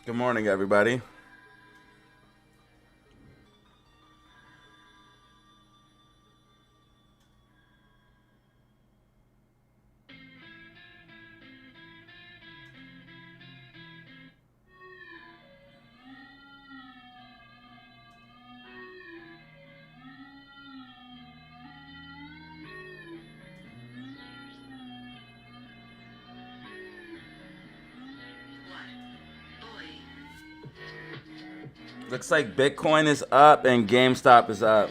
Good morning, everybody. Looks like Bitcoin is up and GameStop is up.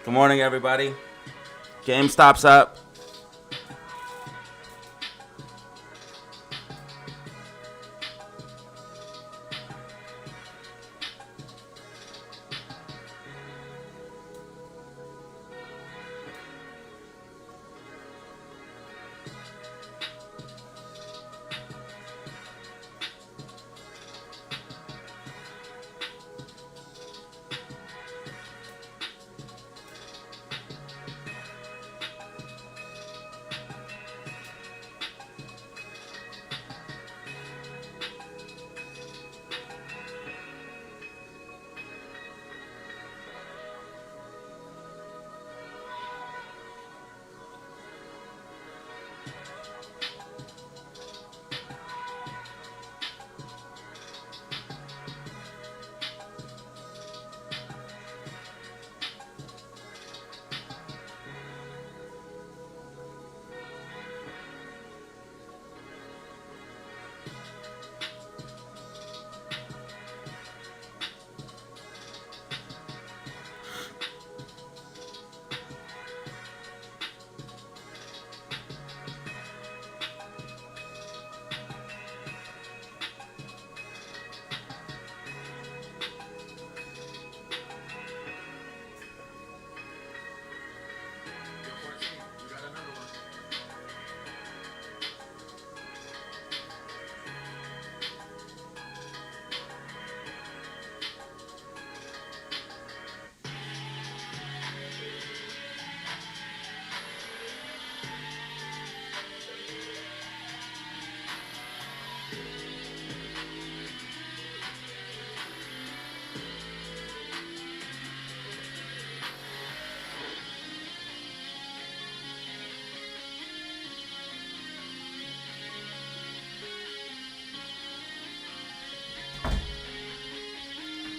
Good morning, everybody. GameStop's up.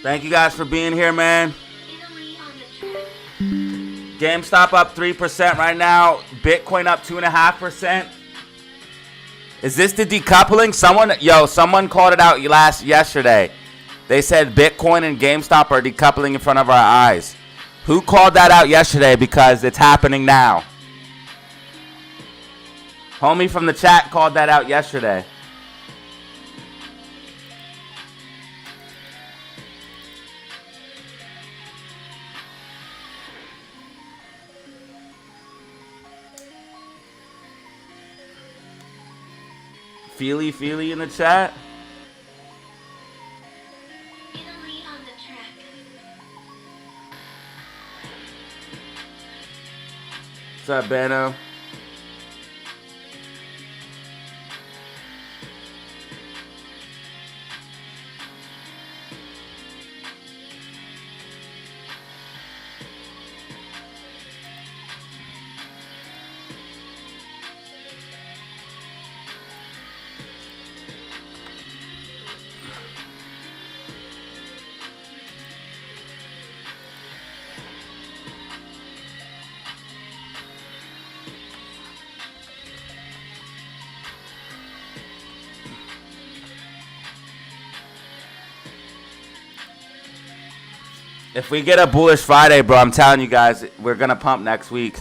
Thank you guys for being here, man. GameStop up 3% right now. Bitcoin up 2.5%. Is this the decoupling? Someone called it out yesterday. They said Bitcoin and GameStop are decoupling in front of our eyes. Who called that out yesterday? Because it's happening now. Homie from the chat called that out yesterday. Feely in the chat. Italy on the track. What's up, Bano? If we get a bullish Friday, bro, I'm telling you guys, we're going to pump next week.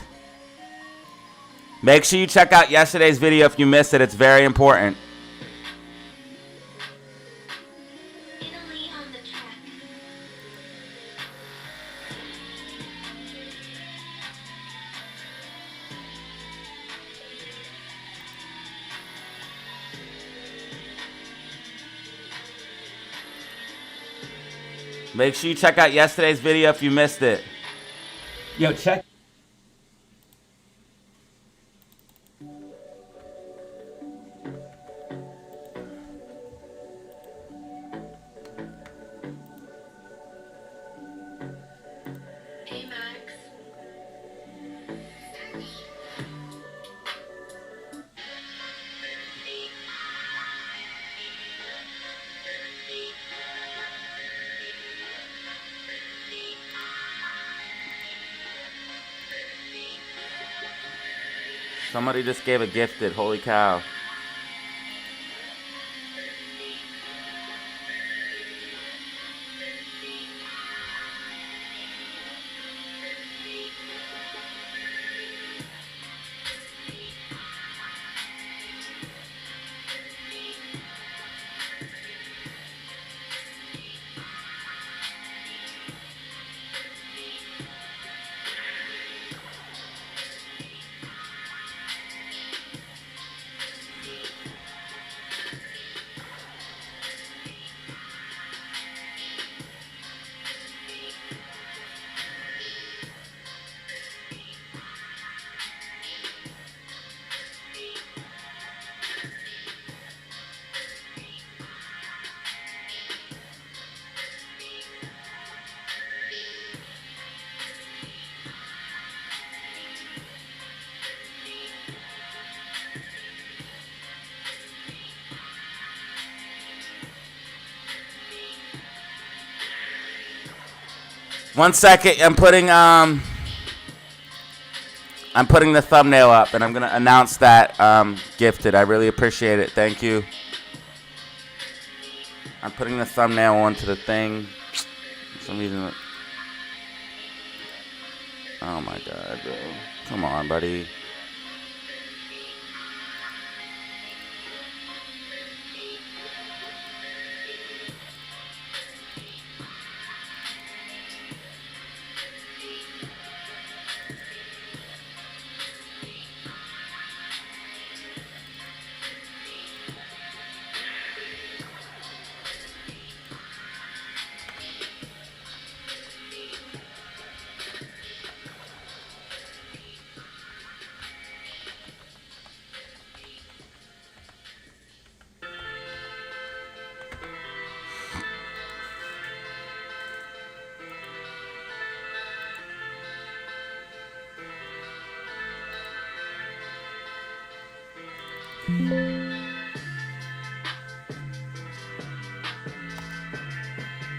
Make sure you check out yesterday's video if you missed it. It's very important. Italy on the track. Make sure you check out yesterday's video if you missed it. Yo, check. Hey, Max. Somebody just gave a gifted. Holy cow. One second, I'm putting the thumbnail up, and I'm gonna announce that gifted. I really appreciate it. Thank you. I'm putting the thumbnail onto the thing. For some reason. Oh my god, bro. Come on, buddy.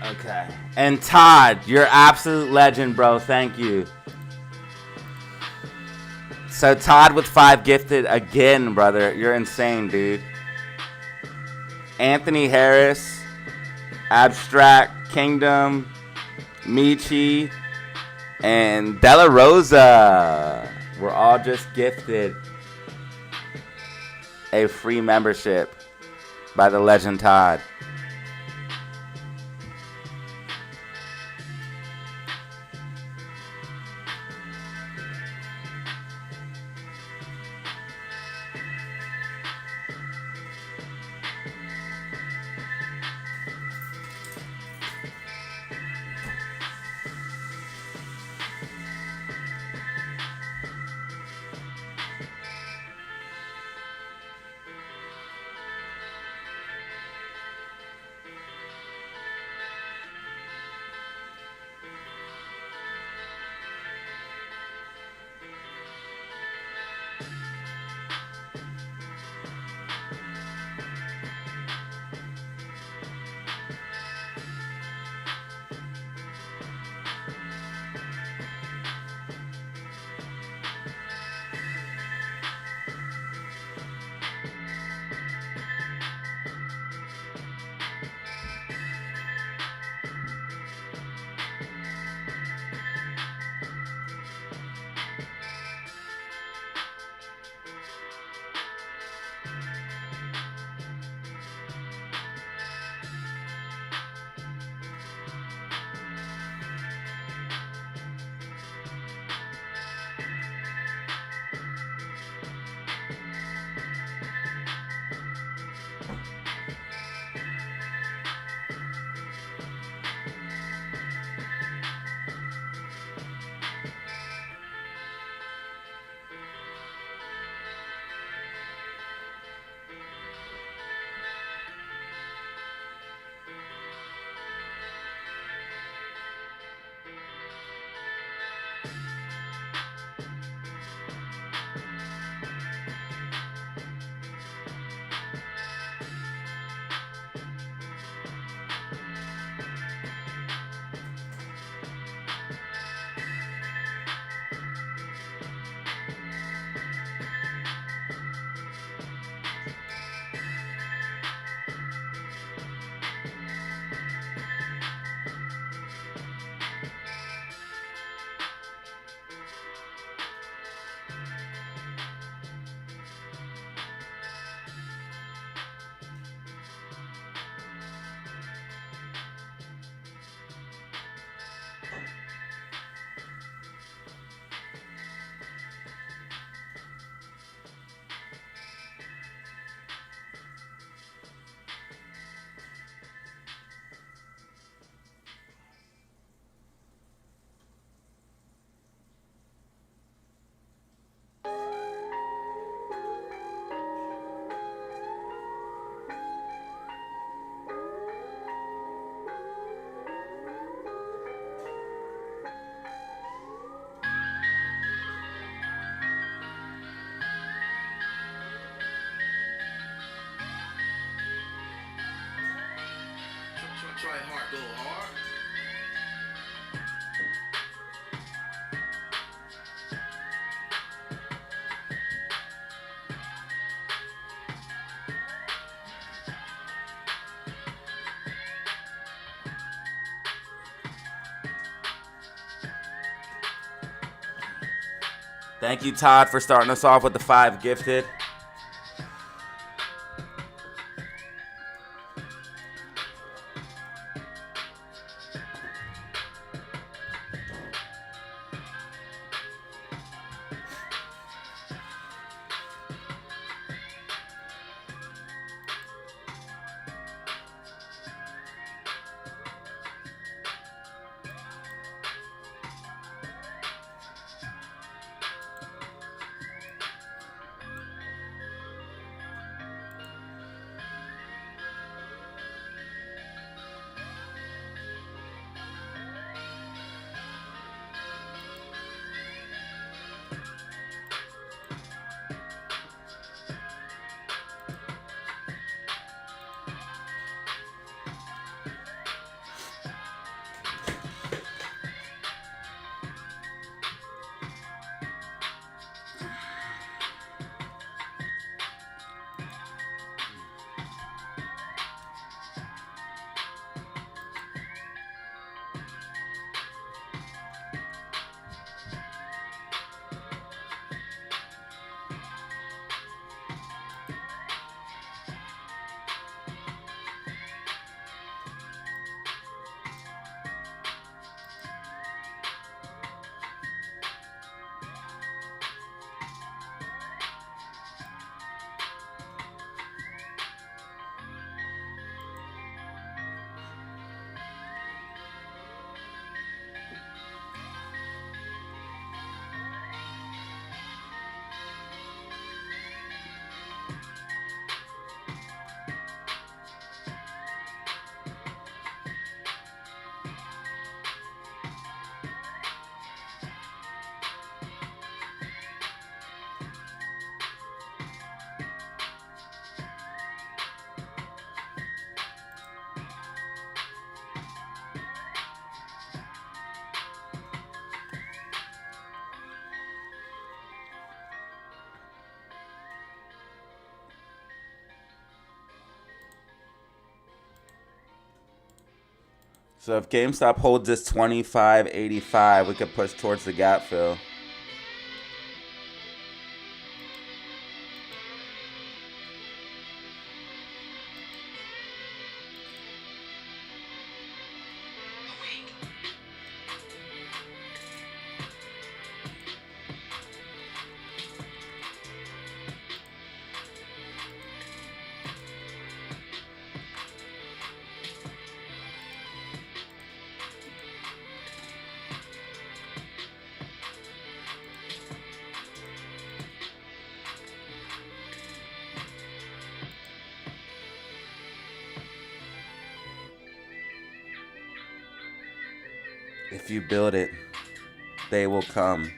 Okay. And Todd, you're absolute legend, bro. Thank you. So Todd with 5 gifted again, brother. You're insane, dude. Anthony Harris, Abstract Kingdom, Michi, and Della Rosa. We're all just gifted a free membership by the legend Todd. Try hard, go hard. Thank you, Todd, for starting us off with the 5 gifted. So if GameStop holds this 25.85, we could push towards the gap fill. If you build it, they will come.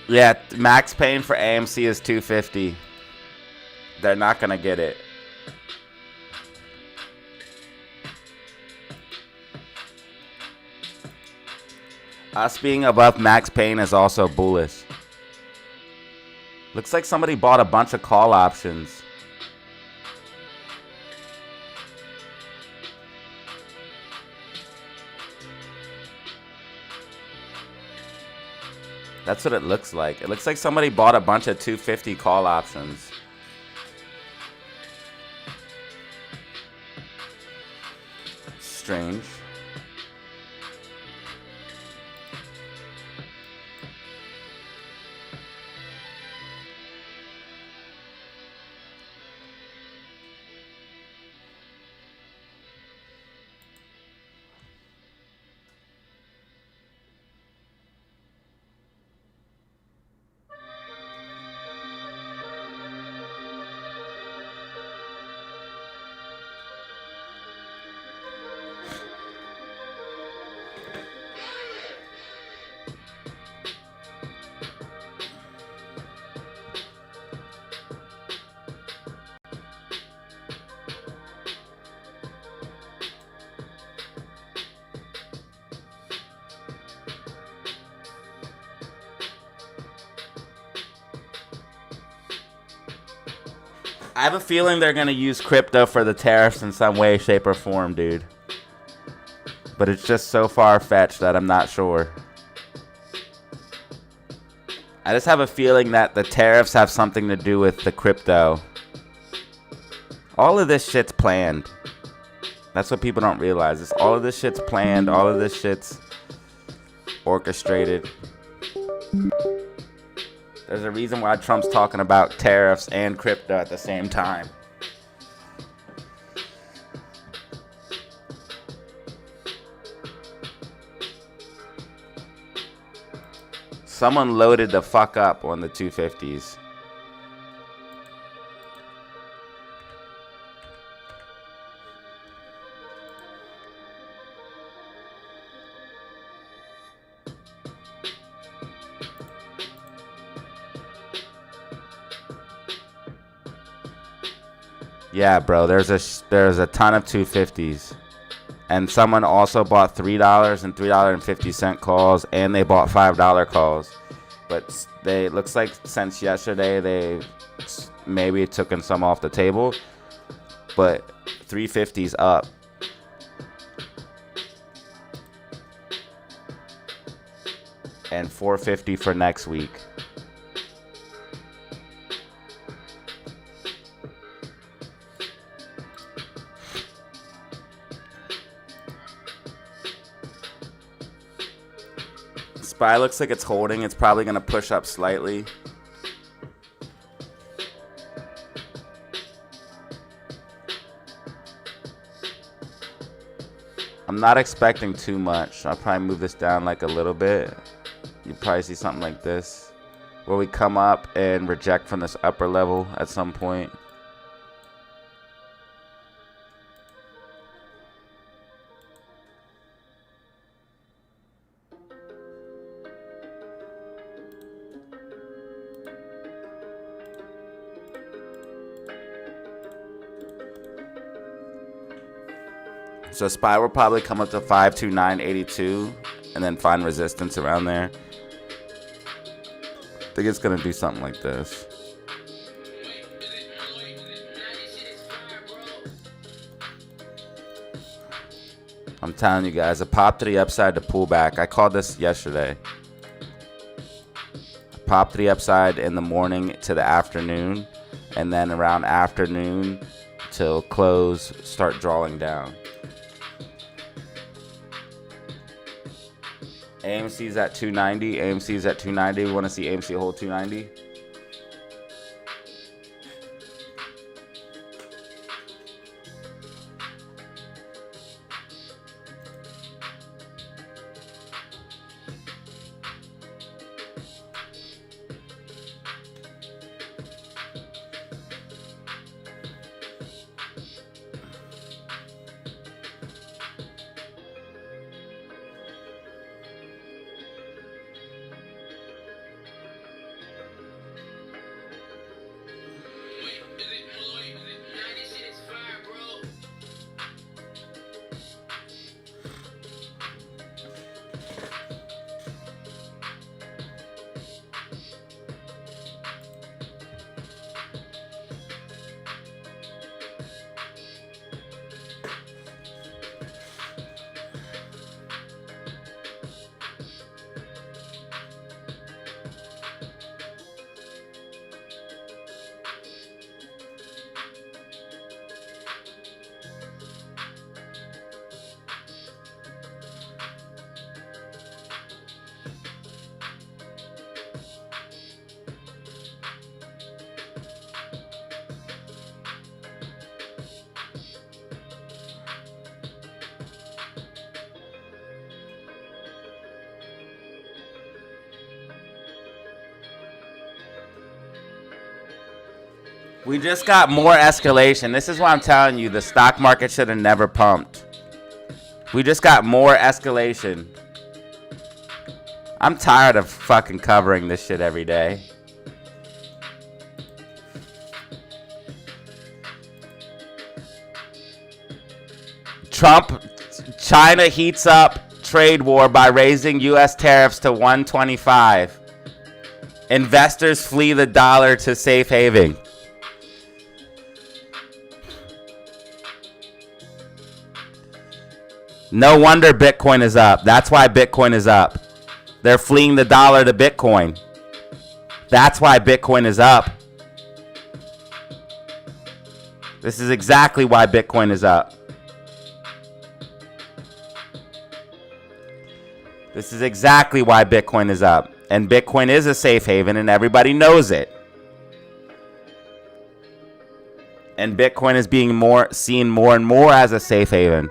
Yeah, max paying for AMC is $250. They're not gonna get it. Us being above max paying is also bullish. Looks like somebody bought a bunch of call options. That's what it looks like. It looks like somebody bought a bunch of 250 call options. Strange. I have a feeling they're going to use crypto for the tariffs in some way, shape, or form, dude. But it's just so far-fetched that I'm not sure. I just have a feeling that the tariffs have something to do with the crypto. All of this shit's planned. That's what people don't realize. All of this shit's planned. All of this shit's orchestrated. There's a reason why Trump's talking about tariffs and crypto at the same time. Someone loaded the fuck up on the 250s. Yeah, bro, there's a ton of 250s. And someone also bought $3 and $3.50 calls, and they bought $5 calls. But it looks like since yesterday they maybe taken some off the table. But 350's up. And 450 for next week. SPY looks like it's holding. It's probably going to push up slightly. I'm not expecting too much. I'll probably move this down like a little bit. You probably see something like this, where we come up and reject from this upper level at some point. So SPY will probably come up to 529.82 and then find resistance around there. I think it's going to do something like this. I'm telling you guys, a pop to the upside to pull back. I called this yesterday. A pop to the upside in the morning to the afternoon, and then around afternoon till close, start drawing down. AMC's at 290. AMC's at 290. We want to see AMC hold 290. We just got more escalation. This is why I'm telling you, the stock market should have never pumped. We just got more escalation. I'm tired of fucking covering this shit every day. China heats up trade war by raising U.S. tariffs to 125. Investors flee the dollar to safe haven. No wonder Bitcoin is up. That's why Bitcoin is up. They're fleeing the dollar to Bitcoin. That's why Bitcoin is up. This is exactly why Bitcoin is up. This is exactly why Bitcoin is up. And Bitcoin is a safe haven and everybody knows it. And Bitcoin is being seen more and more as a safe haven.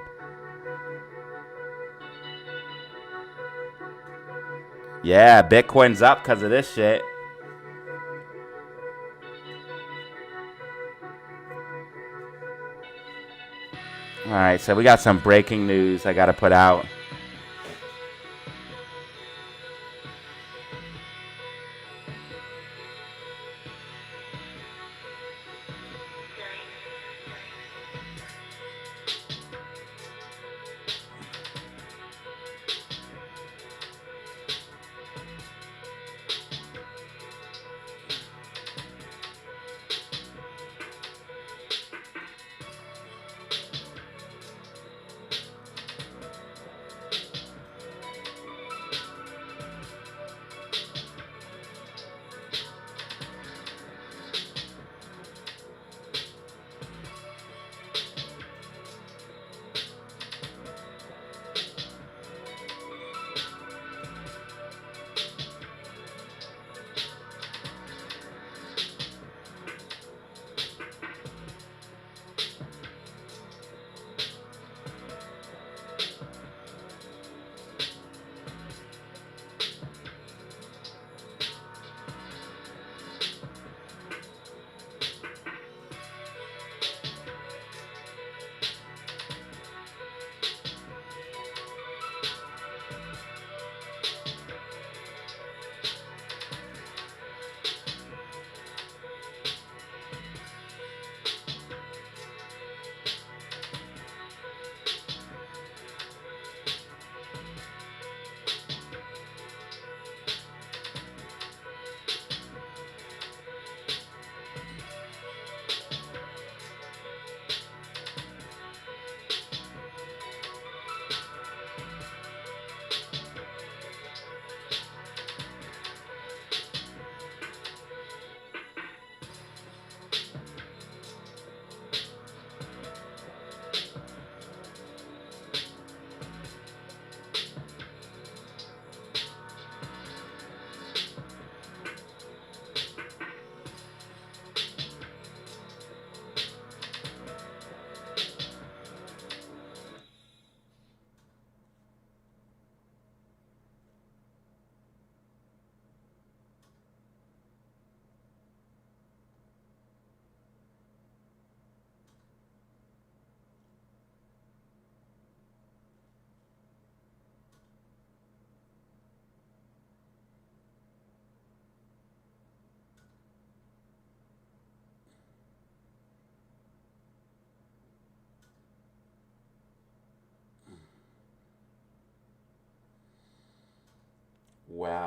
Yeah, Bitcoin's up because of this shit. All right, so we got some breaking news I got to put out.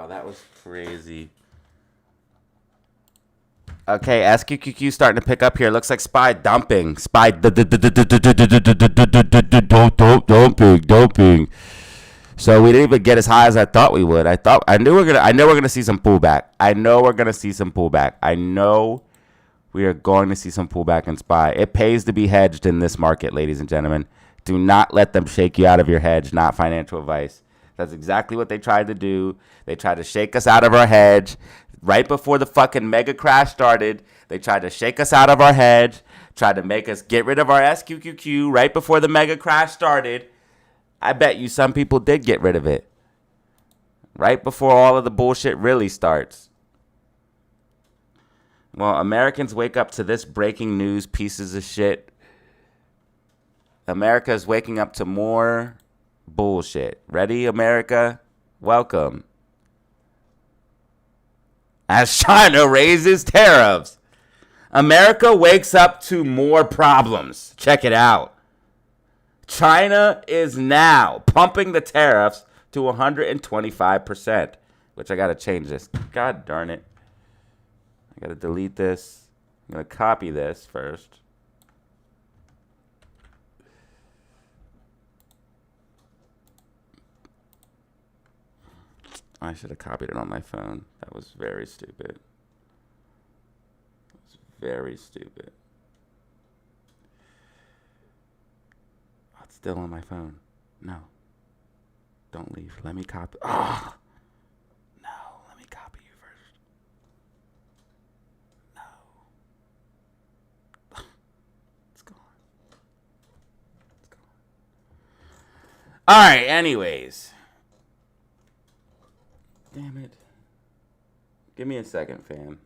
Wow, that was crazy. Okay, SQQQ starting to pick up here. Looks like SPY dumping. SPY dumping. So we didn't even get as high as I thought we would. I know we're gonna see some pullback. I know we're gonna see some pullback. I know we are going to see some pullback in SPY. It pays to be hedged in this market, ladies and gentlemen. Do not let them shake you out of your hedge. Not financial advice. That's exactly what they tried to do. They tried to shake us out of our hedge. Right before the fucking mega crash started, they tried to shake us out of our hedge, tried to make us get rid of our SQQQ right before the mega crash started. I bet you some people did get rid of it. Right before all of the bullshit really starts. Well, Americans wake up to this breaking news, pieces of shit. America is waking up to more bullshit. Ready, America? Welcome. As China raises tariffs, America wakes up to more problems. Check it out. China is now pumping the tariffs to 125%, which I got to change this. God darn it. I got to delete this. I'm going to copy this first. I should have copied it on my phone. That was very stupid. That was very stupid. Oh, it's still on my phone. No. Don't leave. Let me copy. Oh! No. Let me copy you first. No. It's gone. It's gone. All right. Anyways. Damn it. Give me a second, fam.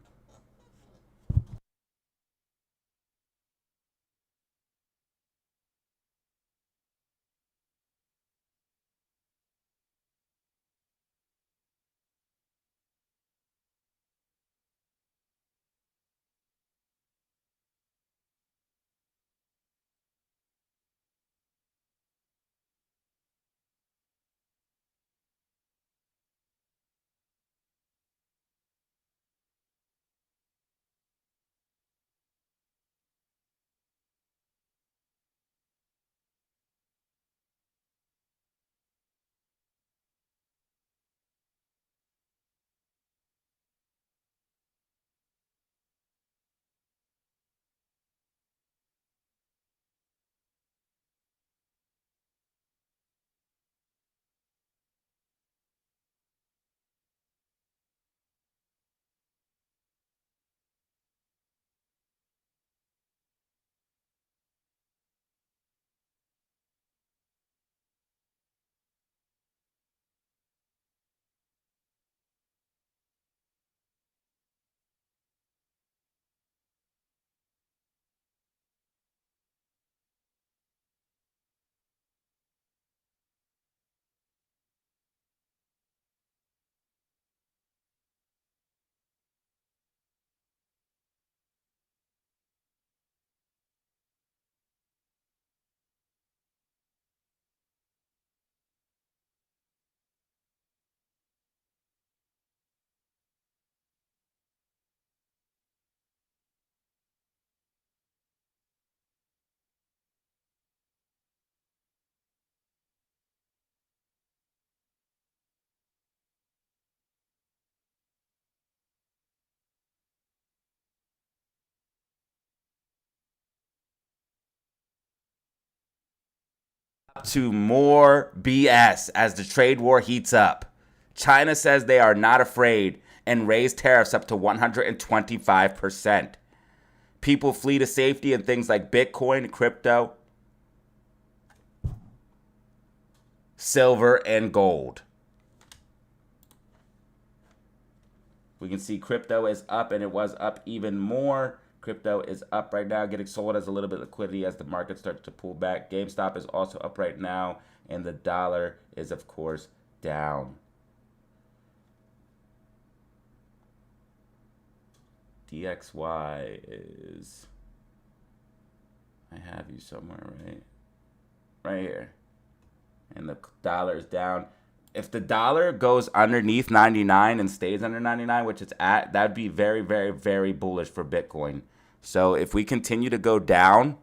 To more BS as the trade war heats up. China says they are not afraid and raise tariffs up to 125%. People flee to safety in things like Bitcoin, crypto, silver, and gold. We can see crypto is up, and it was up even more. Crypto is up right now, getting sold as a little bit of liquidity as the market starts to pull back. GameStop is also up right now, and the dollar is, of course, down. DXY is... I have you somewhere, right? Right here. And the dollar is down. If the dollar goes underneath 99 and stays under 99, which it's at, that'd be very, very, very bullish for Bitcoin. So if we continue to go down,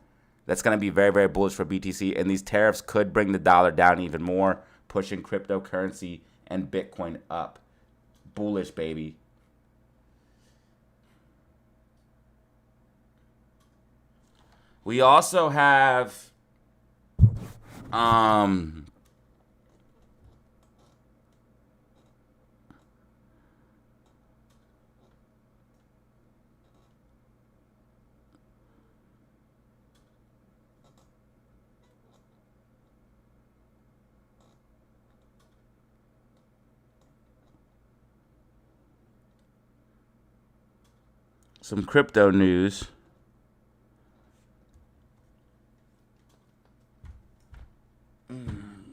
that's going to be very, very bullish for BTC. And these tariffs could bring the dollar down even more, pushing cryptocurrency and Bitcoin up. Bullish, baby. We also have some crypto news.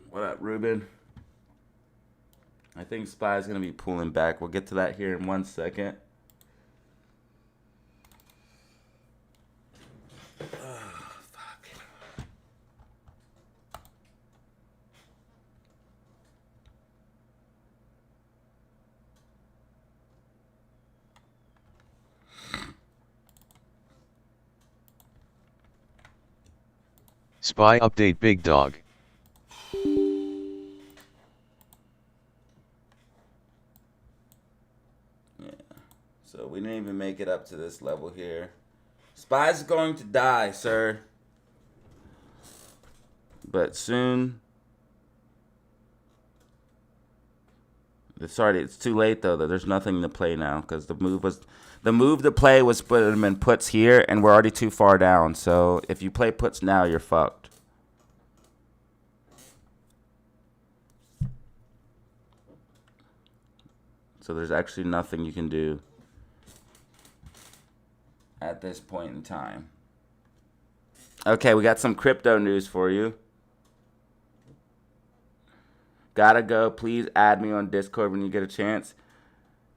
What up, Ruben? I think SPY is going to be pulling back. We'll get to that here in 1 second. SPY update big dog. So we didn't even make it up to this level here. SPY's going to die, sir. But soon. Sorry, it's too late though. There's nothing to play now because the move to play was put them in puts here, and we're already too far down. So if you play puts now, you're fucked. So there's actually nothing you can do at this point in time. Okay, we got some crypto news for you. Gotta go. Please add me on Discord when you get a chance.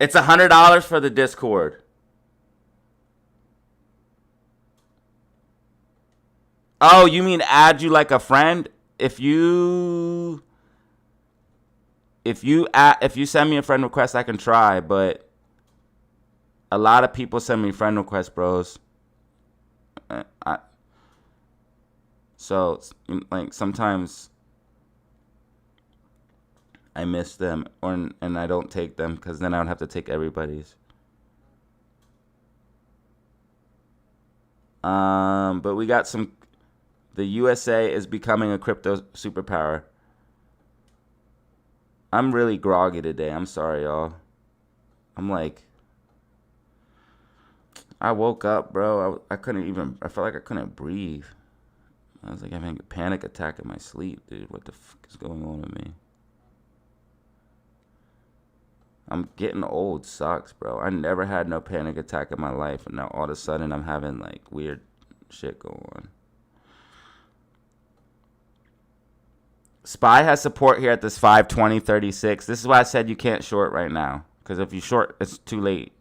It's $100 for the Discord. Oh, you mean add you like a friend? If you send me a friend request, I can try, but a lot of people send me friend requests, bros. So like sometimes I miss them, and I don't take them because then I would have to take everybody's. But we got some. The USA is becoming a crypto superpower. I'm really groggy today. I'm sorry, y'all. I'm like, I woke up, bro. I couldn't even. I felt like I couldn't breathe. I was like having a panic attack in my sleep, dude. What the fuck is going on with me? I'm getting old. Sucks, bro. I never had no panic attack in my life, and now all of a sudden I'm having like weird shit going on. SPY has support here at this 520.36. This is why I said you can't short right now, because if you short, it's too late.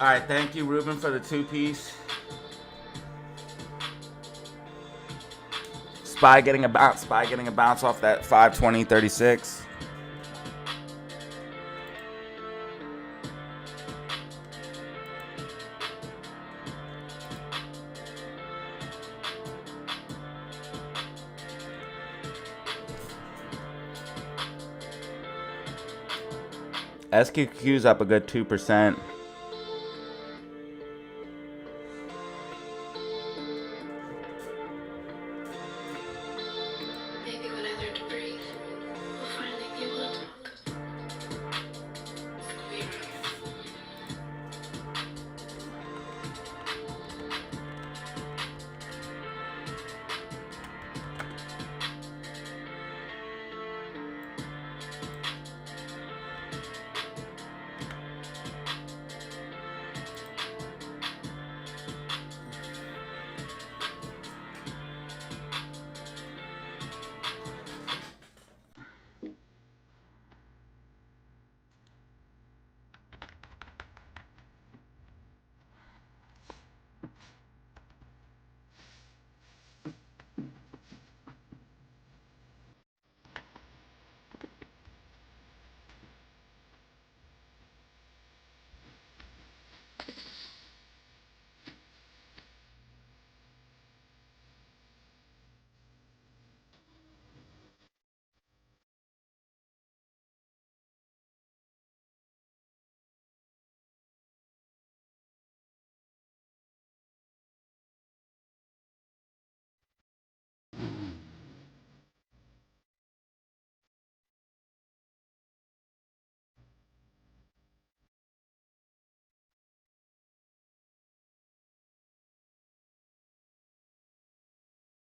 All right, thank you, Ruben, for the 2-piece. Spy getting a bounce. Spy getting a bounce off that 520.36. SQQ's up a good 2%. Maybe when I learn to breathe, we'll finally be able to talk.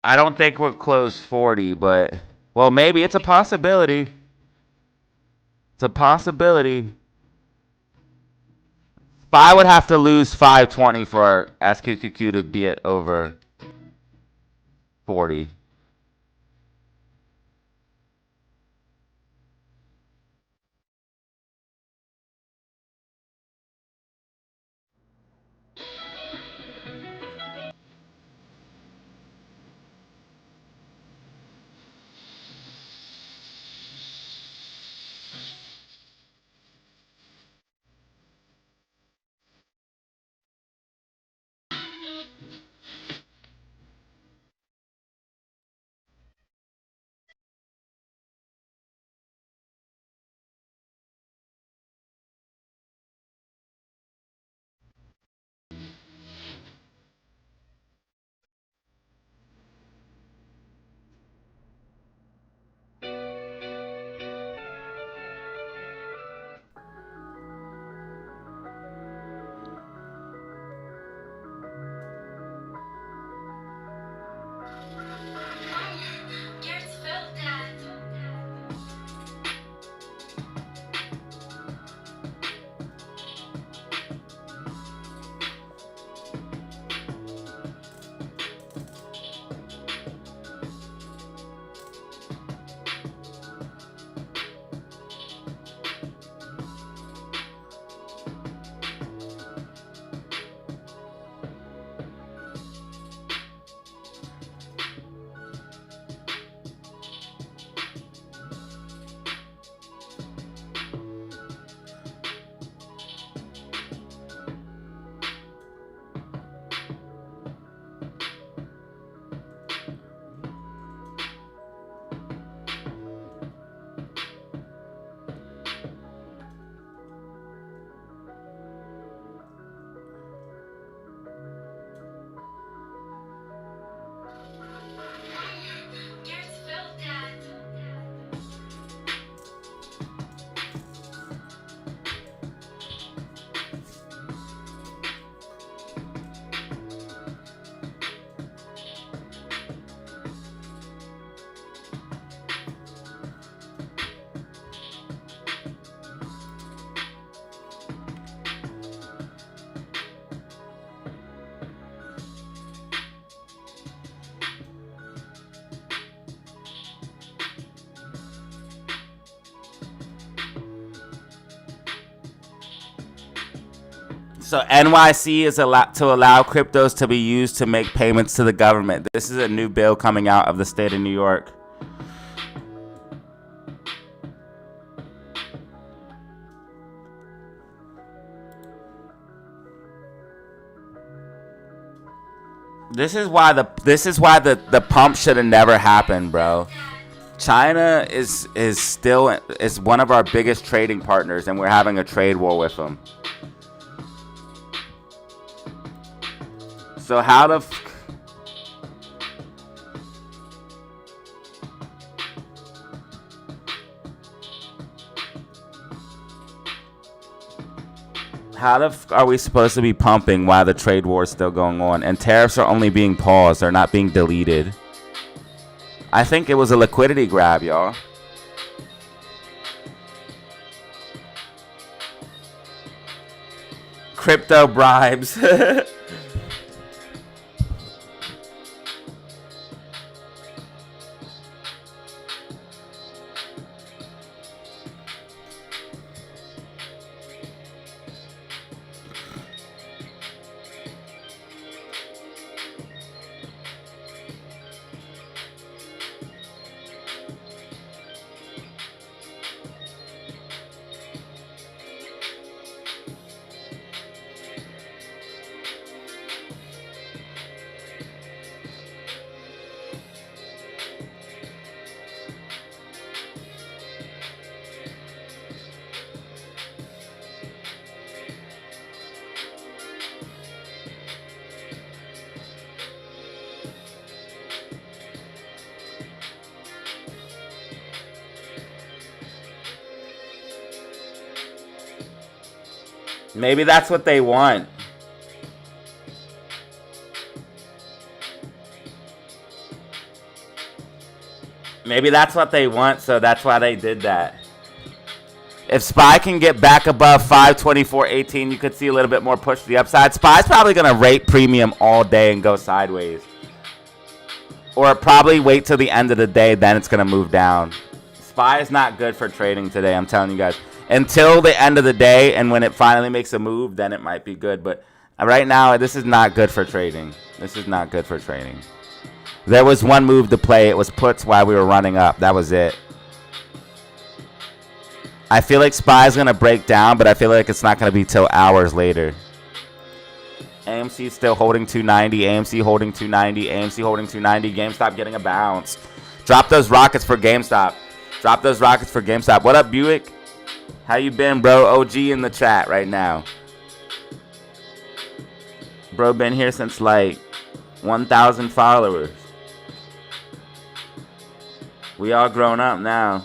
I don't think we'll close 40, but well, maybe it's a possibility. It's a possibility. Spy would have to lose 520 for SQQQ to be at over 40. So NYC is to allow cryptos to be used to make payments to the government. This is a new bill coming out of the state of New York. This is why the pump should have never happened, bro. China is one of our biggest trading partners, and we're having a trade war with them. So how the are we supposed to be pumping while the trade war is still going on? And tariffs are only being paused. They're not being deleted. I think it was a liquidity grab, y'all. Crypto bribes. Maybe that's what they want. Maybe that's what they want, so that's why they did that. If SPY can get back above 524.18, you could see a little bit more push to the upside. SPY's probably going to rate premium all day and go sideways. Or probably wait till the end of the day, then it's going to move down. SPY is not good for trading today, I'm telling you guys. Until the end of the day, and when it finally makes a move, then it might be good. But right now, this is not good for trading. This is not good for trading. There was one move to play. It was puts while we were running up. That was it. I feel like SPY is going to break down, but I feel like it's not going to be till hours later. AMC is still holding 290. AMC holding 290. AMC holding 290. GameStop getting a bounce. Drop those rockets for GameStop. Drop those rockets for GameStop. What up, Buick? How you been, bro? OG in the chat right now. Bro been here since like 1,000 followers. We all grown up now.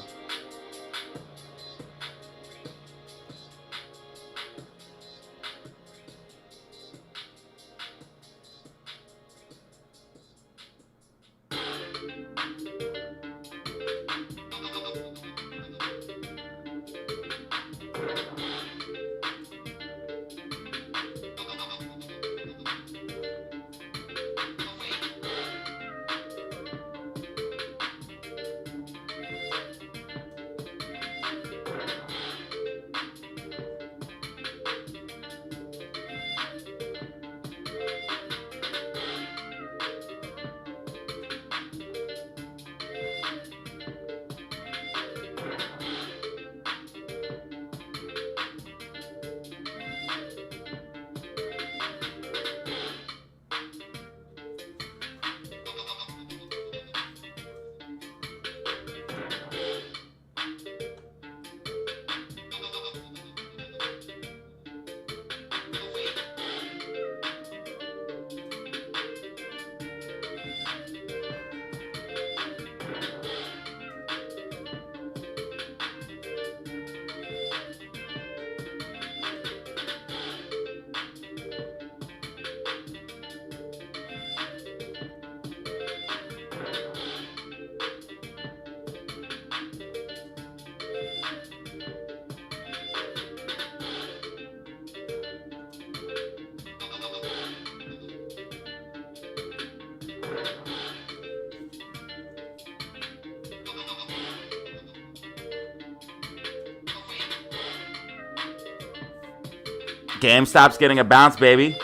GameStop's getting a bounce, baby.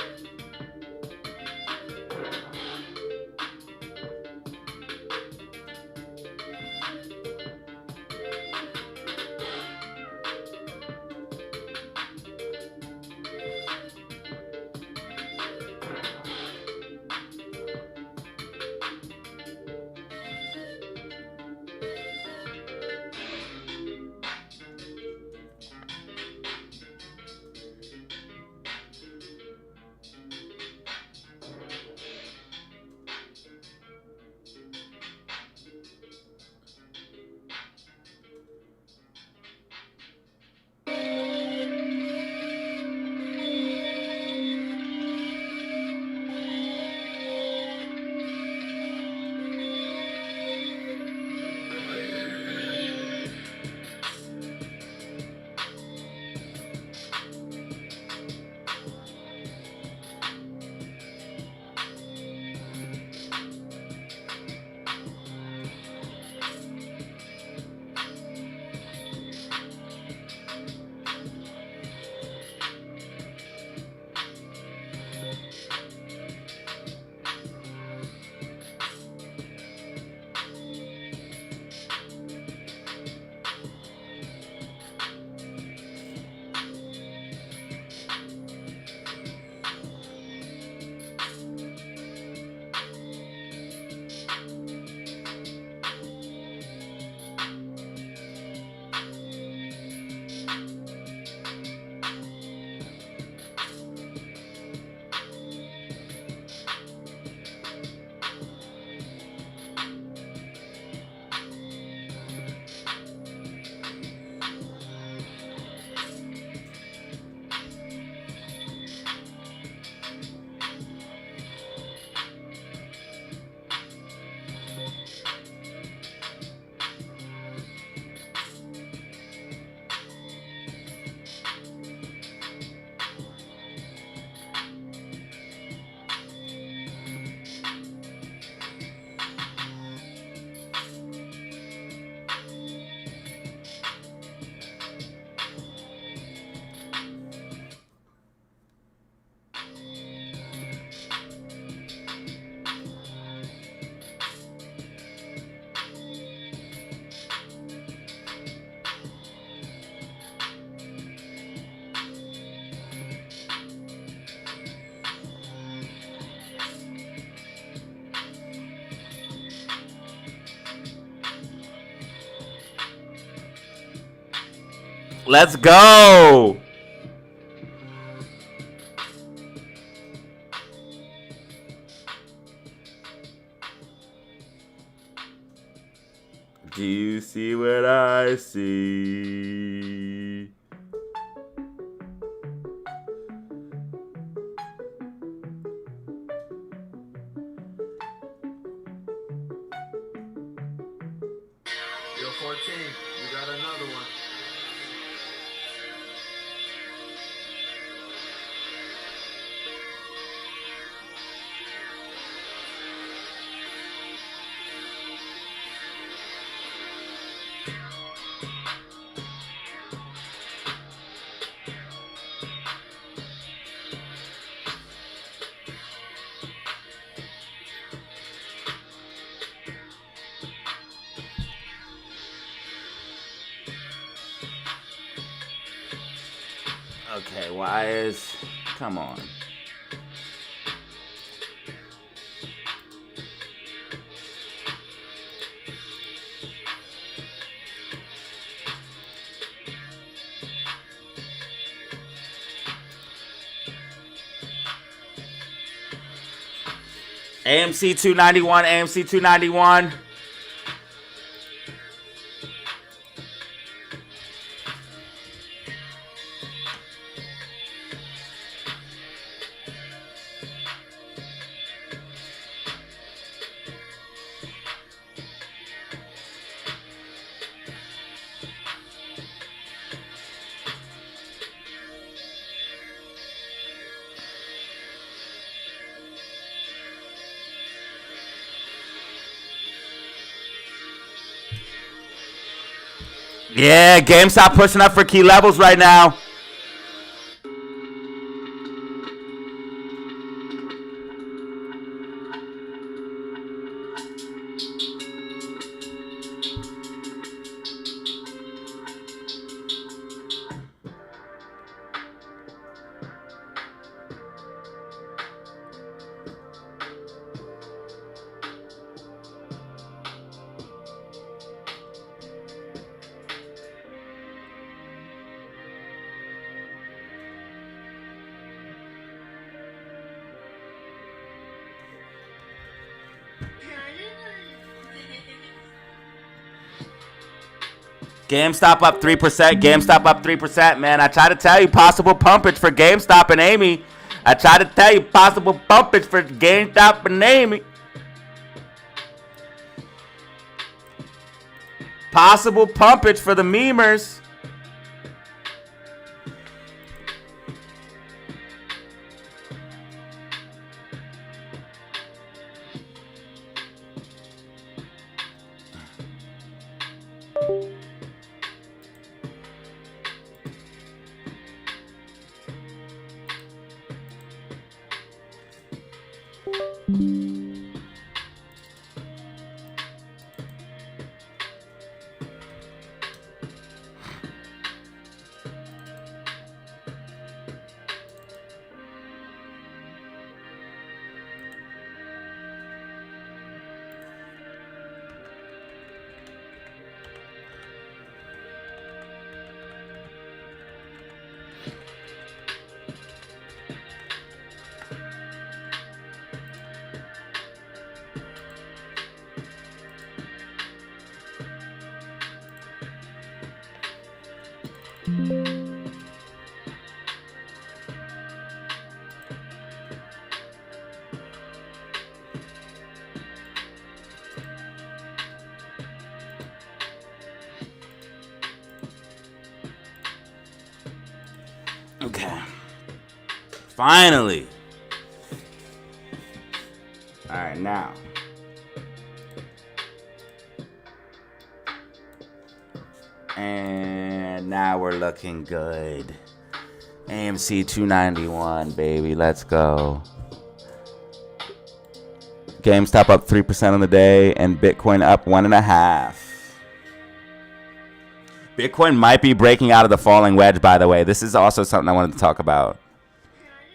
Let's go. Do you see what I see? Yo, 14, you got another one. Okay, why is... Come on. AMC 291, AMC 291. Yeah, GameStop pushing up for key levels right now. GameStop up 3%. GameStop up 3%, man. I try to tell you possible pumpage for GameStop and Amy. I try to tell you possible pumpage for GameStop and Amy. Possible pumpage for the memers. Okay. Finally. All right, now. And now we're looking good. AMC 291, baby. Let's go. GameStop up 3% on the day, and Bitcoin up 1.5%. Bitcoin might be breaking out of the falling wedge, by the way. This is also something I wanted to talk about.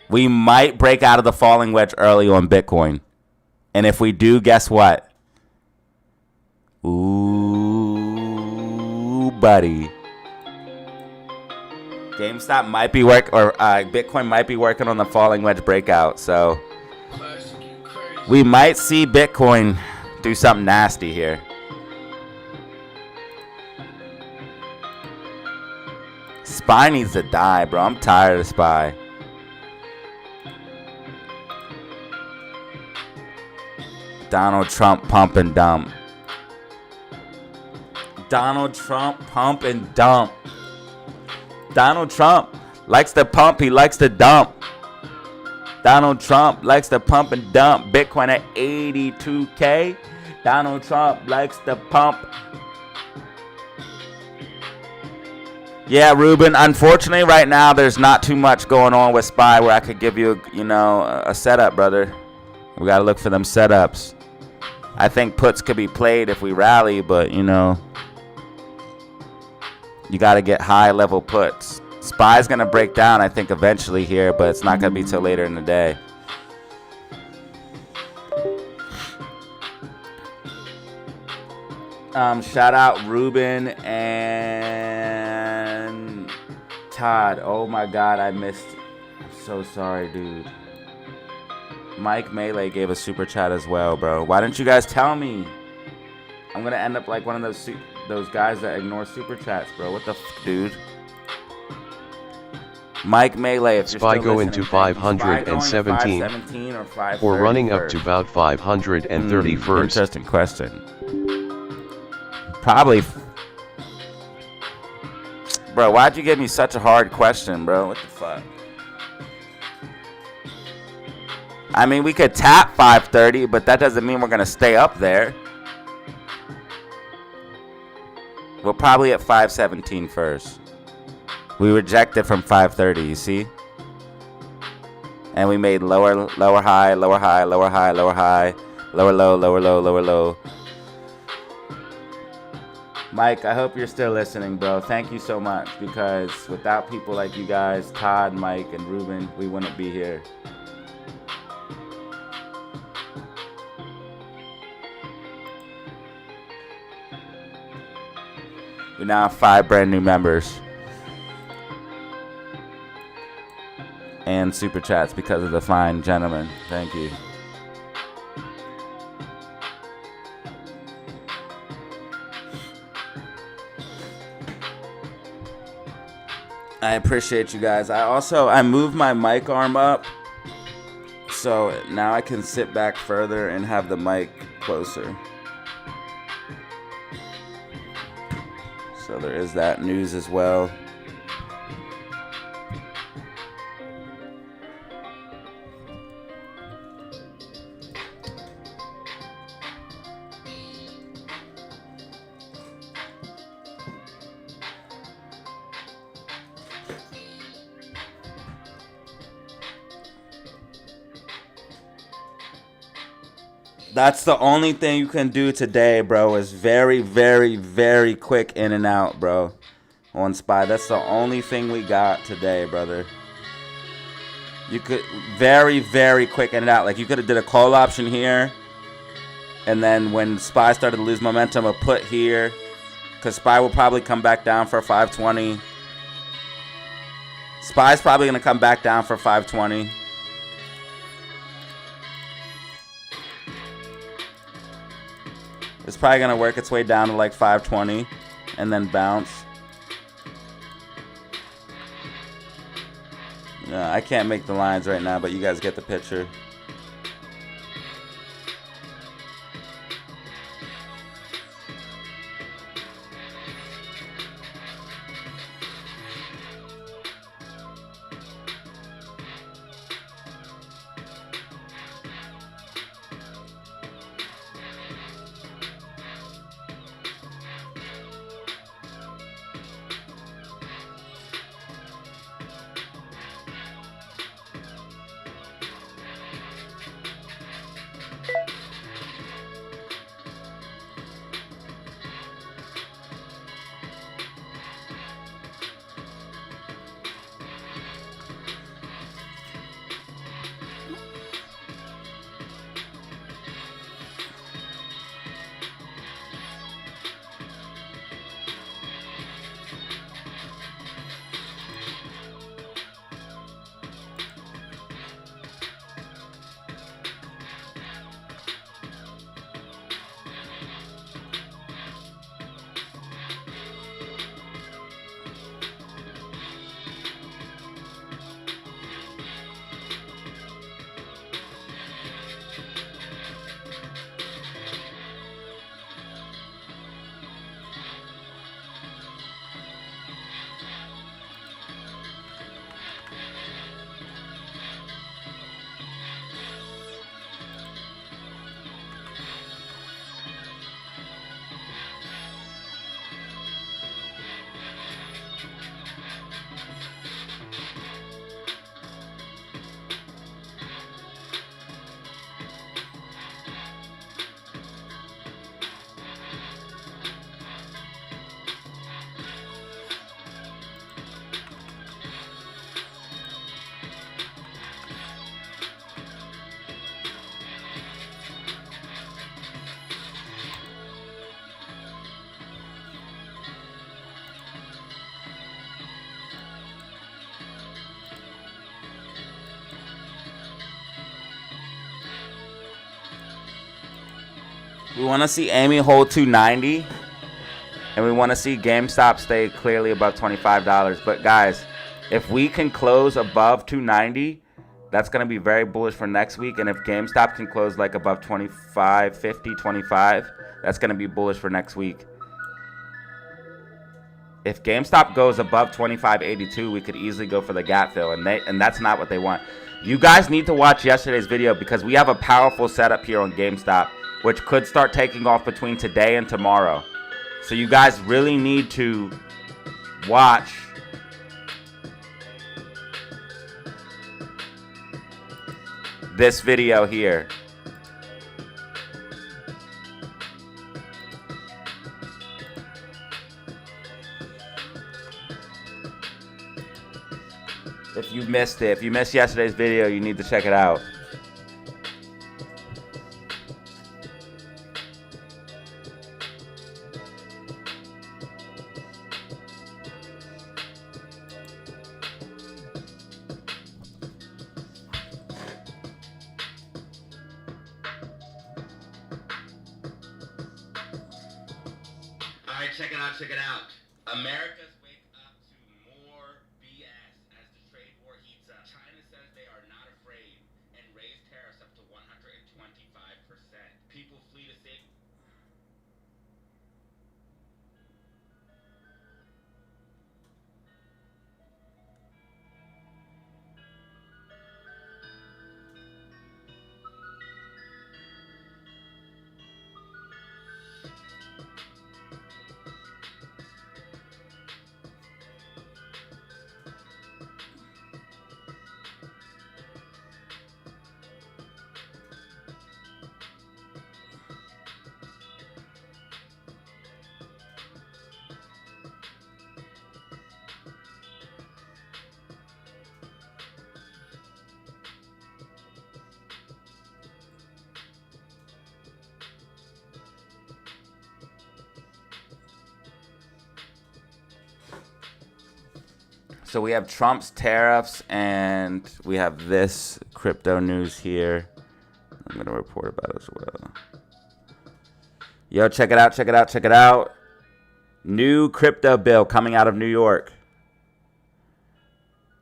We might break out of the falling wedge early on Bitcoin. And if we do, guess what? Ooh, buddy. GameStop might be Bitcoin might be working on the falling wedge breakout. So we might see Bitcoin do something nasty here. SPY needs to die, bro. I'm tired of SPY. Donald Trump pump and dump. Donald Trump pump and dump. Donald Trump likes to pump. He likes to dump. Donald Trump likes to pump and dump. Bitcoin at 82K. Donald Trump likes to pump. Yeah, Ruben, unfortunately right now there's not too much going on with SPY where I could give you, a setup, brother. We got to look for them setups. I think puts could be played if we rally, but, you got to get high level puts. SPY's going to break down, I think, eventually here, but it's not going to be till later in the day. Shout out Ruben and Todd. Oh my God, I missed. I'm so sorry, dude. Mike Melee gave a super chat as well, bro. Why didn't you guys tell me? I'm gonna end up like one of those guys that ignore super chats, bro. What the dude? Mike Melee, if you're SPY still going listening, to 517 or 530 or running up to about 530 first. Interesting question. Probably. Bro, why'd you give me such a hard question, bro? What the fuck? I mean, we could tap 530, but that doesn't mean we're going to stay up there. We're probably at 517 first. We rejected from 530, you see? And we made lower high, lower high, lower high, lower high, lower low, lower low, lower low. Mike, I hope you're still listening, bro. Thank you so much, because without people like you guys, Todd, Mike, and Ruben, we wouldn't be here. We now have 5 brand new members. And super chats because of the fine gentleman. Thank you. I appreciate you guys. I moved my mic arm up, so now I can sit back further and have the mic closer. So there is that news as well. That's the only thing you can do today, bro, is very, very, very quick in and out, bro, on SPY. That's the only thing we got today, brother. You could very, very quick in and out. Like, you could have did a call option here, and then when SPY started to lose momentum, a put here, because SPY will probably come back down for 520. SPY's probably going to come back down for 520. It's probably going to work its way down to like 520 and then bounce. Yeah, I can't make the lines right now, but you guys get the picture. We want to see Amy hold 290, and we want to see GameStop stay clearly above $25. But guys, if we can close above 290, that's going to be very bullish for next week. And if GameStop can close like above 25, 50, 25, that's going to be bullish for next week. If GameStop goes above 25.82, we could easily go for the gap fill, and that's not what they want. You guys need to watch yesterday's video because we have a powerful setup here on GameStop, which could start taking off between today and tomorrow. So you guys really need to watch this video here. If you missed it, if you missed yesterday's video, you need to check it out. Check it out. America's wake up to more BS. So we have Trump's tariffs, and we have this crypto news here. I'm going to report about as well. Yo, check it out, check it out, check it out. New crypto bill coming out of New York.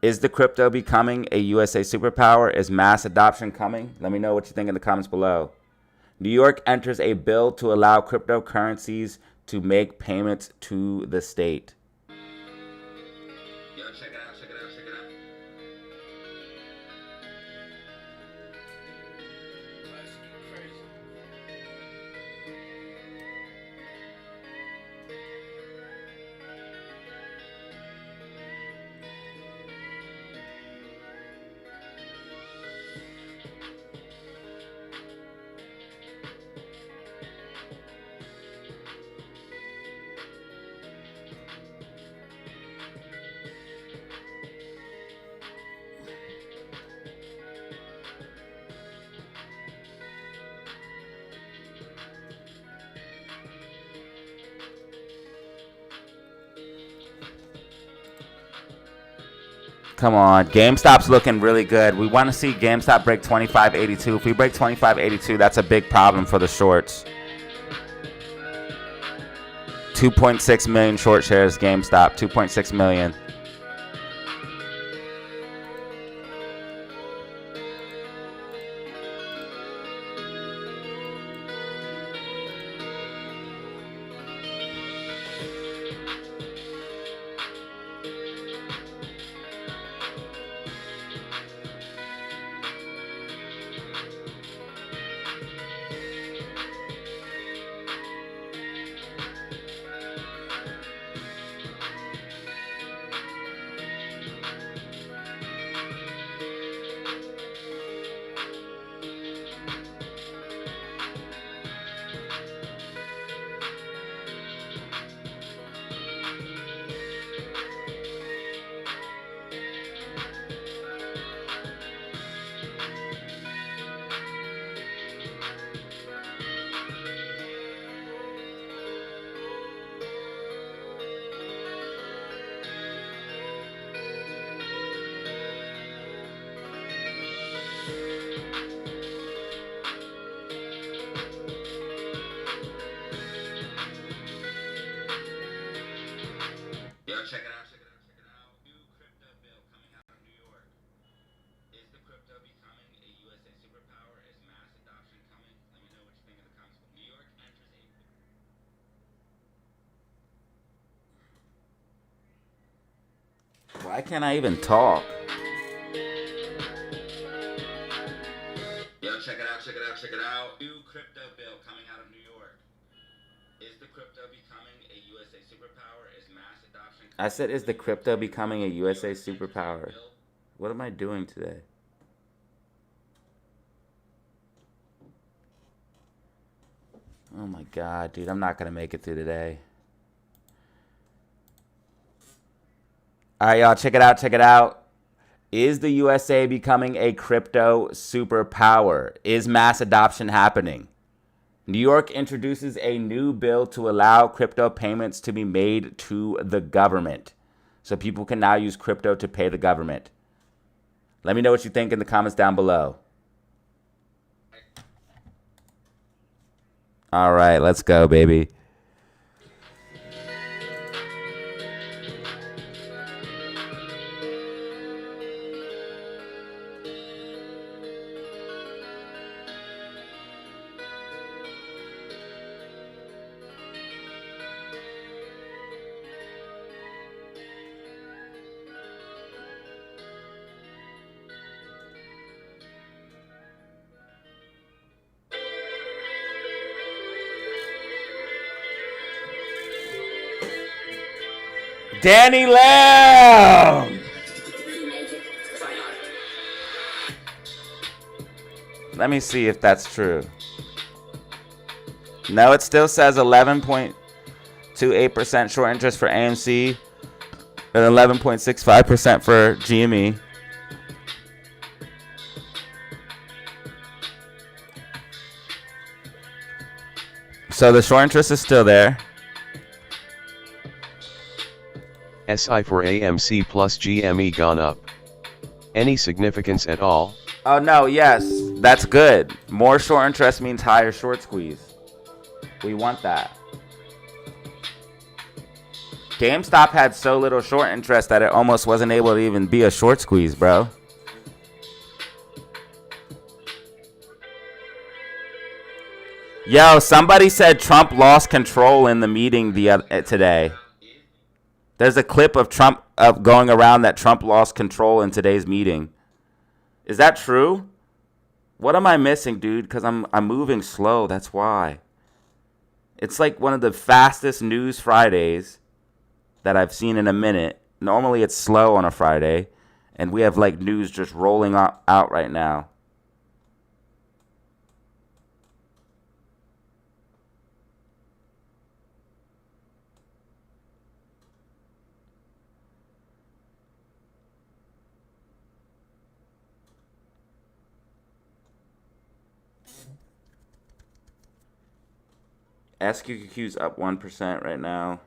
Is the crypto becoming a USA superpower? Is mass adoption coming? Let me know what you think in the comments below. New York enters a bill to allow cryptocurrencies to make payments to the state. Yo, check it out, check it out, check it out. Come on, GameStop's looking really good. We want to see GameStop break 25.82. If we break 25.82, that's a big problem for the shorts. 2.6 million short shares, GameStop. 2.6 million. Yo, check it out, check it out, check it out. New crypto bill coming out of New York. Is the crypto becoming a USA superpower? Is mass adoption coming? Let me know what you think in the comments. New York enters a... Why can't I even talk? Yo, check it out, check it out, check it out. New crypto bill coming out of New York. Is the crypto becoming a USA superpower? Is mass adoption coming? I said, is the crypto becoming a USA superpower? What am I doing today? Oh my God, dude, I'm not going to make it through today. All right, y'all, check it out, check it out. Is the USA becoming a crypto superpower? Is mass adoption happening? New York introduces a new bill to allow crypto payments to be made to the government. So people can now use crypto to pay the government. Let me know what you think in the comments down below. All right, let's go, baby. Danny Lamb. Let me see if that's true. No, it still says 11.28% short interest for AMC and 11.65% for GME. So the short interest is still there. SI for AMC plus GME gone up. Any significance at all? Oh no, yes, that's good. More short interest means higher short squeeze. We want that. GameStop had so little short interest that it almost wasn't able to even be a short squeeze, bro. Yo, somebody said Trump lost control in the meeting today. There's a clip of Trump going around that Trump lost control in today's meeting. Is that true? What am I missing, dude? Because I'm moving slow. That's why. It's like one of the fastest news Fridays that I've seen in a minute. Normally it's slow on a Friday, and we have like news just rolling out right now. SQQQ's up 1% right now.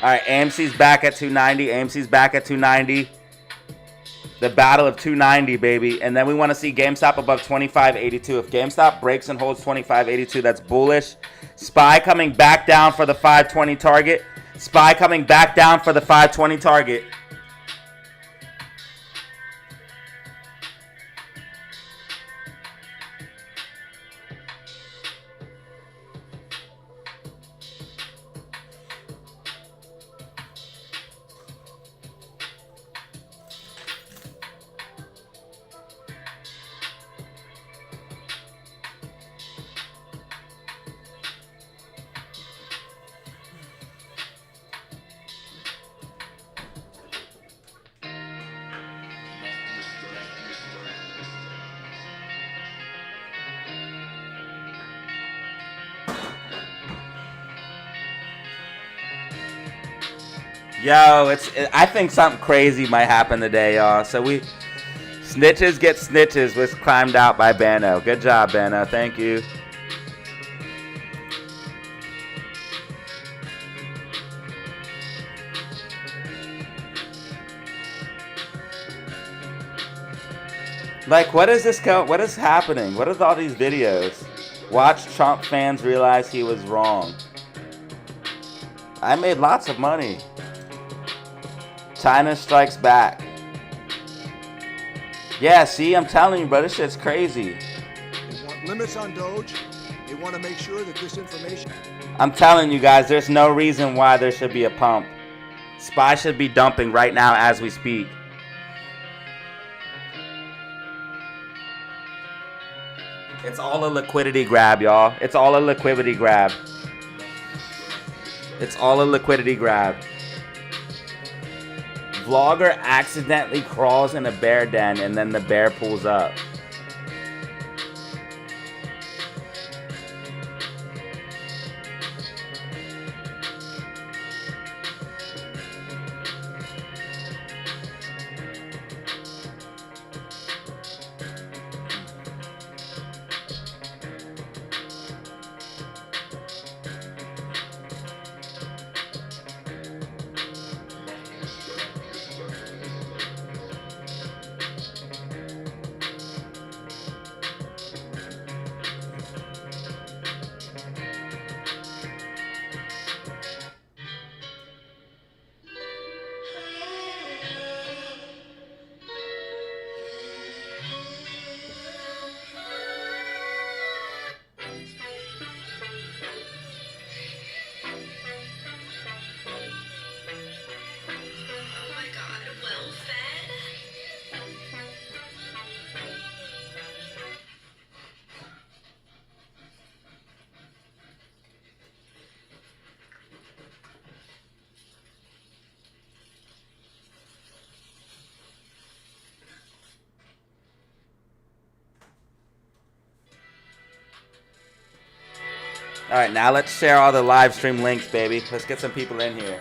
All right, AMC's back at 290. AMC's back at 290. The battle of 290, baby. And then we want to see GameStop above 25.82. If GameStop breaks and holds 25.82, that's bullish. SPY coming back down for the 520 target. SPY coming back down for the 520 target. Yo, I think something crazy might happen today, y'all. So snitches get snitches was climbed out by Bano. Good job, Bano. Thank you. Like, what is this? What is happening? What is all these videos? Watch Trump fans realize he was wrong. I made lots of money. China strikes back. Yeah, see, I'm telling you, bro, this shit's crazy. They want limits on Doge. They want to make sure that this information... I'm telling you guys, there's no reason why there should be a pump. SPY should be dumping right now as we speak. It's all a liquidity grab, y'all. It's all a liquidity grab. It's all a liquidity grab. Vlogger accidentally crawls in a bear den and then the bear pulls up. Oh my god, well fed? All right, now let's share all the live stream links, baby. Let's get some people in here.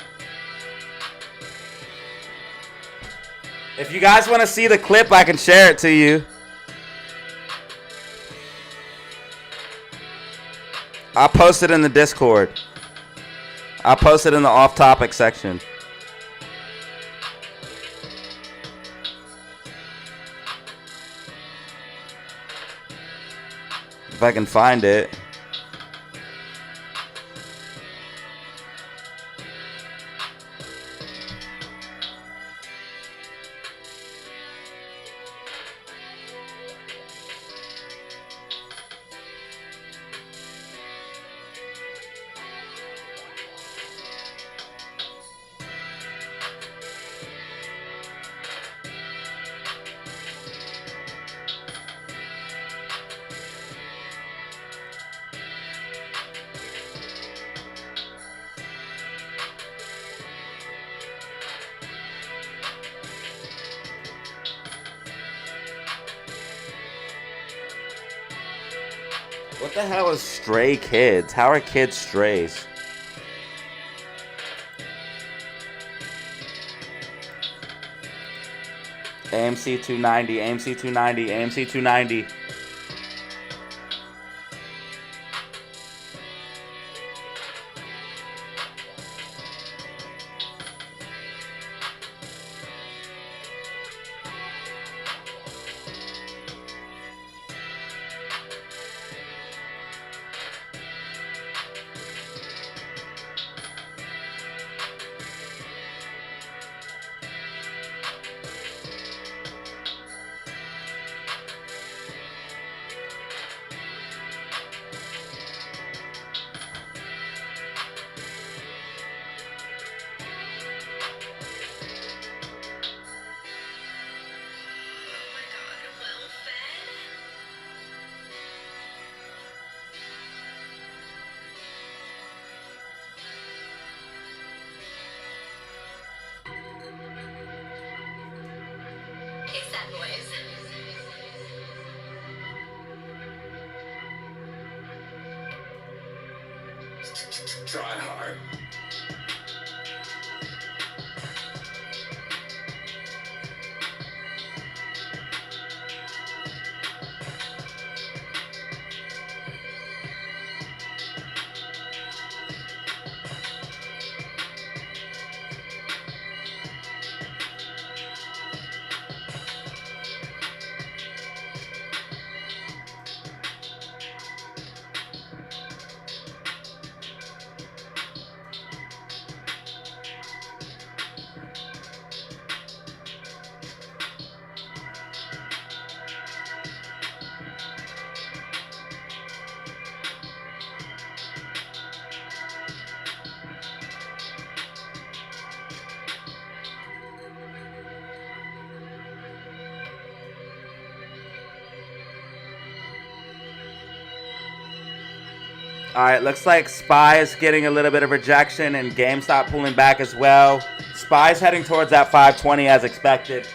If you guys want to see the clip, I can share it to you. I'll post it in the Discord. I'll post it in the off-topic section. If I can find it. What the hell is stray kids? How are kids strays? AMC 290, AMC 290, AMC 290. It's that noise. Try hard. All right, looks like SPY is getting a little bit of rejection and GameStop pulling back as well. SPY's heading towards that 520 as expected.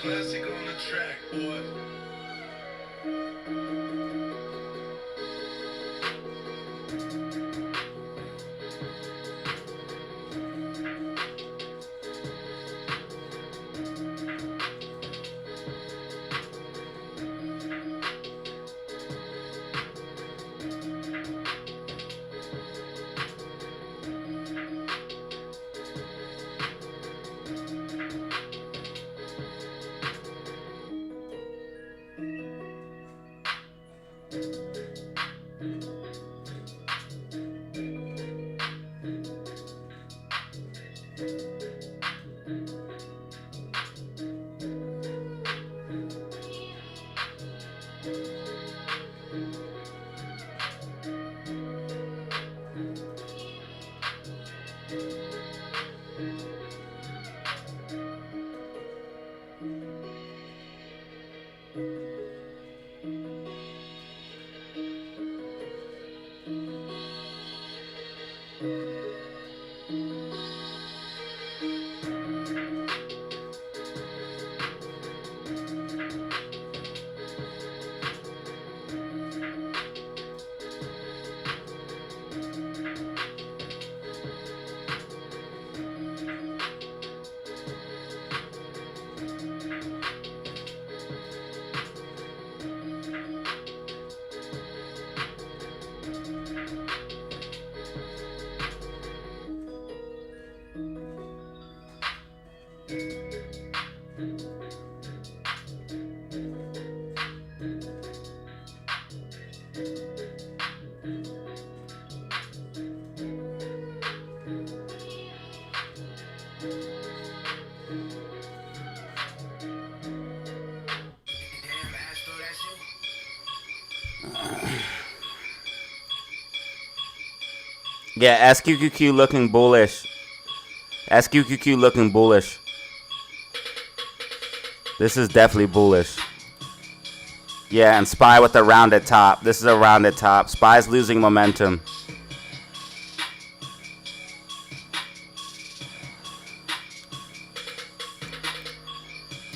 Classic on the track, boy. Yeah, SQQQ looking bullish. SQQQ looking bullish. This is definitely bullish. Yeah, and SPY with a rounded top. This is a rounded top. SPY's losing momentum.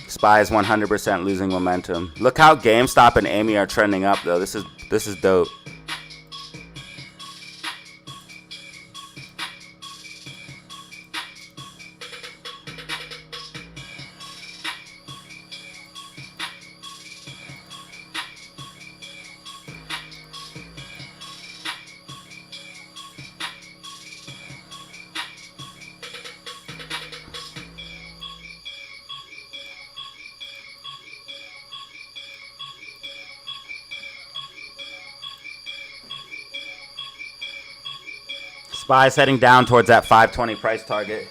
SPY is 100% losing momentum. Look how GameStop and AMI are trending up though. This is dope. SPY's heading down towards that 520 price target.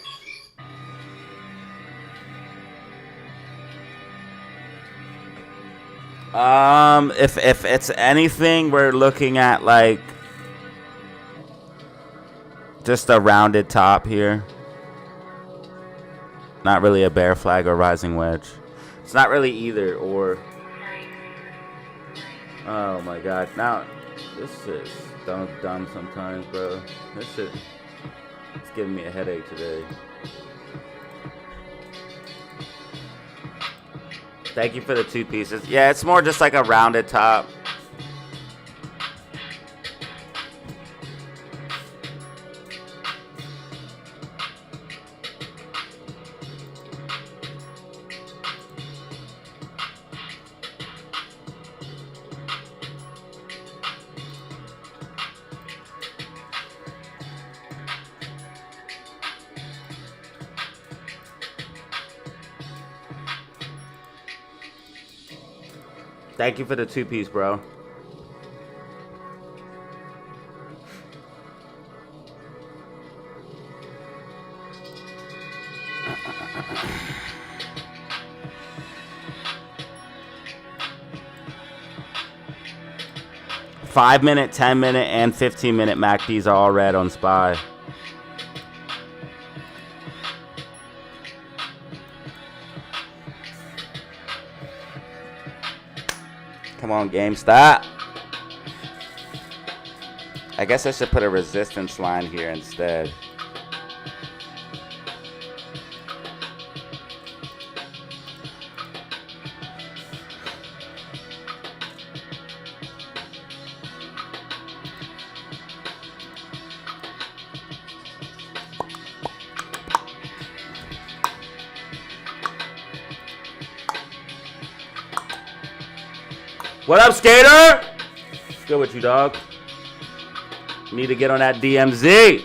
If it's anything, we're looking at like just a rounded top here. Not really a bear flag or rising wedge. It's not really either or. Oh my god. Now this is dumb sometimes, bro. This shit it's giving me a headache today. Thank you for the 2 pieces. Yeah, it's more just like a rounded top. Thank you for the 2-piece, bro. Five-minute, 10-minute, and 15-minute MACDs are all red on SPY. Come on, GameStop. I guess I should put a resistance line here instead. What up, Skater? What's good with you, dog? Need to get on that DMZ.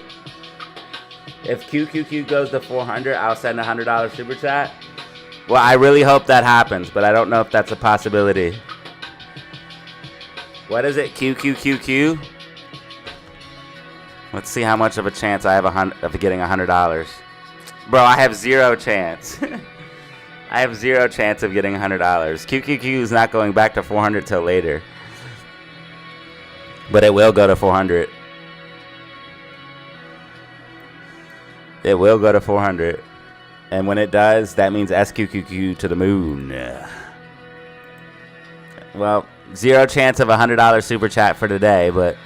If QQQ goes to 400, I'll send a $100 super chat. Well, I really hope that happens, but I don't know if that's a possibility. What is it? QQQQ? Let's see how much of a chance I have of getting $100. Bro, I have zero chance. I have zero chance of getting $100. QQQ is not going back to 400 till later. But it will go to 400. It will go to 400. And when it does, that means SQQQ to the moon. Well, zero chance of a $100 super chat for today, but...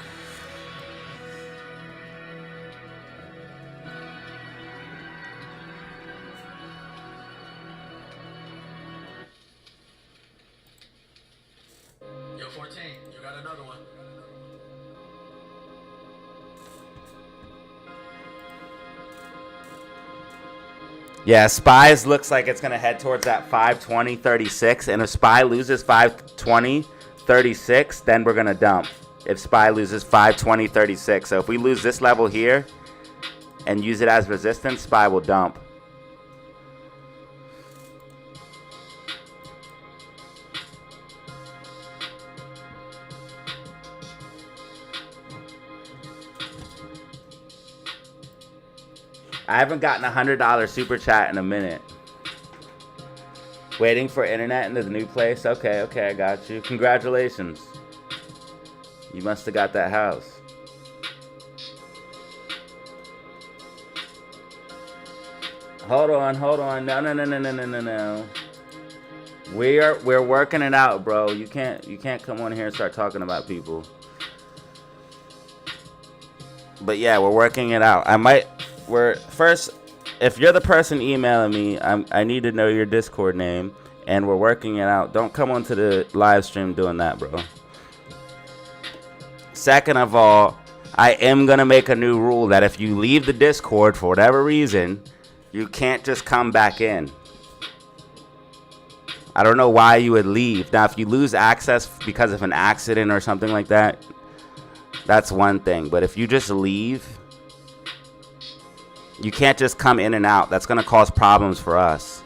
Yo, 14, you got another one. Yeah, SPY's looks like it's going to head towards that 520.36. And if SPY loses 520.36, then we're going to dump. If SPY loses 520.36. So if we lose this level here and use it as resistance, SPY will dump. I haven't gotten a $100 super chat in a minute. Waiting for internet into the new place. Okay, I got you. Congratulations. You must have got that house. Hold on. No. We're working it out, bro. You can't come on here and start talking about people. But yeah, we're working it out. First, if you're the person emailing me, I need to know your Discord name, and we're working it out. Don't come onto the live stream doing that, bro. Second of all, I am gonna make a new rule that if you leave the Discord for whatever reason, you can't just come back in. I don't know why you would leave. Now, if you lose access because of an accident or something like that, that's one thing. But if you just leave, you can't just come in and out. That's going to cause problems for us.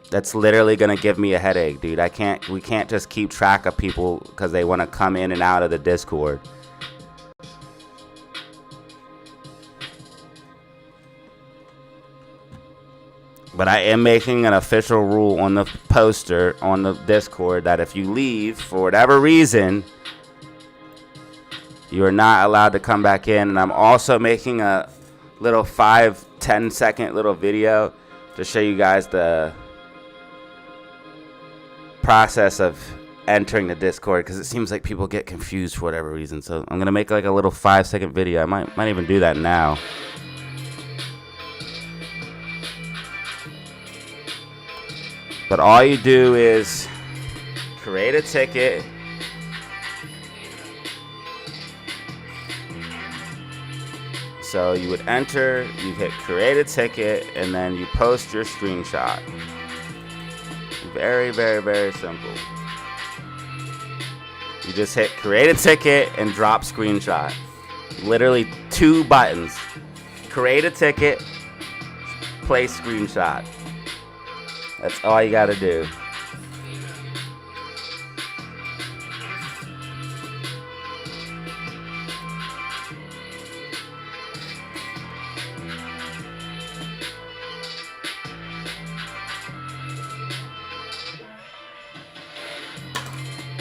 That's literally going to give me a headache, dude. We can't just keep track of people because they want to come in and out of the Discord. But I am making an official rule on the poster on the Discord that if you leave for whatever reason, you are not allowed to come back in. And I'm also making a little 5-10 second little video to show you guys the process of entering the Discord, because it seems like people get confused for whatever reason. So I'm gonna make like a little 5-second video. I might even do that now. But all you do is create a ticket. So you would enter, you hit create a ticket, and then you post your screenshot. Very, very, very simple. You just hit create a ticket and drop screenshot. Literally 2 buttons. Create a ticket, place screenshot. That's all you gotta do.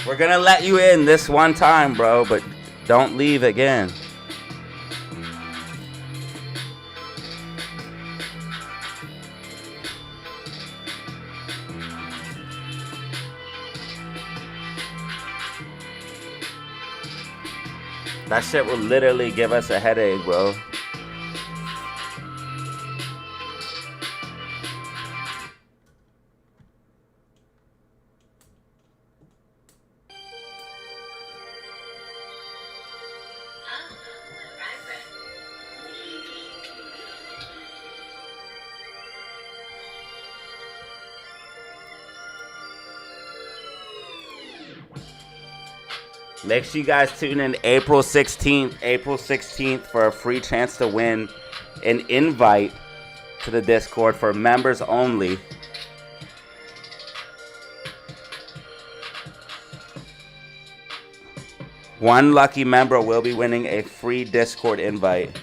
We're gonna let you in this one time, bro, but don't leave again. That shit will literally give us a headache, bro. Make sure you guys tune in April 16th for a free chance to win an invite to the Discord for members only. One lucky member will be winning a free Discord invite.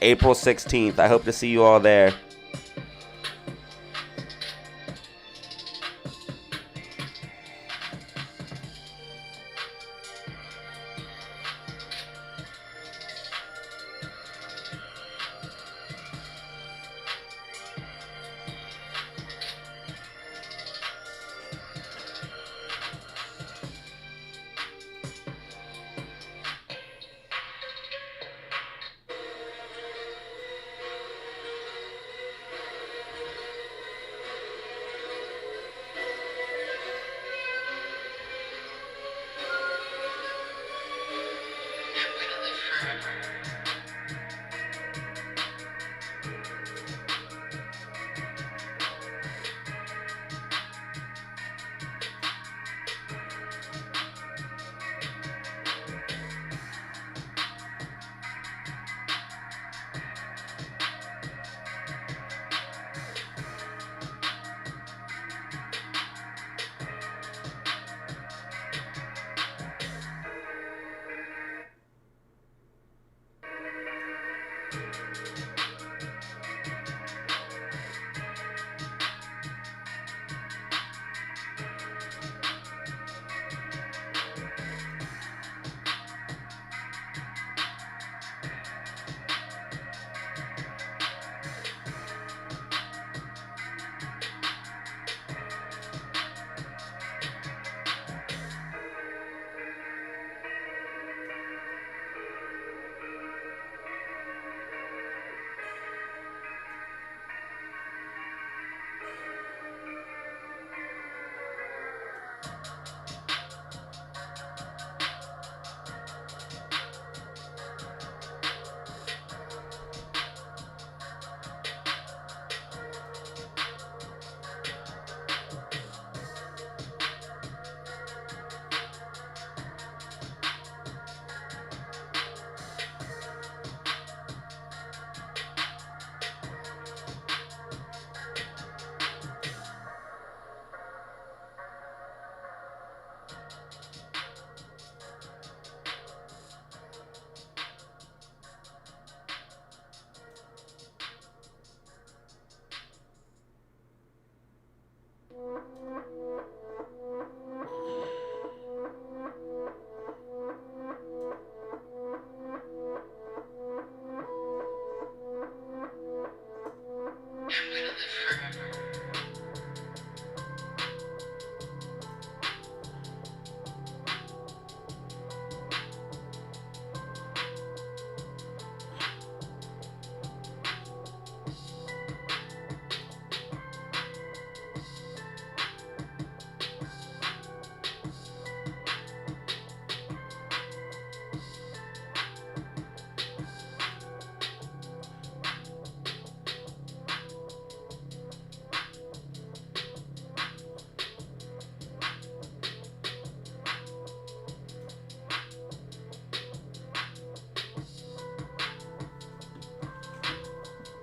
April 16th. I hope to see you all there.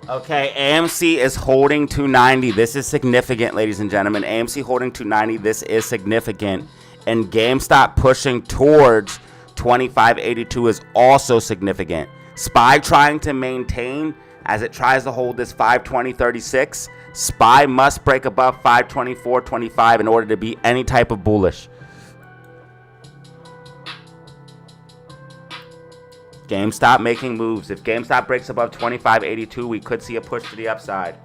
Okay, AMC is holding 290. This is significant, ladies and gentlemen. AMC holding 290. This is significant. And GameStop pushing towards 2582 is also significant. SPY trying to maintain as it tries to hold this 520.36. SPY must break above 524.25 in order to be any type of bullish. GameStop making moves. If GameStop breaks above 25.82, we could see a push to the upside.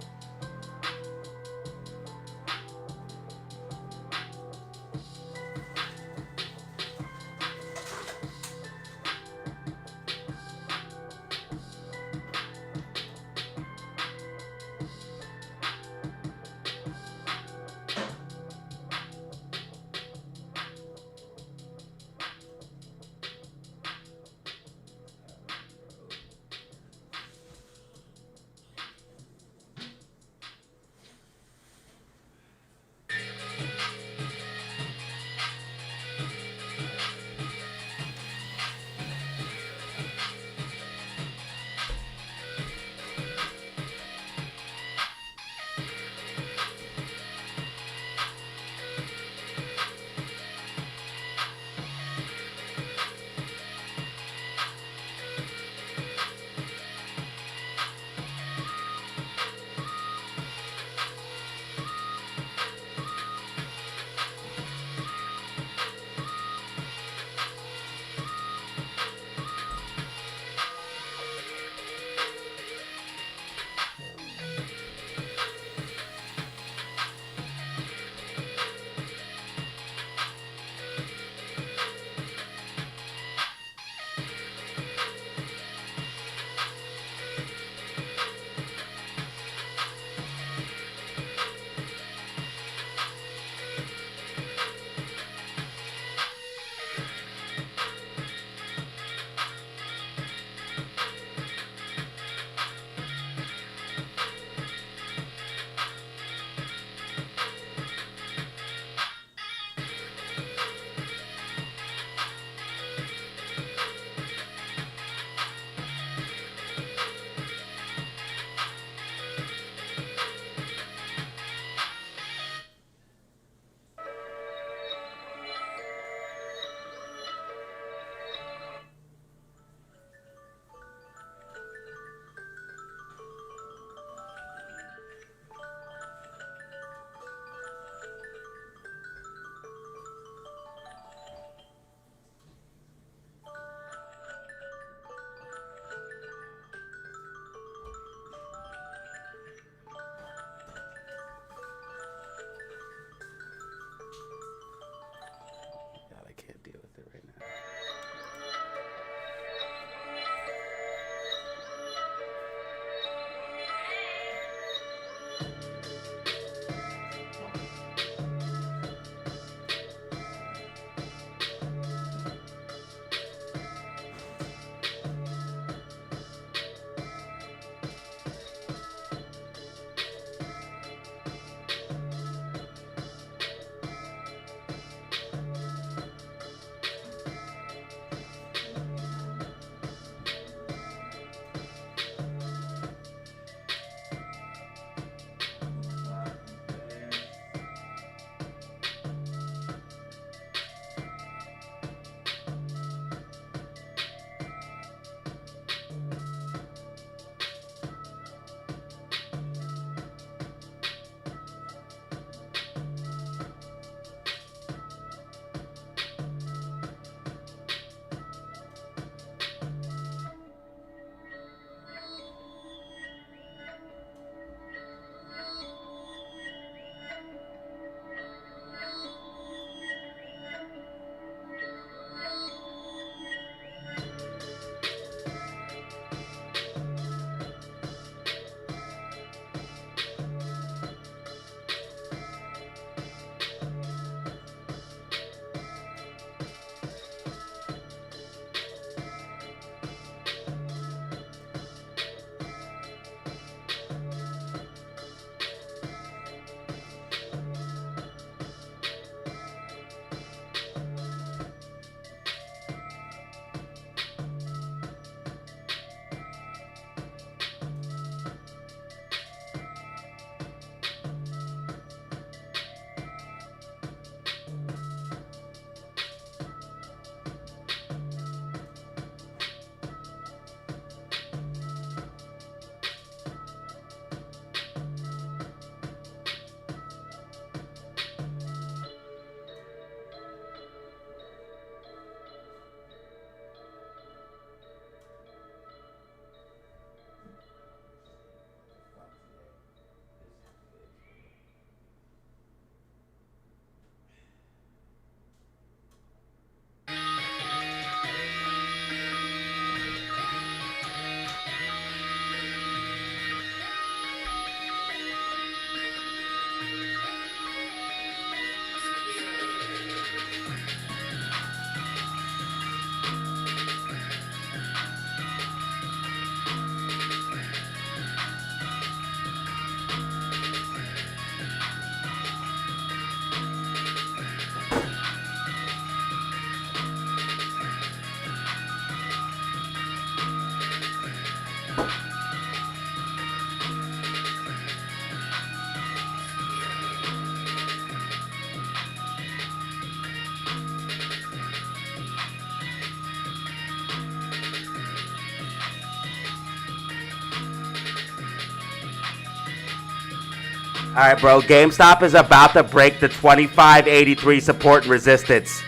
right, bro. GameStop is about to break the 25.83 support and resistance.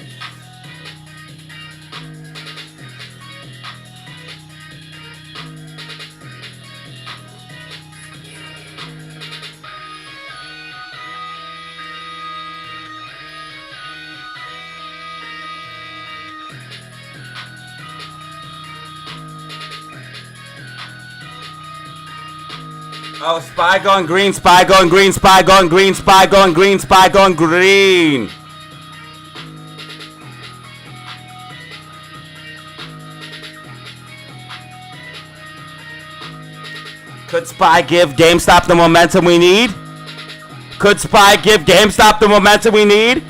Oh, SPY going green, SPY going green, SPY going green, SPY going green, SPY going green. Could SPY give GameStop the momentum we need? Could SPY give GameStop the momentum we need?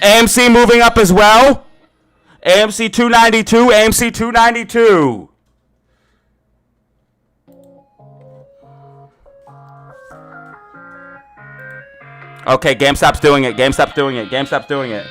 AMC moving up as well. AMC 292, AMC 292. Okay, GameStop's doing it. GameStop's doing it. GameStop's doing it.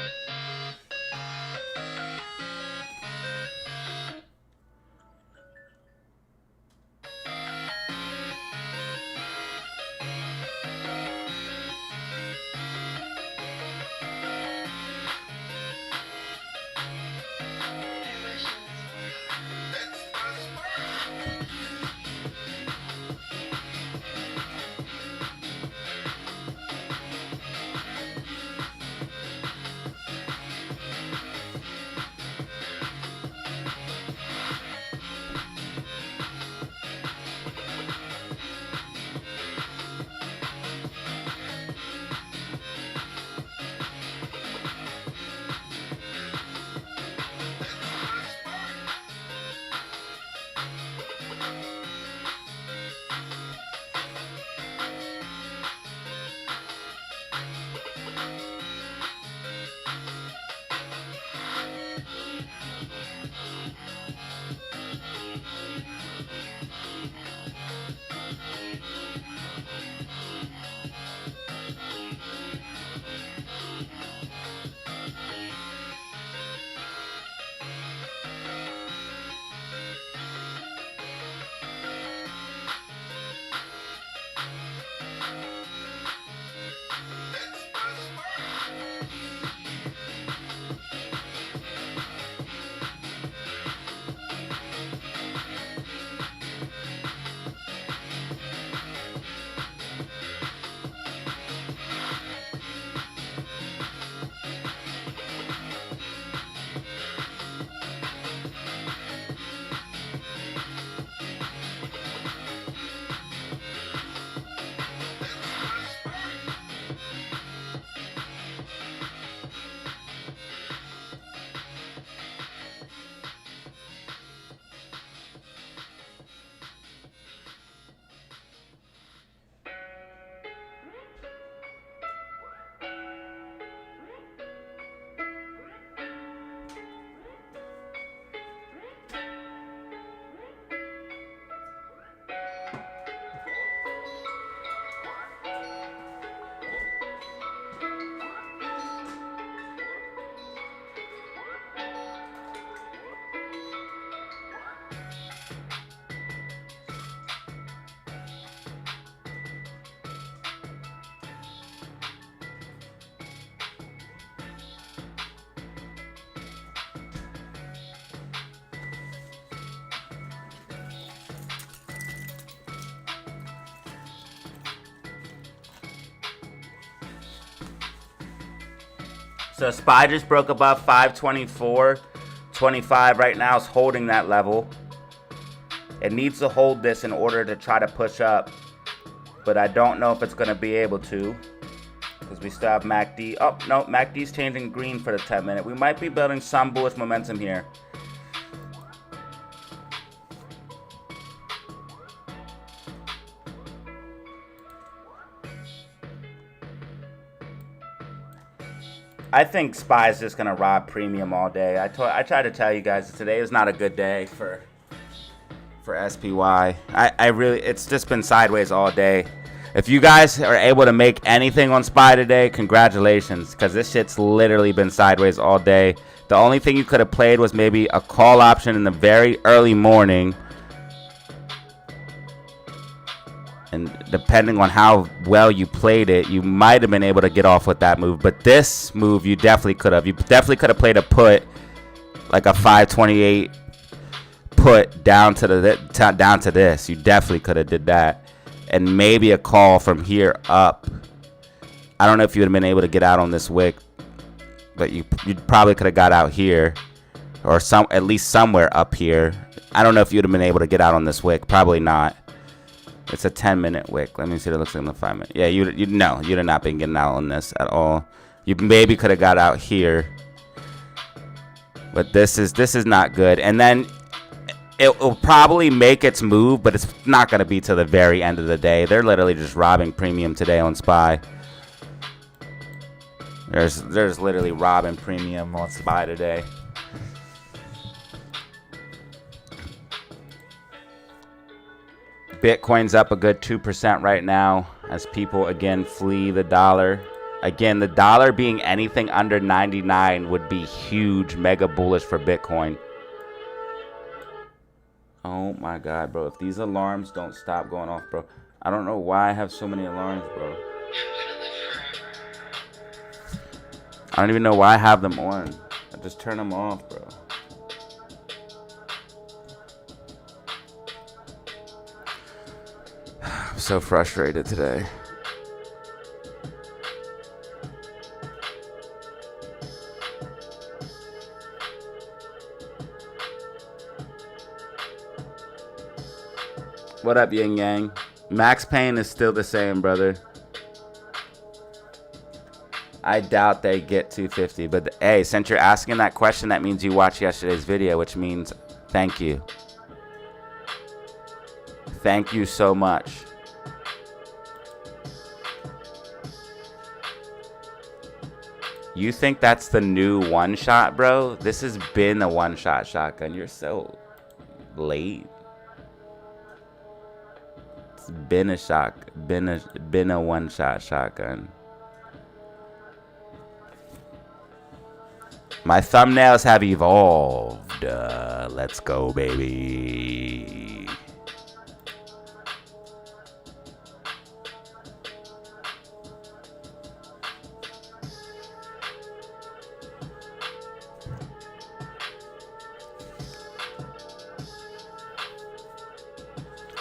So SPY just broke above 524.25 right now. It's holding that level. It needs to hold this in order to try to push up. But I don't know if it's going to be able to. Because we still have MACD. Oh, no. MACD's changing green for the 10 minute. We might be building some bullish momentum here. I think SPY is just gonna rob premium all day. I tried to tell you guys today is not a good day for SPY. It's just been sideways all day. If you guys are able to make anything on SPY today, congratulations, because this shit's literally been sideways all day. The only thing you could have played was maybe a call option in the very early morning. And depending on how well you played it, you might have been able to get off with that move. But this move, you definitely could have. You definitely could have played a put, like a 528 put down to this. You definitely could have did that. And maybe a call from here up. I don't know if you would have been able to get out on this wick, but you probably could have got out here, or at least somewhere up here. I don't know if you'd have been able to get out on this wick. Probably not. It's a 10-minute wick. Let me see what it looks like in the 5-minute. Yeah, you'd have not been getting out on this at all. You maybe could have got out here, but this is not good. And then it will probably make its move, but it's not going to be to the very end of the day. They're literally just robbing premium today on SPY. There's literally robbing premium on SPY today. Bitcoin's up a good 2% right now as people again flee the dollar. Again, the dollar being anything under 99 would be huge, mega bullish for Bitcoin. Oh my God, bro. If these alarms don't stop going off, bro. I don't know why I have so many alarms, bro. I don't even know why I have them on. I just turn them off, bro. I'm so frustrated today. What up, Yin Yang? Max Payne is still the same, brother. I doubt they get 250, but hey, since you're asking that question, that means you watched yesterday's video, which means thank you. Thank you so much. You think that's the new one-shot, bro? This has been a one-shot shotgun. You're so late. It's been a one-shot shotgun. My thumbnails have evolved. Let's go, baby.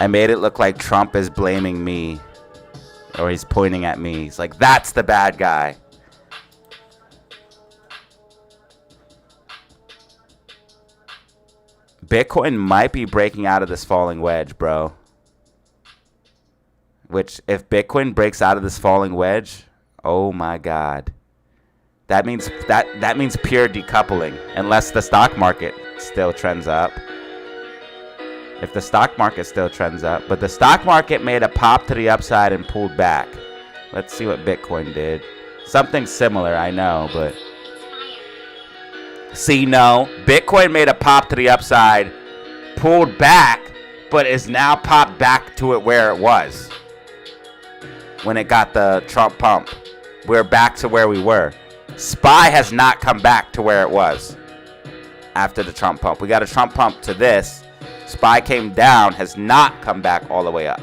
I made it look like Trump is blaming me, or he's pointing at me. He's like, that's the bad guy. Bitcoin might be breaking out of this falling wedge, bro. Which, if Bitcoin breaks out of this falling wedge, oh my God. That means pure decoupling, unless the stock market still trends up. If the stock market still trends up, but the stock market made a pop to the upside and pulled back. Let's see what Bitcoin did. Something similar, I know, but see, no, Bitcoin made a pop to the upside, pulled back, but is now popped back to it where it was when it got the Trump pump. We're back to where we were. SPY has not come back to where it was after the Trump pump. We got a Trump pump to this. SPY came down, has not come back all the way up.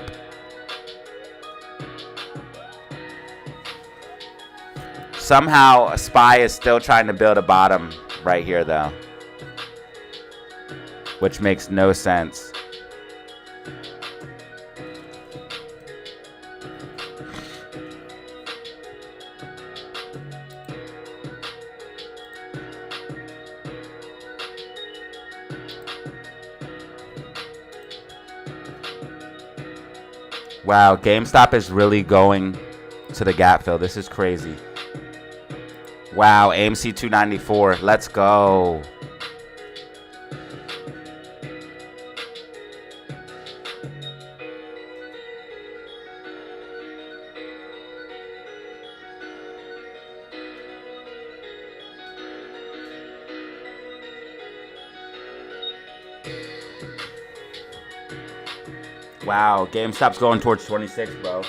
Somehow, SPY is still trying to build a bottom right here, though, which makes no sense. Wow, GameStop is really going to the gap fill. This is crazy. Wow, AMC 294. Let's go. Wow, GameStop's going towards 26, bro.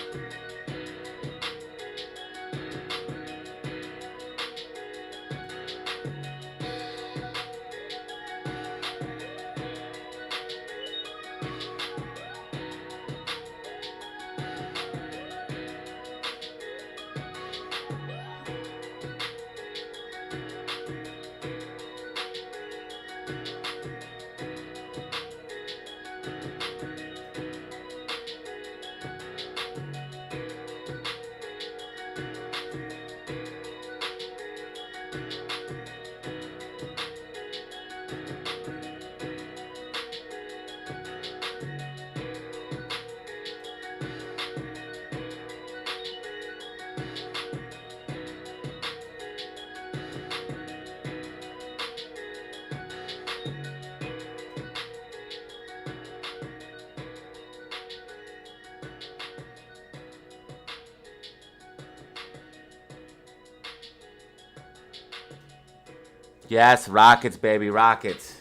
Yes, rockets, baby, rockets.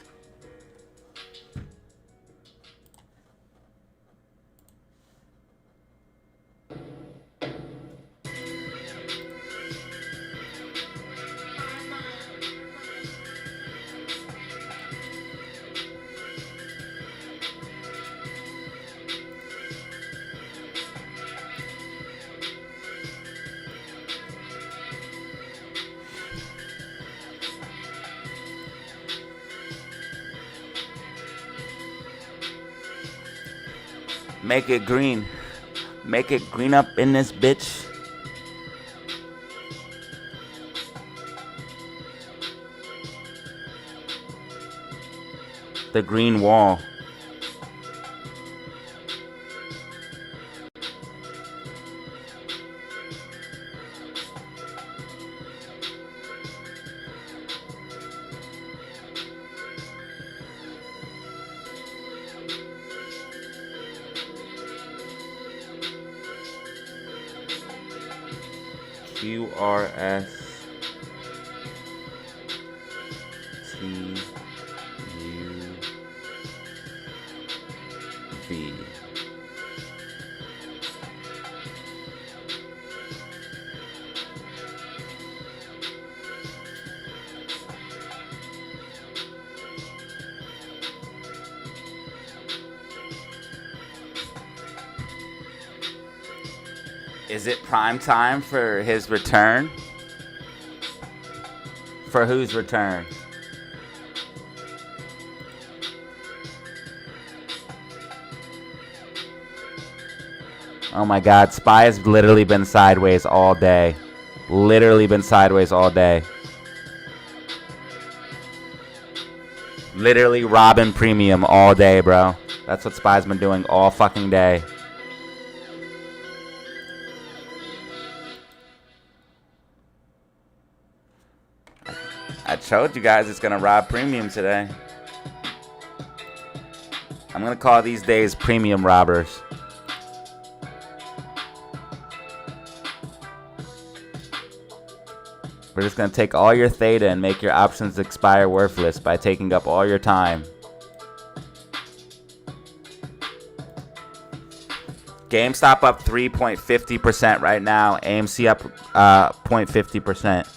Make it green. Make it green up in this bitch. The green wall. QRS TUV. Is it prime time for his return? For whose return? Oh my God, SPY has literally been sideways all day. Literally been sideways all day. Literally robbing premium all day, bro. That's what SPY's been doing all fucking day. I told you guys it's gonna rob premium today. I'm gonna call these days premium robbers. We're just gonna take all your theta and make your options expire worthless by taking up all your time. GameStop up 3.50% right now. AMC up 0.50%.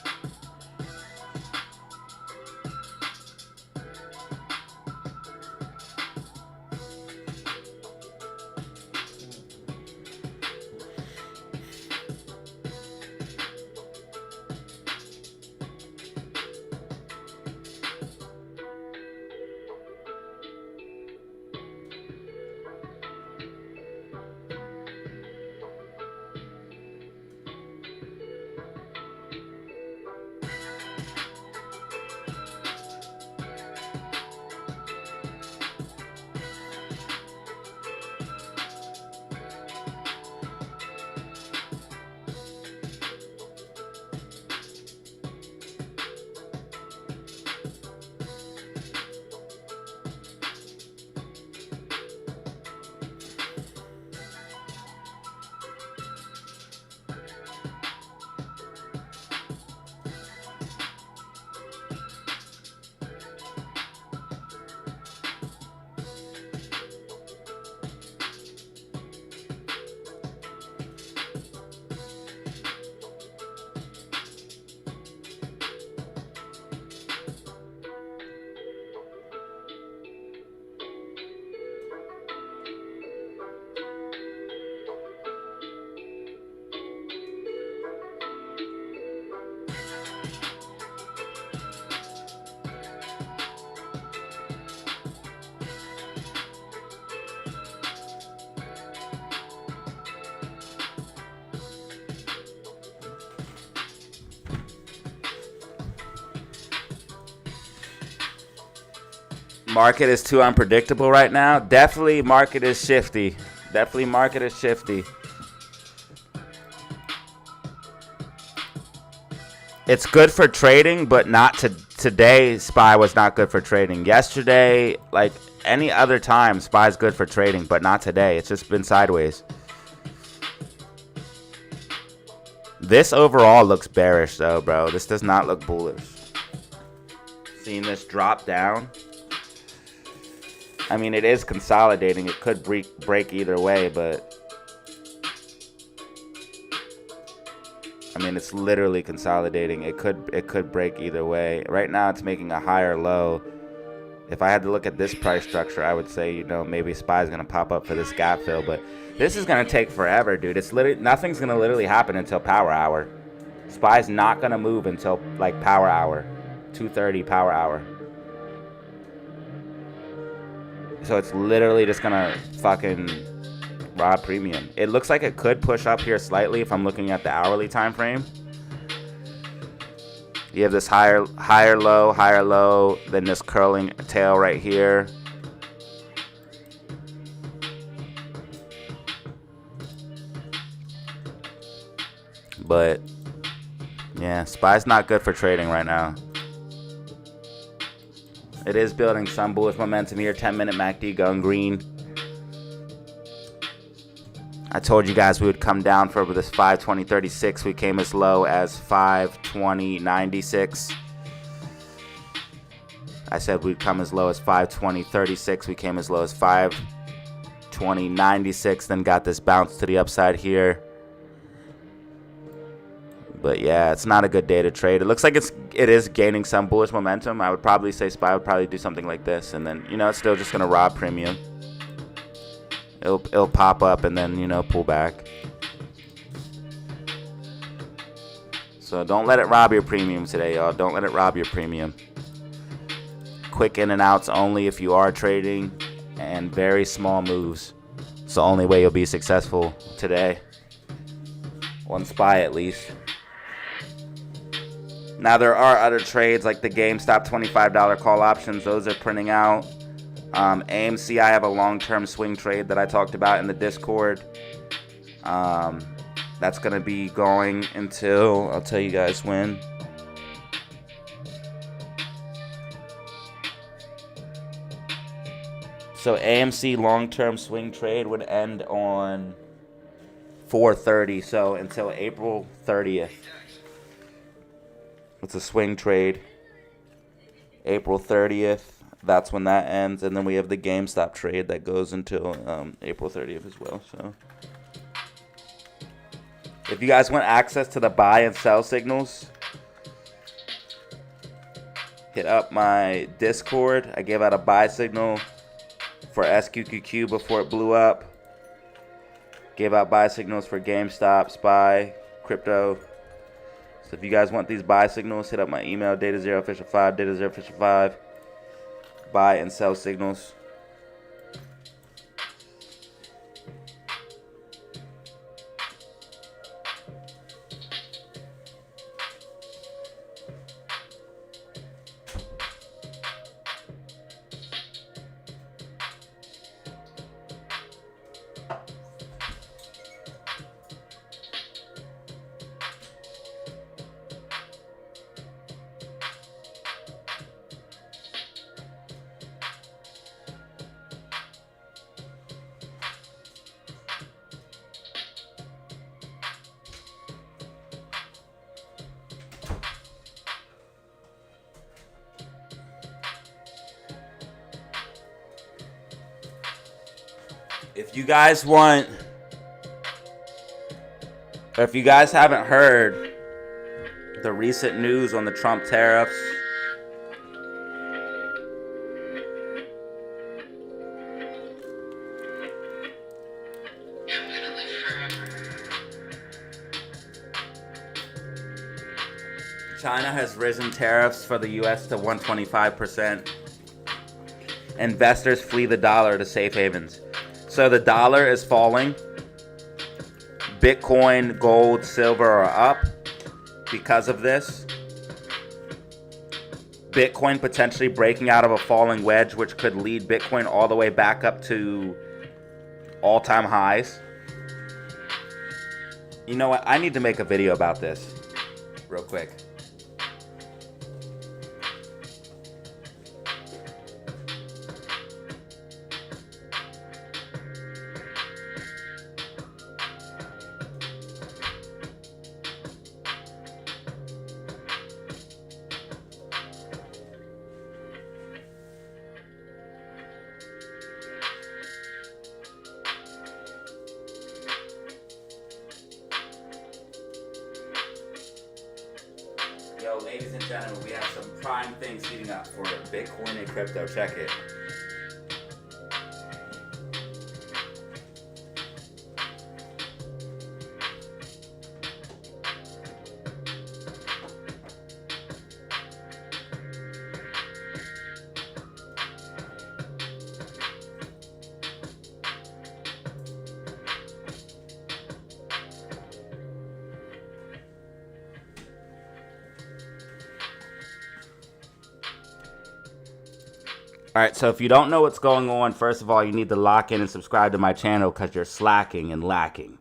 Market is too unpredictable right now. Definitely market is shifty. Definitely market is shifty. It's good for trading, but not today. SPY was not good for trading. Yesterday, like any other time, SPY is good for trading, but not today. It's just been sideways. This overall looks bearish though, bro. This does not look bullish. seeing this drop down. I mean, it is consolidating. It could break either way, but I mean, it's literally consolidating. It could break either way. Right now, it's making a higher low. If I had to look at this price structure, I would say, you know, maybe SPY's gonna pop up for this gap fill, but this is gonna take forever, dude. It's literally nothing's gonna literally happen until power hour. SPY's not gonna move until like power hour, 2:30 power hour. So it's literally just gonna fucking rob premium. It looks like it could push up here slightly if I'm looking at the hourly time frame. You have this higher low, then this curling tail right here. But yeah, SPY's not good for trading right now. It is building some bullish momentum here. 10-minute MACD going green. I told you guys we would come down for this 520.36. We came as low as 520.96. I said we'd come as low as 520.36. We came as low as 520.96. Then got this bounce to the upside here. But yeah, it's not a good day to trade. It looks like it is gaining some bullish momentum. I would probably say SPY would probably do something like this, and then, you know, it's still just gonna rob premium. It'll pop up and then, you know, pull back. So don't let it rob your premium today, y'all. Don't let it rob your premium. Quick in and outs only if you are trading, and very small moves. It's the only way you'll be successful today. On SPY at least. Now there are other trades like the GameStop $25 call options. Those are printing out. AMC, I have a long-term swing trade that I talked about in the Discord. That's going to be going until, I'll tell you guys when. So AMC long-term swing trade would end on 4/30, so until April 30th. It's a swing trade. April 30th. That's when that ends, and then we have the GameStop trade that goes until April 30th as well. So, if you guys want access to the buy and sell signals, hit up my Discord. I gave out a buy signal for SQQQ before it blew up. Gave out buy signals for GameStop, SPY, crypto. So if you guys want these buy signals, hit up my email, DataZeroOfficial5, DataZeroOfficial5. Buy and sell signals. If you guys want, or if you guys haven't heard the recent news on the Trump tariffs, China has risen tariffs for the U.S. to 125%. Investors flee the dollar to safe havens. So the dollar is falling. Bitcoin, gold, silver are up because of this. Bitcoin potentially breaking out of a falling wedge, which could lead Bitcoin all the way back up to all-time highs. You know what? I need to make a video about this real quick. and gentlemen, we have some prime things heating up for Bitcoin and crypto. Check it. All right, so if you don't know what's going on, first of all, you need to lock in and subscribe to my channel because you're slacking and lacking.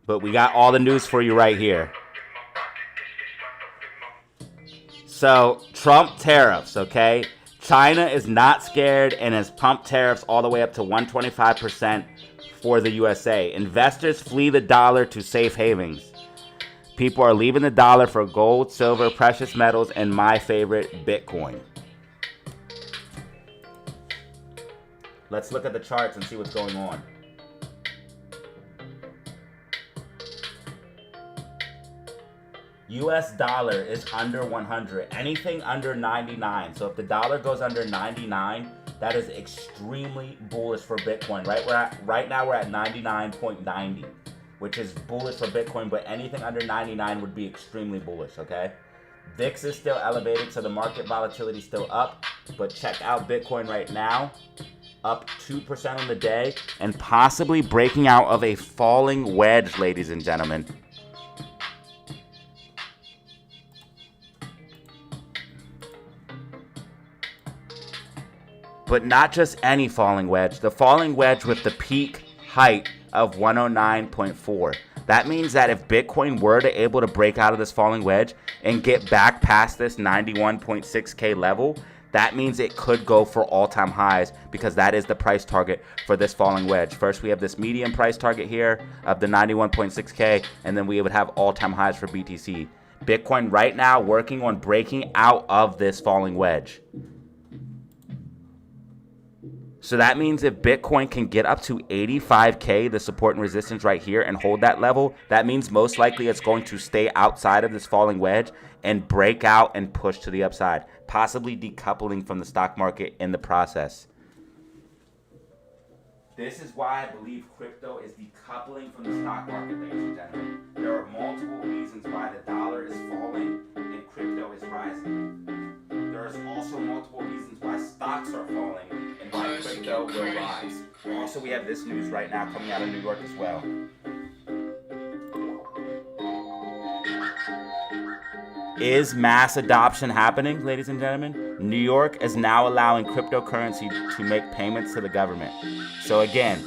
But we got all the news for you right here. So, Trump tariffs, okay? China is not scared and has pumped tariffs all the way up to 125% for the USA. Investors flee the dollar to safe havens. People are leaving the dollar for gold, silver, precious metals, and my favorite, Bitcoin. Let's look at the charts and see what's going on. US dollar is under 100. Anything under 99. So if the dollar goes under 99, that is extremely bullish for Bitcoin. Right now we're at 99.90, which is bullish for Bitcoin, but anything under 99 would be extremely bullish, okay? VIX is still elevated, so the market volatility is still up, but check out Bitcoin right now. Up 2% on the day and possibly breaking out of a falling wedge, ladies and gentlemen. But not just any falling wedge, the falling wedge with the peak height of 109.4. That means that if Bitcoin were to able to break out of this falling wedge and get back past this 91.6K level, that means it could go for all-time highs because that is the price target for this falling wedge. First, we have this medium price target here of the 91.6K, and then we would have all-time highs for BTC. Bitcoin right now working on breaking out of this falling wedge. So that means if Bitcoin can get up to 85K, the support and resistance right here, and hold that level, that means most likely it's going to stay outside of this falling wedge and break out and push to the upside, possibly decoupling from the stock market in the process. This is why I believe crypto is decoupling from the stock market, ladies and gentlemen. There are multiple reasons why the dollar is falling and crypto is rising. There's also multiple reasons why stocks are falling and why crypto will rise. Also, we have this news right now coming out of New York as well. Is mass adoption happening, ladies and gentlemen? New York is now allowing cryptocurrency to make payments to the government. So again,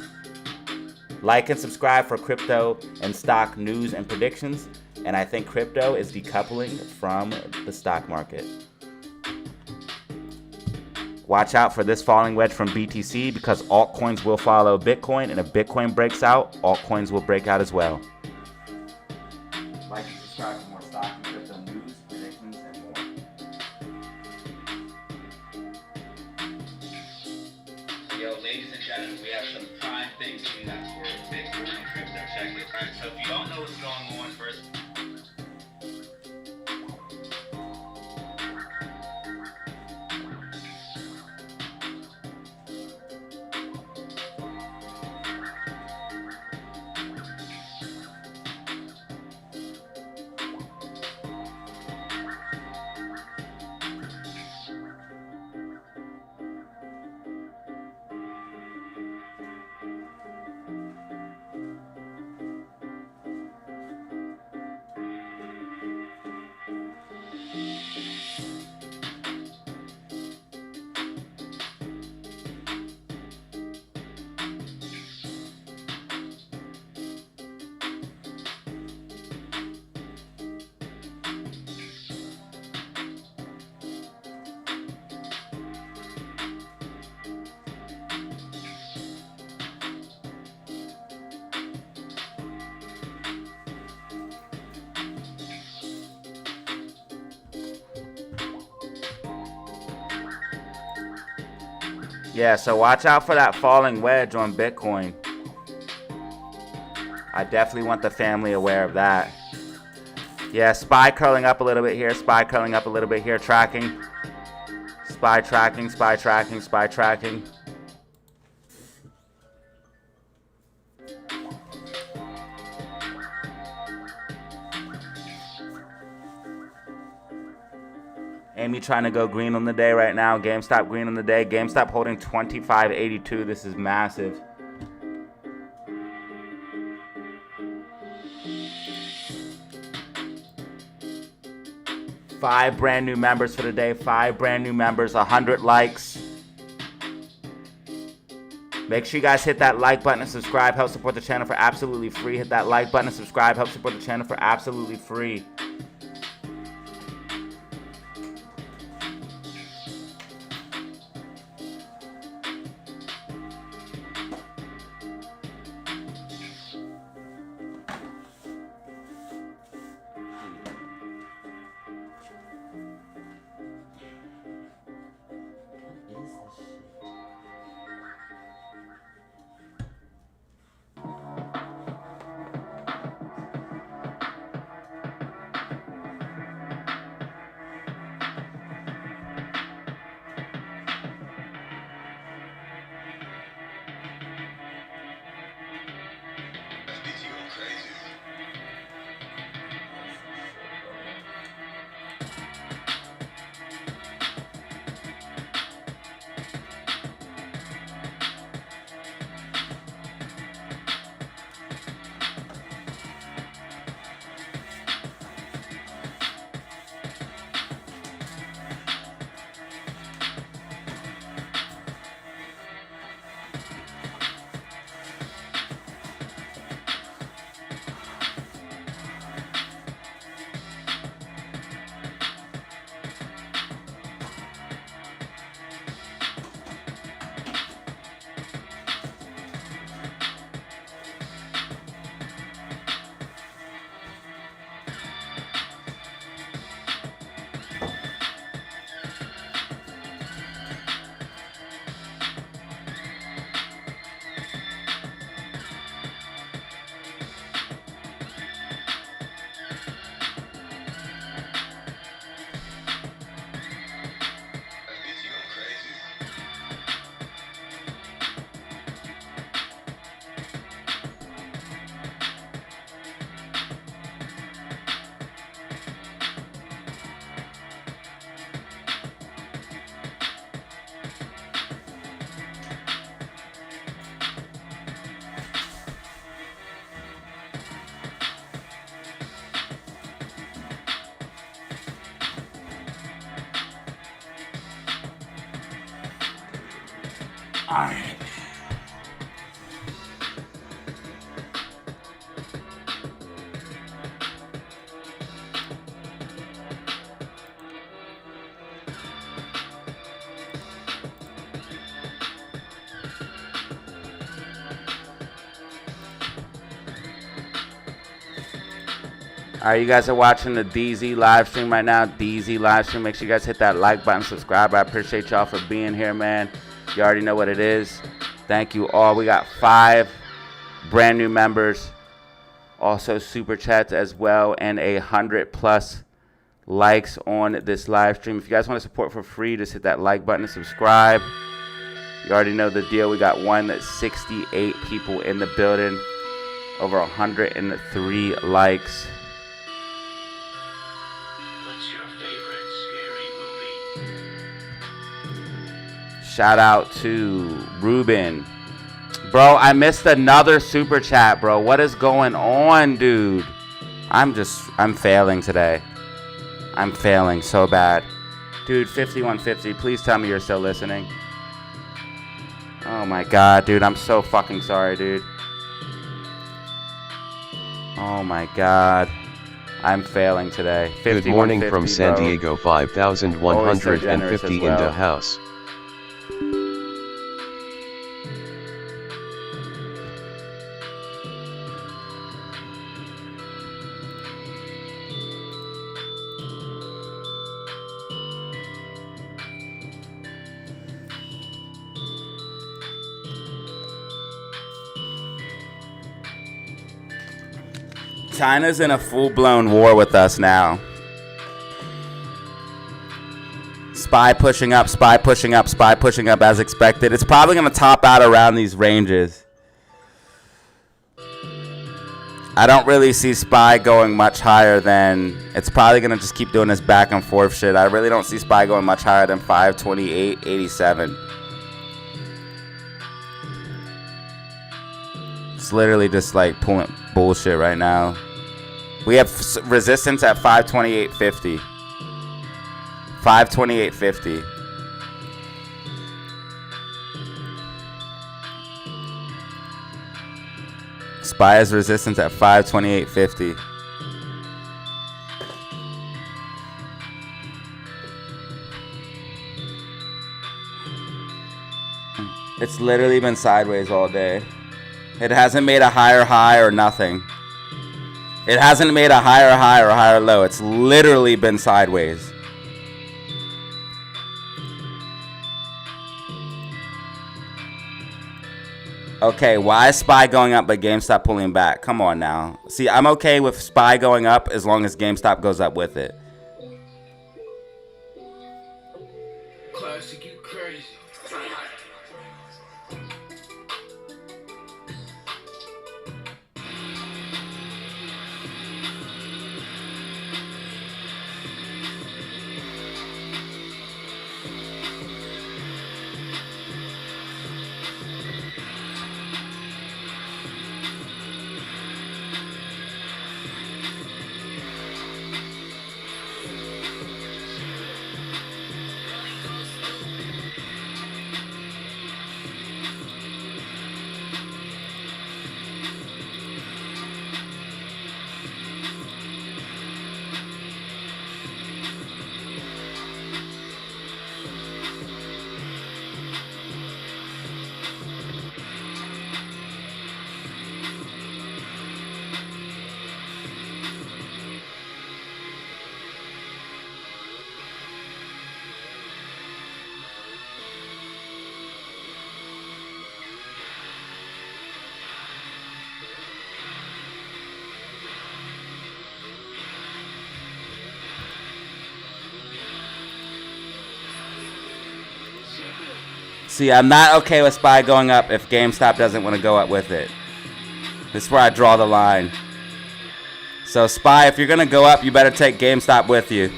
like and subscribe for crypto and stock news and predictions. And I think crypto is decoupling from the stock market. Watch out for this falling wedge from BTC because altcoins will follow Bitcoin. And if Bitcoin breaks out, altcoins will break out as well. Like and subscribe for more stock and crypto news, predictions, and more. Yo, ladies and gentlemen, we have some prime things coming up for Bitcoin and crypto. Check it. All right, so if you don't know what's going on, first. Yeah, so watch out for that falling wedge on Bitcoin. I definitely want the family aware of that. Yeah, SPY curling up a little bit here. SPY curling up a little bit here. Tracking. SPY tracking. SPY tracking. SPY tracking. Amy trying to go green on the day right now. GameStop green on the day. GameStop holding 25.82. This is massive. Five brand new members for the day. 5 brand new members. 100 likes. Make sure you guys hit that like button and subscribe. Help support the channel for absolutely free. Hit that like button and subscribe. Help support the channel for absolutely free. Alright. Alright, you guys are watching the DZ live stream right now. DZ live stream. Make sure you guys hit that like button, subscribe. I appreciate y'all for being here, man. You already know what it is. Thank you all. We got 5 brand new members. Also super chats as well. And 100+ likes on this live stream. If you guys want to support for free, just hit that like button and subscribe. You already know the deal. We got 168 people in the building. Over 103 likes. Shout out to Ruben. Bro, I missed another super chat, bro. What is going on, dude? I'm failing today. I'm failing so bad. Dude, 5150, please tell me you're still listening. Oh my god, dude. I'm so fucking sorry, dude. Oh my god. I'm failing today. Good morning from San Diego, 5,150 in the house. China's in a full-blown war with us now. SPY pushing up, SPY pushing up, SPY pushing up as expected. It's probably going to top out around these ranges. I don't really see SPY going much higher than... It's probably going to just keep doing this back and forth shit. I really don't see SPY going much higher than 528.87. It's literally just like pulling bullshit right now. We have resistance at 528.50. 528.50. SPY has resistance at 528.50. It's literally been sideways all day. It hasn't made a higher high or nothing. It hasn't made a higher high or higher low. It's literally been sideways. Okay, why is SPY going up but GameStop pulling back? Come on now. See, I'm okay with SPY going up as long as GameStop goes up with it. Classic, you crazy. See, I'm not okay with SPY going up if GameStop doesn't want to go up with it. This is where I draw the line. So SPY, if you're going to go up, you better take GameStop with you.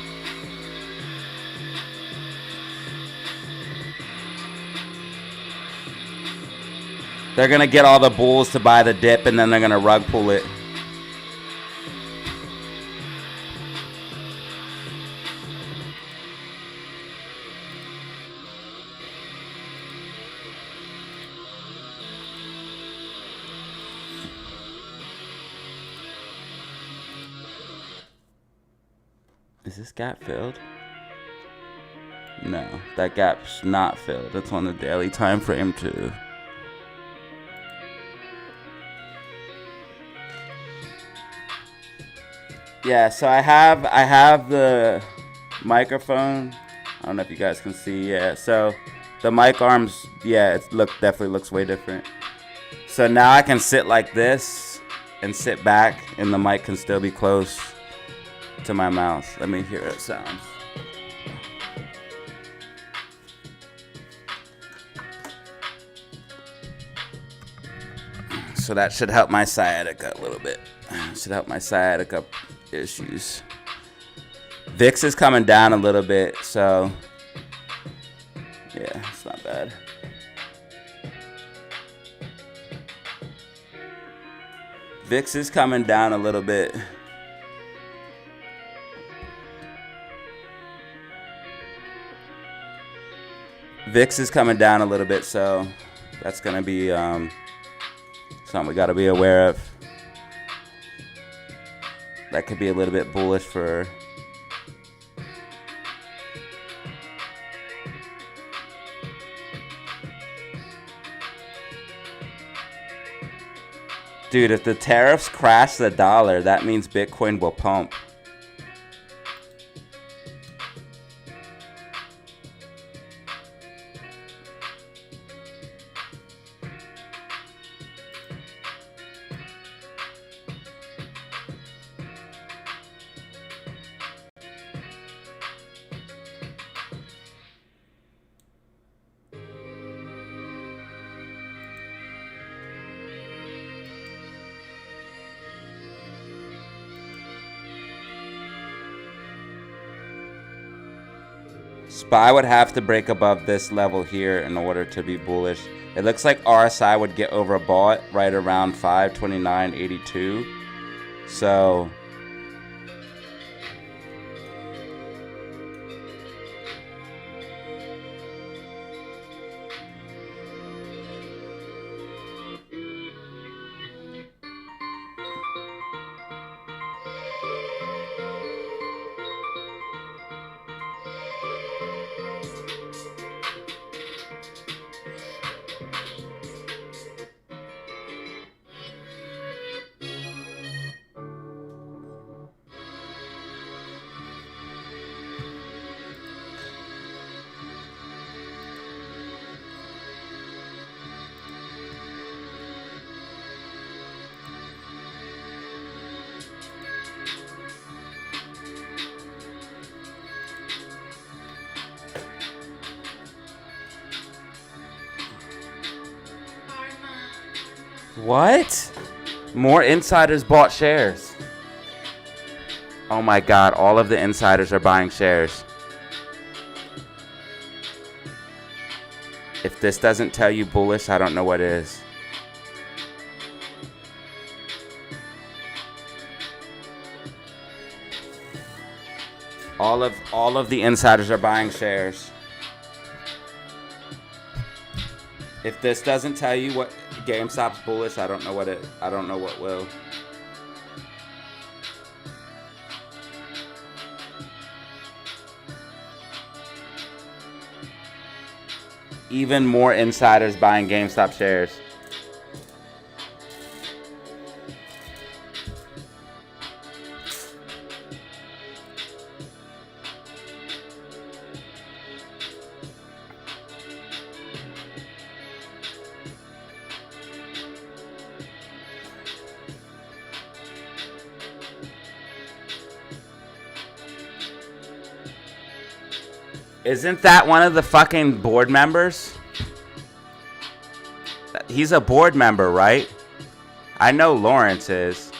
They're going to get all the bulls to buy the dip, and then they're going to rug pull it. Is this gap filled? No, that gap's not filled. It's on the daily time frame too. Yeah, so I have the microphone. I don't know if you guys can see. Yeah, so the mic arms, yeah, it definitely looks way different. So now I can sit like this and sit back, and the mic can still be close to my mouth. Let me hear it sound. So that should help my sciatica a little bit. Should help my sciatica issues. VIX is coming down a little bit, so yeah, it's not bad. VIX is coming down a little bit. VIX is coming down a little bit, so that's going to be something we got to be aware of. That could be a little bit bullish for... Dude, if the tariffs crash the dollar, that means Bitcoin will pump. SPY would have to break above this level here in order to be bullish. It looks like RSI would get overbought right around 529.82. So what? More insiders bought shares. Oh my god, all of the insiders are buying shares. If this doesn't tell you bullish, I don't know what is. All of the insiders are buying shares. If this doesn't tell you what GameStop's bullish, I don't know what will. Even more insiders buying GameStop shares. Isn't that one of the fucking board members? He's a board member, right? I know Lawrence is.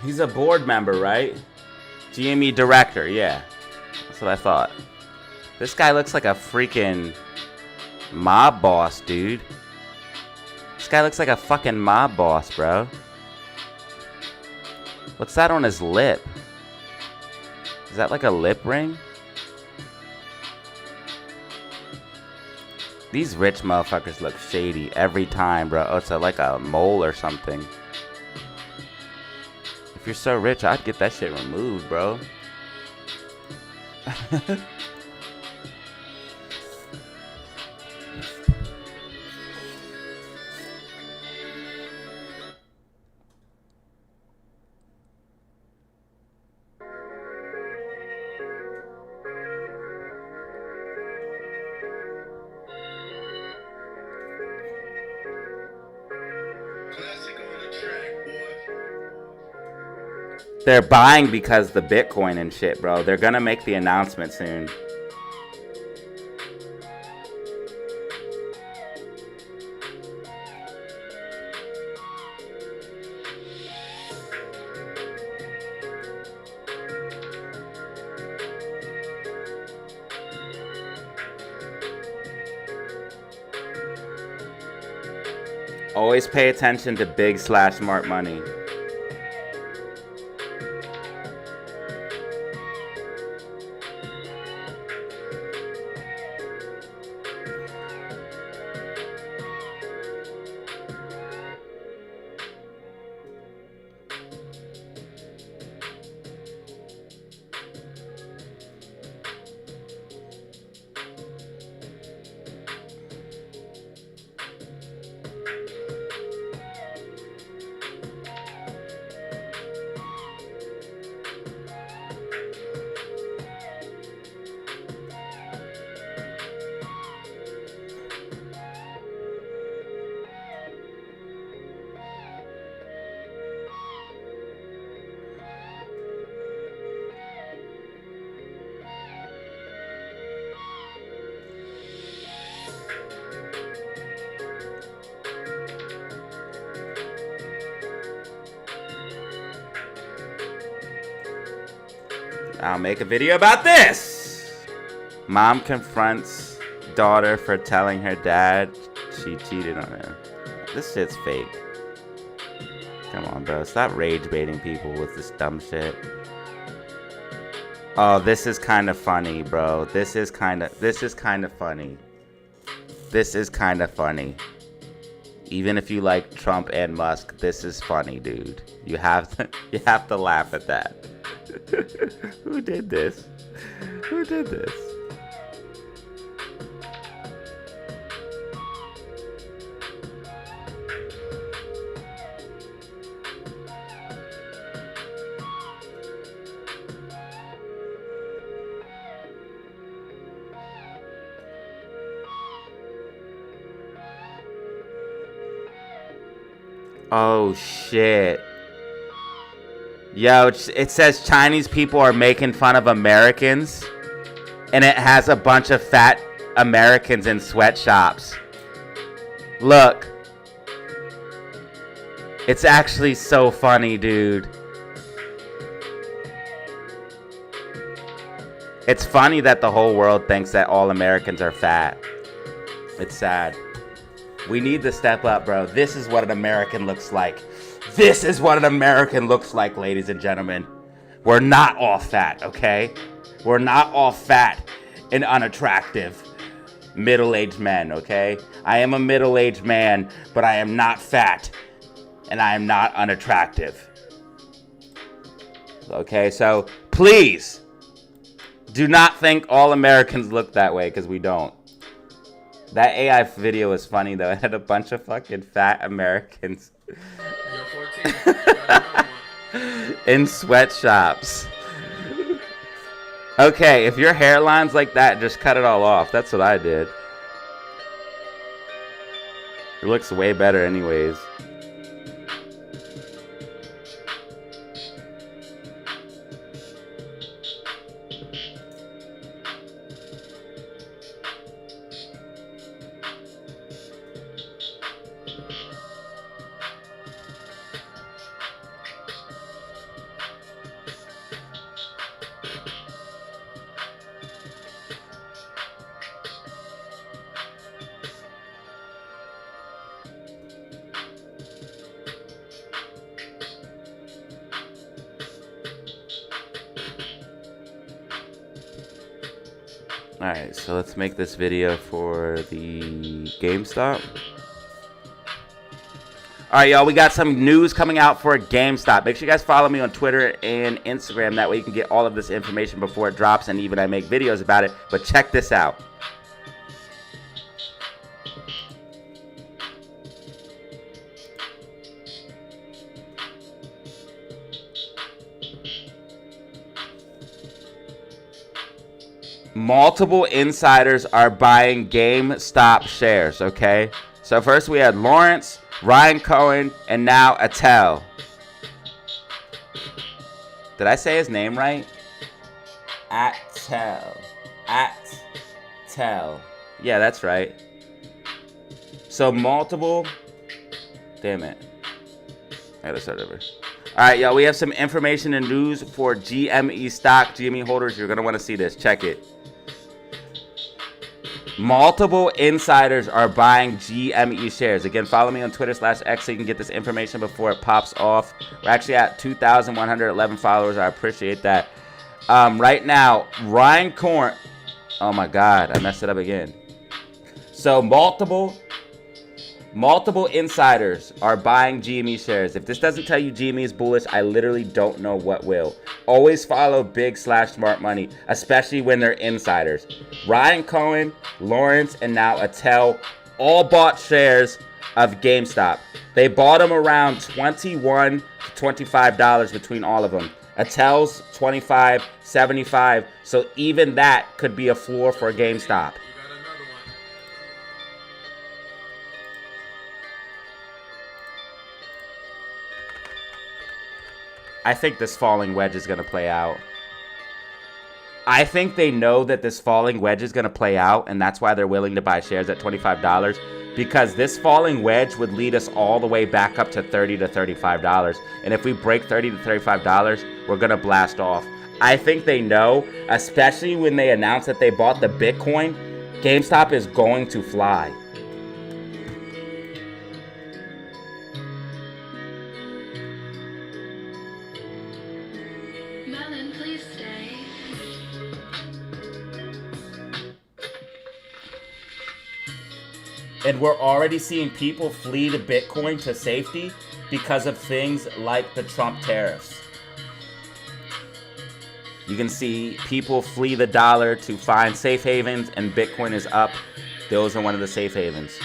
He's a board member, right? GME director, yeah. That's what I thought. This guy looks like a freaking mob boss, dude. This guy looks like a fucking mob boss, bro. What's that on his lip? Is that like a lip ring? These rich motherfuckers look shady every time, bro. Oh, it's like a mole or something. If you're so rich, I'd get that shit removed, bro. They're buying because the Bitcoin and shit, bro. They're gonna make the announcement soon. Always pay attention to big/smart money. I'll make a video about this. Mom confronts daughter for telling her dad she cheated on him. This shit's fake. Come on, bro. Stop rage baiting people with this dumb shit. Oh, this is kind of funny, bro. This is kind of funny. This is kind of funny. Even if you like Trump and Musk, this is funny, dude. You have to laugh at that. Who did this? Who did this? Oh shit. Yo, it says Chinese people are making fun of Americans, and it has a bunch of fat Americans in sweatshops. Look. It's actually so funny, dude. It's funny that the whole world thinks that all Americans are fat. It's sad. We need to step up, bro. This is what an American looks like. This is what an American looks like, ladies and gentlemen. We're not all fat, okay? We're not all fat and unattractive middle-aged men, okay? I am a middle-aged man, but I am not fat, and I am not unattractive. Okay, so please do not think all Americans look that way, because we don't. That AI video was funny, though. It had a bunch of fucking fat Americans in sweatshops. Okay, if your hairline's like that, just cut it all off. That's what I did. It looks way better anyways. Alright, so let's make this video for the GameStop. Alright, y'all, we got some news coming out for GameStop. Make sure you guys follow me on Twitter and Instagram. That way you can get all of this information before it drops, and even I make videos about it. But check this out. Multiple insiders are buying GameStop shares, okay? So first we had Lawrence, Ryan Cohen, and now Attel. Did I say his name right? Attel. Attel. Yeah, that's right. So multiple... Damn it. I gotta start over. Alright, y'all, we have some information and news for GME stock. GME holders, you're gonna want to see this. Check it. Multiple insiders are buying GME shares. Again, follow me on Twitter/X so you can get this information before it pops off. We're actually at 2,111 followers. I appreciate that. Right now, Ryan Cohen. Oh my God, I messed it up again. So multiple insiders are buying GME shares. If this doesn't tell you GME is bullish, I literally don't know what will. Always follow big/smart money, especially when they're insiders. Ryan Cohen, Lawrence, and now Attel all bought shares of GameStop. They bought them around $21 to $25 between all of them. Attel's $25, $75. So even that could be a floor for GameStop. I think this falling wedge is going to play out. I think they know that this falling wedge is going to play out, and that's why they're willing to buy shares at $25, because this falling wedge would lead us all the way back up to $30 to $35. And if we break $30 to $35, we're going to blast off. I think they know, especially when they announced that they bought the Bitcoin, GameStop is going to fly. Melon, please stay. And we're already seeing people flee to Bitcoin to safety because of things like the Trump tariffs. You can see people flee the dollar to find safe havens, and Bitcoin is up. Those are one of the safe havens.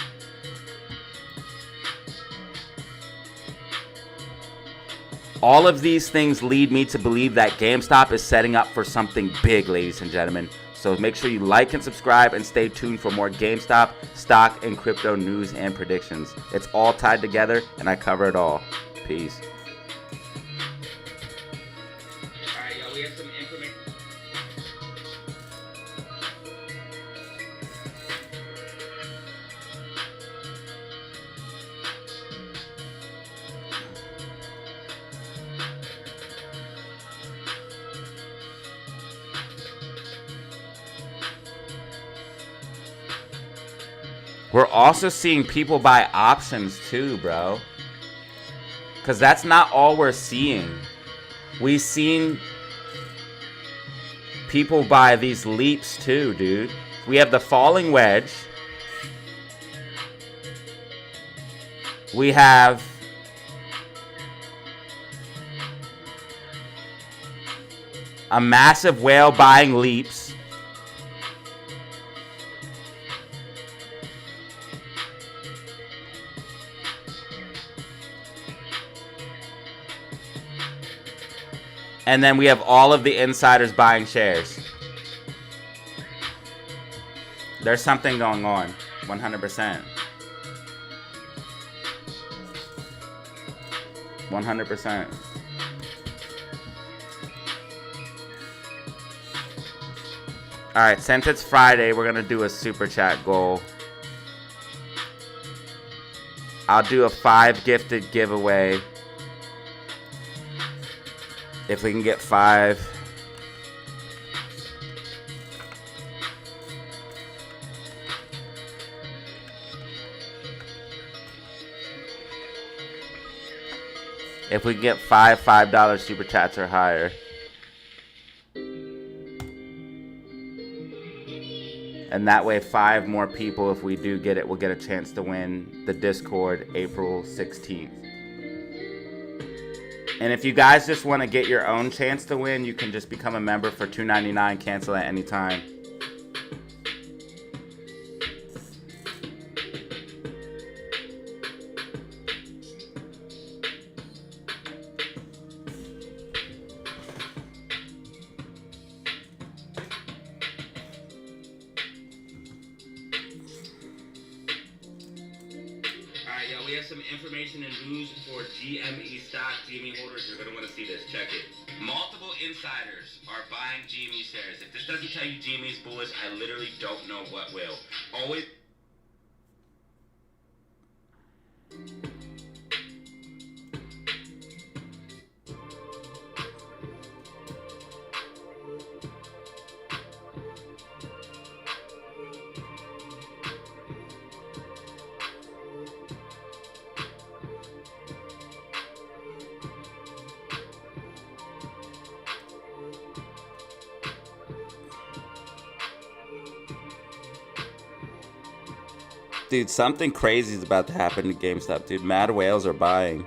All of these things lead me to believe that GameStop is setting up for something big, ladies and gentlemen. So make sure you like and subscribe and stay tuned for more GameStop, stock, and crypto news and predictions. It's all tied together, and I cover it all. Peace. Alright, y'all, we have some information. We're also seeing people buy options too, bro. Because that's not all we're seeing. We've seen people buy these leaps too, dude. We have the falling wedge. We have a massive whale buying leaps. And then we have all of the insiders buying shares. There's something going on, 100%. 100%. All right, since it's Friday, we're gonna do a super chat goal. I'll do a 5 gifted giveaway. If we can get 5. If we can get $5 super chats or higher. And that way 5 more people, if we do get it, will get a chance to win the Discord April 16th. And if you guys just want to get your own chance to win, you can just become a member for $2.99, cancel at any time. Alright, y'all, we have some information and news for GME stock. GME holders, you're going to want to see this. Check it. Multiple insiders are buying GME shares. If this doesn't tell you GME is bullish, I literally don't know what will. Always. Dude, something crazy is about to happen to GameStop, dude. Mad whales are buying.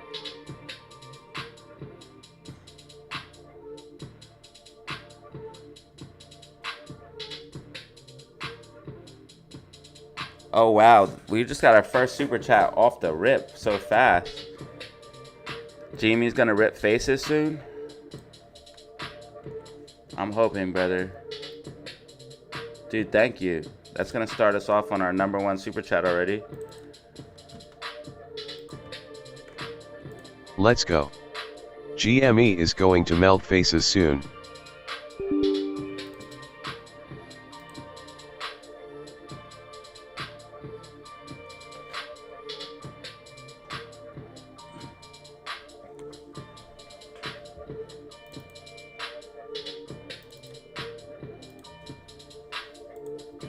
Oh, wow. We just got our first super chat off the rip so fast. Jamie's gonna rip faces soon? I'm hoping, brother. Dude, thank you. That's going to start us off on our #1 super chat already. Let's go. GME is going to melt faces soon.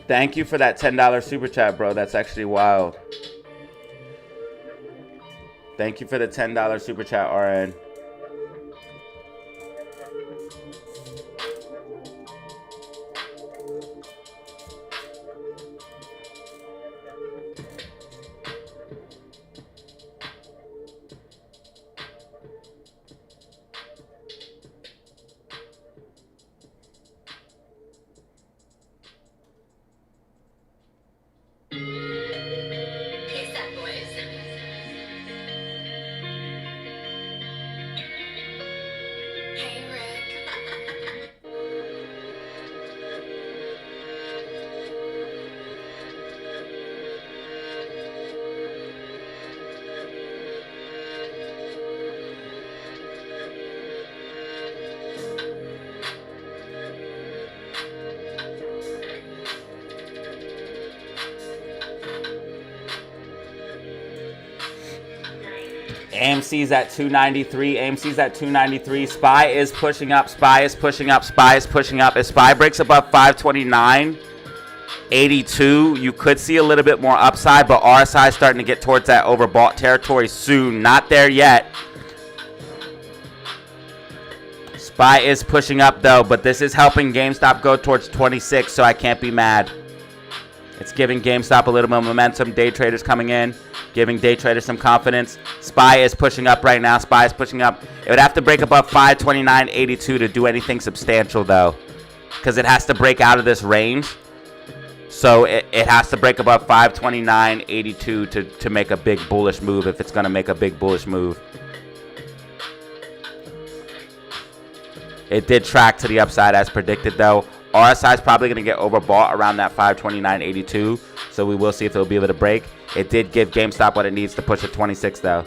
Thank you for that $10 super chat, bro. That's actually wild. Thank you for the $10 super chat, RN. Peace out, boys. Hey, Rick. AMC's at 293. AMC's at 293. SPY is pushing up. SPY is pushing up. SPY is pushing up. If SPY breaks above 529.82, you could see a little bit more upside, but RSI is starting to get towards that overbought territory soon. Not there yet. SPY is pushing up though, but this is helping GameStop go towards 26, so I can't be mad. It's giving GameStop a little bit of momentum. Day traders coming in, giving day traders some confidence. SPY is pushing up right now. SPY is pushing up. It would have to break above 529.82 to do anything substantial though, because it has to break out of this range. So it has to break above 529.82 to make a big bullish move, if it's going to make a big bullish move. It did track to the upside as predicted though. RSI is probably going to get overbought around that 529.82, so we will see if it'll be able to break. It did give GameStop what it needs to push at 26 though.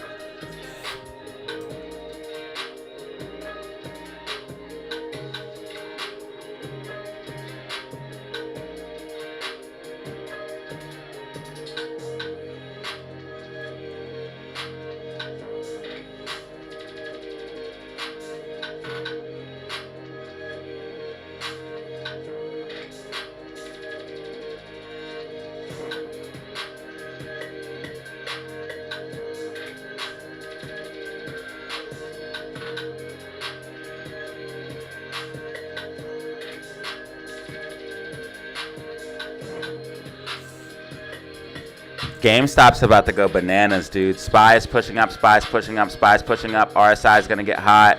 GameStop's about to go bananas, dude. SPY is pushing up, SPY is pushing up, SPY is pushing up. RSI is going to get hot.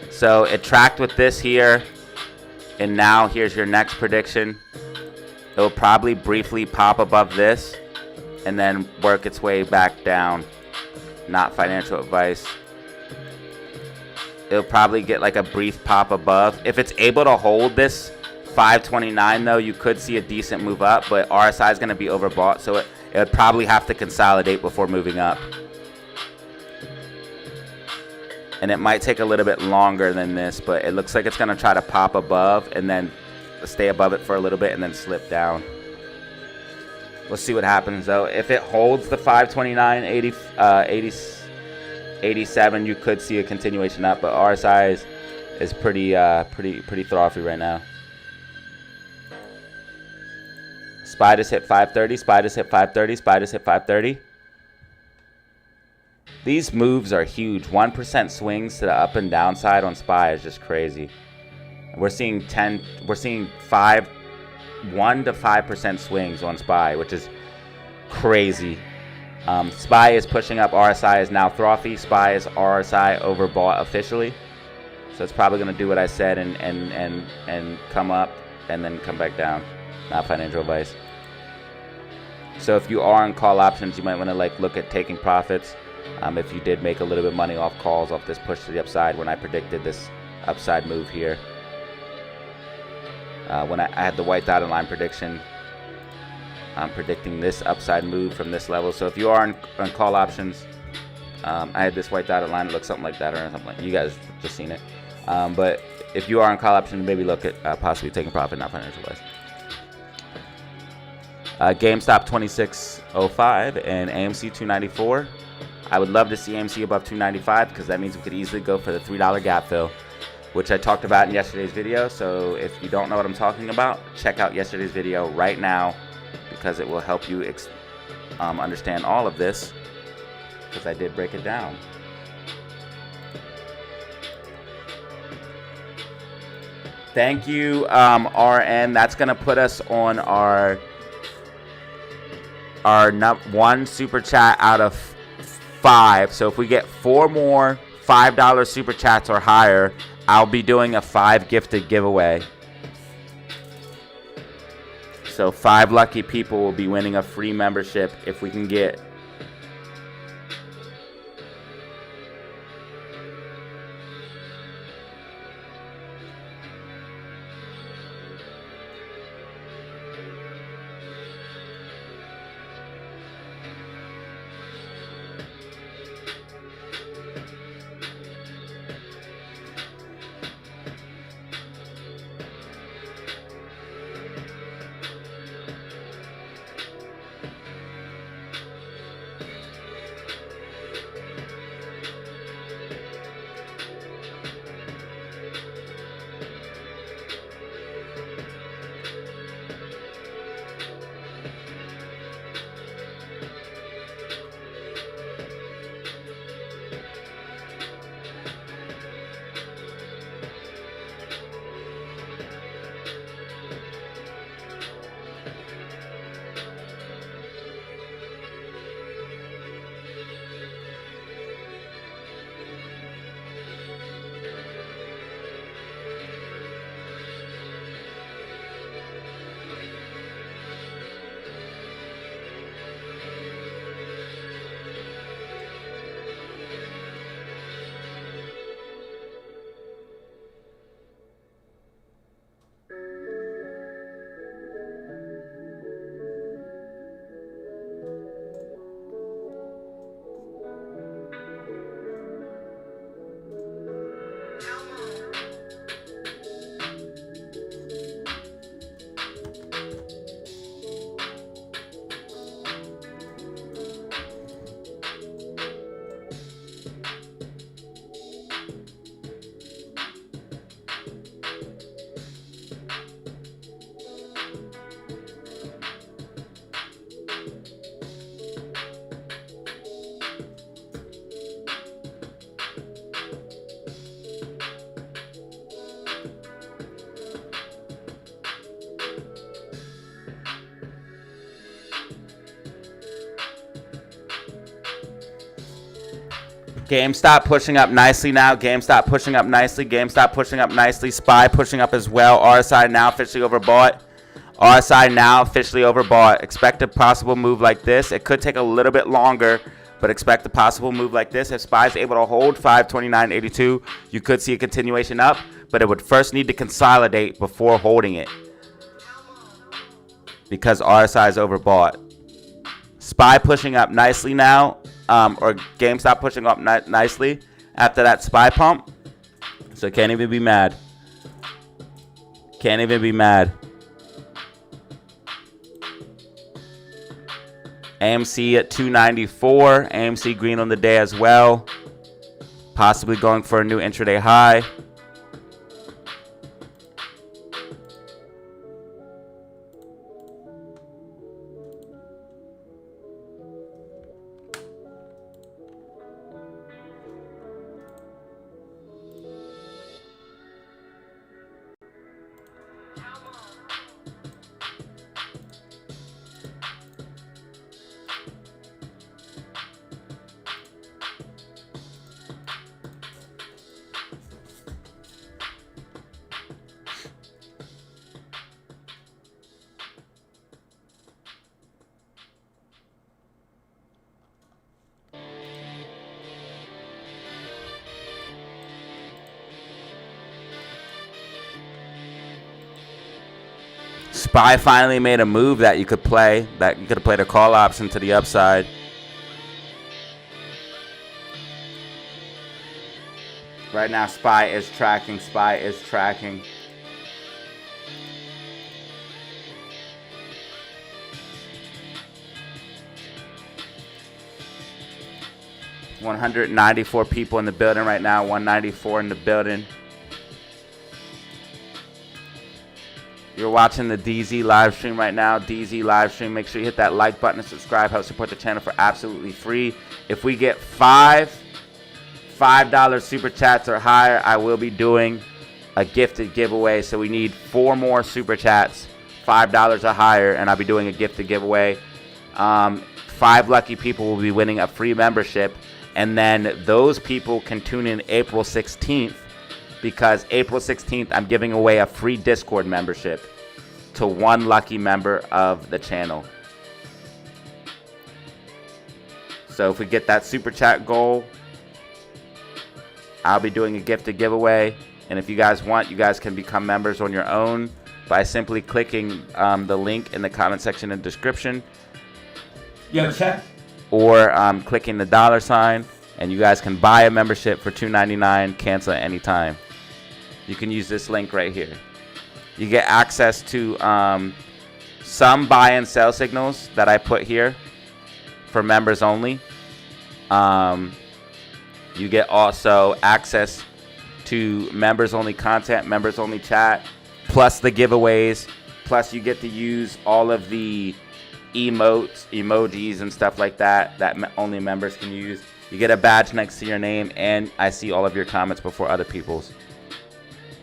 So it tracked with this here. And now here's your next prediction. It'll probably briefly pop above this and then work its way back down. Not financial advice. It'll probably get like a brief pop above. If it's able to hold this 529 though, you could see a decent move up, but RSI is going to be overbought, so it would probably have to consolidate before moving up. And it might take a little bit longer than this, but it looks like it's going to try to pop above and then stay above it for a little bit and then slip down. We'll see what happens though. If it holds the 529.87, you could see a continuation up, but RSI is pretty frothy right now. SPY just hit 530, SPY just hit 530, SPY just hit 530. These moves are huge. 1% swings to the up and down side on SPY is just crazy. We're seeing 1 to 5% swings on SPY, which is crazy. SPY is pushing up, RSI is now frothy. SPY is RSI overbought officially. So it's probably gonna do what I said and come up and then come back down. Not financial advice. So if you are on call options, you might want to like look at taking profits. If you did make a little bit of money off calls off this push to the upside when I predicted this upside move here. When I had the white dotted line prediction, I'm predicting this upside move from this level. So if you are on call options, I had this white dotted line. It looks something like that or something like. You guys just seen it. But if you are on call options, maybe look at possibly taking profit, not financial advice. GameStop 2605 and AMC 294. I would love to see AMC above 295 because that means we could easily go for the $3 gap fill, which I talked about in yesterday's video. So if you don't know what I'm talking about, check out yesterday's video right now because it will help you understand all of this, because I did break it down. Thank you, RN. That's going to put us on our one super chat out of 5. So if we get 4 more $5 super chats or higher, I'll be doing a 5 gifted giveaway. So 5 lucky people will be winning a free membership if we can get GameStop pushing up nicely now. GameStop pushing up nicely. GameStop pushing up nicely. SPY pushing up as well. RSI now officially overbought. RSI now officially overbought. Expect a possible move like this. It could take a little bit longer, but expect a possible move like this. If SPY is able to hold 529.82, you could see a continuation up, but it would first need to consolidate before holding it because RSI is overbought. SPY pushing up nicely now. Or GameStop pushing up nicely after that SPY pump. So can't even be mad. Can't even be mad. AMC at 294. AMC green on the day as well. Possibly going for a new intraday high. SPY finally made a move that you could play, that you could have played a call option to the upside. Right now, SPY is tracking. SPY is tracking. $194 people in the building right now. 194 in the building. You're watching the DZ live stream right now. DZ live stream. Make sure you hit that like button and subscribe. Help support the channel for absolutely free. If we get $5 super chats or higher, I will be doing a gifted giveaway. So we need 4 more super chats, $5 or higher, and I'll be doing a gifted giveaway. 5 lucky people will be winning a free membership, and then those people can tune in April 16th, because April 16th I'm giving away a free Discord membership to 1 lucky member of the channel. So if we get that super chat goal, I'll be doing a gifted giveaway. And if you guys want, you guys can become members on your own by simply clicking the link in the comment section and description. Yo, check. Or clicking the $sign, and you guys can buy a membership for $2.99, cancel at any time. You can use this link right here. You get access to some buy and sell signals that I put here for members only. You get also access to members only content, members only chat, plus the giveaways, plus you get to use all of the emotes, emojis and stuff like that only members can use. You get a badge next to your name, and I see all of your comments before other people's.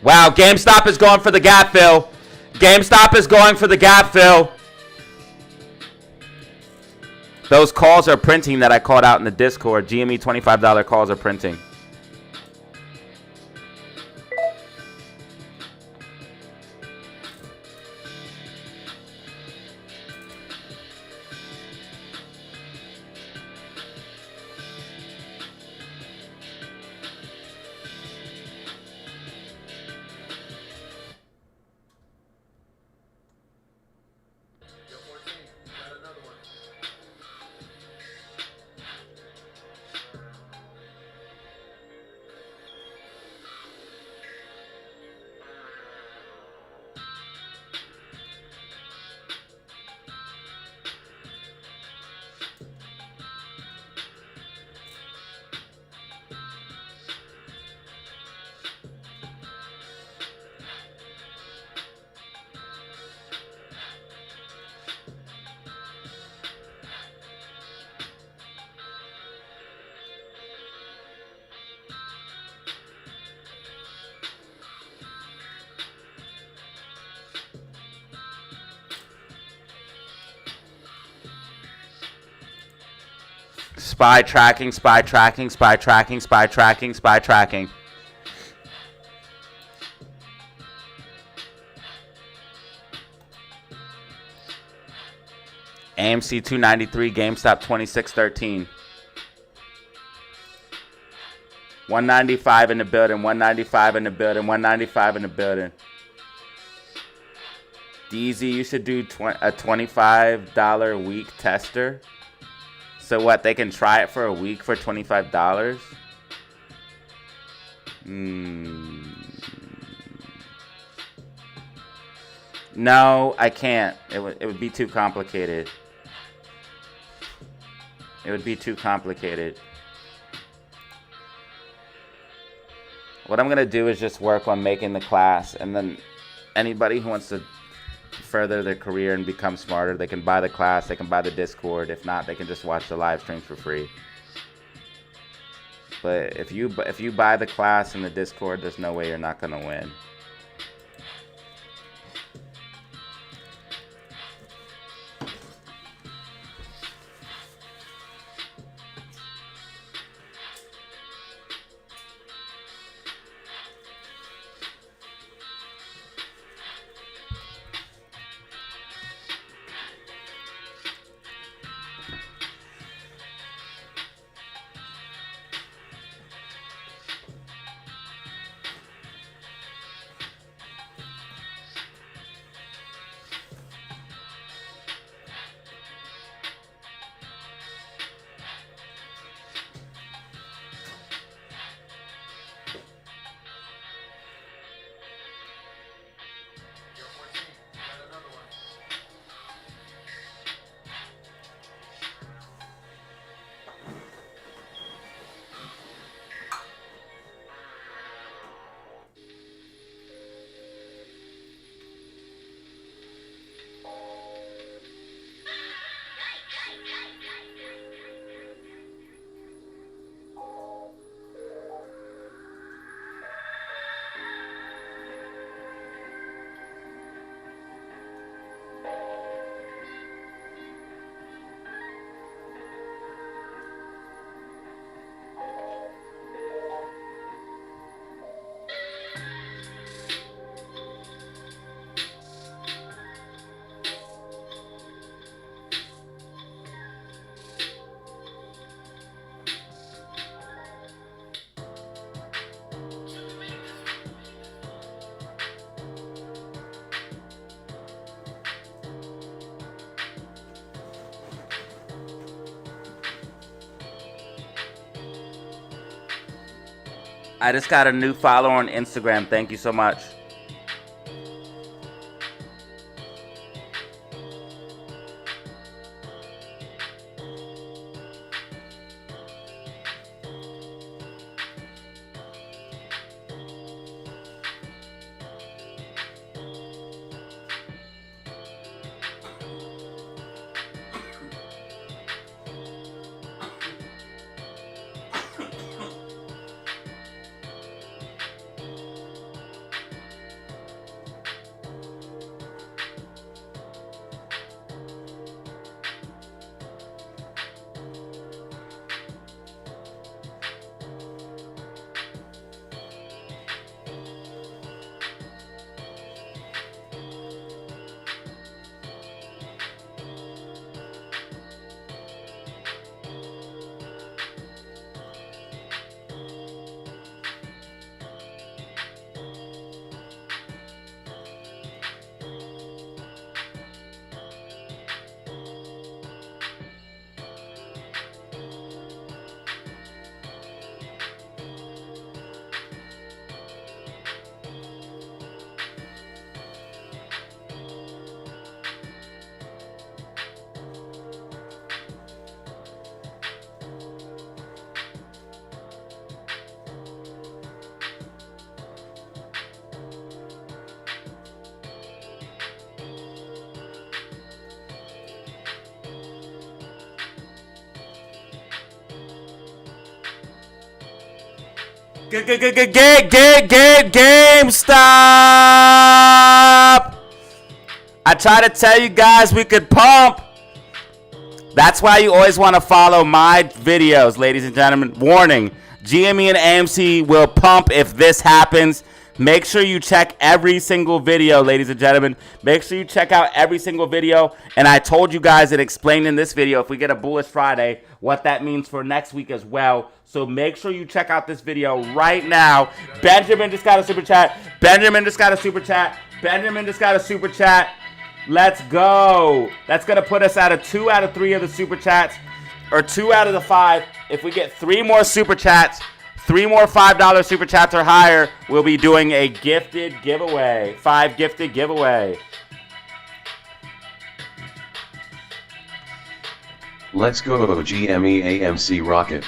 Wow, GameStop is going for the gap fill. GameStop is going for the gap fill. Those calls are printing that I called out in the Discord. GME $25 calls are printing. Spy tracking, spy tracking, spy tracking, spy tracking, spy tracking. AMC 293, GameStop 2613. 195 in the building, 195 in the building, 195 in the building. DZ, you should do a $25 a week tester. So what, they can try it for a week for $25? No, I can't. It would be too complicated. It would be too complicated. What I'm going to do is just work on making the class, and then anybody who wants to further their career and become smarter, they can buy the class, they can buy the Discord. If not, they can just watch the live streams for free. But if you buy the class and the Discord, there's no way you're not going to win. I just got a new follower on Instagram. Thank you so much. GameStop! I try to tell you guys we could pump. That's why you always want to follow my videos, ladies and gentlemen. Warning, GME and AMC will pump if this happens. Make sure you check every single video, ladies and gentlemen. Make sure you check out every single video. And I told you guys and explained in this video, if we get a Bullish Friday, what that means for next week as well. So make sure you check out this video right now. Benjamin just got a super chat. Benjamin just got a super chat. Benjamin just got a super chat. Let's go. That's going to put us at a 2 out of 3 of the super chats, or 2 out of the 5. If we get 3 more super chats, 3 more $5 super chats or higher, we'll be doing a gifted giveaway. 5 gifted giveaway. Let's go GME AMC rocket.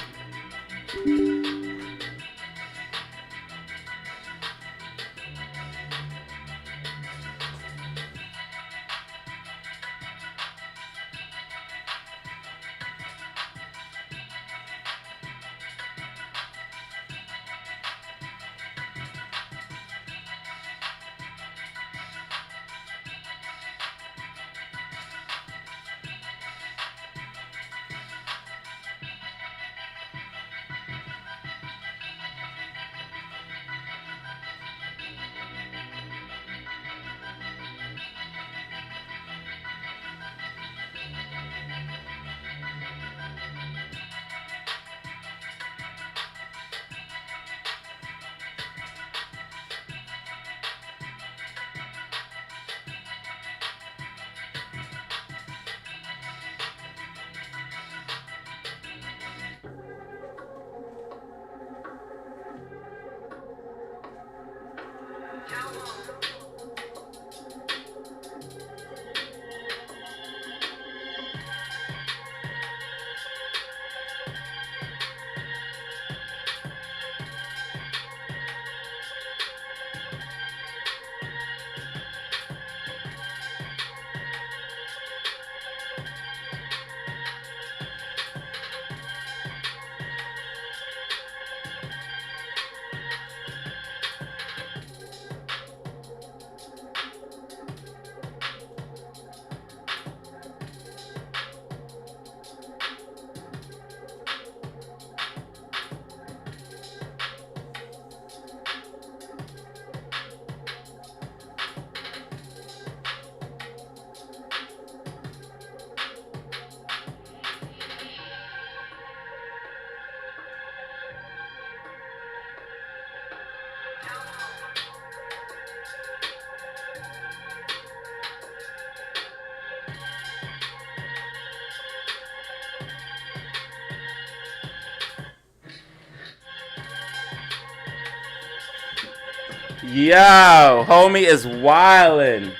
Yo, homie is wildin'.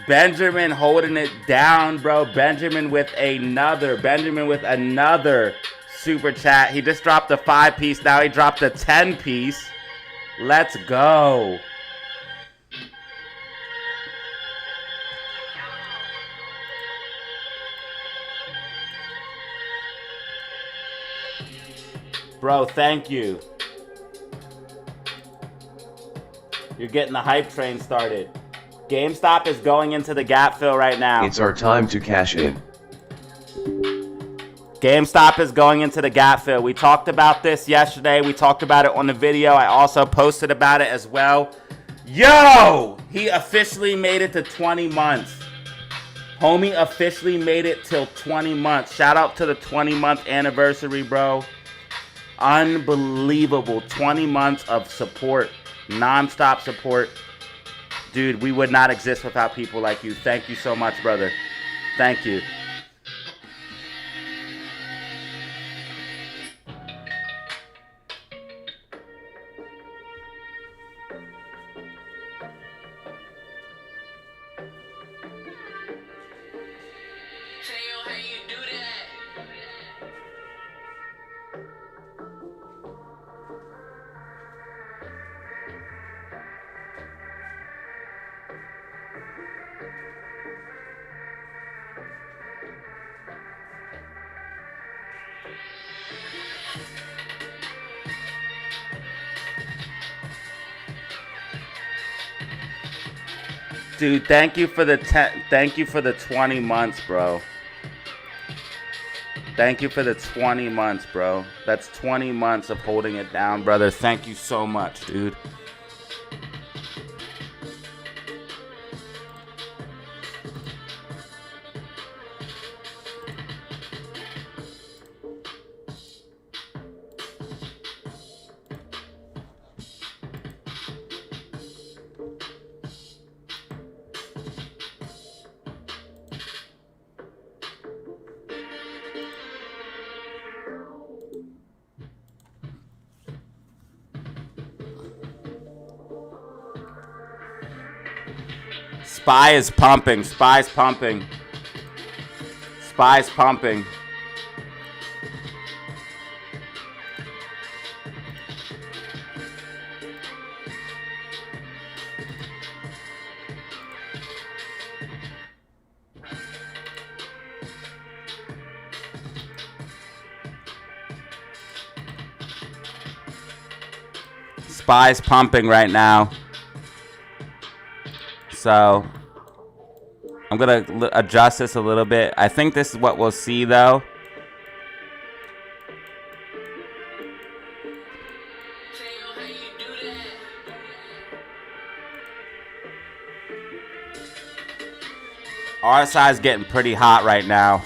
Benjamin holding it down, bro. Benjamin with another super chat. He just dropped a 5-piece. Now he dropped a 10-piece. Let's go. Bro, thank you. You're getting the hype train started. GameStop is going into the gap fill right now. It's our time to cash in. GameStop is going into the gap fill. We talked about this yesterday. We talked about it on the video. I also posted about it as well. Yo! He officially made it to 20 months. Homie officially made it till 20 months. Shout out to the 20-month anniversary, bro. Unbelievable. 20 months of support. Non-stop support. Dude, we would not exist without people like you. Thank you so much, brother. Thank you. Dude, thank you for the 20 months, bro. Thank you for the 20 months, bro. That's 20 months of holding it down, brother. Thank you so much, dude. Spy is pumping. Spy's pumping. Spy's pumping. Spy's pumping right now. So I'm going to adjust this a little bit. I think this is what we'll see, though. RSI is getting pretty hot right now.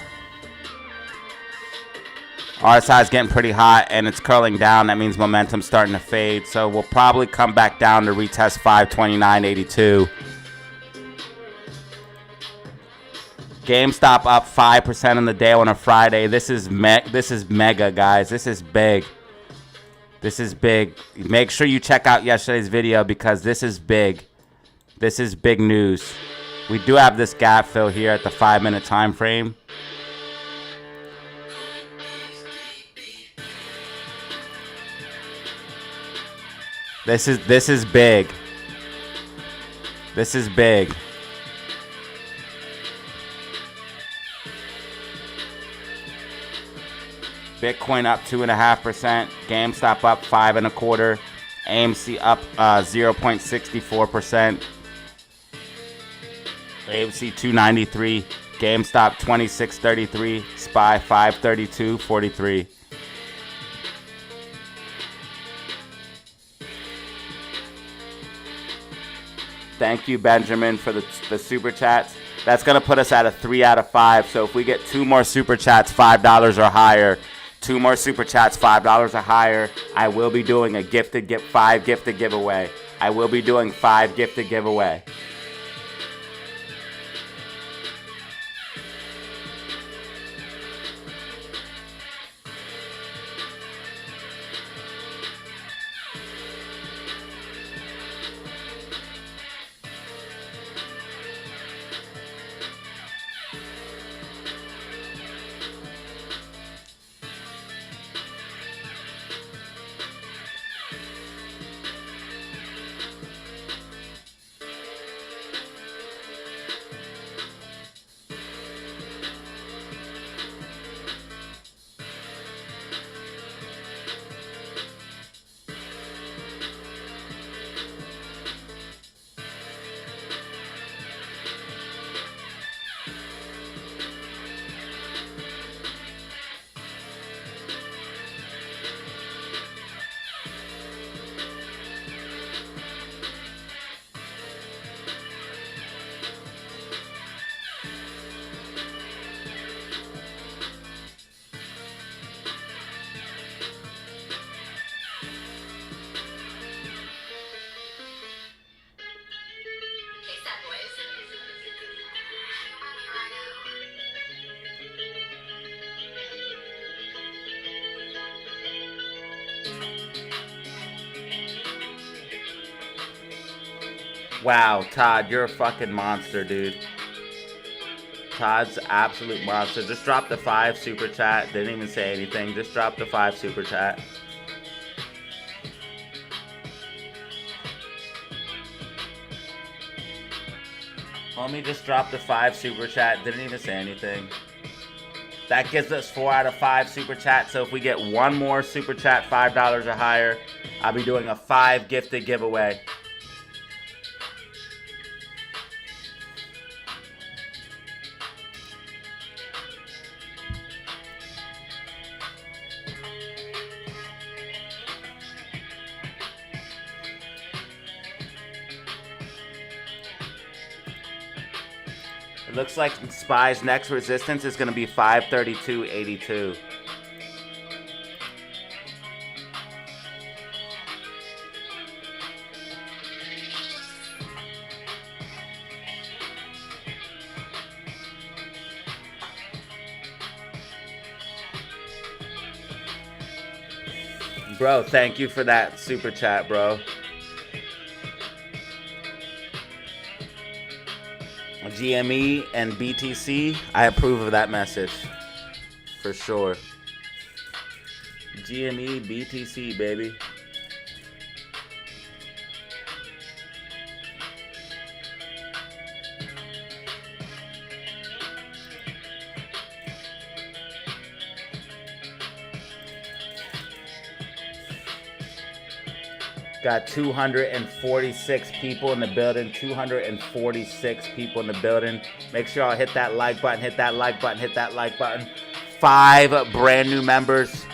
RSI is getting pretty hot, and it's curling down. That means momentum's starting to fade. So we'll probably come back down to retest 529.82. GameStop up 5% on the day on a Friday. This is mega, guys. This is big. This is big. Make sure you check out yesterday's video because this is big. This is big news. We do have this gap fill here at the 5-minute time frame. This is big. This is big. Bitcoin up 2.5%. GameStop up 5.25%. AMC up 0.64%. AMC 293. GameStop 26.33. SPY 532.43. Thank you, Benjamin, for the super chats. That's going to put us at a 3 out of 5. So if we get 2 more super chats, $5 or higher, 2 more super chats, $5 or higher, I will be doing a 5 gifted giveaway. I will be doing 5 gifted giveaway. Wow, Todd, you're a fucking monster, dude. Todd's absolute monster. Just drop the 5 super chat. Didn't even say anything. Just drop the 5 super chat. Homie just dropped the 5 super chat. Didn't even say anything. That gives us 4 out of 5 super chat. So if we get one more super chat, $5 or higher, I'll be doing a 5 gifted giveaway. It looks like SPY's next resistance is going to be 532.82. Bro, thank you for that super chat, bro. GME and BTC, I approve of that message. For sure. GME, BTC, baby. Got 246 people in the building. 246 people in the building. Make sure y'all hit that like button. Hit that like button. Hit that like button. 5 brand new members.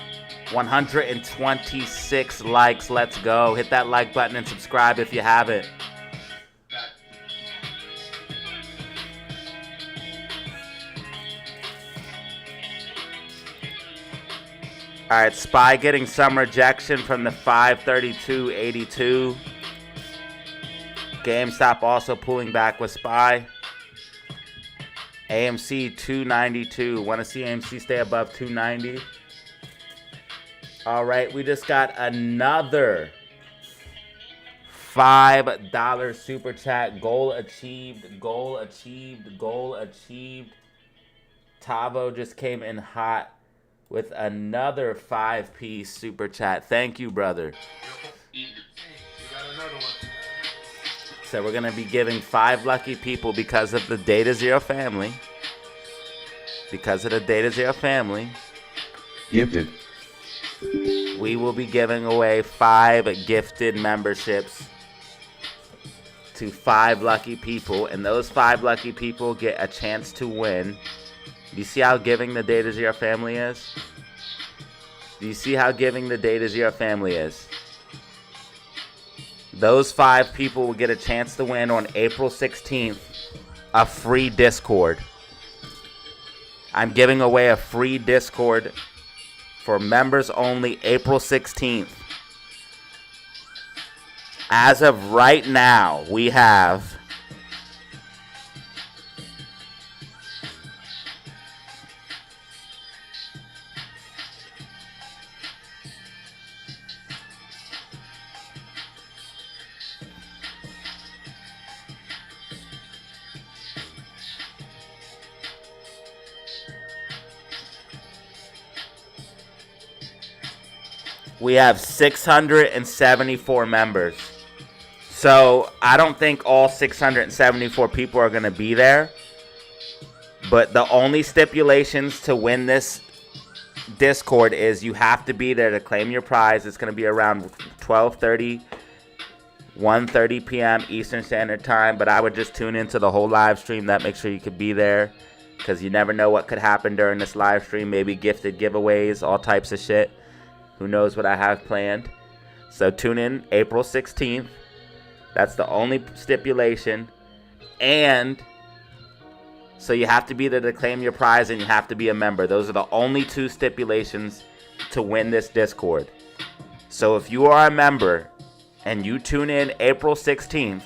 126 likes. Let's go. Hit that like button and subscribe if you haven't. All right, SPY getting some rejection from the 532.82. GameStop also pulling back with SPY. AMC 292. Want to see AMC stay above 290? All right, we just got another $5 super chat. Goal achieved. Goal achieved. Goal achieved. Tavo just came in hot with another 5-piece super chat. Thank you, brother. So we're going to be giving 5 lucky people because of the DataZero family. Because of the DataZero family. Gifted. We will be giving away 5 gifted memberships to 5 lucky people. And those 5 lucky people get a chance to win. Do you see how giving the DataZero family is? Do you see how giving the DataZero family is? Those 5 people will get a chance to win on April 16th a free Discord. I'm giving away a free Discord for members only April 16th. As of right now, we have we have 674 members. So I don't think all 674 people are going to be there. But the only stipulations to win this Discord is you have to be there to claim your prize. It's going to be around 12:30, 1:30 p.m. Eastern Standard Time. But I would just tune into the whole live stream. That makes sure you could be there. Because you never know what could happen during this live stream. Maybe gifted giveaways, all types of shit. Who knows what I have planned. So tune in April 16th. That's the only stipulation. And so you have to be there to claim your prize and you have to be a member. Those are the only 2 stipulations to win this Discord. So if you are a member and you tune in April 16th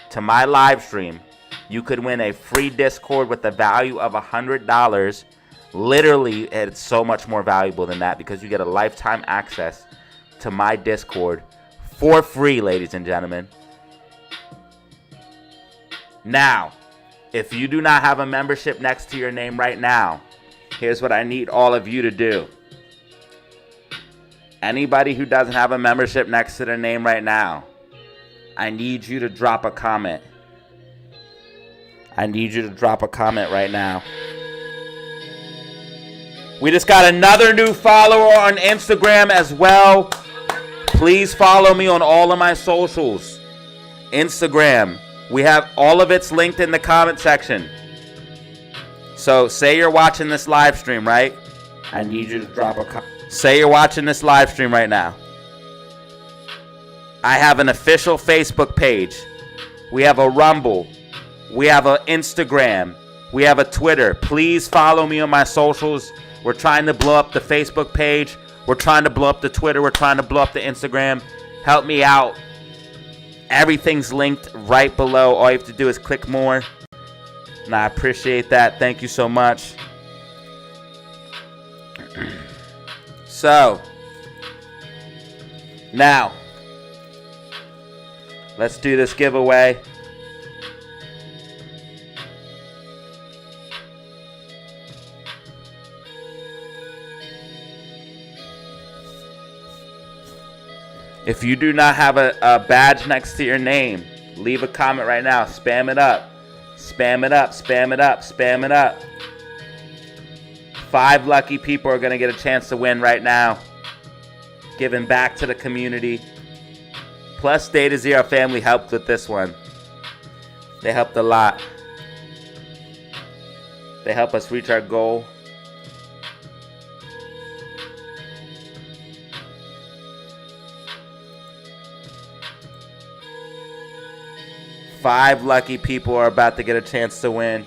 to my live stream, you could win a free Discord with the value of $100. Literally, it's so much more valuable than that because you get a lifetime access to my Discord for free, ladies and gentlemen. Now, if you do not have a membership next to your name right now, here's what I need all of you to do. Anybody who doesn't have a membership next to their name right now, I need you to drop a comment. I need you to drop a comment right now. We just got another new follower on Instagram as well. Please follow me on all of my socials. Instagram. We have all of it's linked in the comment section. So say you're watching this live stream, right? I need you to drop a comment. Say you're watching this live stream right now. I have an official Facebook page. We have a Rumble. We have an Instagram. We have a Twitter. Please follow me on my socials. We're trying to blow up the Facebook page. We're trying to blow up the Twitter. We're trying to blow up the Instagram. Help me out. Everything's linked right below. All you have to do is click more. And I appreciate that. Thank you so much. So, now, let's do this giveaway. If you do not have a badge next to your name, leave a comment right now. Spam it up. Spam it up. Spam it up. Spam it up. 5 lucky people are going to get a chance to win right now. Giving back to the community. Plus, DataZero family helped with this one. They helped a lot. They help us reach our goal. Five lucky people are about to get a chance to win.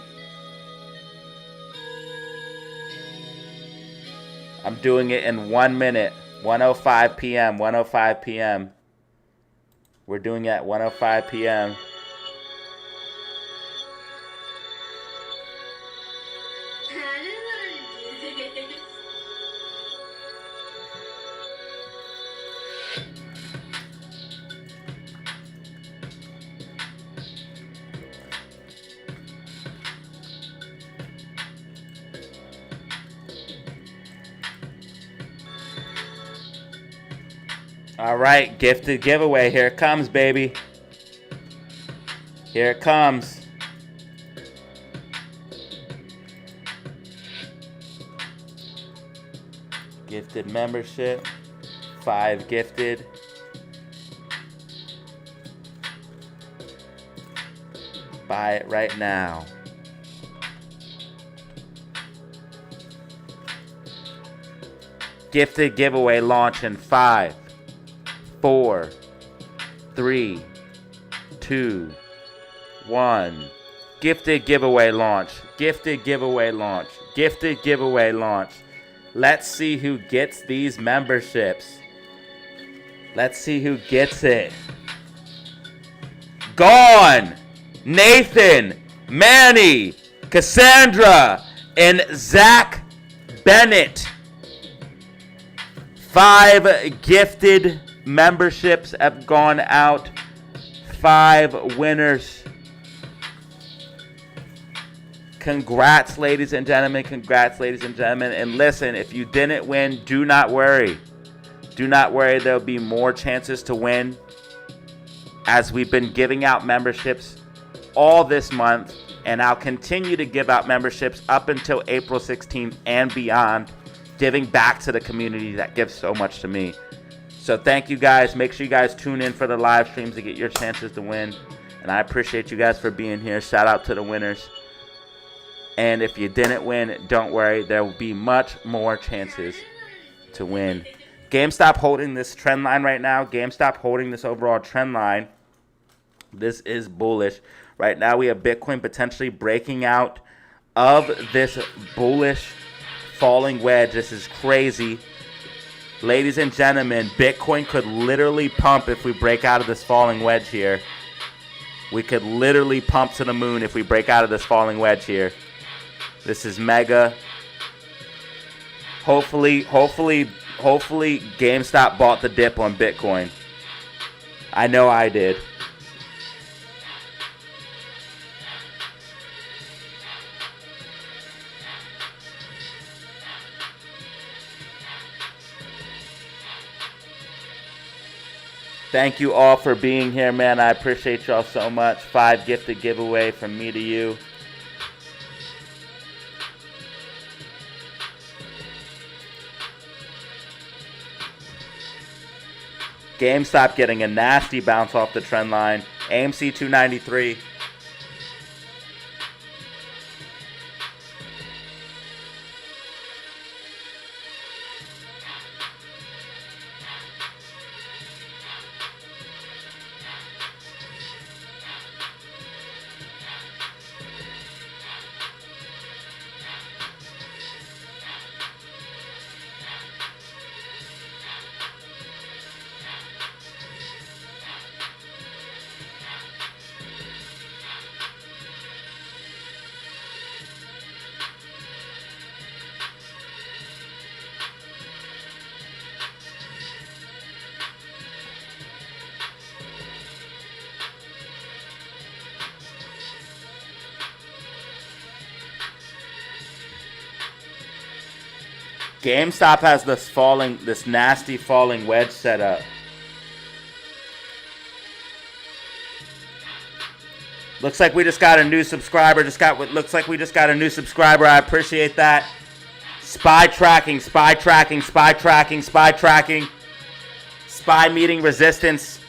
I'm doing it in 1 minute. 1:05 p.m. 1:05 p.m. We're doing it at 1:05 p.m. All right, gifted giveaway. Here it comes, baby. Here it comes. Gifted membership. 5 gifted. Buy it right now. Gifted giveaway launch in 5, 4, 3, 2, 1. Gifted giveaway launch. Gifted giveaway launch. Gifted giveaway launch. Let's see who gets these memberships. Let's see who gets it. Gone! Nathan, Manny, Cassandra, and Zach Bennett. 5 gifted memberships have gone out. 5 winners. Congrats, ladies and gentlemen. Congrats, ladies and gentlemen. And listen, if you didn't win, do not worry. Do not worry. There'll be more chances to win as we've been giving out memberships all this month. And I'll continue to give out memberships up until April 16th and beyond, giving back to the community that gives so much to me. So thank you guys. Make sure you guys tune in for the live streams to get your chances to win. And I appreciate you guys for being here. Shout out to the winners. And if you didn't win, don't worry. There will be much more chances to win. GameStop holding this trend line right now. GameStop holding this overall trend line. This is bullish. Right now we have Bitcoin potentially breaking out of this bullish falling wedge. This is crazy. Ladies and gentlemen, Bitcoin could literally pump if we break out of this falling wedge here. We could literally pump to the moon if we break out of this falling wedge here. This is mega. Hopefully GameStop bought the dip on Bitcoin. I know I did. Thank you all for being here, man. I appreciate y'all so much. 5 gifted giveaway from me to you. GameStop getting a nasty bounce off the trend line. AMC 293. GameStop has this nasty falling wedge set up. Looks like we just got a new subscriber. Looks like we just got a new subscriber. I appreciate that. Spy tracking, spy tracking, spy tracking, spy tracking. Spy meeting resistance.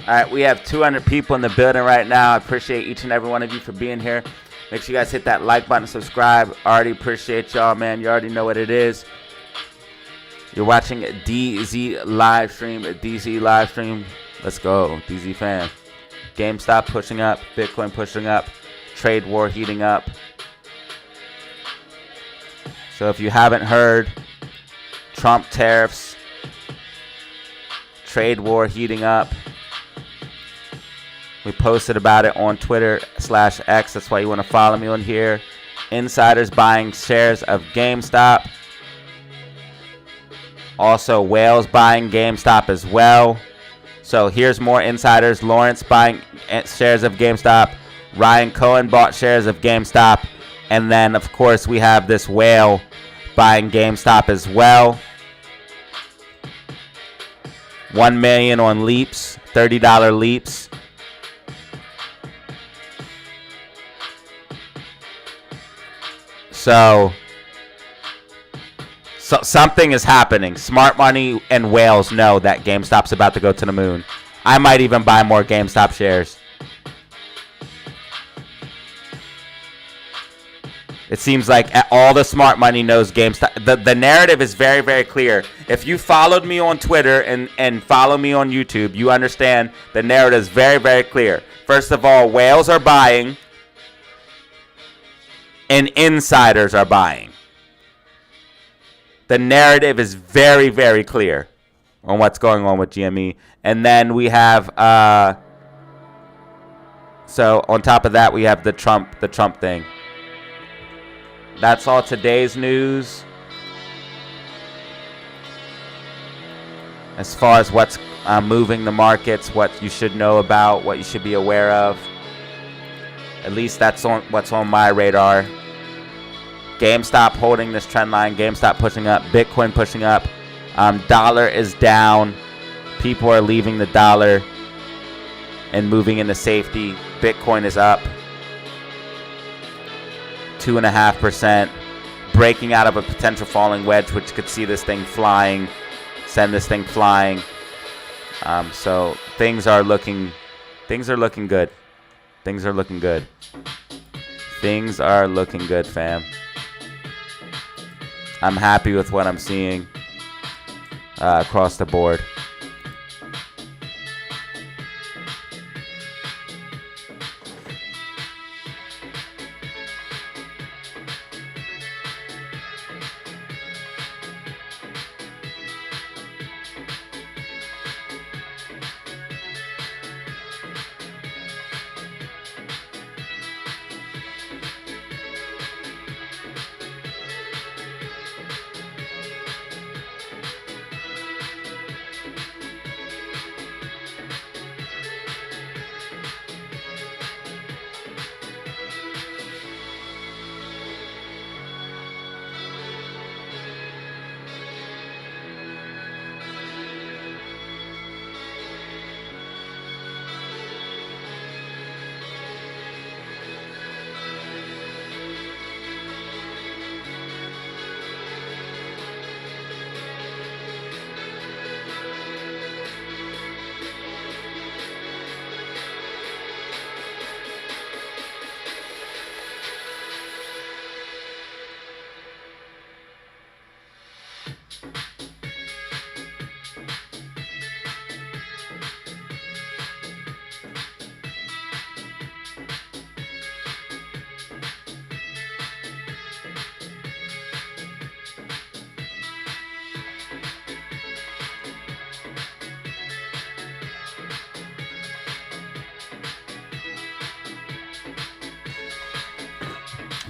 All right, we have 200 people in the building right now. I appreciate each and every one of you for being here. Make sure you guys hit that like button, subscribe. Already appreciate y'all, man. You already know what it is. You're watching a DZ live stream. Let's go, DZ fan. GameStop pushing up. Bitcoin pushing up. Trade war heating up. So if you haven't heard, Trump tariffs. Trade war heating up. We posted about it on Twitter/X. That's why you want to follow me on here. Insiders buying shares of GameStop. Also, whales buying GameStop as well. So here's more insiders. Lawrence buying shares of GameStop. Ryan Cohen bought shares of GameStop. And then, of course, we have this whale buying GameStop as well. 1 million on leaps. $30 leaps. So something is happening. Smart money and whales know that GameStop's about to go to the moon. I might even buy more GameStop shares. It seems like all the smart money knows GameStop. The narrative is very, very clear. If you followed me on Twitter and follow me on YouTube, you understand the narrative is very, very clear. First of all, whales are buying and insiders are buying. The narrative is very, very clear on what's going on with GME. And then we have, so on top of that, we have the Trump thing. That's all today's news. As far as what's moving the markets, what you should know about, what you should be aware of. At least that's what's on my radar. GameStop holding this trend line. GameStop pushing up. Bitcoin pushing up. Dollar is down. People are leaving the dollar and moving into safety. Bitcoin is up 2.5%. Breaking out of a potential falling wedge, which could see this thing flying. Send this thing flying. So things are looking good. Things are looking good. Things are looking good, fam. I'm happy with what I'm seeing across the board.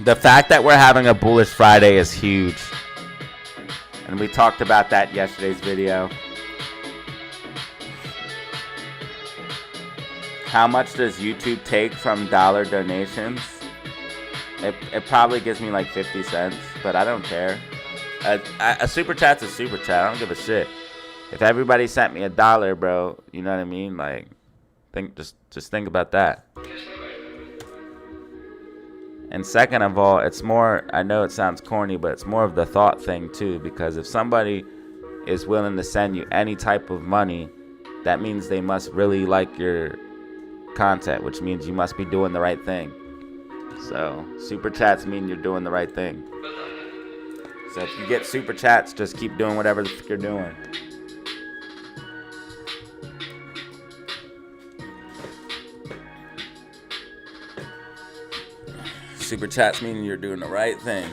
The fact that we're having a bullish Friday is huge. And we talked about that in yesterday's video. How much does YouTube take from dollar donations? It probably gives me like 50 cents, but I don't care. A super chat's a super chat. I don't give a shit. If everybody sent me $1, bro, you know what I mean? Like, just think about that. And second of all, it's more, I know it sounds corny, but it's more of the thought thing too, because if somebody is willing to send you any type of money, that means they must really like your content, which means you must be doing the right thing. So super chats mean you're doing the right thing. So if you get super chats, just keep doing whatever the fuck you're doing. Super chats meaning you're doing the right thing.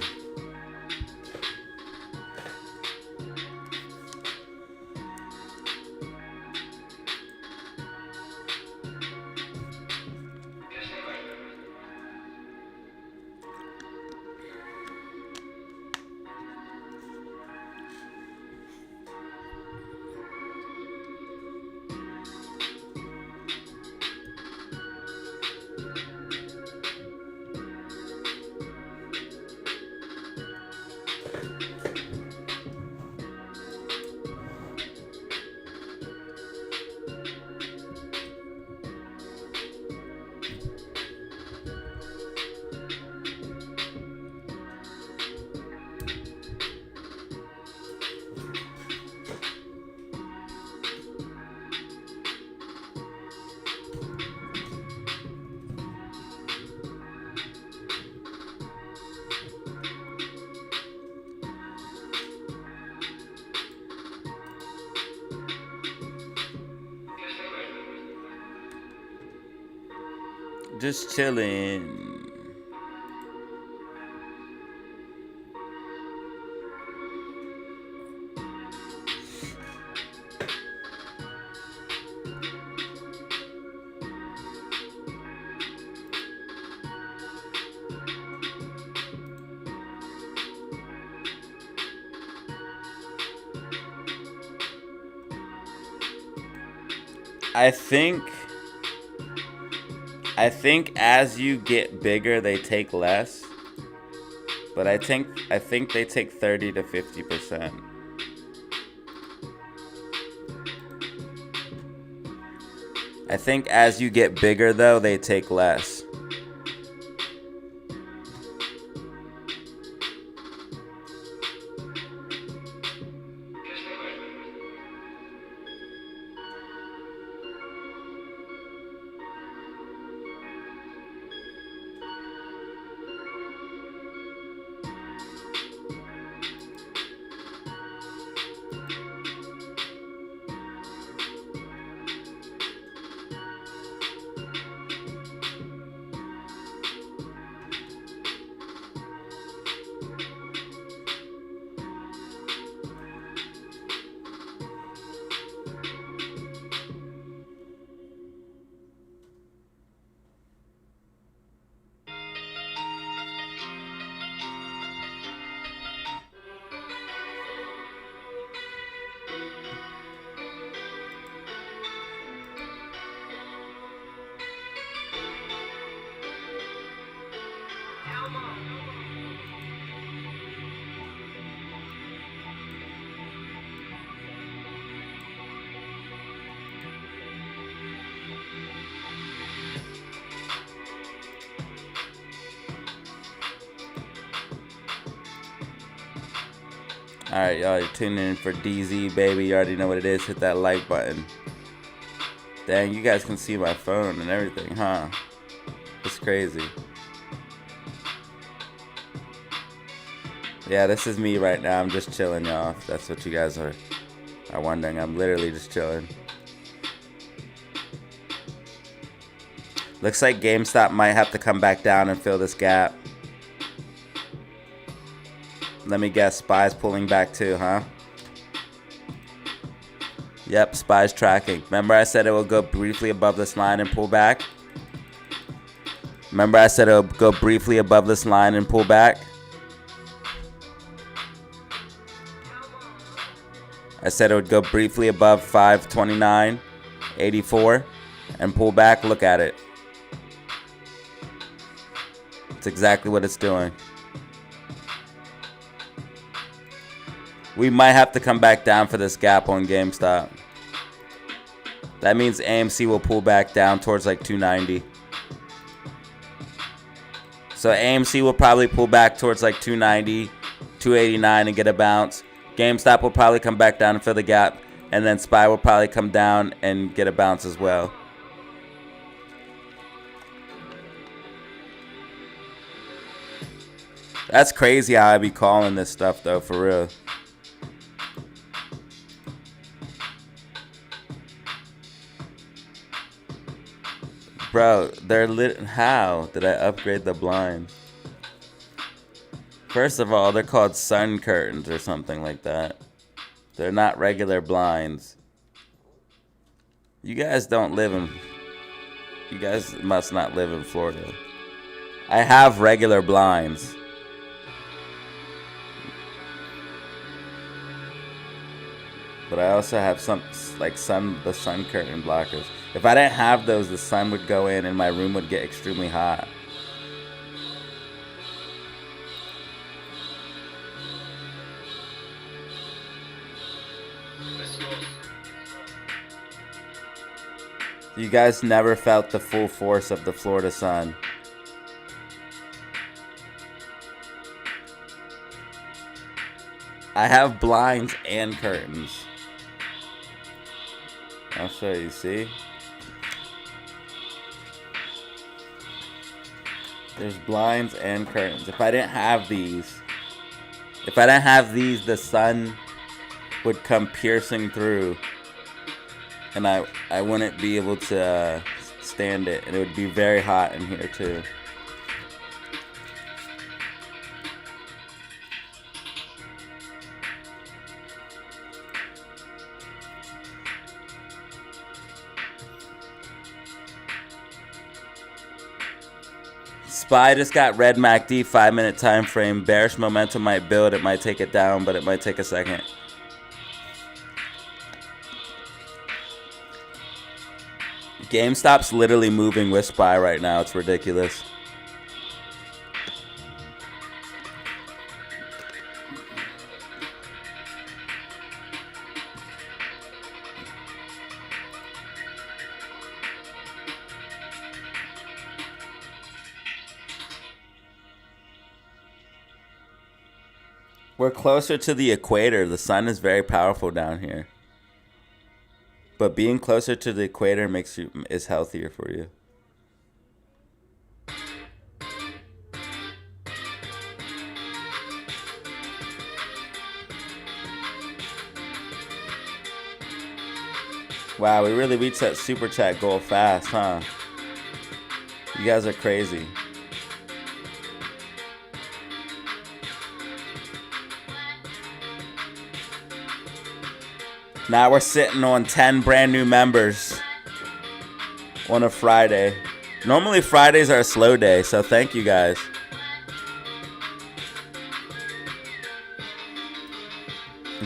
Just chilling. I think as you get bigger, they take less. But I think they take 30 to 50%. I think as you get bigger, though, they take less. Alright, y'all, you're tuning in for DZ, baby. You already know what it is. Hit that like button. Dang, you guys can see my phone and everything, huh? It's crazy. Yeah, this is me right now. I'm just chilling, y'all. If that's what you guys are wondering. I'm literally just chilling. Looks like GameStop might have to come back down and fill this gap. Let me guess, SPY's pulling back too, huh? Yep, SPY's tracking. Remember I said it will go briefly above this line and pull back? Remember I said it will go briefly above this line and pull back? I said it would go briefly above 529.84 and pull back. Look at it. It's exactly what it's doing. We might have to come back down for this gap on GameStop. That means AMC will pull back down towards like 290. So AMC will probably pull back towards like 290, 289 and get a bounce. GameStop will probably come back down and fill the gap. And then SPY will probably come down and get a bounce as well. That's crazy how I be calling this stuff though, for real. Bro, they're lit. How did I upgrade the blind? First of all, they're called sun curtains or something like that. They're not regular blinds. You guys don't live in... You guys must not live in Florida. I have regular blinds. But I also have some, like the sun curtain blockers. If I didn't have those, the sun would go in and my room would get extremely hot. You guys never felt the full force of the Florida sun. I have blinds and curtains. I'll show you, see? There's blinds and curtains. If I didn't have these, the sun would come piercing through. And I wouldn't be able to stand it. And it would be very hot in here too. SPY just got red MACD 5-minute time frame. Bearish momentum might build. It might take it down, but it might take a second. GameStop's literally moving with SPY right now. It's ridiculous. We're closer to the equator. The sun is very powerful down here. But being closer to the equator is healthier for you. Wow, we really reached that super chat goal fast, huh? You guys are crazy. Now we're sitting on 10 brand new members on a Friday. Normally Fridays are a slow day, so thank you guys.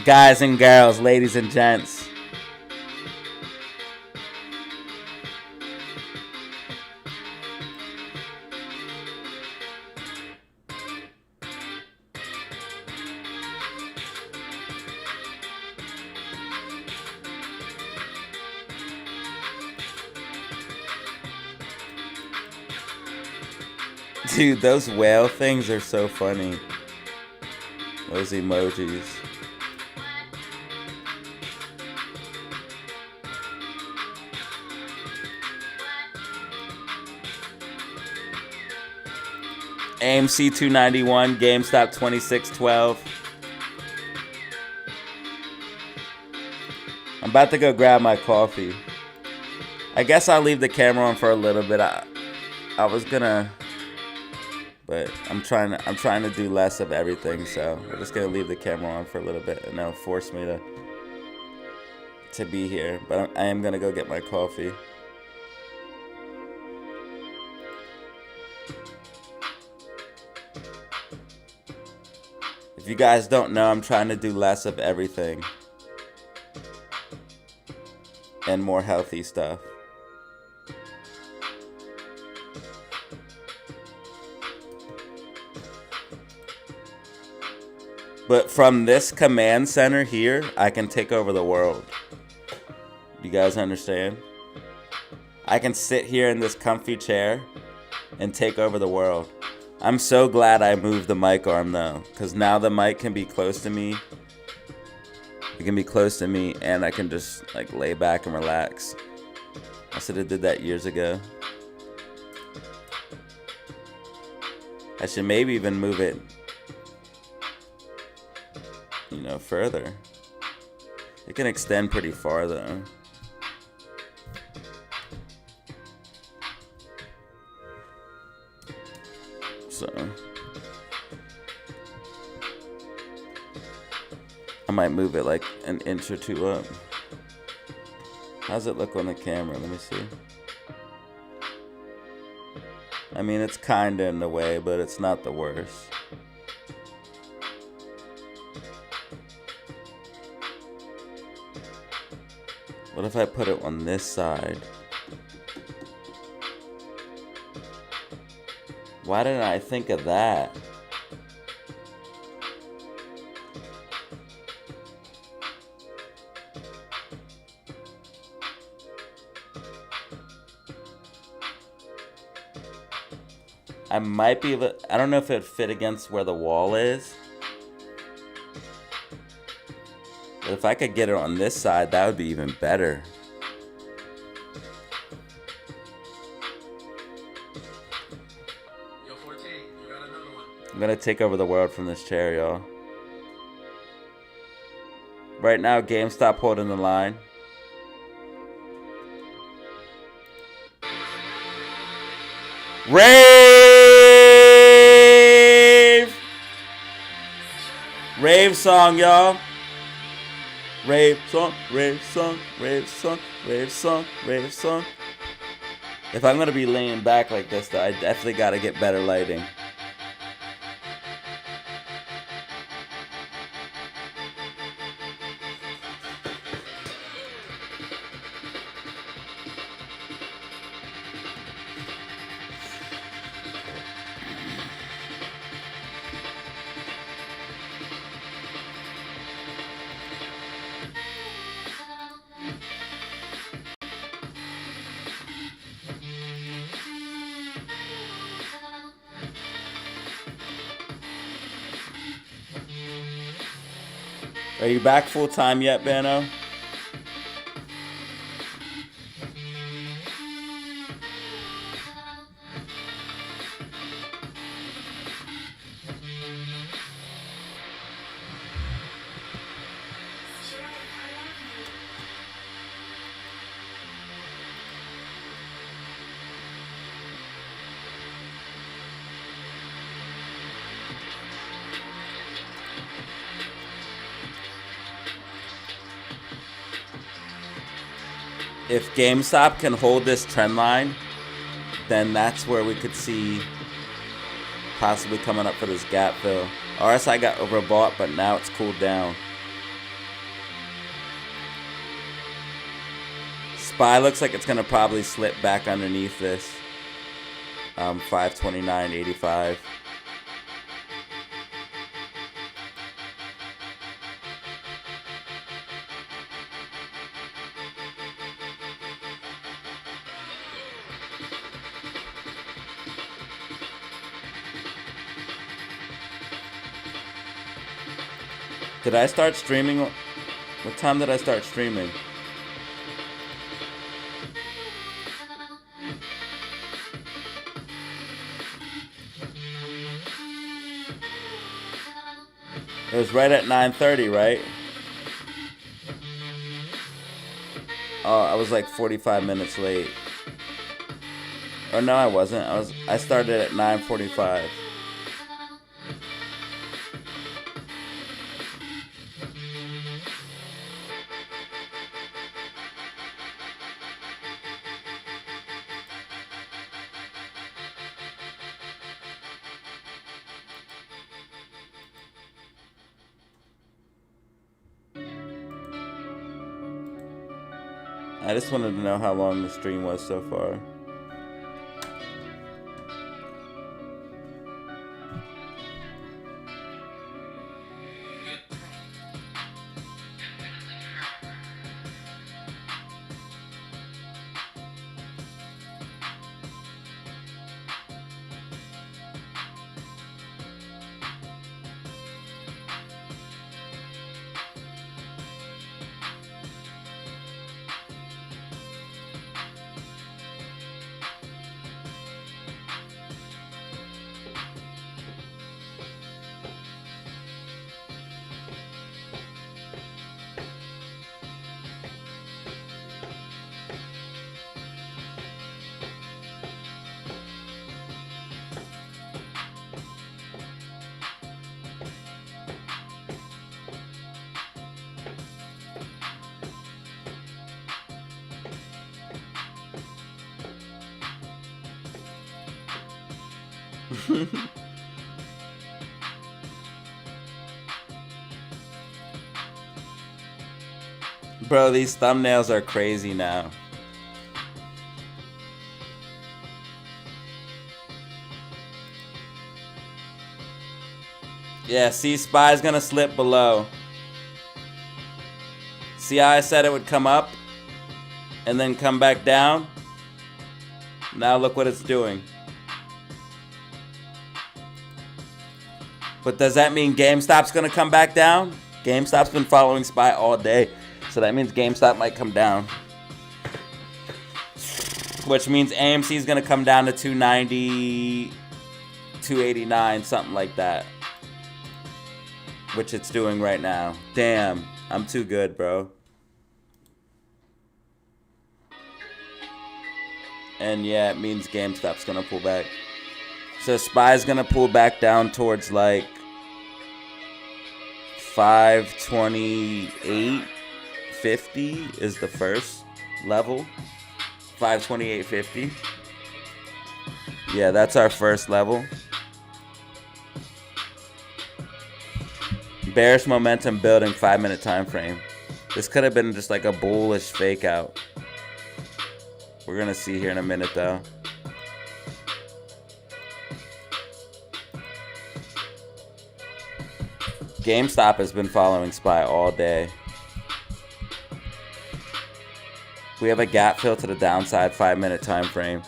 Guys and girls, ladies and gents. Dude, those whale things are so funny. Those emojis. AMC 291, GameStop 2612. I'm about to go grab my coffee. I guess I'll leave the camera on for a little bit. I was gonna, but I'm trying to do less of everything, so we're just gonna leave the camera on for a little bit, and it'll force me to be here. But I am gonna go get my coffee. If you guys don't know, I'm trying to do less of everything and more healthy stuff. But from this command center here, I can take over the world. You guys understand? I can sit here in this comfy chair and take over the world. I'm so glad I moved the mic arm though, because now the mic can be close to me. It can be close to me and I can just like lay back and relax. I should have did that years ago. I should maybe even move it, you know, further. It can extend pretty far though. So I might move it like an inch or two up. How's it look on the camera? Let me see. I mean, it's kinda in the way, but it's not the worst. What if I put it on this side? Why didn't I think of that? I might be able, I don't know if it'd fit against where the wall is. But if I could get it on this side, that would be even better. I'm gonna take over the world from this chair, y'all. Right now, GameStop holding the line. Rave! Rave song, y'all. Rave song, rave song, rave song, rave song, rave song. If I'm gonna be laying back like this, though, I definitely gotta get better lighting. Are you back full time yet, Bano? If GameStop can hold this trend line, then that's where we could see possibly coming up for this gap fill. RSI got overbought, but now it's cooled down. SPY looks like it's going to probably slip back underneath this 529.85. Did I start streaming? What time did I start streaming? It was right at 9:30, right? Oh, I was like 45 minutes late. Or no, I wasn't. I started at 9:45. I just wanted to know how long the stream was so far. Bro, these thumbnails are crazy now. Yeah, see, SPY's gonna slip below. See how I said it would come up and then come back down? Now look what it's doing. But does that mean GameStop's gonna come back down? GameStop's been following SPY all day, so that means GameStop might come down. Which means AMC's gonna come down to 290, 289, something like that. Which it's doing right now. Damn, I'm too good, bro. And yeah, it means GameStop's gonna pull back. So SPY's gonna pull back down towards like 528.50 is the first level. 528.50. Yeah, that's our first level. Bearish momentum building 5-minute time frame. This could have been just like a bullish fake out. We're gonna see here in a minute though. GameStop has been following SPY all day. We have a gap fill to the downside 5-minute time frame.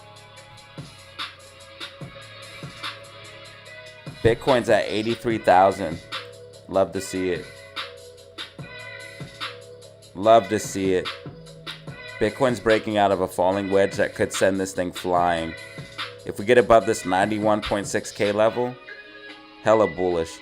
Bitcoin's at 83,000. Love to see it. Love to see it. Bitcoin's breaking out of a falling wedge that could send this thing flying. If we get above this 91.6K level, hella bullish.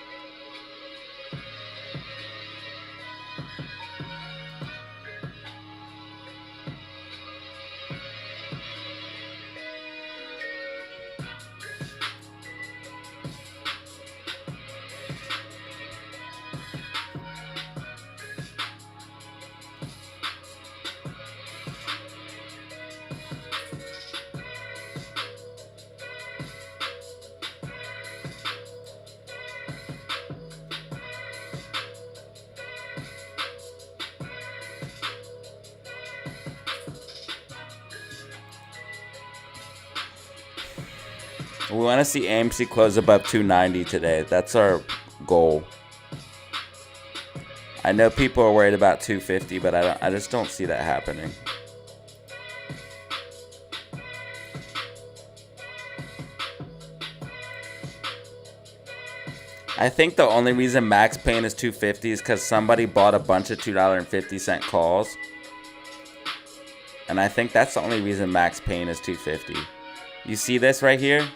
We want to see AMC close above 290 today. That's our goal. I know people are worried about 250, but I just don't see that happening. I think the only reason max pain is 250 is because somebody bought a bunch of $2.50 calls. And I think that's the only reason max pain is 250. You see this right here?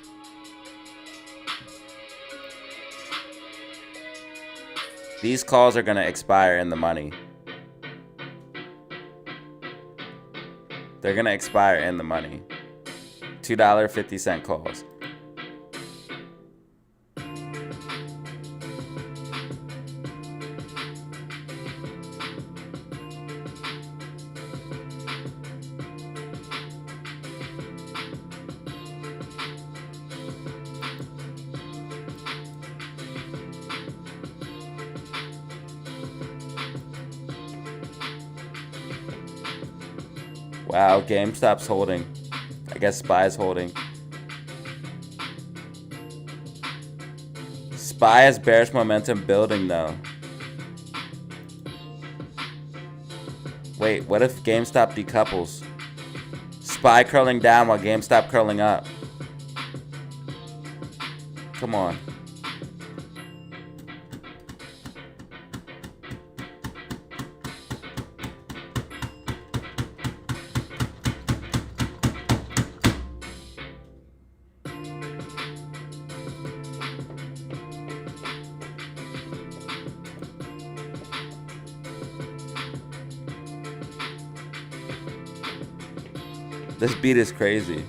These calls are going to expire in the money. They're going to expire in the money. $2.50 calls. Wow, GameStop's holding. I guess SPY's holding. SPY has bearish momentum building though. Wait, what if GameStop decouples? SPY curling down while GameStop curling up. Come on. This beat is crazy.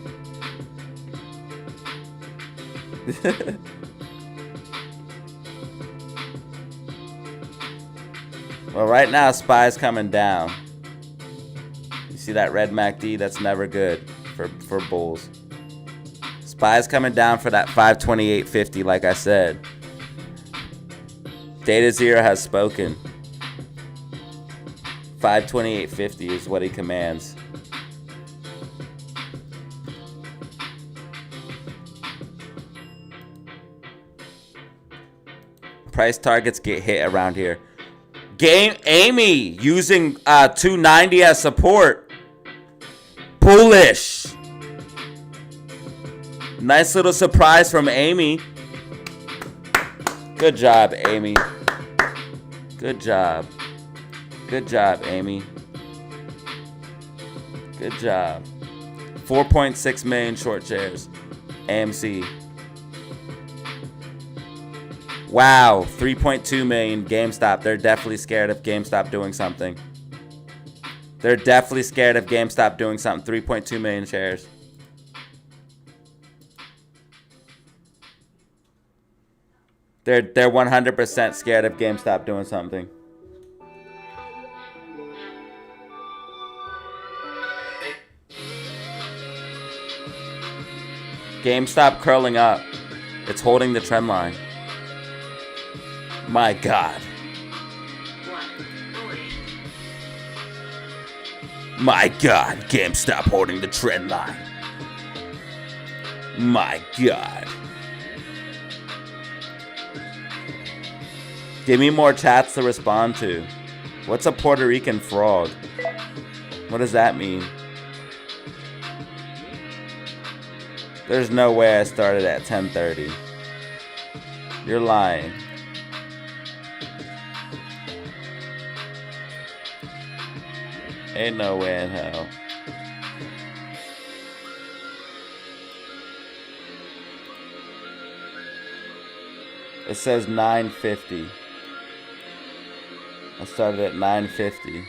Well, right now, SPY's coming down. You see that red MACD? That's never good for bulls. SPY's coming down for that 528.50, like I said. DataZero has spoken. 528.50 is what he commands. Price targets get hit around here. GME using 290 as support. Bullish. Nice little surprise from Amy. Good job, Amy. Good job. Good job, Amy. Good job. 4.6 million short shares. AMC. Wow, 3.2 million GameStop. They're definitely scared of GameStop doing something. They're definitely scared of GameStop doing something. 3.2 million shares. They're 100% scared of GameStop doing something. GameStop curling up. It's holding the trend line. My God. My God, GameStop holding the trend line. My God. Give me more chats to respond to. What's a Puerto Rican frog? What does that mean? There's no way I started at 10:30. You're lying. Ain't no way in hell. It says 950. I started at 950.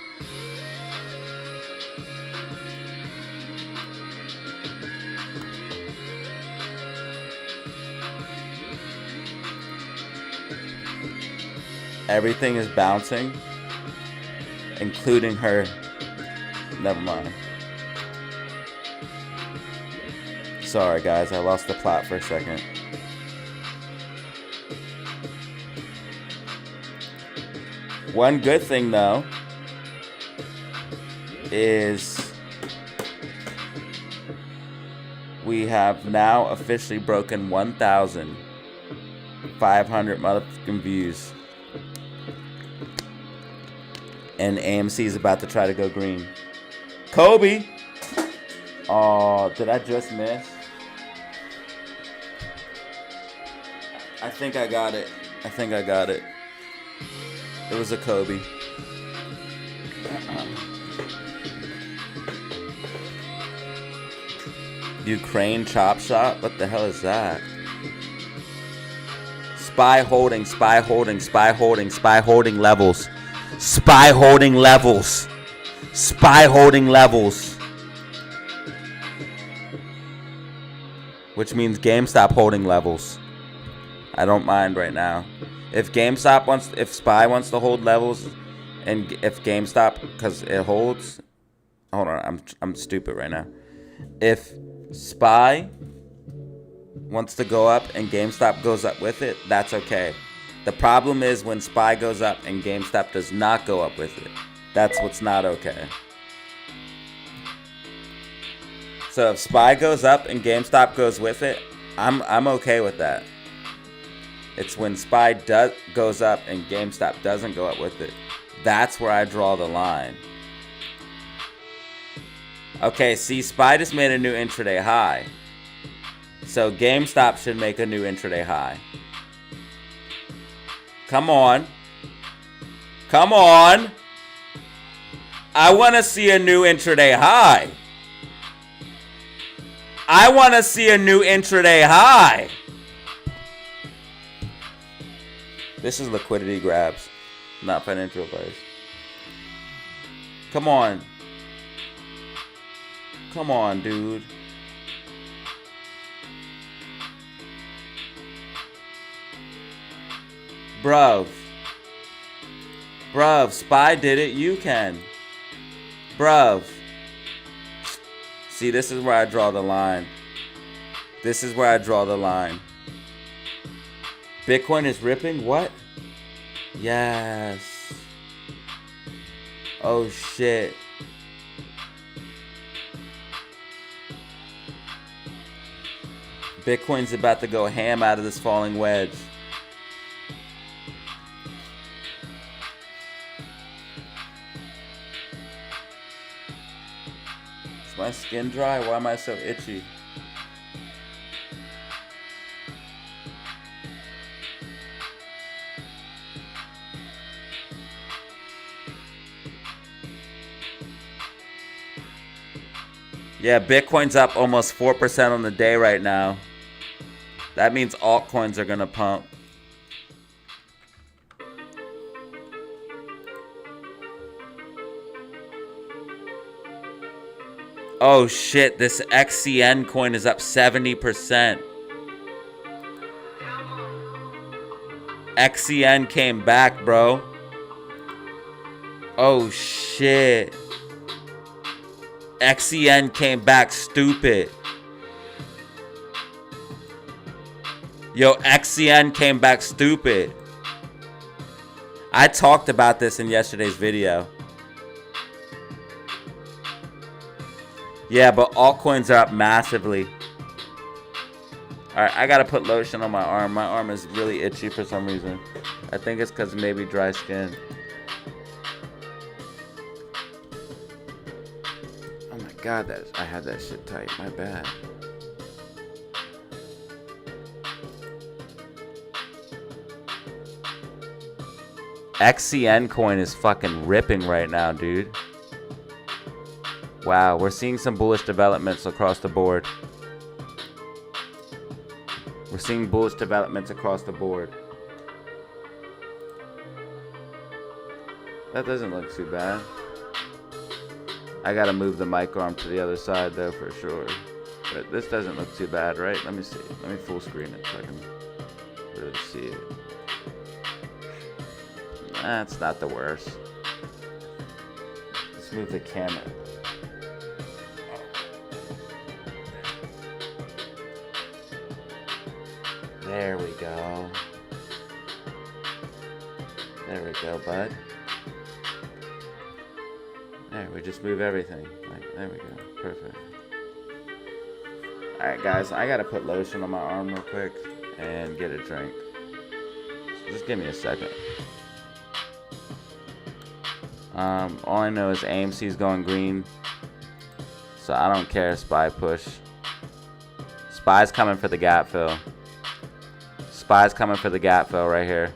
Everything is bouncing, including her. Never mind. Sorry, guys. I lost the plot for a second. One good thing, though, is we have now officially broken 1,500 motherfucking views. And AMC is about to try to go green. Kobe! Oh, did I just miss? I think I got it. I think I got it. It was a Kobe. Ukraine chop shop? What the hell is that? Spy holding, spy holding, spy holding, spy holding levels. Spy holding levels. Spy holding levels. Which means GameStop holding levels. I don't mind right now. If GameStop wants, if Spy wants to hold levels, and if GameStop, because it holds, hold on, I'm stupid right now. If Spy wants to go up and GameStop goes up with it, that's okay. The problem is when Spy goes up and GameStop does not go up with it. That's what's not okay. So if Spy goes up and GameStop goes with it, I'm okay with that. It's when Spy goes up and GameStop doesn't go up with it. That's where I draw the line. Okay, see, Spy just made a new intraday high. So GameStop should make a new intraday high. Come on. Come on. I want to see a new intraday high. I want to see a new intraday high. This is liquidity grabs, not financial advice. Come on. Come on, dude. Bruv. Bruv, Spy did it, you can. Bruv. See, this is where I draw the line. This is where I draw the line. Bitcoin is ripping? What? Yes. Oh, shit. Bitcoin's about to go ham out of this falling wedge. Is my skin dry? Why am I so itchy? Yeah, Bitcoin's up almost 4% on the day right now. That means altcoins are gonna pump. Oh shit, this XCN coin is up 70%. XCN came back, bro. Oh shit. XCN came back stupid. Yo, XCN came back stupid. I talked about this in yesterday's video. Yeah, but altcoins are up massively. Alright, I gotta put lotion on my arm. My arm is really itchy for some reason. I think it's because maybe dry skin. God, I had that shit tight. My bad. XCN coin is fucking ripping right now, dude. Wow, we're seeing some bullish developments across the board. We're seeing bullish developments across the board. That doesn't look too bad. I gotta move the mic arm to the other side though for sure. But this doesn't look too bad, right? Let me see. Let me full screen it so I can really see it. That's not the worst. Let's move the camera. There we go. There we go, bud. There, we just move everything. Like, there we go. Perfect. Alright, guys, I gotta put lotion on my arm real quick and get a drink. So just give me a second. All I know is AMC's going green. So I don't care, SPY push. SPY's coming for the gap fill. SPY's coming for the gap fill right here.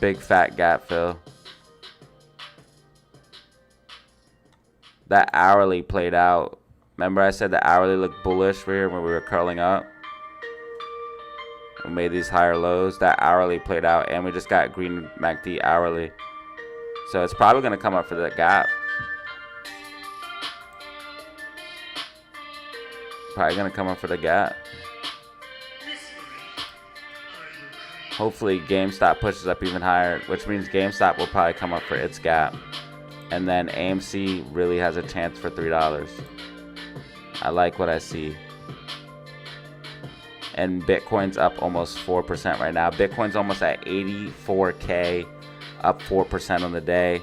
Big fat gap fill. That hourly played out. Remember I said the hourly looked bullish here when we were curling up? We made these higher lows. That hourly played out, and we just got green MACD hourly. So it's probably going to come up for the gap. Probably going to come up for the gap. Hopefully GameStop pushes up even higher, which means GameStop will probably come up for its gap. And then AMC really has a chance for $3. I like what I see. And Bitcoin's up almost 4% right now. Bitcoin's almost at 84K, up 4% on the day.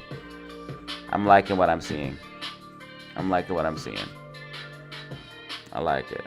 I'm liking what I'm seeing. I'm liking what I'm seeing. I like it.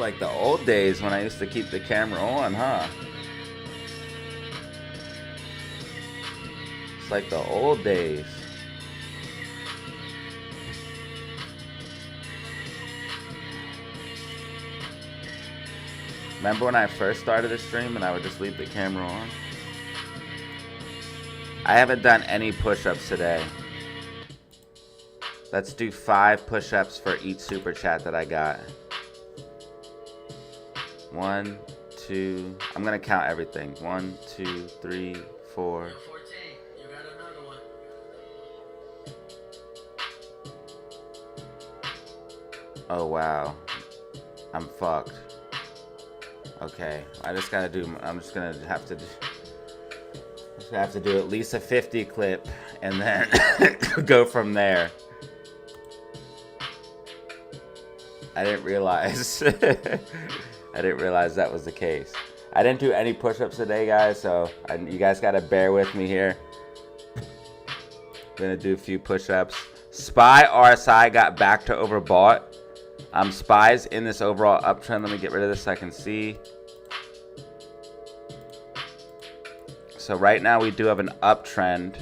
like the old days when I used to keep the camera on, huh? It's like the old days. Remember when I first started the stream and I would just leave the camera on? I haven't done any push-ups today. Let's do 5 push-ups for each super chat that I got. 1, 2, I'm gonna count everything. 1, 2, 3, 4. 14. You got another one. Oh wow. I'm fucked. Okay, I just gotta do, I'm just gonna have to do at least a 50 clip and then go from there. I didn't realize. I didn't realize that was the case. I didn't do any push-ups today, guys, so you guys gotta bear with me here. Gonna do a few push-ups. SPY RSI got back to overbought. SPY's in this overall uptrend. Let me get rid of this so I can see. So right now we do have an uptrend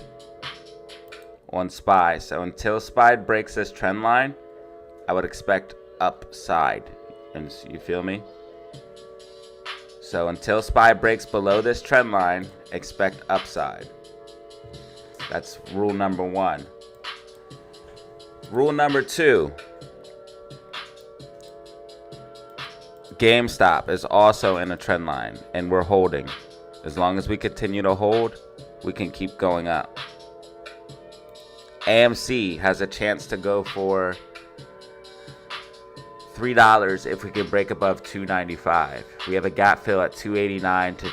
on SPY. So until SPY breaks this trend line, I would expect upside. And you feel me? So until SPY breaks below this trend line, expect upside. That's rule number 1. Rule number 2. GameStop is also in a trend line, and we're holding. As long as we continue to hold, we can keep going up. AMC has a chance to go for $3 if we can break above $295. We have a gap fill at $289 to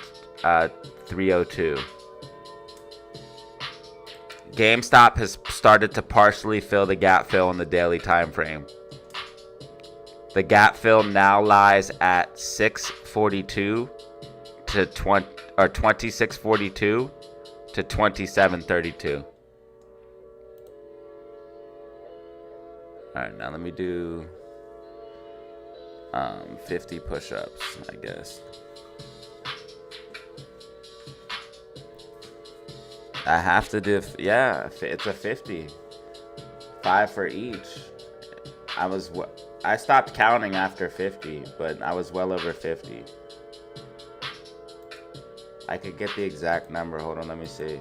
$302. GameStop has started to partially fill the gap fill in the daily time frame. The gap fill now lies at 642 to 2642 to 2732. All right, now let me do 50 push-ups, I guess. I have to do, yeah, it's a 50. 5 for each. I stopped counting after 50, but I was well over 50. I could get the exact number. Hold on, let me see.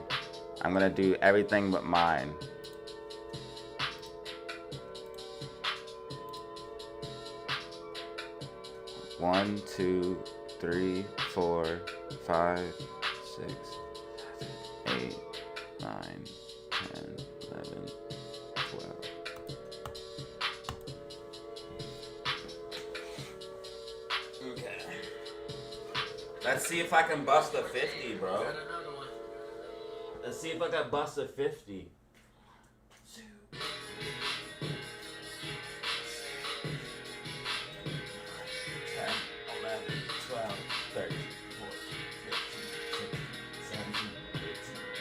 I'm gonna do everything but mine. One, 2, 3, 4, 5, 6, 7, 8, 9, 10, 11, 12. Okay. Let's see if I can bust a 50, bro. You got another one. Let's see if I can bust a 50. 10, 11, 12, 13, 14, 15, 16, 17, 18,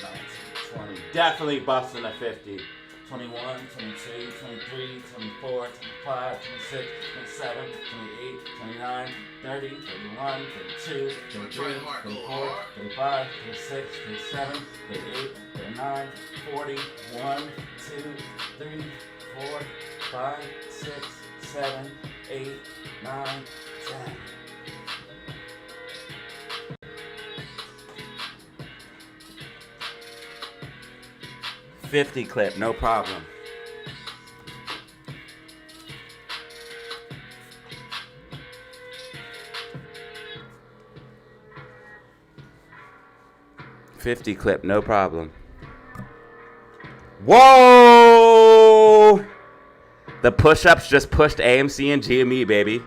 19, 20. Definitely busting a 50. 21, 22, 23, 24, 25, 26, 27, 28, 29, 30, 31, 32, 33, 34, 35, 36, 37, 38, 39, 40, 1, 2, 3, 4, 5, 6, 7, 8, 9, 10. $50 clip, no problem. $50 clip, no problem. Whoa! The push-ups just pushed AMC and GME, baby.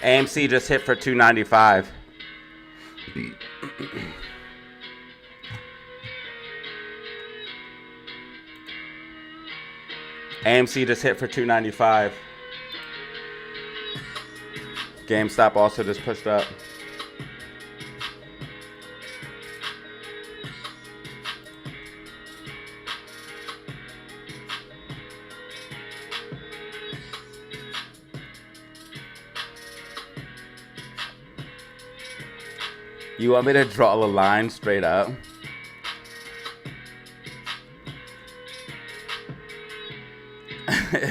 AMC just hit for $295. AMC just hit for 295. GameStop also just pushed up. You want me to draw a line straight up?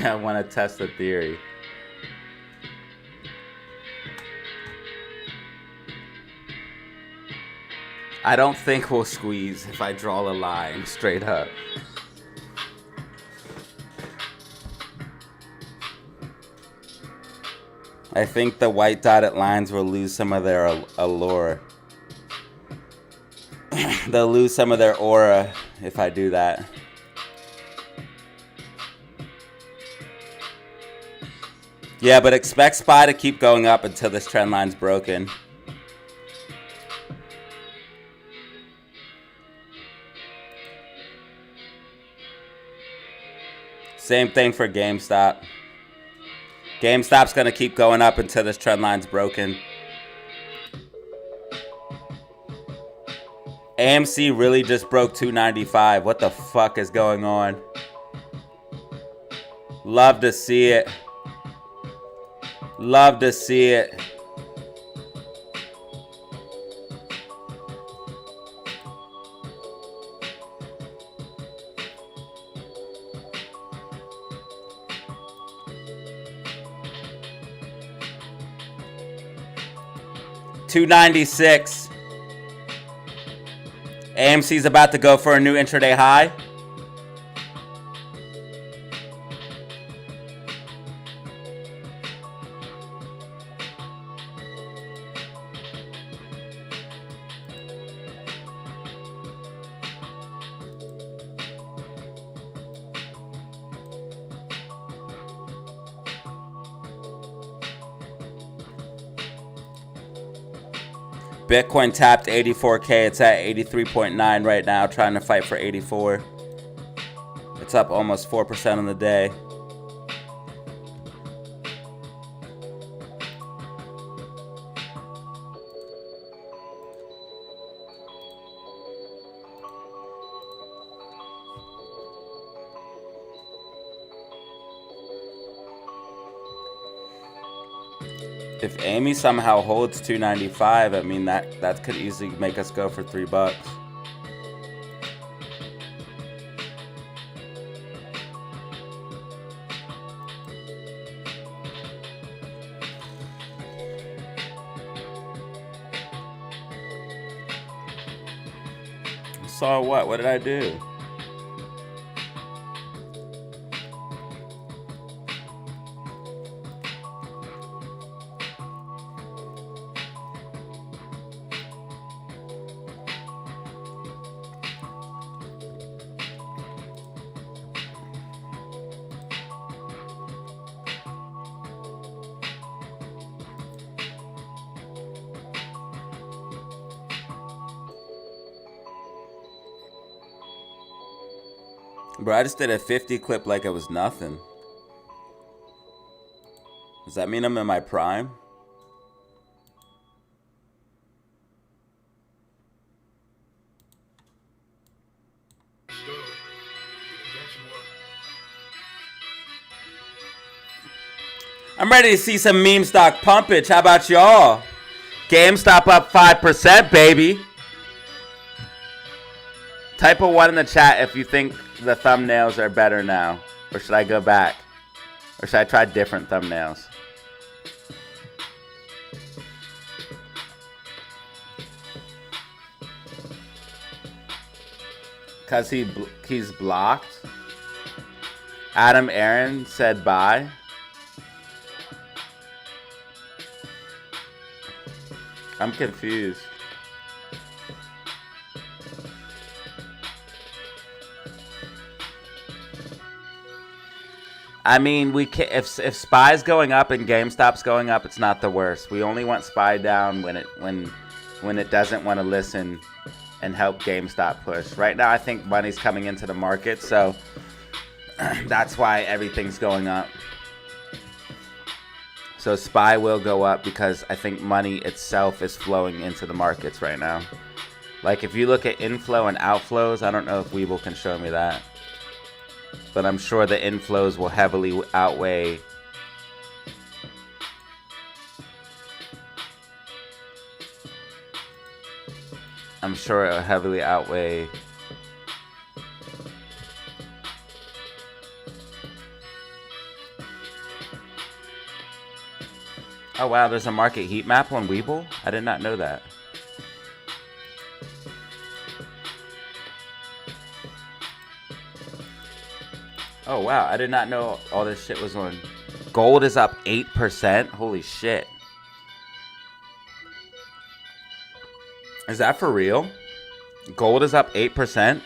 I want to test the theory. I don't think we'll squeeze if I draw a line straight up. I think the white dotted lines will lose some of their allure. They'll lose some of their aura if I do that. Yeah, but expect SPY to keep going up until this trend line's broken. Same thing for GameStop. GameStop's going to keep going up until this trend line's broken. AMC really just broke 295. What the fuck is going on? Love to see it. Love to see it. $296. AMC's about to go for a new intraday high. Bitcoin tapped 84K. It's at 83.9 right now, trying to fight for 84. It's up almost 4% on the day. If Amy somehow holds 295, I mean that could easily make us go for $3. Saw what? What did I do? Bro, I just did a 50 clip like it was nothing. Does that mean I'm in my prime? I'm ready to see some meme stock pumpage. How about y'all? GameStop up 5%, baby. Type a 1 in the chat if you think the thumbnails are better now. Or should I go back? Or should I try different thumbnails? Because he's blocked. Adam Aaron said bye. I'm confused. I mean, we can, if SPY's going up and GameStop's going up, it's not the worst. We only want SPY down when it doesn't want to listen and help GameStop push. Right now, I think money's coming into the market, so That's why everything's going up. So SPY will go up because I think money itself is flowing into the markets right now. Like if you look at inflow and outflows, I don't know if Webull can show me that. But I'm sure the inflows will heavily outweigh. I'm sure it'll heavily outweigh. Oh wow, there's a market heat map on Webull? I did not know that. Oh wow, I did not know all this shit was on. Gold is up 8%. Holy shit. Is that for real? Gold is up 8%.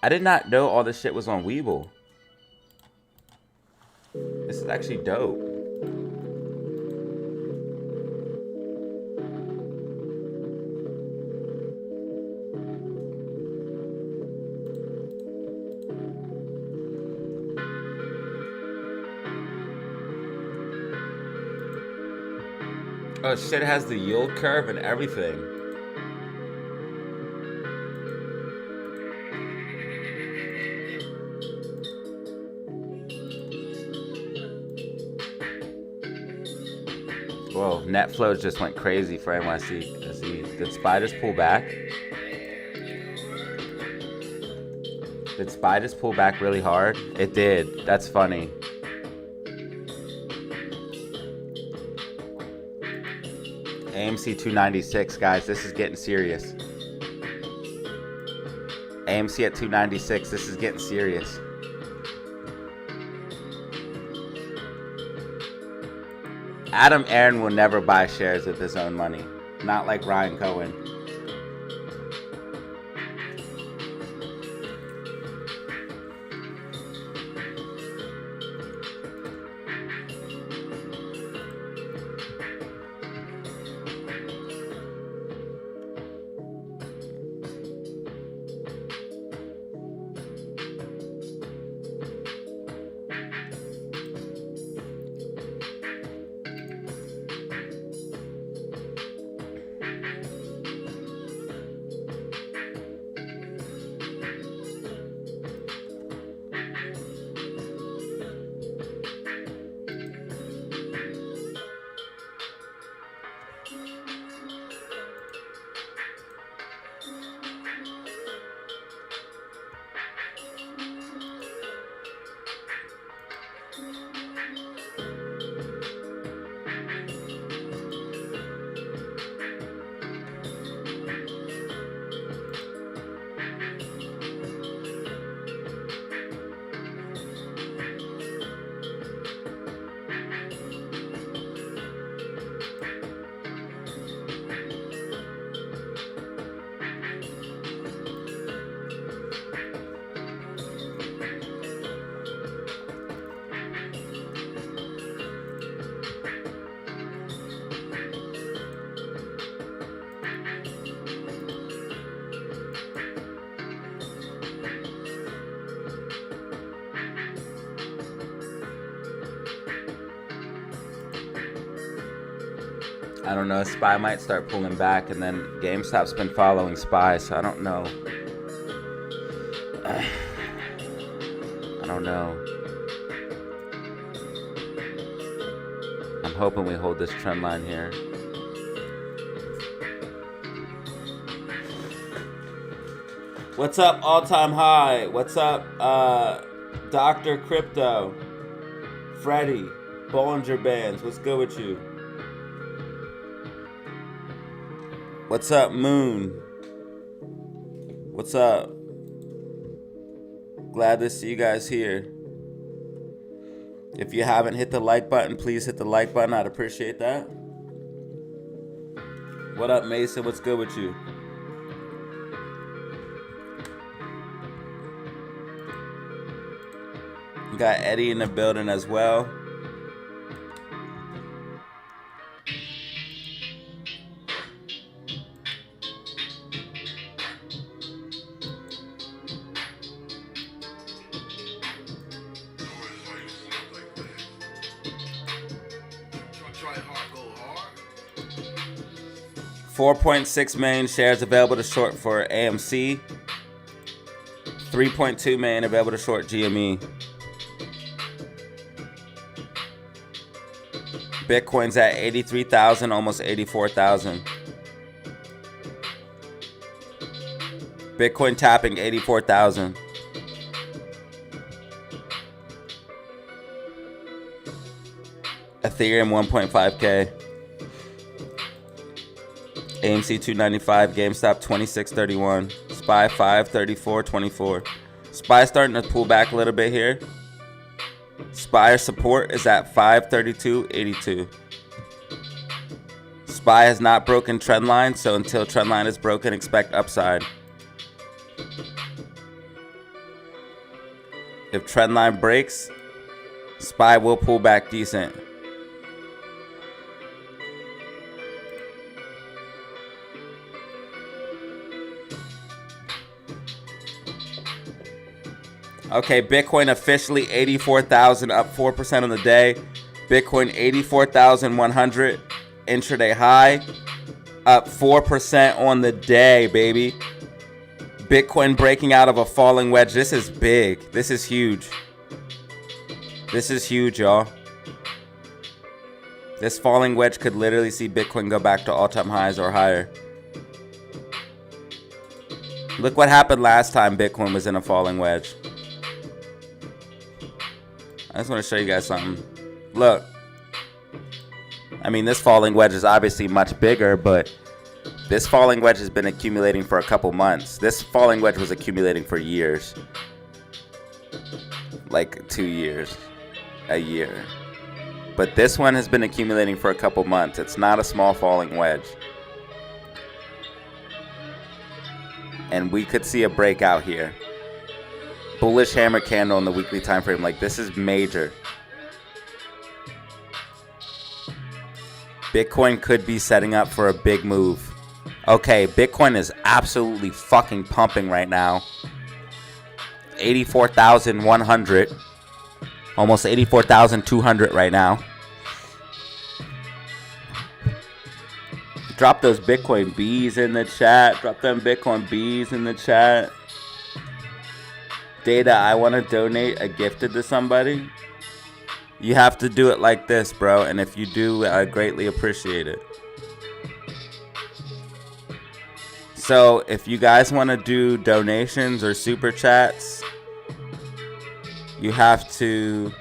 I did not know all this shit was on Webull. This is actually dope. Oh shit, it has the yield curve and everything. Whoa, net flows just went crazy for NYC. Did SPY just pull back? Did SPY just pull back really hard? It did. That's funny. AMC 296, guys. This is getting serious. AMC at 296. This is getting serious. Adam Aaron will never buy shares with his own money. Not like Ryan Cohen. I don't know. SPY might start pulling back, and then GameStop's been following SPY, so I don't know. I don't know. I'm hoping we hold this trend line here. What's up, all-time high? What's up, Dr. Crypto? Freddy, Bollinger Bands, what's good with you? What's up, Moon? What's up? Glad to see you guys here. If you haven't hit the like button, please hit the like button. I'd appreciate that. What up, Mason? What's good with you? We got Eddie in the building as well. 4.6 million shares available to short for AMC. 3.2 million available to short GME. Bitcoin's at 83,000, almost 84,000. Bitcoin tapping 84,000. Ethereum 1.5K. AMC 295, GameStop 2631, SPY 534.24. SPY starting to pull back a little bit here. SPY support is at 532.82. SPY has not broken trend line, so until trend line is broken, expect upside. If trend line breaks, SPY will pull back decent. Okay, Bitcoin officially 84,000, up 4% on the day. Bitcoin 84,100, intraday high, up 4% on the day, baby. Bitcoin breaking out of a falling wedge. This is big. This is huge. This is huge, y'all. This falling wedge could literally see Bitcoin go back to all-time highs or higher. Look what happened last time Bitcoin was in a falling wedge. I just want to show you guys something. Look. I mean, this falling wedge is obviously much bigger, but this falling wedge has been accumulating for a couple months. This falling wedge was accumulating for years. Like 2 years. A year. But this one has been accumulating for a couple months. It's not a small falling wedge. And we could see a breakout here. Bullish hammer candle in the weekly time frame. Like, this is major. Bitcoin could be setting up for a big move. Okay, Bitcoin is absolutely fucking pumping right now. 84,100. Almost 84,200 right now. Drop those Bitcoin Bs in the chat. Drop them Bitcoin Bs in the chat. Data, I want to donate a gifted to somebody. You have to do it like this, bro. And if you do, I greatly appreciate it. So if you guys want to do donations or super chats, you have to.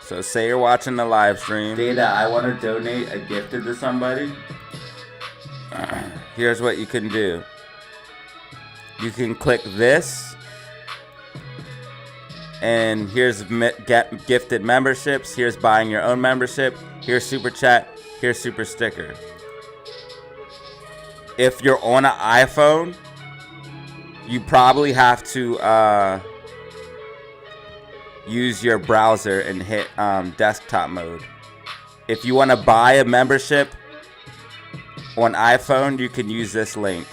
So say you're watching the live stream. Data, I want to donate a gifted to somebody. Here's what you can do. You can click this. And here's get gifted memberships. Here's buying your own membership. Here's super chat. Here's super sticker. If you're on an iPhone, you probably have to use your browser and hit desktop mode. If you want to buy a membership on iPhone, you can use this link.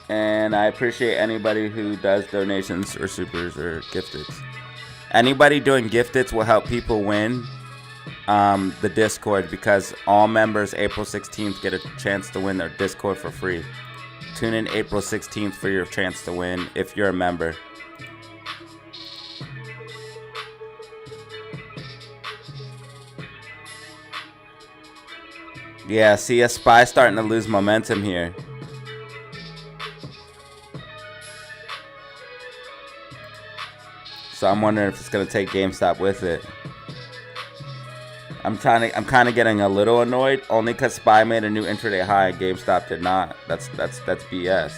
And I appreciate anybody who does donations or supers or gifteds. Anybody doing gifteds will help people win the Discord, because all members April 16th get a chance to win their Discord for free. Tune in April 16th for your chance to win if you're a member. Yeah, see, a SPY starting to lose momentum here. So I'm wondering if it's gonna take GameStop with it. I'm kind of getting a little annoyed, only because SPY made a new intraday high and GameStop did not. That's BS.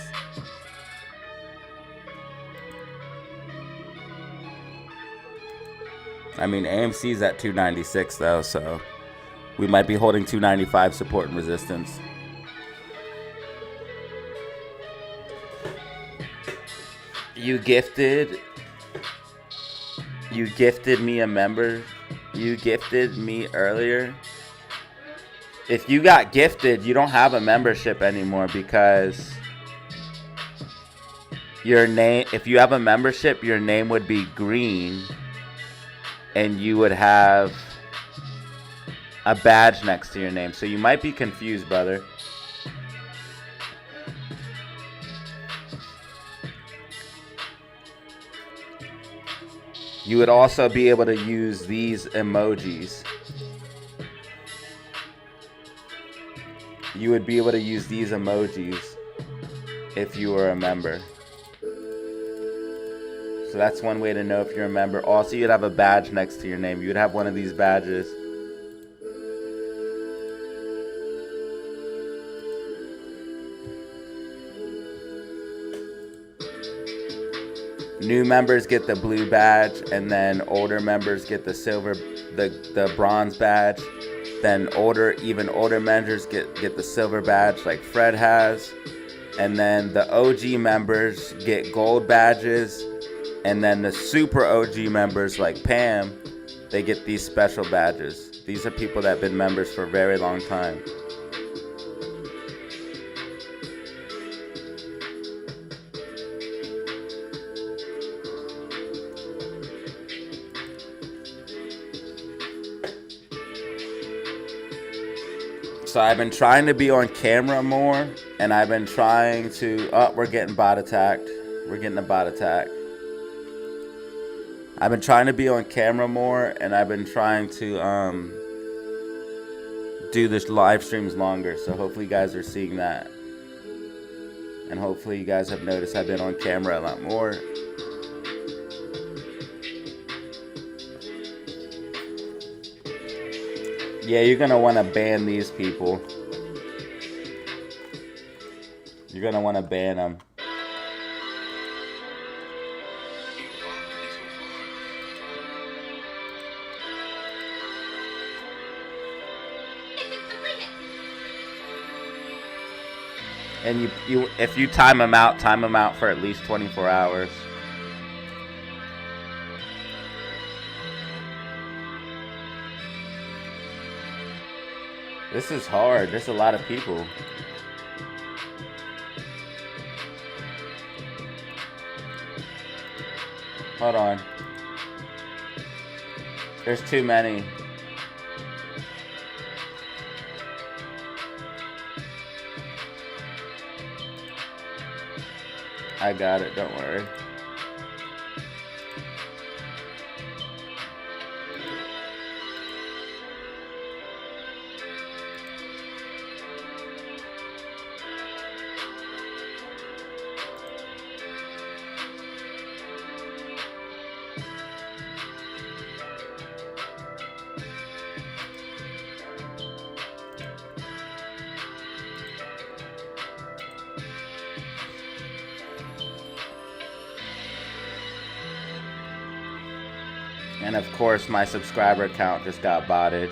I mean, AMC's at 296 though, so we might be holding 295 support and resistance. You gifted me a member. You gifted me earlier. If you got gifted, you don't have a membership anymore, because your name, if you have a membership, your name would be green and you would have a badge next to your name. So you might be confused, brother. You would also be able to use these emojis. You would be able to use these emojis if you were a member. So that's one way to know if you're a member. Also, you'd have a badge next to your name. You would have one of these badges. New members get the blue badge, and then older members get the silver, the bronze badge. Then even older members get the silver badge like Fred has. And then the OG members get gold badges. And then the super OG members like Pam, they get these special badges. These are people that have been members for a very long time. So I've been trying to be on camera more, and I've been trying to... Oh, we're getting bot attacked. We're getting a bot attack. I've been trying to be on camera more, and I've been trying to do this live streams longer. So hopefully you guys are seeing that. And hopefully you guys have noticed I've been on camera a lot more. Yeah, you're going to want to ban these people. You're going to want to ban them. And if you time them out for at least 24 hours. This is hard. There's a lot of people. Hold on. There's too many. I got it, don't worry. And of course, my subscriber count just got botted.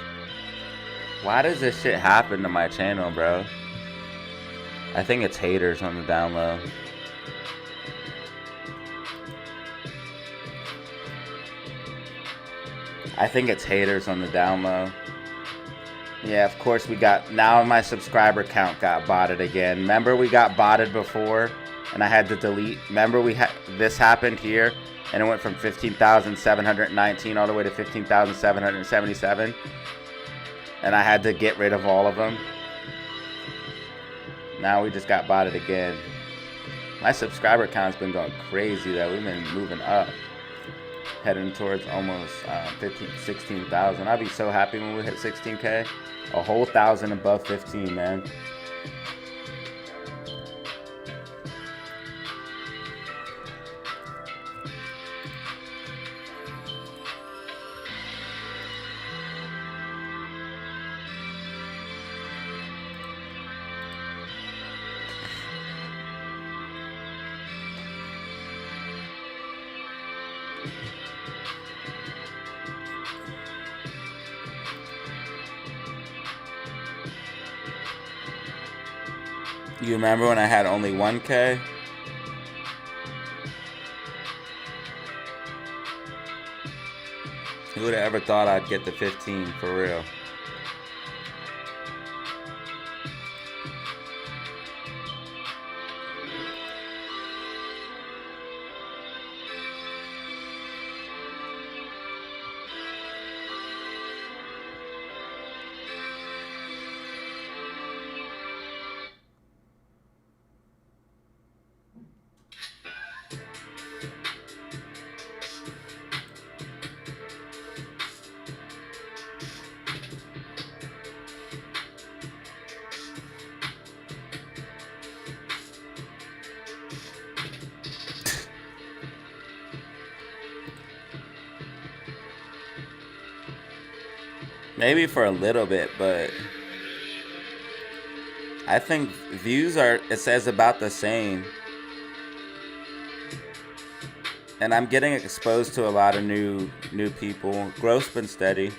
Why does this shit happen to my channel, bro? I think it's haters on the down low. I think it's haters on the down low. Yeah, of course we got... Now my subscriber count got botted again. Remember we got botted before and I had to delete? Remember this happened here? And it went from 15,719 all the way to 15,777. And I had to get rid of all of them. Now we just got botted again. My subscriber count's been going crazy though. We've been moving up. Heading towards almost 16,000. I'll be so happy when we hit 16K. A whole 1,000 above 15, man. You remember when I had only 1K? Who would have ever thought I'd get to 15 for real? Maybe for a little bit, but I think views are, it says about the same. And I'm getting exposed to a lot of new people. Growth's been steady.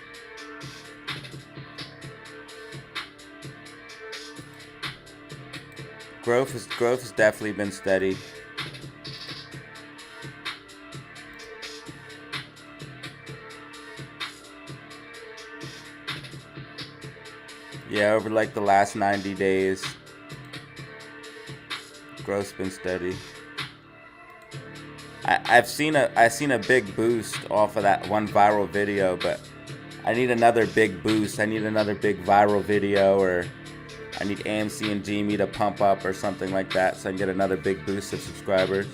Growth has definitely been steady. Yeah, over like the last 90 days, growth's been steady. I've seen a big boost off of that one viral video, but I need another big boost. I need another big viral video, or I need AMC and GME to pump up or something like that so I can get another big boost of subscribers.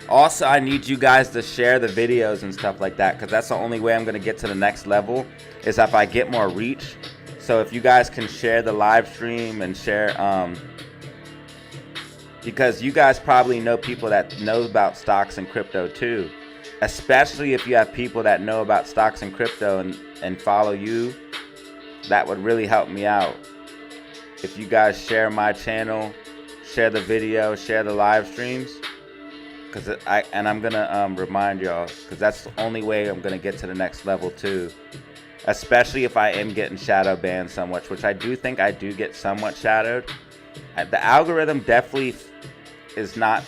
Also, I need you guys to share the videos and stuff like that, because that's the only way I'm going to get to the next level, is if I get more reach. So if you guys can share the live stream and share, because you guys probably know people that know about stocks and crypto too. Especially if you have people that know about stocks and crypto and follow you, that would really help me out. If you guys share my channel, share the video, share the live streams, I'm gonna remind y'all, because that's the only way I'm gonna get to the next level too. Especially if I am getting shadow banned so much, which I do think I do get somewhat shadowed. The algorithm definitely is not,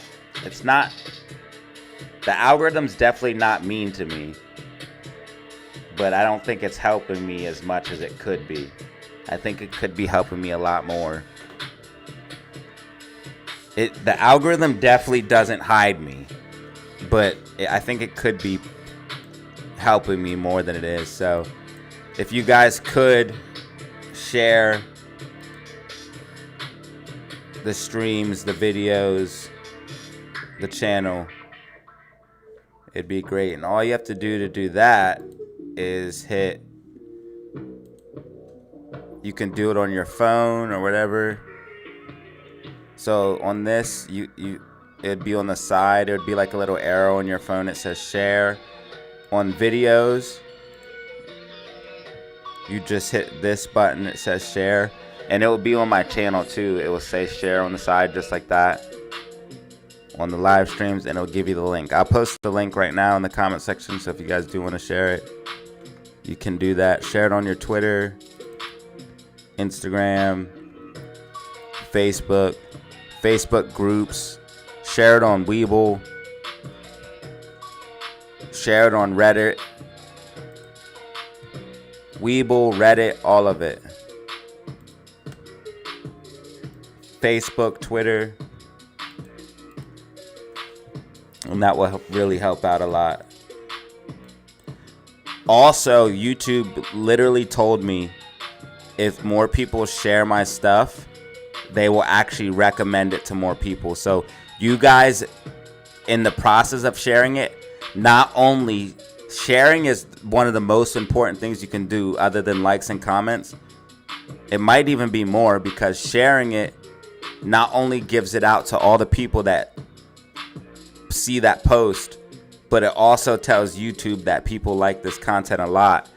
the algorithm's definitely not mean to me, but I don't think it's helping me as much as it could be. I think it could be helping me a lot more. The algorithm definitely doesn't hide me, but I think it could be helping me more than it is. So if you guys could share the streams, the videos, the channel, it'd be great. And all you have to do that is hit, you can do it on your phone or whatever. So on this, it'd be on the side, it would be like a little arrow on your phone, it says share. On videos, you just hit this button, it says share, and it will be on my channel too. It will say share on the side just like that on the live streams, and it'll give you the link. I'll post the link right now in the comment section, so if you guys do want to share it, you can do that. Share it on your Twitter, Instagram, Facebook groups, share it on Weeble, share it on Reddit, Weeble, Reddit, all of it. Facebook, Twitter, and that will really help out a lot. Also, YouTube literally told me if more people share my stuff, they will actually recommend it to more people. So you guys, in the process of sharing it, not only sharing is one of the most important things you can do other than likes and comments. It might even be more, because sharing it not only gives it out to all the people that see that post, but it also tells YouTube that people like this content a lot,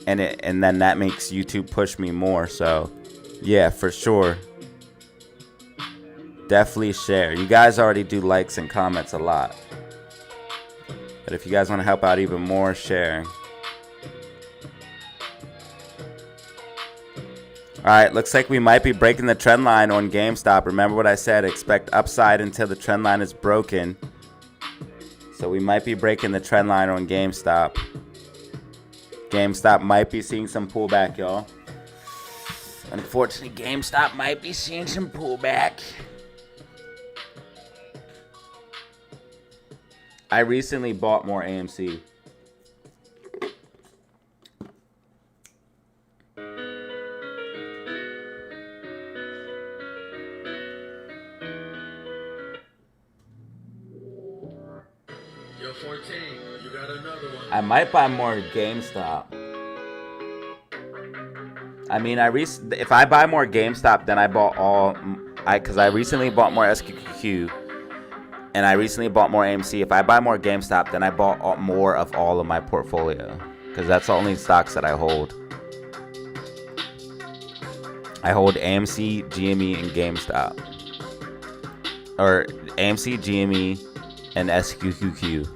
and then that makes YouTube push me more. So yeah, for sure, definitely share. You guys already do likes and comments a lot, but if you guys want to help out even more, sharing. Alright, looks like we might be breaking the trend line on GameStop. Remember what I said, expect upside until the trend line is broken. So we might be breaking the trend line on GameStop. GameStop might be seeing some pullback, y'all. Unfortunately, GameStop might be seeing some pullback. I recently bought more AMC. Yo, 14, you got another one. I might buy more GameStop. I mean, if I buy more GameStop, then I bought all, because I recently bought more SQQQ, and I recently bought more AMC. If I buy more GameStop, then I bought more of all of my portfolio, because that's the only stocks that I hold. I hold AMC, GME, and GameStop. Or AMC, GME, and SQQQ.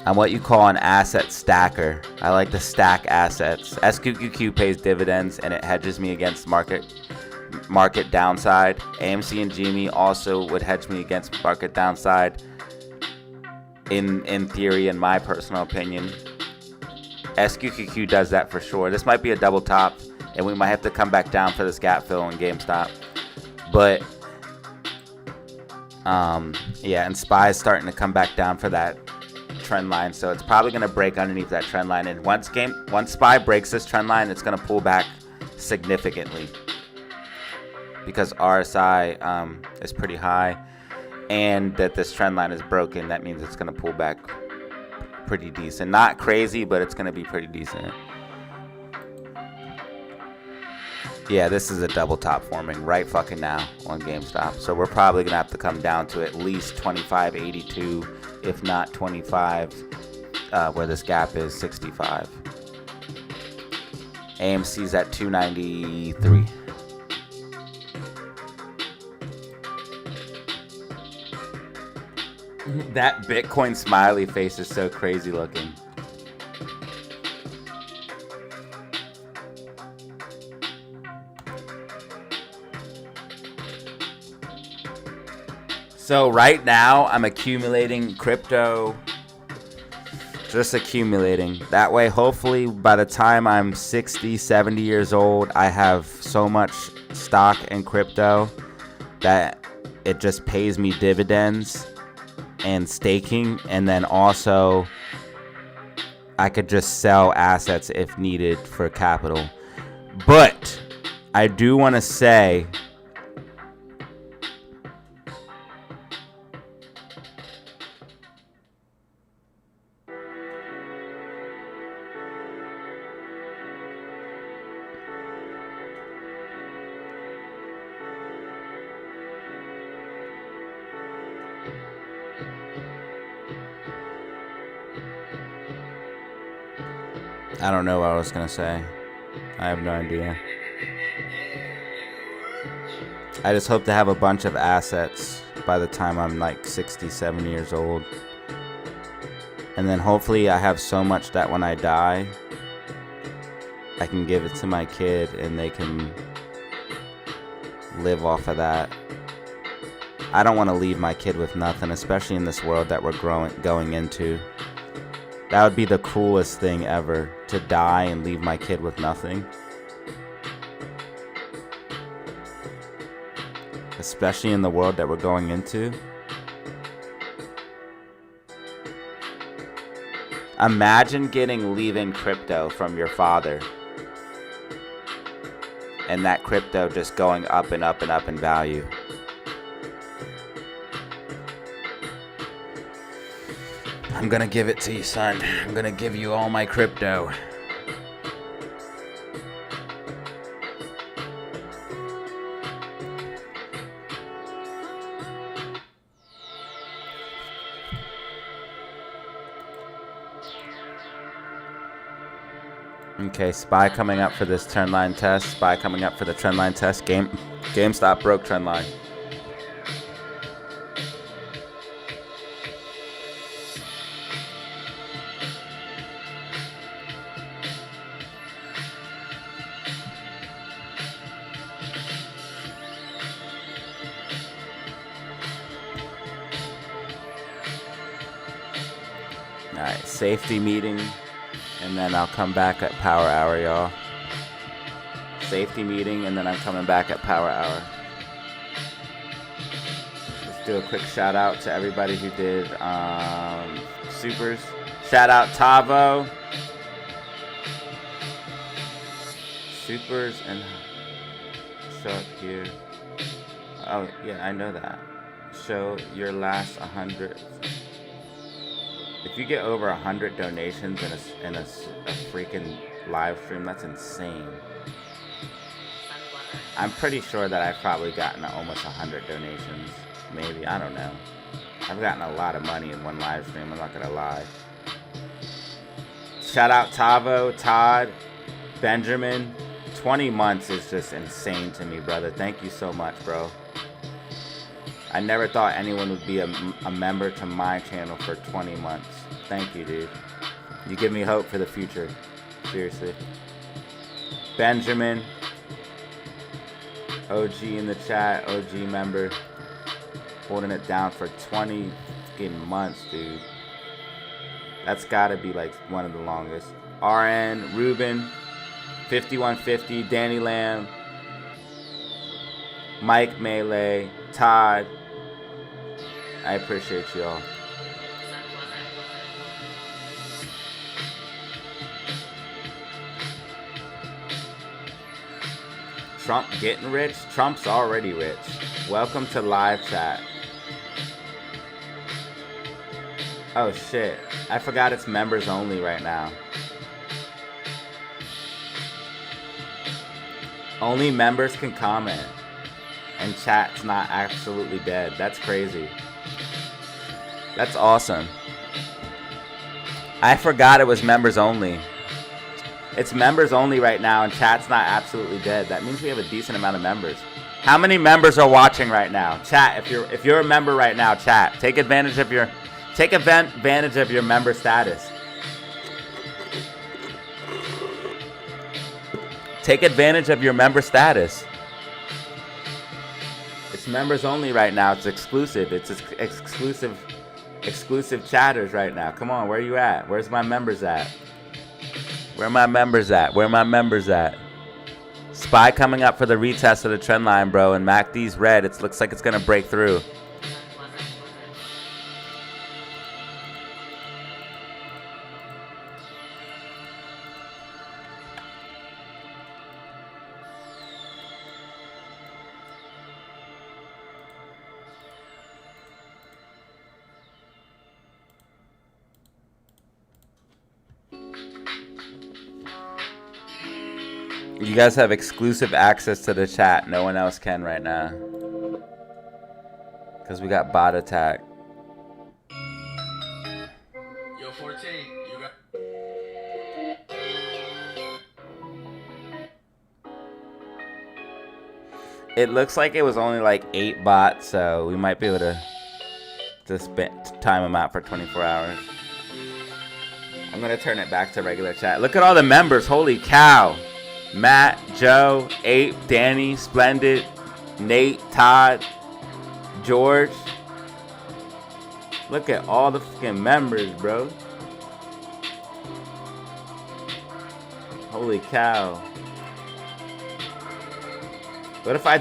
I'm what you call an asset stacker. I like to stack assets. SQQQ pays dividends and it hedges me against market downside. AMC and GME also would hedge me against market downside. In theory, in my personal opinion, SQQQ does that for sure. This might be a double top, and we might have to come back down for this gap fill in GameStop. But yeah, and SPY is starting to come back down for that trend line, so it's probably going to break underneath that trend line. And once SPY breaks this trend line, it's going to pull back significantly because RSI is pretty high, and that this trend line is broken. That means it's going to pull back pretty decent. Not crazy, but it's going to be pretty decent. Yeah, this is a double top forming right fucking now on GameStop. So we're probably going to have to come down to at least 25.82, if not 25, where this gap is 65. AMC's at 293. That Bitcoin smiley face is so crazy looking. So right now I'm accumulating crypto, just accumulating. That way, hopefully by the time I'm 60, 70 years old, I have so much stock in crypto that it just pays me dividends and staking, and then also I could just sell assets if needed for capital. But I do want to say I don't know what I was going to say. I have no idea. I just hope to have a bunch of assets by the time I'm like 60, 70 years old. And then hopefully I have so much that when I die, I can give it to my kid and they can live off of that. I don't want to leave my kid with nothing, especially in this world that we're going into. That would be the coolest thing ever, to die and leave my kid with nothing. Especially in the world that we're going into. Imagine leaving crypto from your father. And that crypto just going up and up and up in value. I'm gonna give it to you, son. I'm gonna give you all my crypto. Okay, SPY coming up for this trend line test. SPY coming up for the trend line test. GameStop broke trend line. Alright, safety meeting, and then I'll come back at power hour, y'all. Safety meeting, and then I'm coming back at power hour. Let's do a quick shout out to everybody who did supers. Shout out Tavo. Supers and show up here. Oh yeah, I know that. Show your last 100. If you get over 100 donations in a freaking live stream, that's insane. I'm pretty sure that I've probably gotten almost 100 donations. Maybe, I don't know. I've gotten a lot of money in one live stream, I'm not gonna lie. Shout out Tavo, Todd, Benjamin. 20 months is just insane to me, brother. Thank you so much, bro. I never thought anyone would be a member to my channel for 20 months. Thank you, dude. You give me hope for the future. Seriously. Benjamin. OG in the chat. OG member. Holding it down for 20 fucking months, dude. That's gotta be like one of the longest. RN, Ruben, 5150, Danny Lamb, Mike Melee, Todd. I appreciate y'all. Trump getting rich? Trump's already rich. Welcome to live chat. Oh shit. I forgot it's members only right now. Only members can comment. And chat's not absolutely dead. That's crazy. That's awesome. I forgot it was members only. It's members only right now and chat's not absolutely dead. That means we have a decent amount of members. How many members are watching right now? Chat, if you're a member right now, chat. Take advantage of your member status. Take advantage of your member status. It's members only right now. It's exclusive. It's exclusive chatters right now. Come on, where are you at? Where's my members at? Where are my members at? Where are my members at? SPY coming up for the retest of the trend line, bro. And MACD's red. It looks like it's going to break through. You guys have exclusive access to the chat. No one else can right now. Because we got bot attack. Yo, 14, you got... It looks like it was only like 8 bots, so we might be able to just time them out for 24 hours. I'm going to turn it back to regular chat. Look at all the members. Holy cow. Matt, Joe, Ape, Danny, Splendid, Nate, Todd, George. Look at all the fucking members, bro. Holy cow. What if I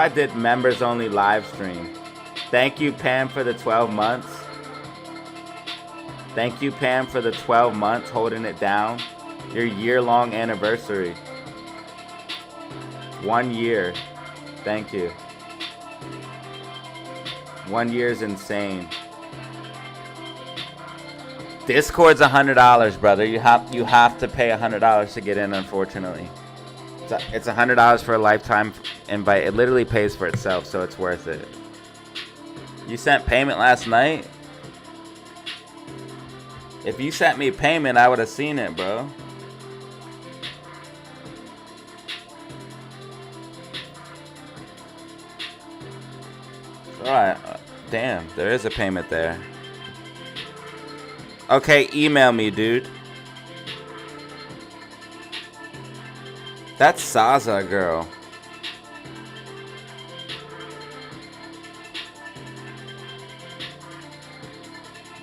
did members only live stream? Thank you, Pam, for the 12 months. Thank you, Pam, for the 12 months holding it down. Your year-long anniversary. 1 year. Thank you. 1 year is insane. Discord's $100, brother. You have to pay $100 to get in, unfortunately. It's $100 for a lifetime invite. It literally pays for itself, so it's worth it. You sent payment last night? If you sent me payment, I would have seen it, bro. Alright, damn, there is a payment there. Okay, email me, dude. That's Saza, girl.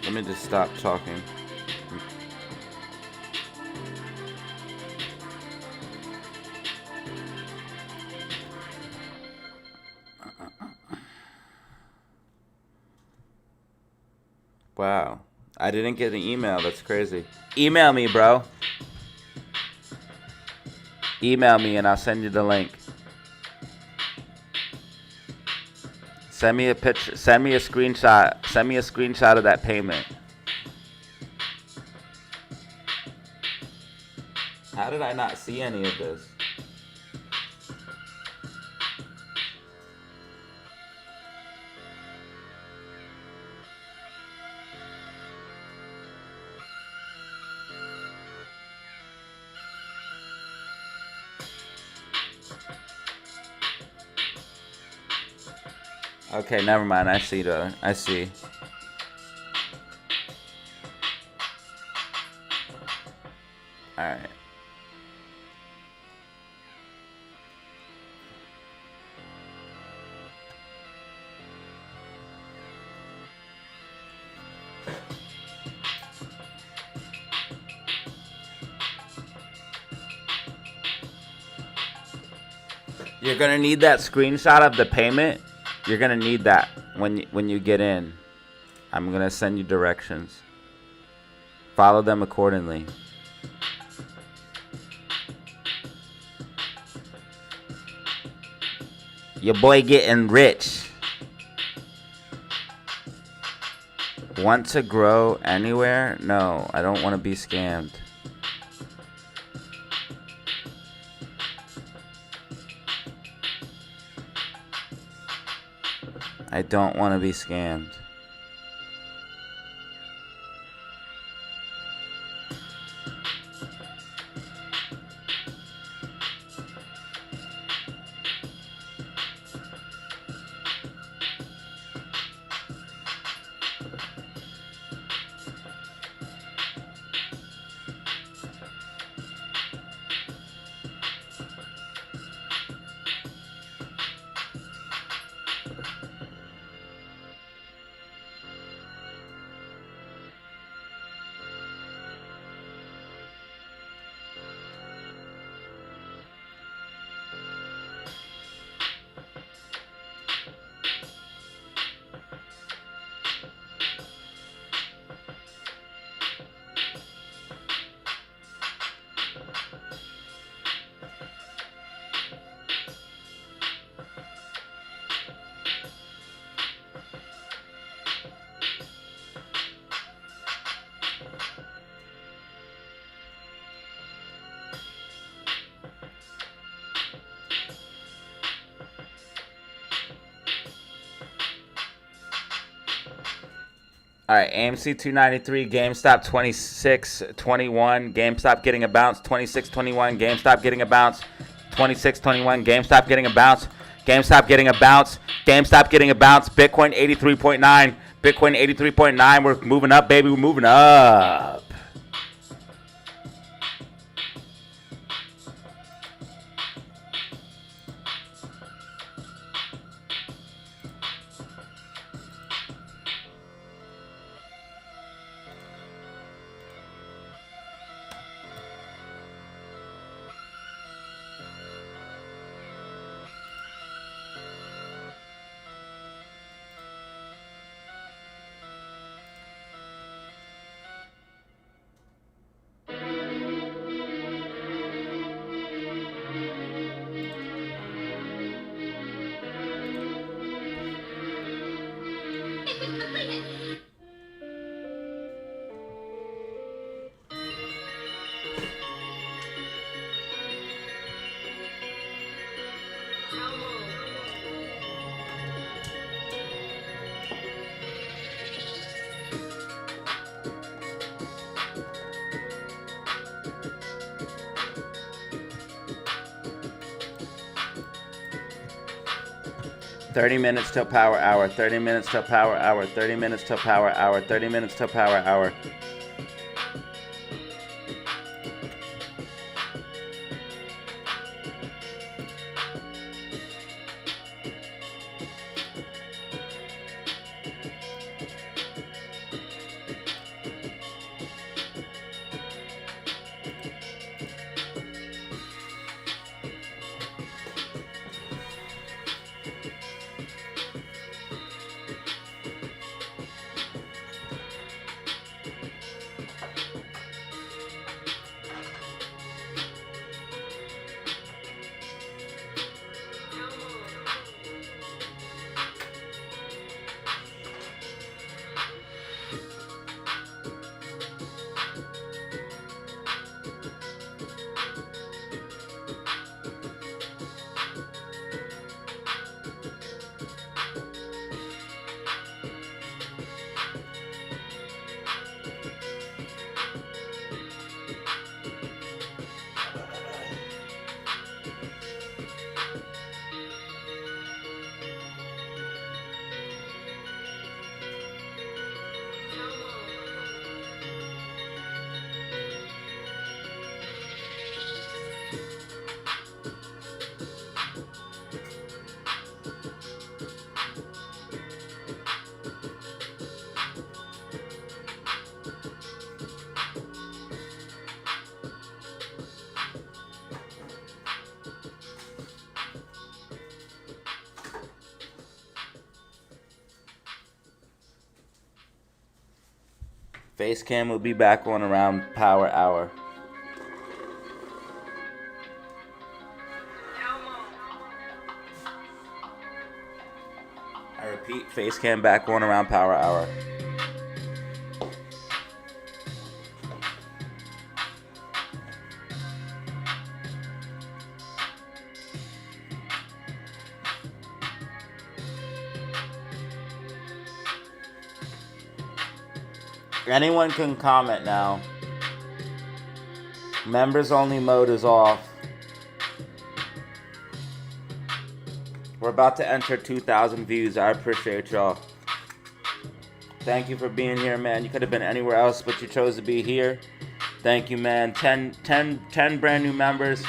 Let me just stop talking. Wow. I didn't get an email. That's crazy. Email me, bro. Email me and I'll send you the link. Send me a picture. Send me a screenshot. Send me a screenshot of that payment. How did I not see any of this? Okay, never mind. I see, though. I see. All right. You're gonna need that screenshot of the payment. You're gonna need that when you get in. I'm gonna send you directions. Follow them accordingly. Your boy getting rich. Want to grow anywhere? No, I don't want to be scammed. I don't want to be scammed. All right, AMC 293, GameStop 2621, GameStop getting a bounce, 2621, GameStop getting a bounce, 2621, GameStop getting a bounce, GameStop getting a bounce, GameStop getting a bounce, Bitcoin 83.9, Bitcoin 83.9, we're moving up, baby, we're moving up. Download. 30 minutes till power hour, 30 minutes till power hour, 30 minutes till power hour, 30 minutes till power hour. Face cam will be back on around power hour. I repeat, face cam back on around power hour. Anyone can comment now. Members only mode is off. We're about to enter 2,000 views. I appreciate y'all. Thank you for being here, man. You could have been anywhere else, but you chose to be here. Thank you, man. 10 brand new members.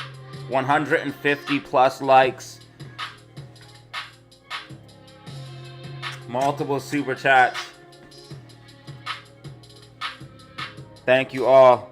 150 plus likes. Multiple super chats. Thank you all.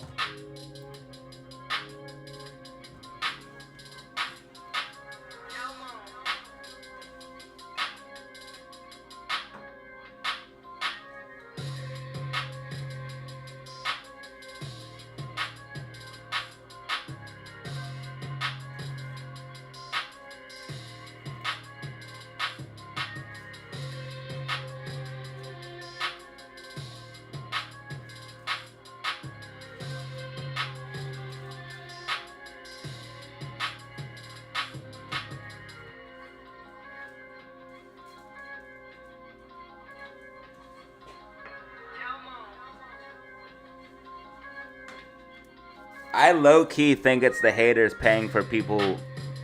I low-key think it's the haters paying for people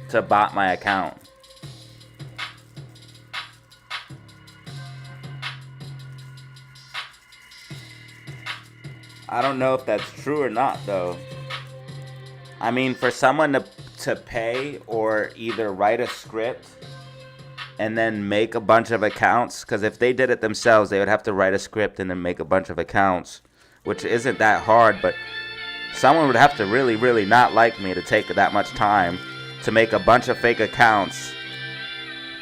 to bot my account. I don't know if that's true or not, though. I mean, for someone to pay or either write a script and then make a bunch of accounts, because if they did it themselves, they would have to write a script and then make a bunch of accounts, which isn't that hard, but someone would have to really, really not like me to take that much time to make a bunch of fake accounts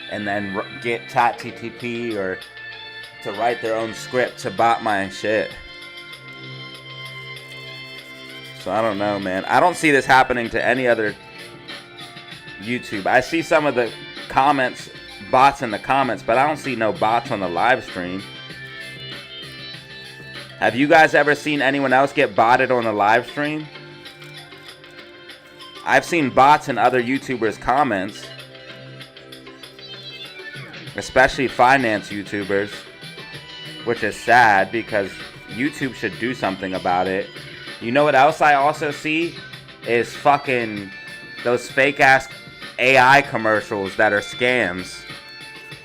and then get ChatGPT or to write their own script to bot my shit. So I don't know, man. I don't see this happening to any other YouTube. I see some of the comments, bots in the comments, but I don't see no bots on the live stream. Have you guys ever seen anyone else get botted on the live stream? I've seen bots in other YouTubers' comments, especially finance YouTubers, which is sad because YouTube should do something about it. You know what else I also see is fucking those fake-ass AI commercials that are scams.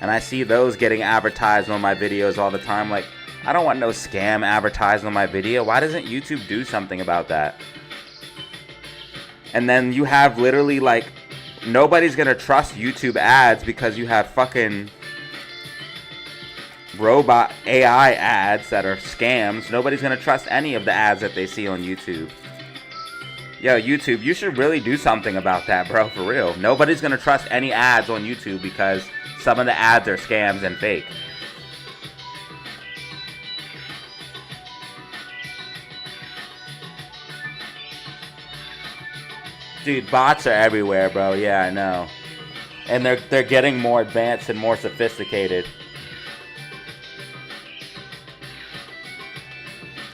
And I see those getting advertised on my videos all the time. Like, I don't want no scam advertised on my video. Why doesn't YouTube do something about that? And then you have literally like, nobody's gonna trust YouTube ads because you have fucking robot AI ads that are scams. Nobody's gonna trust any of the ads that they see on YouTube. Yo, YouTube, you should really do something about that, bro, for real. Nobody's gonna trust any ads on YouTube because some of the ads are scams and fake. Dude, bots are everywhere, bro. Yeah, I know. And they're getting more advanced and more sophisticated.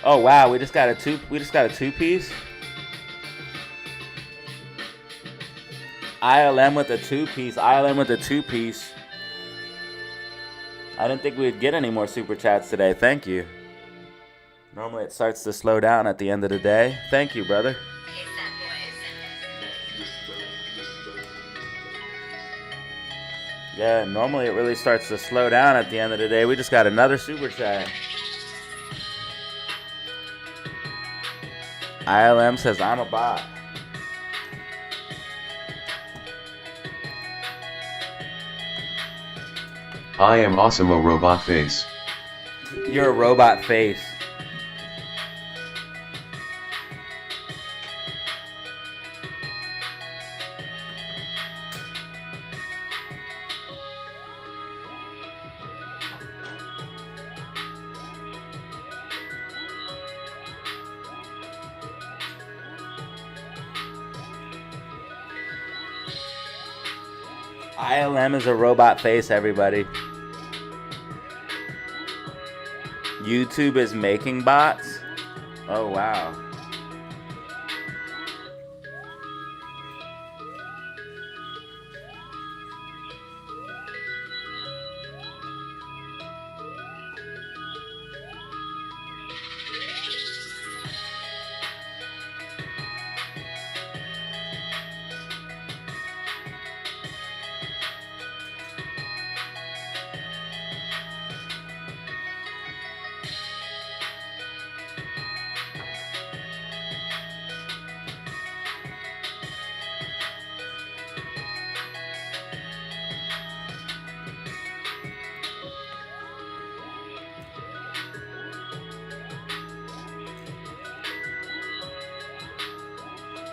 Oh wow, we just got a two-piece. ILM with a two-piece. ILM with a two-piece. I didn't think we'd get any more super chats today. Thank you. Normally it starts to slow down at the end of the day. Thank you, brother. Yeah, normally it really starts to slow down at the end of the day. We just got another super chat. ILM says, I'm a bot. I am awesome, a robot face. You're a robot face. ILM is a robot face, everybody. YouTube is making bots? Oh, wow.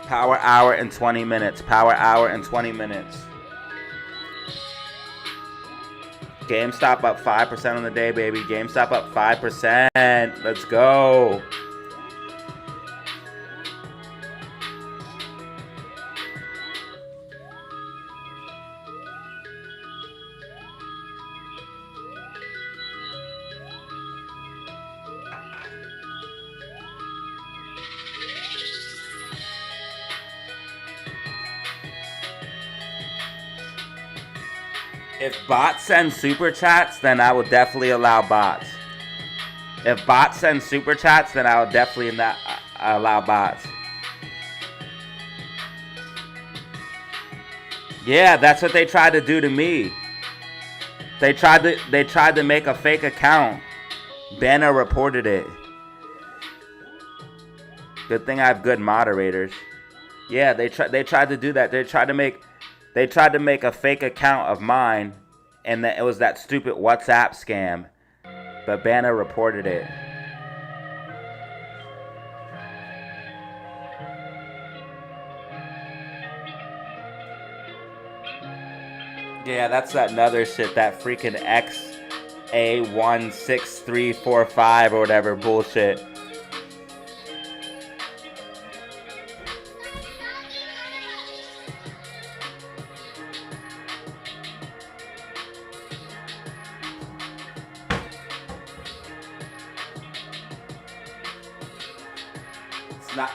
Power hour and 20 minutes. Power hour and 20 minutes. GameStop up 5% on the day, baby. GameStop up 5%. Let's go. If bots send super chats, then I will definitely allow bots. If bots send super chats, then I will definitely not allow bots. Yeah, that's what they tried to do to me. They tried to make a fake account. Banner reported it. Good thing I have good moderators. Yeah, they tried to do that. They tried to make a fake account of mine, and it was that stupid WhatsApp scam. But Banner reported it. Yeah, that's that another shit, that freaking XA16345 or whatever bullshit.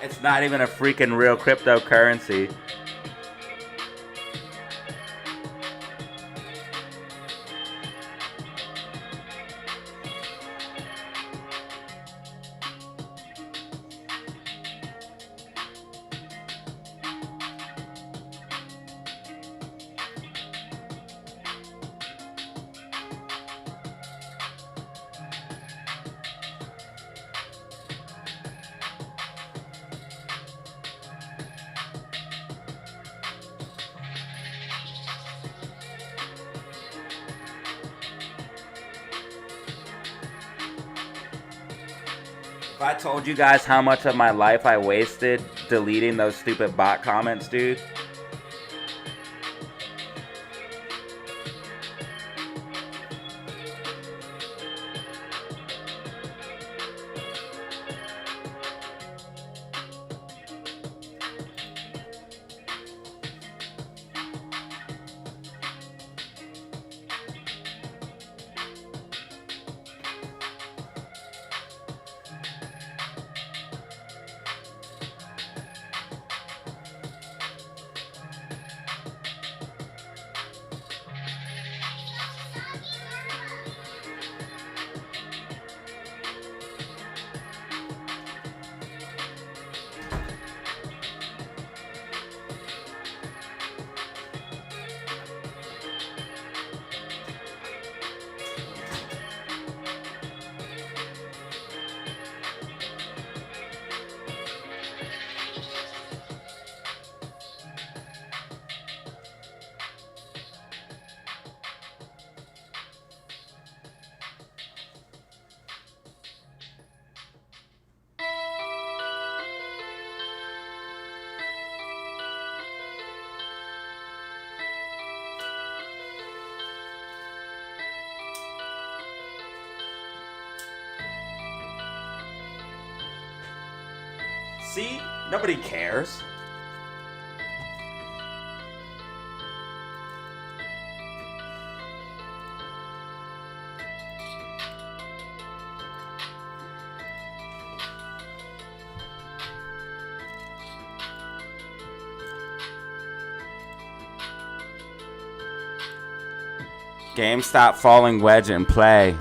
It's not even a freaking real cryptocurrency. If I told you guys how much of my life I wasted deleting those stupid bot comments, dude. See? Nobody cares. GameStop falling wedge in play.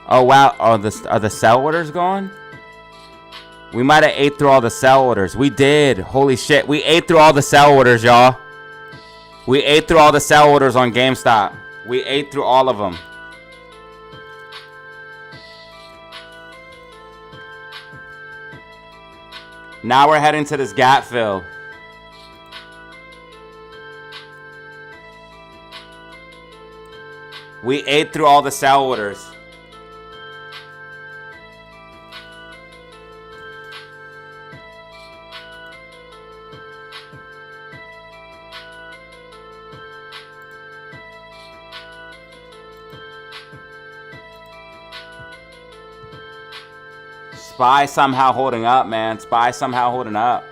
Oh wow, are the sell orders gone? We might have ate through all the sell orders. We did. Holy shit, we ate through all the sell orders, y'all. We ate through all the sell orders on GameStop. We ate through all of them. Now we're heading to this gap fill. We ate through all the sell orders. SPY somehow holding up, man. SPY somehow holding up.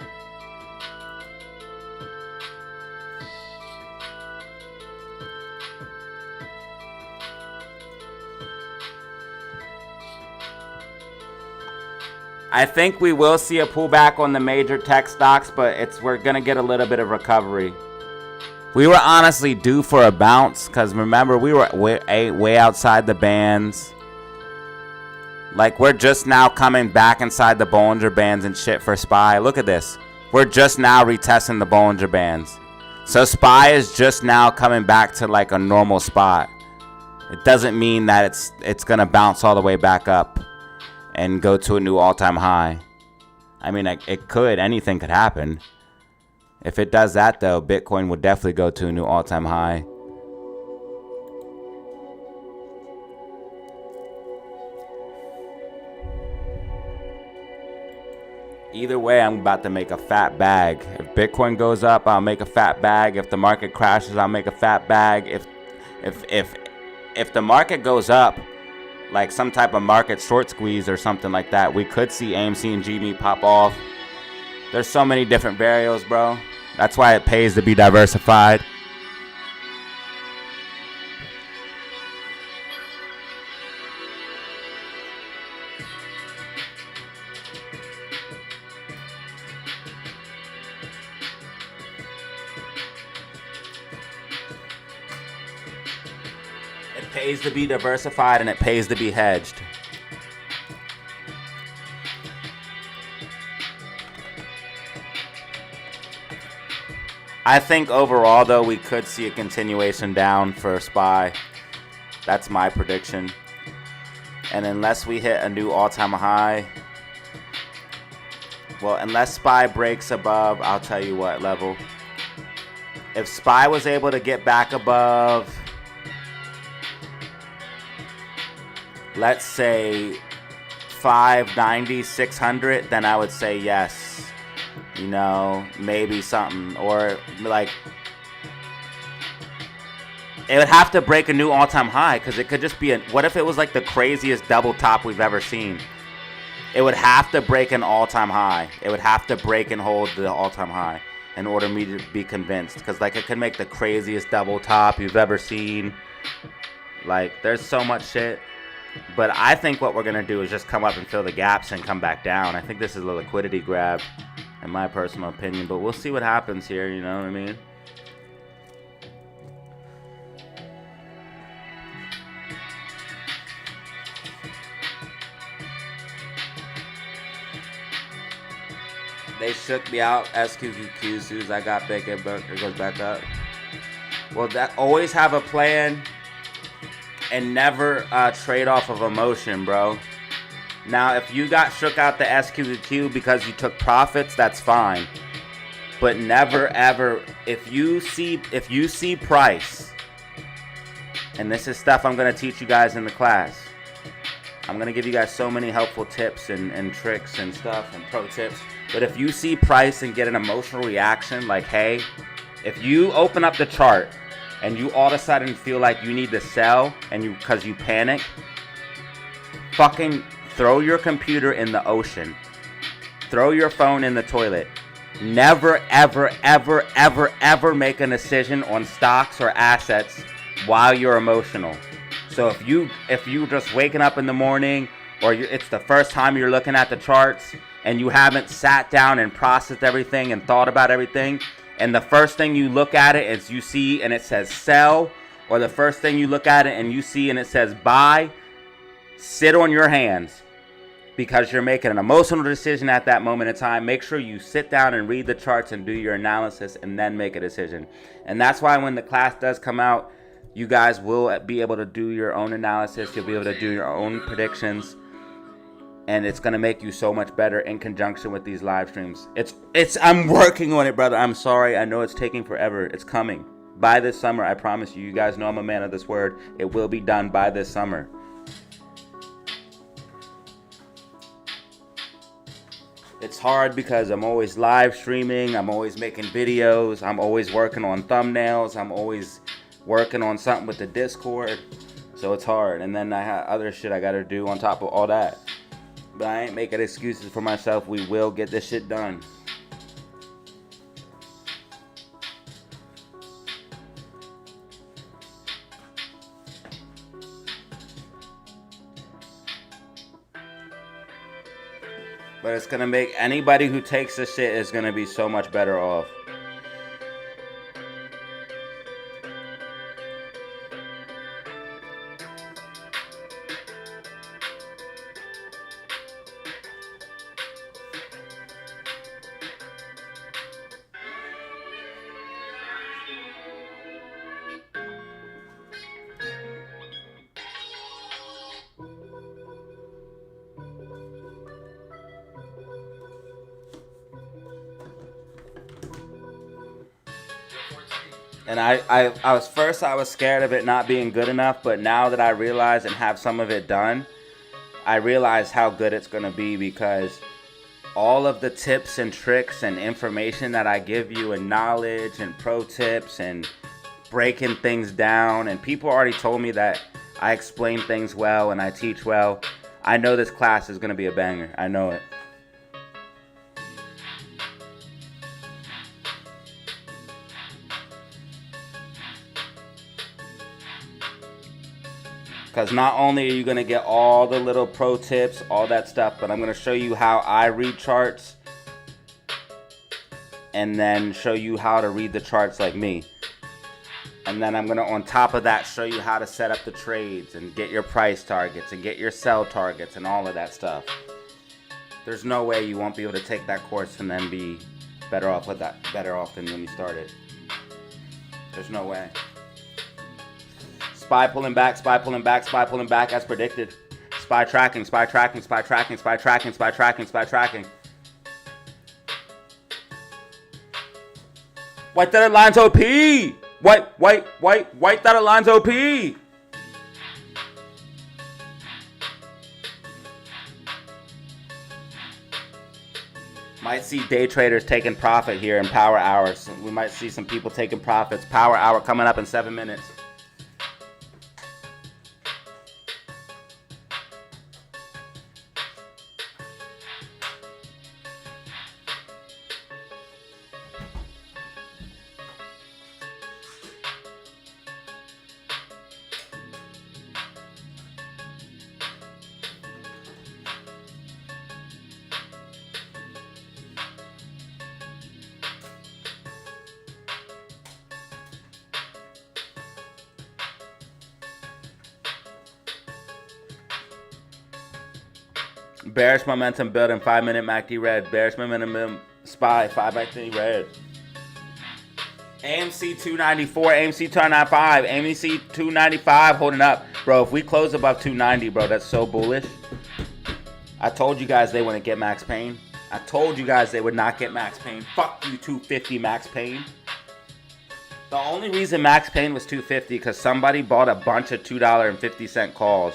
I think we will see a pullback on the major tech stocks, but we're gonna get a little bit of recovery. We were honestly due for a bounce because remember we were way outside the bands. Like we're just now coming back inside the Bollinger Bands and shit for SPY. Look at this. We're just now retesting the Bollinger Bands. So SPY is just now coming back to like a normal spot. It doesn't mean that it's gonna bounce all the way back up and go to a new all-time high. I mean, it could. Anything could happen. If it does that though, Bitcoin would definitely go to a new all-time high. Either way, I'm about to make a fat bag. If Bitcoin goes up, I'll make a fat bag. If the market crashes, I'll make a fat bag. If the market goes up, like some type of market short squeeze or something like that, we could see AMC and GME pop off. There's so many different variables, bro. That's why it pays to be diversified. It pays to be diversified and it pays to be hedged. I think overall though we could see a continuation down for SPY. That's my prediction. And unless we hit a new all-time high, well, unless SPY breaks above, I'll tell you what level. If SPY was able to get back above, let's say 590, 600, then I would say yes. You know, maybe something. Or like, it would have to break a new all-time high because it could just be what if it was like the craziest double top we've ever seen? It would have to break an all-time high. It would have to break and hold the all-time high in order for me to be convinced. Because like it could make the craziest double top you've ever seen. Like there's so much shit. But I think what we're going to do is just come up and fill the gaps and come back down. I think this is a liquidity grab, in my personal opinion. But we'll see what happens here, you know what I mean? They shook me out, SQQQ, as soon as I got back in, but it goes back up. Well, that always have a plan. And never trade off of emotion, bro. Now, if you got shook out the SQQQ because you took profits, that's fine. But never ever, if you see price, and this is stuff I'm gonna teach you guys in the class. I'm gonna give you guys so many helpful tips and tricks and stuff and pro tips. But if you see price and get an emotional reaction, like, hey, if you open up the chart and you all of a sudden feel like you need to sell and because you panic, fucking throw your computer in the ocean. Throw your phone in the toilet. Never, ever, ever, ever, ever make a decision on stocks or assets while you're emotional. So if you just waking up in the morning or it's the first time you're looking at the charts and you haven't sat down and processed everything and thought about everything, and the first thing you look at it is you see and it says sell or the first thing you look at it and you see and it says buy, sit on your hands, because you're making an emotional decision at that moment in time. Make sure you sit down and read the charts and do your analysis and then make a decision. And that's why when the class does come out, you guys will be able to do your own analysis. You'll be able to do your own predictions. And it's going to make you so much better in conjunction with these live streams. I'm working on it, brother. I'm sorry. I know it's taking forever. It's coming. By this summer, I promise you. You guys know I'm a man of this word. It will be done by this summer. It's hard because I'm always live streaming. I'm always making videos. I'm always working on thumbnails. I'm always working on something with the Discord. So it's hard. And then I have other shit I got to do on top of all that. But I ain't making excuses for myself. We will get this shit done. But it's going to make anybody who takes this shit is going to be so much better off. And I was scared of it not being good enough, but now that I realize and have some of it done, I realize how good it's going to be, because all of the tips and tricks and information that I give you and knowledge and pro tips and breaking things down, and people already told me that I explain things well and I teach well. I know this class is going to be a banger. I know it. Because not only are you going to get all the little pro tips, all that stuff, but I'm going to show you how I read charts and then show you how to read the charts like me. And then I'm going to, on top of that, show you how to set up the trades and get your price targets and get your sell targets and all of that stuff. There's no way you won't be able to take that course and then be better off with that, better off than when you started. There's no way. SPY pulling back, SPY pulling back, SPY pulling back as predicted. SPY tracking, SPY tracking, SPY tracking, SPY tracking, SPY tracking, SPY tracking. White dotted lines OP! White dotted lines OP! Might see day traders taking profit here in power hours. We might see some people taking profits. Power hour coming up in 7 minutes. Bearish momentum building, 5-minute MACD red. Bearish momentum SPY, 5x3 red. AMC 294, AMC 295, AMC 295 holding up. Bro, if we close above 290, bro, that's so bullish. I told you guys they wouldn't get max pain. I told you guys they would not get max pain. Fuck you, 250 max pain. The only reason max pain was 250 because somebody bought a bunch of $2.50 calls.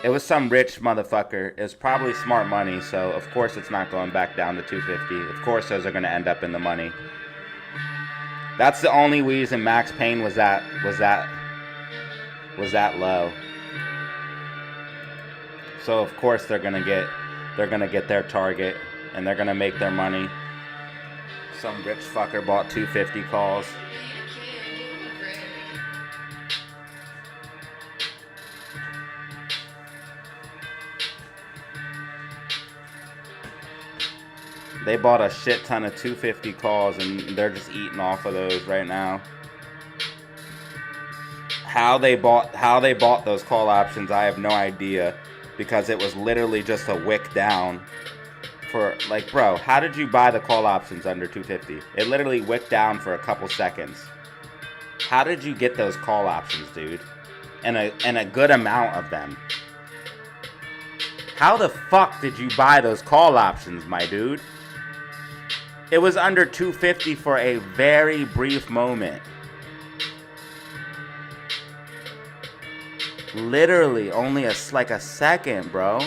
It was some rich motherfucker. It was probably smart money, so of course it's not going back down to 250. Of course those are going to end up in the money. That's the only reason max pain was that low. So of course they're going to get their target and they're going to make their money. Some rich fucker bought 250 calls. They bought a shit ton of 250 calls and they're just eating off of those right now. How they bought those call options, I have no idea, because it was literally just a wick down for, like, bro, how did you buy the call options under 250? It literally wicked down for a couple seconds. How did you get those call options, dude? And a good amount of them. How the fuck did you buy those call options, my dude? It was under 250 for a very brief moment. Literally only like a second, bro.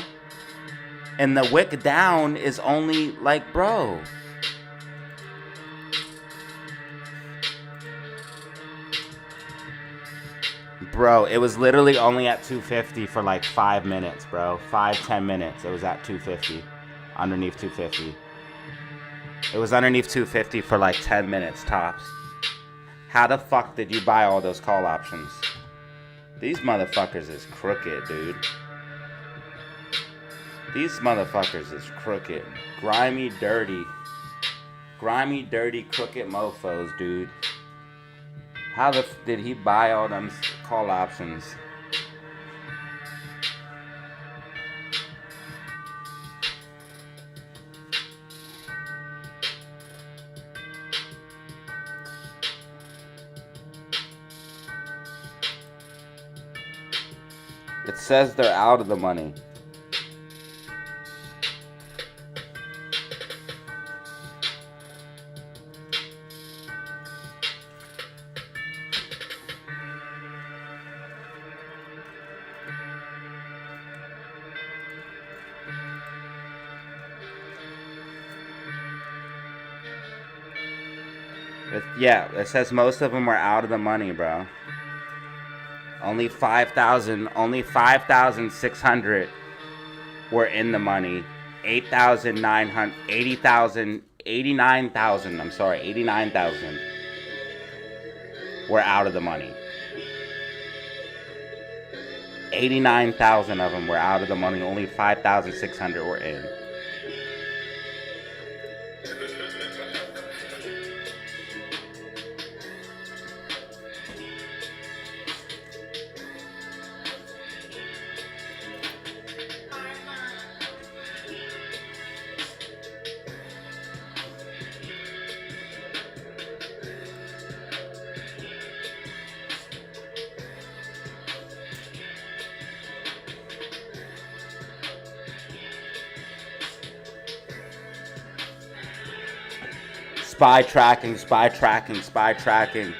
And the wick down is only like, bro. Bro, it was literally only at 250 for like 5 minutes, bro. 5-10 minutes. It was at 250. Underneath 250. It was underneath 250 for like 10 minutes tops. How the fuck did you buy all those call options? These motherfuckers is crooked, dude. These motherfuckers is crooked. Grimy, dirty, crooked mofos, dude. How the did he buy all them call options? It says they're out of the money. Yeah, it says most of them are out of the money, bro. Only 5,600 were in the money. 8,900, 80,000, 89,000, I'm sorry, 89,000 were out of the money. 89,000 of them were out of the money. Only 5,600 were in. Spy tracking, spy tracking, spy tracking.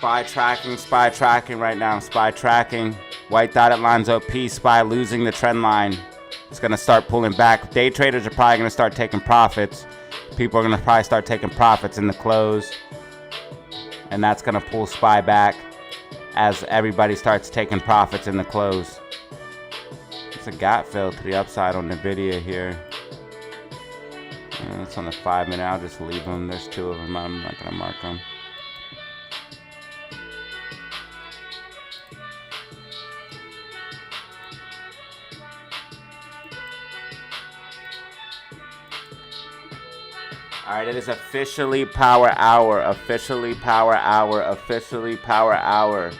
SPY tracking right now. SPY tracking. White dotted lines OP. SPY losing the trend line. It's going to start pulling back. Day traders are probably going to start taking profits. People are going to probably start taking profits in the close. And that's going to pull SPY back as everybody starts taking profits in the close. It's a gap fill to the upside on NVIDIA here. It's on the 5 minute. I'll just leave them. There's 2 of them. I'm not going to mark them. All right, it is officially power hour. Officially power hour. Officially power hour.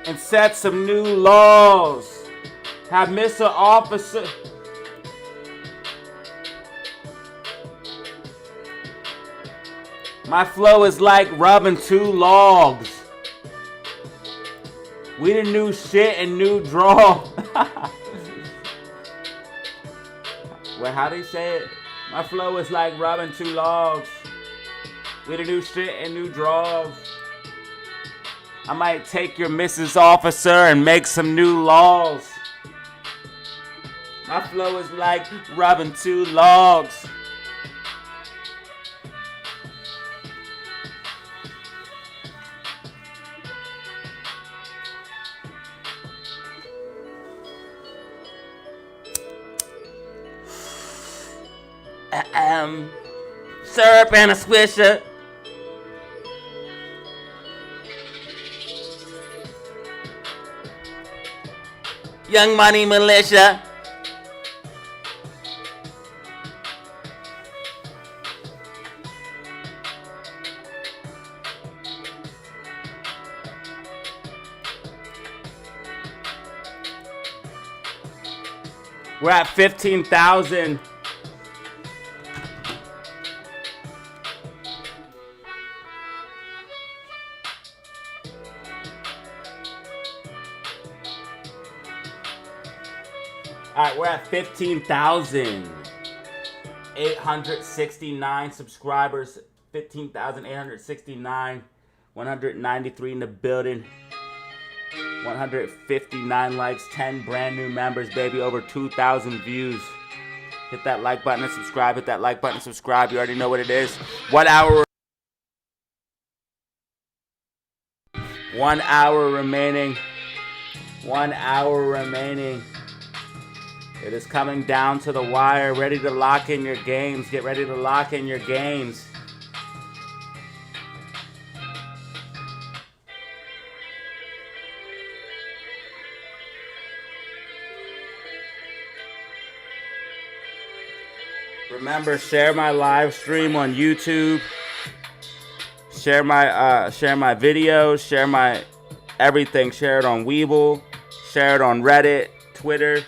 And set some new laws. Have Mr. Officer. My flow is like rubbing 2 logs. We the new shit and new draw. Well, how do you say it? My flow is like rubbing 2 logs. We the new shit and new draws. I might take your Mrs. Officer and make some new laws. My flow is like rubbing 2 logs. Syrup and a swisher. Young Money Militia. We're at 15,000. All right, we're at 15,869 subscribers. 15,869. 193 in the building. 159 likes. 10 brand new members, baby. Over 2,000 views. Hit that like button and subscribe. Hit that like button and subscribe. You already know what it is. 1 hour. 1 hour remaining. 1 hour remaining. It is coming down to the wire. Ready to lock in your games. Get ready to lock in your games. Remember, share my live stream on YouTube. Share my videos. Share my everything. Share it on Weeble. Share it on Reddit, Twitter.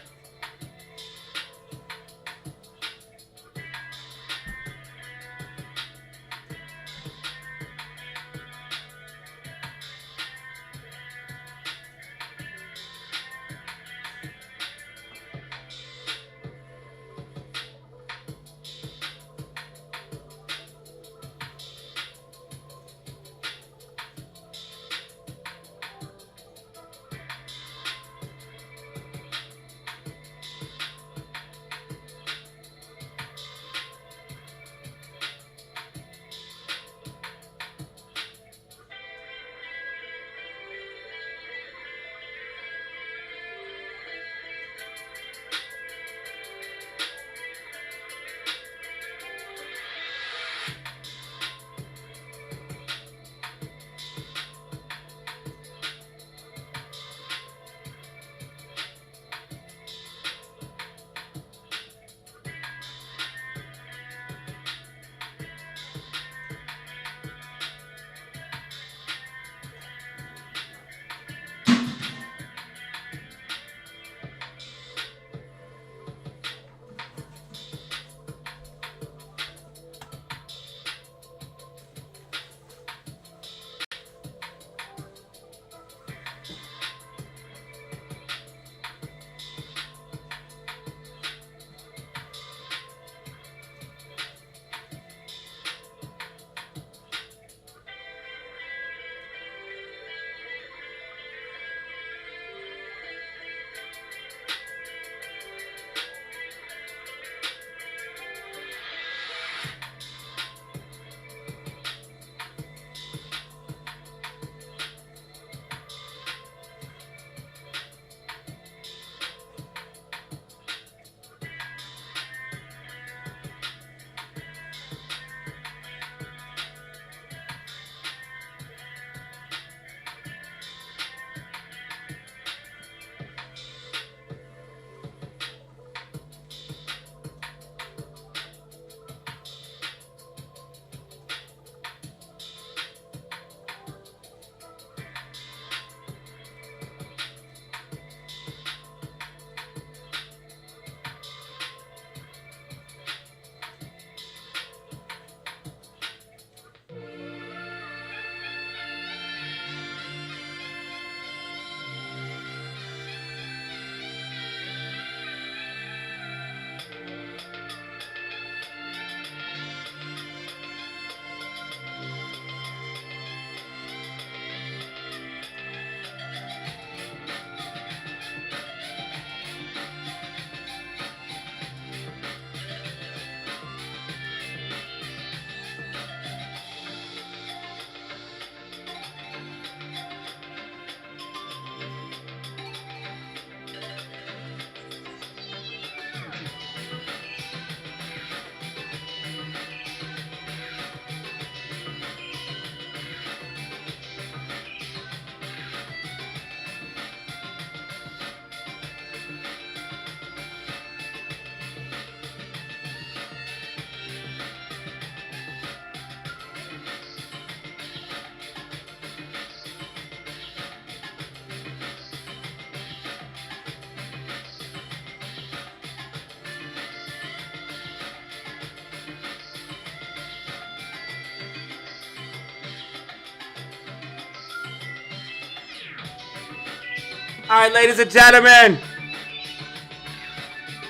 All right, ladies and gentlemen,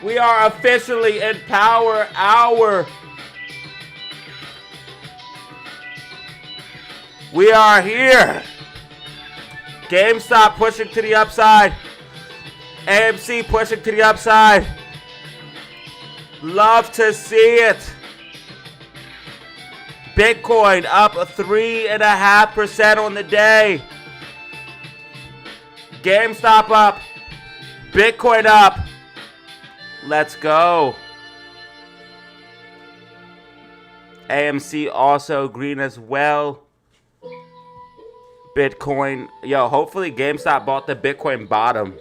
we are officially in Power Hour. We are here. GameStop pushing to the upside. AMC pushing to the upside. Love to see it. Bitcoin up 3.5% on the day. GameStop up. Bitcoin up. Let's go. AMC also green as well. Bitcoin. Yo, hopefully GameStop bought the Bitcoin bottom.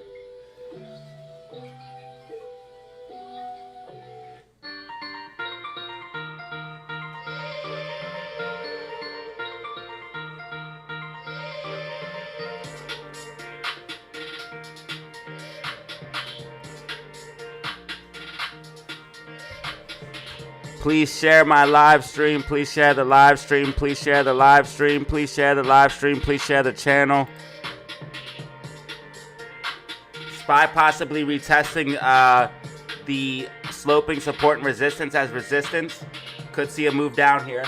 Please share my live stream. Please share the live stream. Please share the live stream. Please share the live stream. Please share the channel. SPY possibly retesting the sloping support and resistance as resistance. Could see a move down here.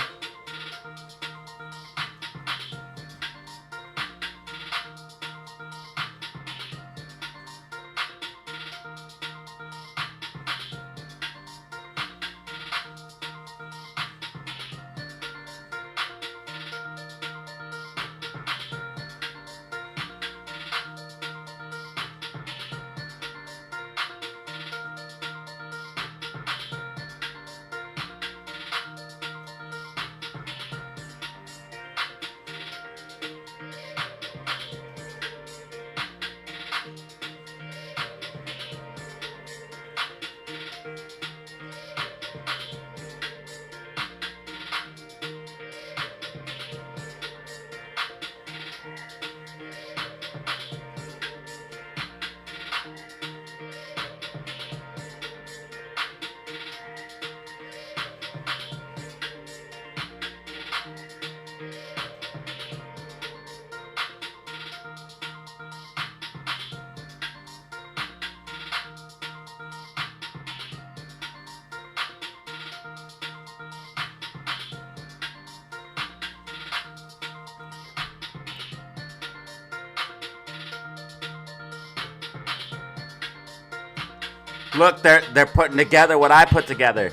Look, they're putting together what I put together.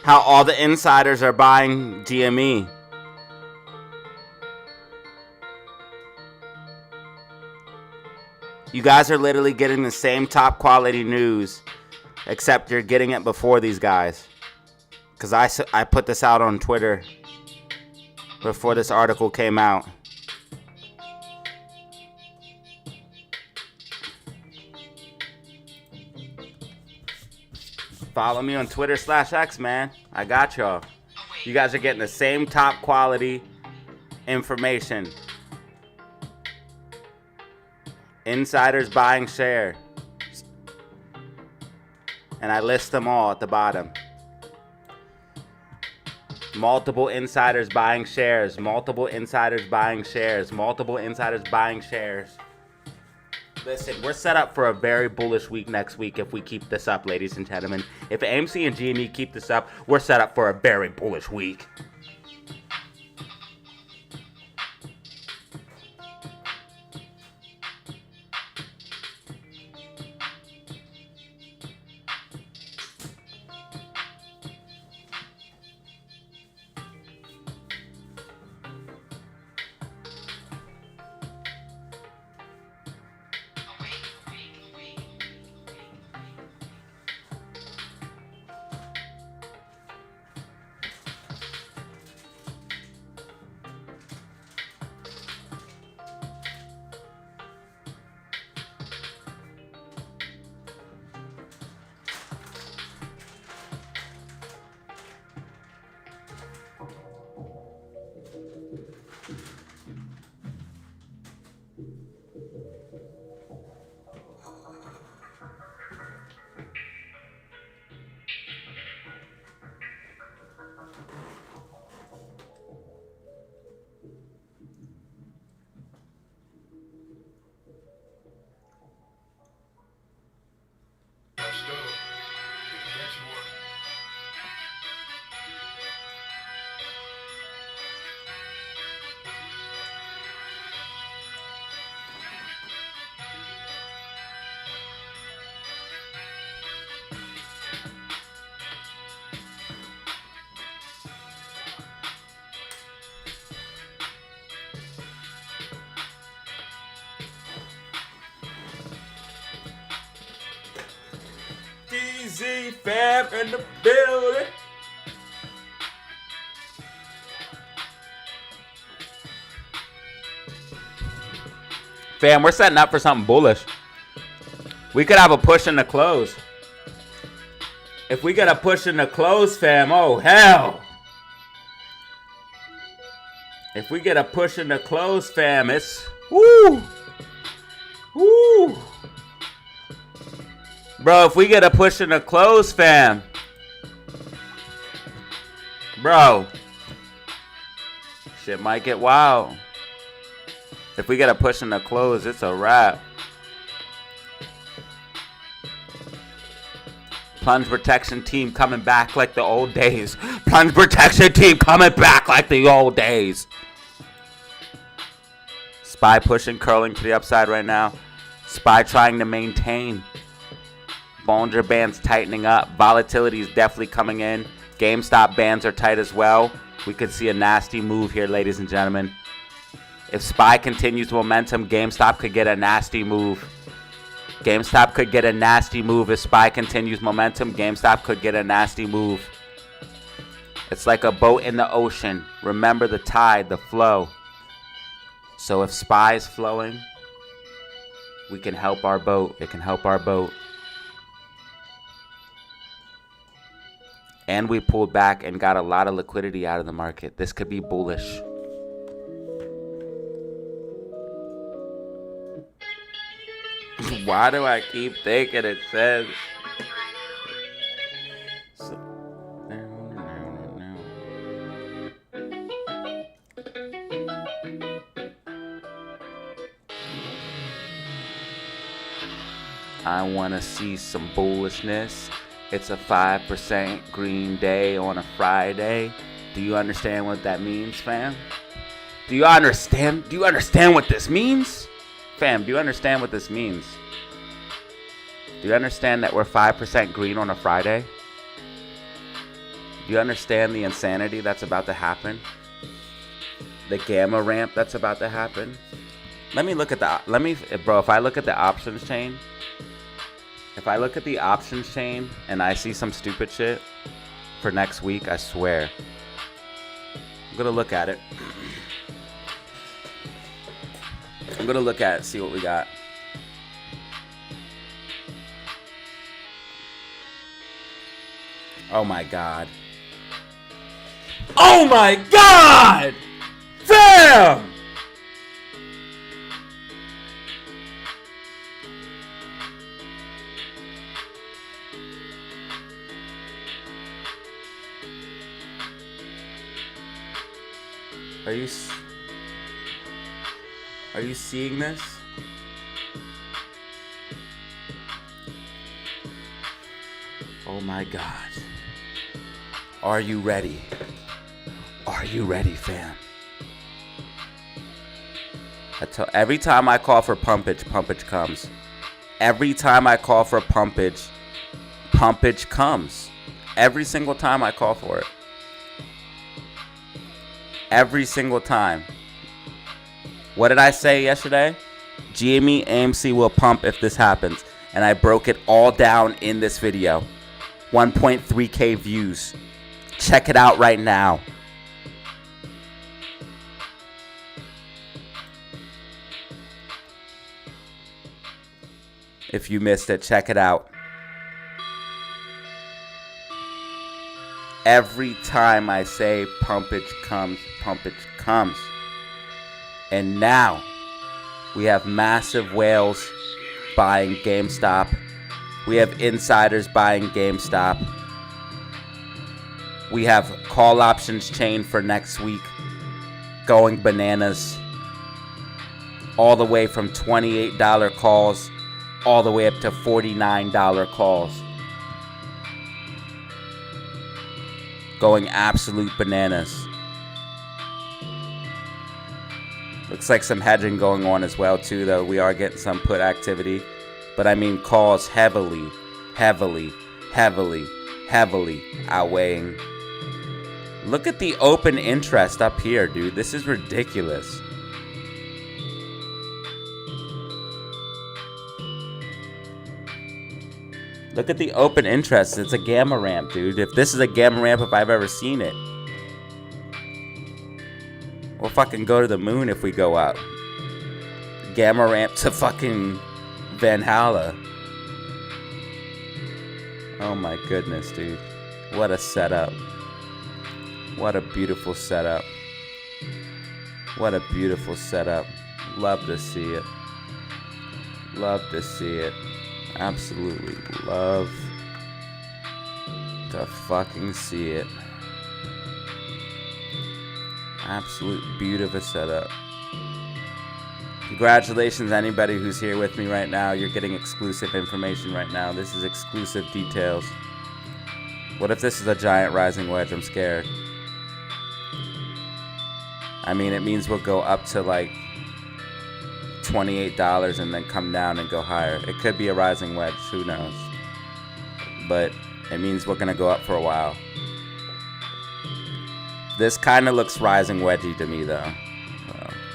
How all the insiders are buying GME. You guys are literally getting the same top quality news, except you're getting it before these guys. Because I put this out on Twitter before this article came out. Follow me on Twitter/X, man. I got y'all. You guys are getting the same top quality information. Insiders buying share. And I list them all at the bottom. Multiple insiders buying shares. Multiple insiders buying shares. Multiple insiders buying shares. Listen, we're set up for a very bullish week next week if we keep this up, ladies and gentlemen. If AMC and GME keep this up, we're set up for a very bullish week. MC fam in the building. Fam, we're setting up for something bullish. We could have a push in the close. If we get a push in the close, fam, oh hell. If we get a push in the close, fam, it's woo. Woo. Bro, if we get a push in the close, fam. Bro. Shit might get wild. If we get a push in the close, it's a wrap. Plunge protection team coming back like the old days. Plunge protection team coming back like the old days. SPY pushing, curling to the upside right now. SPY trying to maintain. Bollinger Bands tightening up. Volatility is definitely coming in. GameStop bands are tight as well. We could see a nasty move here, ladies and gentlemen. If SPY continues momentum, GameStop could get a nasty move. GameStop could get a nasty move. If SPY continues momentum, GameStop could get a nasty move. It's like a boat in the ocean. Remember the tide, the flow. So if SPY is flowing, we can help our boat. It can help our boat. And we pulled back and got a lot of liquidity out of the market. This could be bullish. Why do I keep thinking it says? So, I want to see some bullishness. It's a 5% green day on a Friday. Do you understand what that means, fam? Do you understand? Do you understand what this means? Fam, do you understand what this means? Do you understand that we're 5% green on a Friday? Do you understand the insanity that's about to happen? The gamma ramp that's about to happen? Let me look at the, bro, if I look at the options chain, and I see some stupid shit for next week, I swear. I'm gonna look at it. I'm gonna look at it, see what we got. Oh my god. Oh my god! Damn! Are you seeing this? Oh my god. Are you ready? Are you ready, fam? Every time I call for pumpage, pumpage comes. Every time I call for pumpage, pumpage comes. Every single time I call for it. Every single time. What did I say yesterday? GME AMC will pump if this happens. And I broke it all down in this video. 1.3K views. Check it out right now. If you missed it, check it out. Every time I say pumpage comes, pumpage comes. And now we have massive whales buying GameStop. We have insiders buying GameStop. We have call options chain for next week going bananas. All the way from $28 calls all the way up to $49 calls. Going absolute bananas. Looks like some hedging going on as well too, though. We are getting some put activity. But I mean calls heavily outweighing. Look at the open interest up here, dude. This is ridiculous. Look at the open interest. It's a gamma ramp, dude. If this is a gamma ramp, if I've ever seen it. We'll fucking go to the moon if we go up. Gamma ramp to fucking Valhalla. Oh my goodness, dude. What a setup. What a beautiful setup. What a beautiful setup. Love to see it. Love to see it. Absolutely love to fucking see it. Absolute beautiful setup. Congratulations anybody who's here with me right now. You're getting exclusive information right now. This is exclusive details. What if this is a giant rising wedge? I'm scared. I mean, it means we'll go up to like $28 and then come down and go higher. It could be a rising wedge, who knows? But it means we're gonna go up for a while. This kind of looks rising wedgy to me though.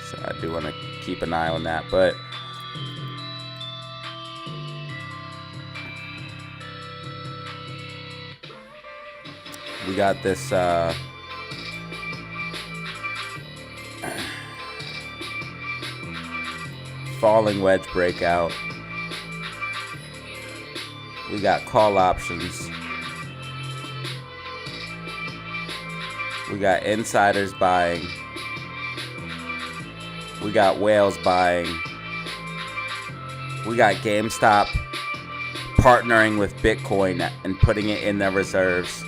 So I do want to keep an eye on that, but we got this falling wedge breakout. We got call options. We got insiders buying. We got whales buying. We got GameStop partnering with Bitcoin and putting it in their reserves.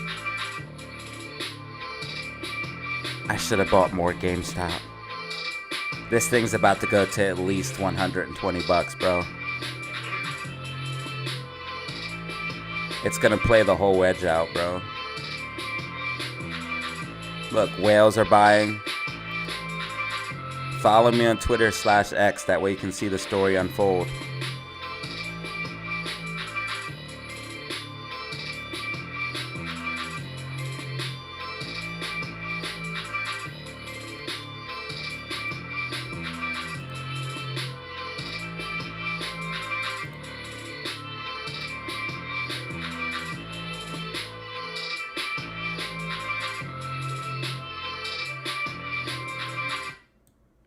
I should have bought more GameStop. This thing's about to go to at least $120, bro. It's gonna play the whole wedge out, bro. Look, whales are buying. Follow me on Twitter/X. That way you can see the story unfold.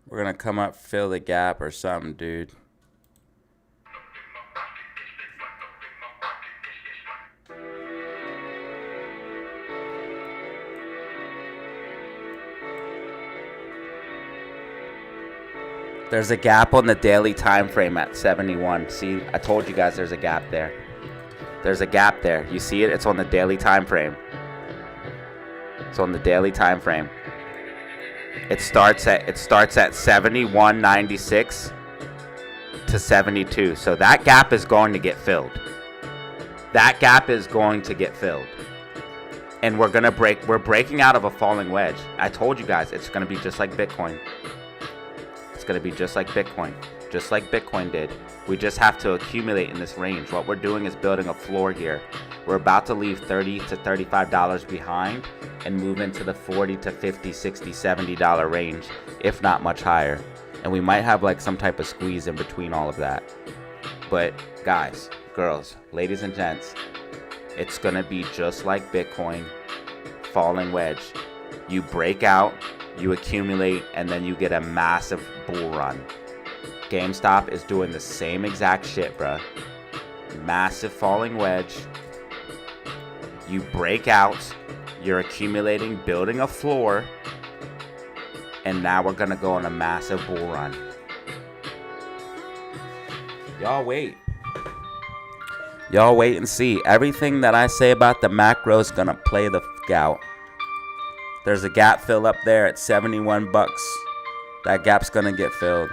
We're gonna come up, fill the gap or something, dude. There's a gap on the daily time frame at 71. See, I told you guys there's a gap there. There's a gap there. You see it? It's on the daily time frame. It's on the daily time frame. It starts at 71.96 to 72. So that gap is going to get filled. That gap is going to get filled. And we're breaking out of a falling wedge. I told you guys it's going to be just like Bitcoin. It's going to be just like Bitcoin. Just like Bitcoin did. We just have to accumulate in this range. What we're doing is building a floor here. We're about to leave $30 to $35 behind and move into the $40 to $50, $60, $70 range, if not much higher. And we might have like some type of squeeze in between all of that. But guys, girls, ladies and gents, it's going to be just like Bitcoin, falling wedge. You break out, you accumulate, and then you get a massive bull run. GameStop is doing the same exact shit, bruh. Massive falling wedge. You break out, you're accumulating, building a floor, and now we're gonna go on a massive bull run. Y'all wait. Y'all wait and see. Everything that I say about the macro is gonna play the out. There's a gap fill up there at $71. That gap's gonna get filled.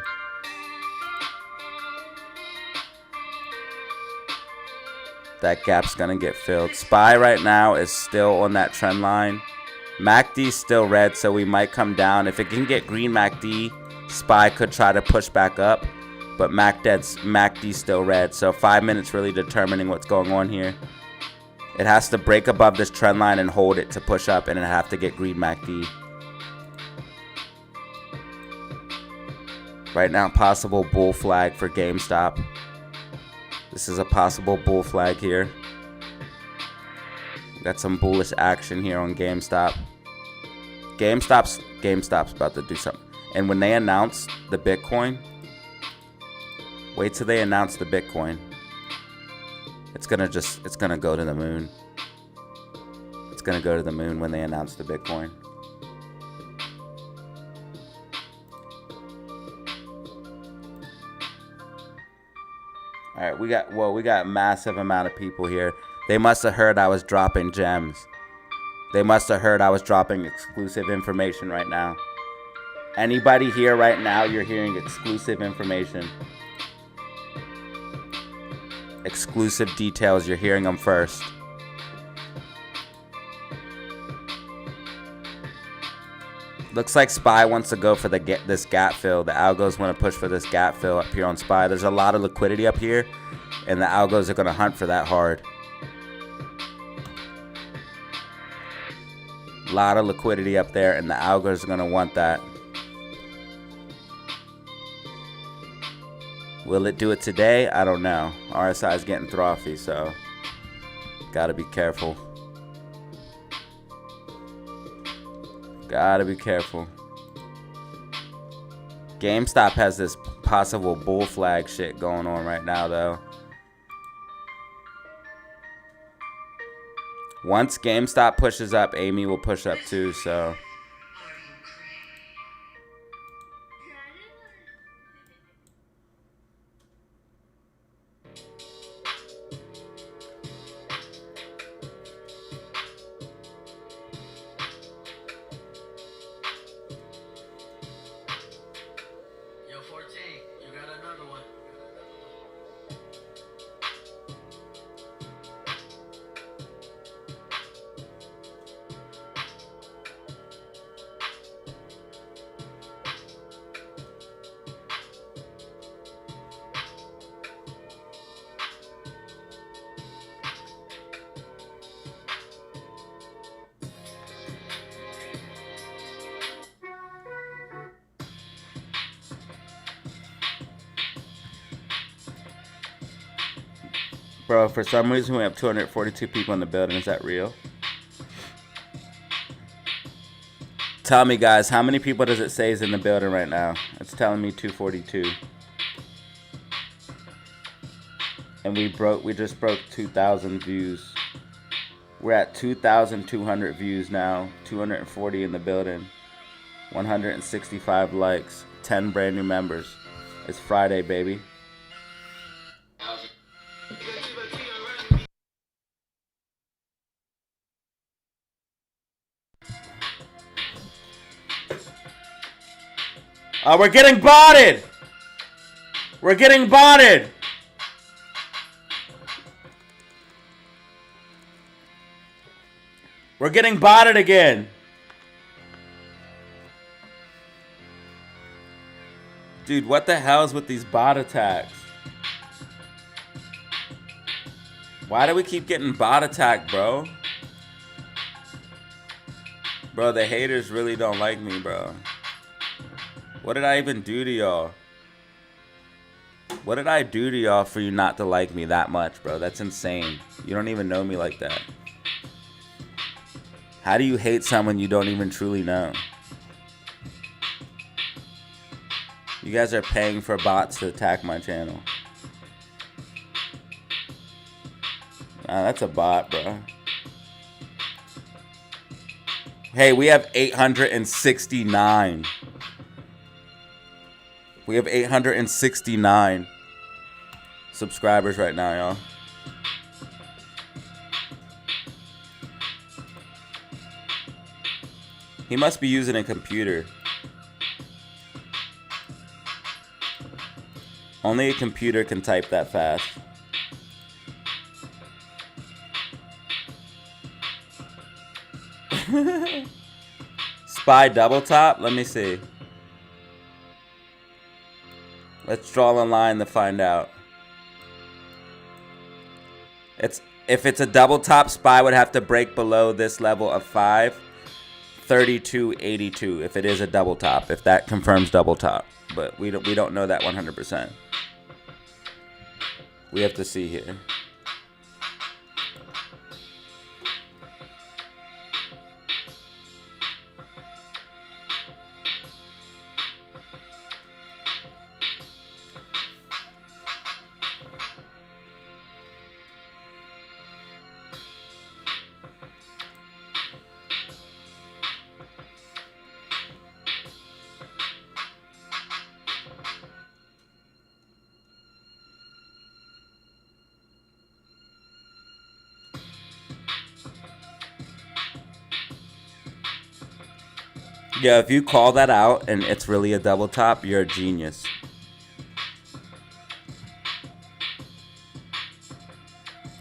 That gap's gonna get filled. SPY right now is still on that trend line. MACD's still red, so we might come down. If it can get green MACD, SPY could try to push back up. But MACD's still red, so 5 minutes really determining what's going on here. It has to break above this trend line and hold it to push up, and it have to get green MACD. Right now, possible bull flag for GameStop. This is a possible bull flag here. Got some bullish action here on GameStop. GameStop's about to do something. And when they announce the Bitcoin, wait till they announce the Bitcoin. It's gonna go to the moon. It's gonna go to the moon when they announce the Bitcoin. All right, we got a massive amount of people here. They must have heard I was dropping gems. They must have heard I was dropping exclusive information right now. Anybody here right now, you're hearing exclusive information. Exclusive details, you're hearing them first. Looks like SPY wants to go for this gap fill. The algos want to push for this gap fill up here on SPY. There's a lot of liquidity up here, and the algos are going to hunt for that hard. A lot of liquidity up there, and the algos are going to want that. Will it do it today? I don't know. RSI is getting frothy, so gotta be careful. Gotta be careful. GameStop has this possible bull flag shit going on right now, though. Once GameStop pushes up, Amy will push up too, so. Yo, 14, you got another one. Bro, for some reason we have 242 people in the building. Is that real? Tell me, guys, how many people does it say is in the building right now? It's telling me 242. And we just broke 2,000 views. We're at 2,200 views now. 240 in the building. 165 likes. 10 brand new members. It's Friday, baby. We're getting botted! We're getting botted! We're getting botted again. Dude, what the hell's with these bot attacks? Why do we keep getting bot attacked, bro? Bro, the haters really don't like me, bro. What did I even do to y'all? What did I do to y'all for you not to like me that much, bro? That's insane. You don't even know me like that. How do you hate someone you don't even truly know? You guys are paying for bots to attack my channel. That's a bot, bro. Hey, we have 869. We have 869 subscribers right now, y'all. He must be using a computer. Only a computer can type that fast. SPY double top? Let me see. Let's draw a line to find out. If it's a double top, SPY would have to break below this level of 532.82 if it is a double top, if that confirms double top. But we don't know that 100%. We have to see here. Yeah, if you call that out and it's really a double top, you're a genius.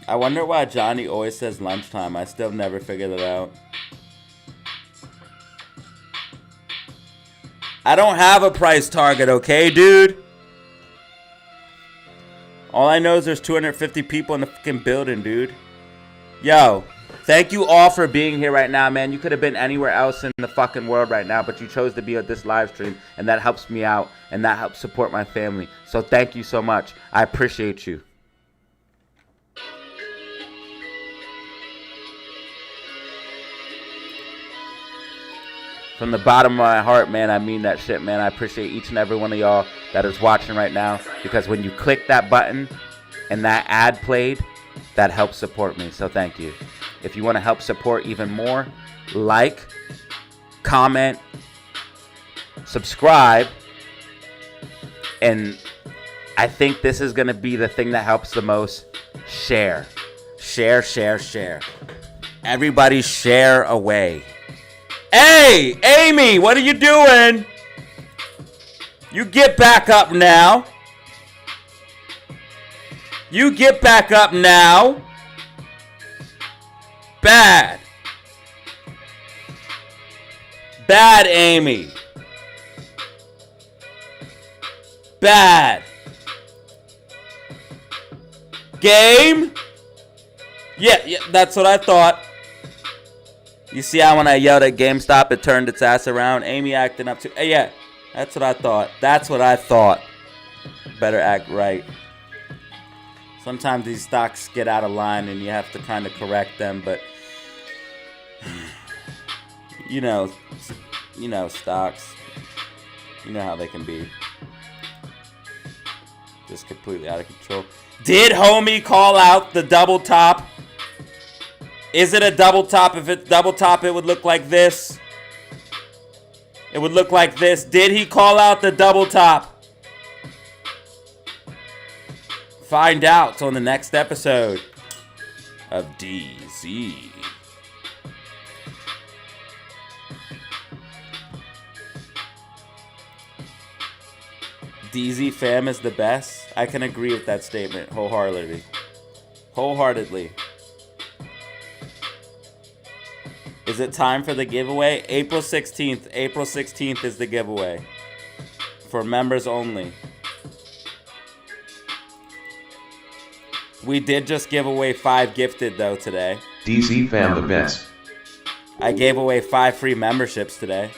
I wonder why Johnny always says lunchtime. I still never figured it out. I don't have a price target, okay, dude? All I know is there's 250 people in the fucking building, dude. Yo, thank you all for being here right now, man. You could have been anywhere else in the fucking world right now, but you chose to be at this live stream, and that helps me out, and that helps support my family. So thank you so much. I appreciate you. From the bottom of my heart, man, I mean that shit, man. I appreciate each and every one of y'all that is watching right now, because when you click that button and that ad played, that helps support me. So thank you. If you want to help support even more, like, comment, subscribe, and I think this is going to be the thing that helps the most. Share. Share, share, share. Everybody share away. Hey, Amy, what are you doing? You get back up now. You get back up now. Bad. Bad, Amy. Bad. Game? Yeah, that's what I thought. You see how when I yelled at GameStop, it turned its ass around? Amy acting up too. Yeah, that's what I thought. That's what I thought. Better act right. Sometimes these stocks get out of line and you have to kind of correct them, but you know stocks. You know how they can be. Just completely out of control. Did homie call out the double top? Is it a double top? If it's double top, it would look like this. It would look like this. Did he call out the double top? Find out on the next episode of DZ. DZ fam is the best. I can agree with that statement wholeheartedly. Wholeheartedly. Is it time for the giveaway? April 16th. April 16th is the giveaway. For members only. We did just give away 5 gifted though today. DZ fam the best. I gave away 5 free memberships today.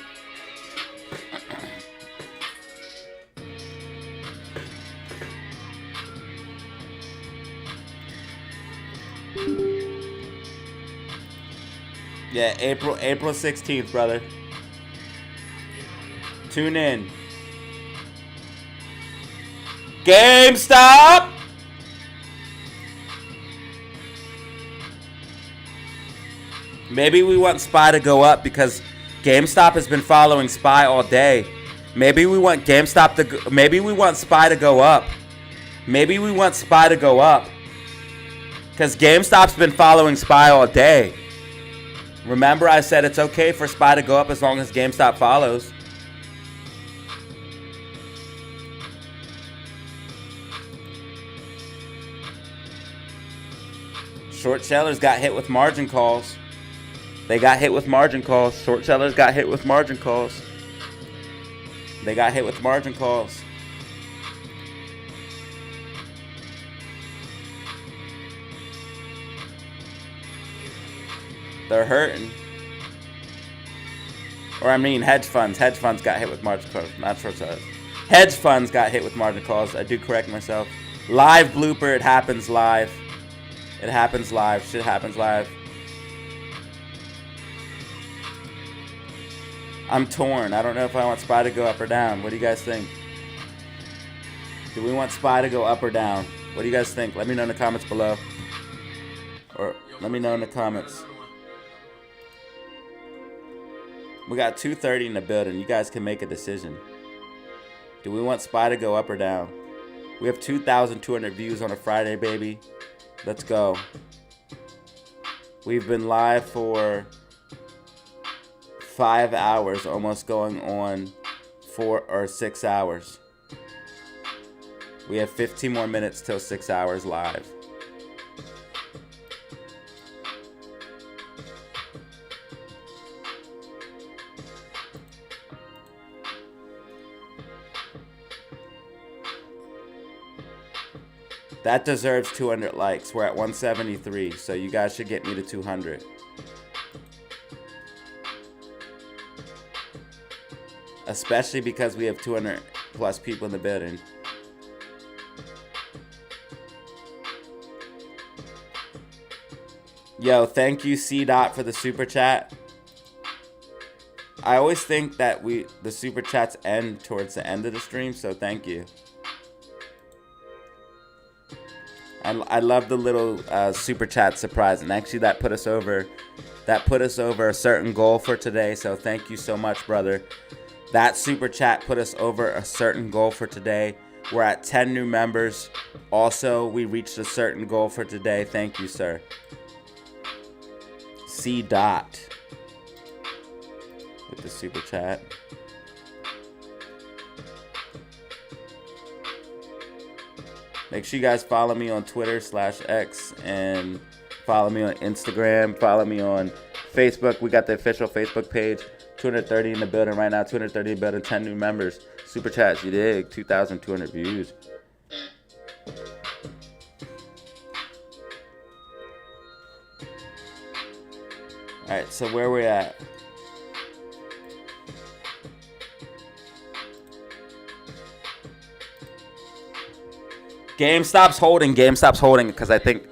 Yeah, April 16th, brother. Tune in. GameStop! Maybe we want SPY to go up because GameStop has been following SPY all day. Maybe we want GameStop to go, maybe we want SPY to go up. Maybe we want SPY to go up. Because GameStop's been following SPY all day. Remember I said it's okay for SPY to go up as long as GameStop follows. Short sellers got hit with margin calls. They got hit with margin calls. Short sellers got hit with margin calls. They got hit with margin calls. They're hurting. Or I mean hedge funds. Hedge funds got hit with margin calls. Not short sellers. Hedge funds got hit with margin calls. I do correct myself. Live blooper. It happens live. It happens live. Shit happens live. I'm torn. I don't know if I want SPY to go up or down. What do you guys think? Do we want SPY to go up or down? What do you guys think? Let me know in the comments below. Or let me know in the comments. We got 2:30 in the building. You guys can make a decision. Do we want SPY to go up or down? We have 2,200 views on a Friday, baby. Let's go. We've been live for 5 hours, almost going on 4 or 6 hours. We have 15 more minutes till 6 hours live. That deserves 200 likes. We're at 173, so you guys should get me to 200. Especially because we have 200 plus people in the building. Yo, thank you C Dot for the super chat. I always think that the super chats end towards the end of the stream, so thank you. I love the little super chat surprise, and actually that put us over a certain goal for today, so thank you so much, brother. That super chat put us over a certain goal for today. We're at 10 new members. Also, we reached a certain goal for today. Thank you, sir. C Dot with the super chat. Make sure you guys follow me on Twitter/X and follow me on Instagram. Follow me on Facebook. We got the official Facebook page. 230 in the building right now. 230 in the building. 10 new members. Super chats, you dig? 2,200 views. All right, so where we at? GameStop's holding. GameStop's holding because I think...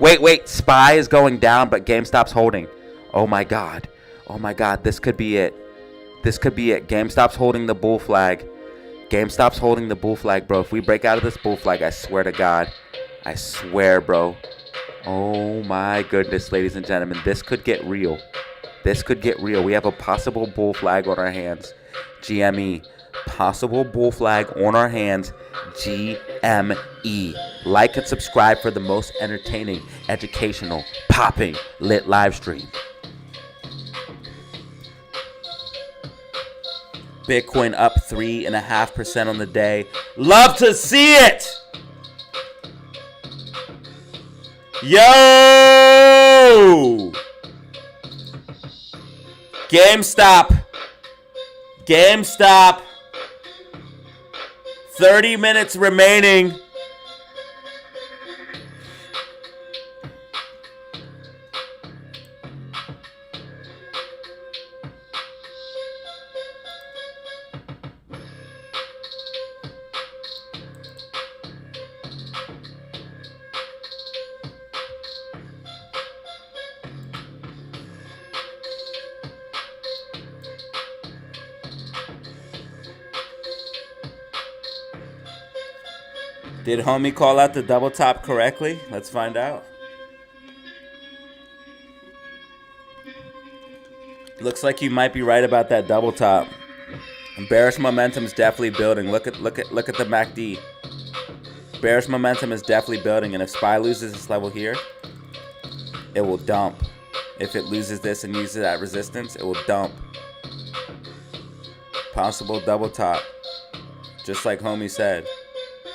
Wait. SPY is going down, but GameStop's holding. Oh, my God. Oh, my God. This could be it. This could be it. GameStop's holding the bull flag. GameStop's holding the bull flag, bro. If we break out of this bull flag, I swear to God. I swear, bro. Oh, my goodness, ladies and gentlemen. This could get real. This could get real. We have a possible bull flag on our hands. GME. Possible bull flag on our hands. GME. Like and subscribe for the most entertaining, educational, popping, lit live stream. Bitcoin up 3.5% on the day. Love to see it. Yo! GameStop. 30 minutes remaining. Did homie call out the double top correctly? Let's find out. Looks like you might be right about that double top. Bearish momentum is definitely building. Look at the MACD. Bearish momentum is definitely building, and if SPY loses this level here, it will dump. If it loses this and uses that resistance, it will dump. Possible double top. Just like homie said.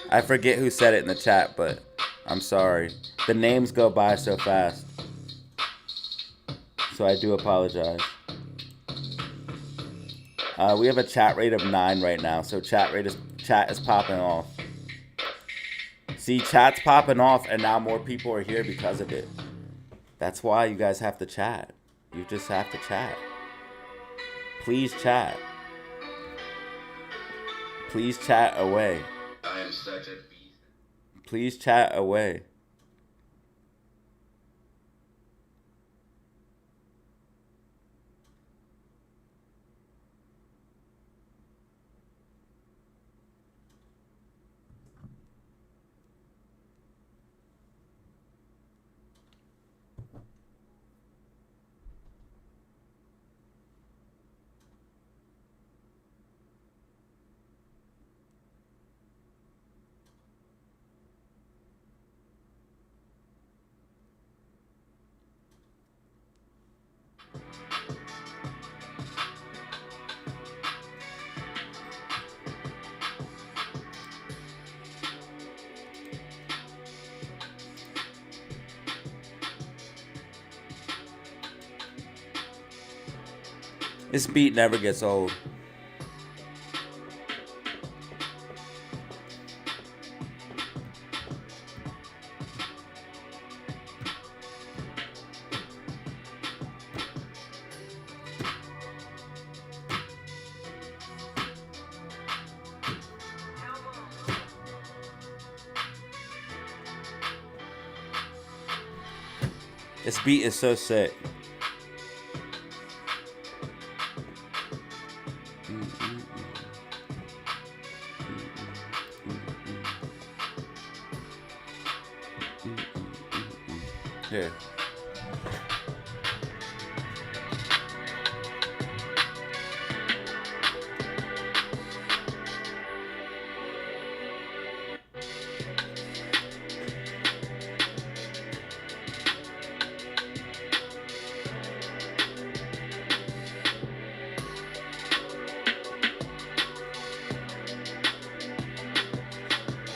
I forget who said it in the chat, but I'm sorry. The names go by so fast. So I do apologize. We have a chat rate of 9 right now, so chat is popping off. See, chat's popping off, and now more people are here because of it. That's why you guys have to chat. You just have to chat. Please chat. Please chat away. I am such a beast. Please chat away. This beat never gets old. This beat is so sick. Here.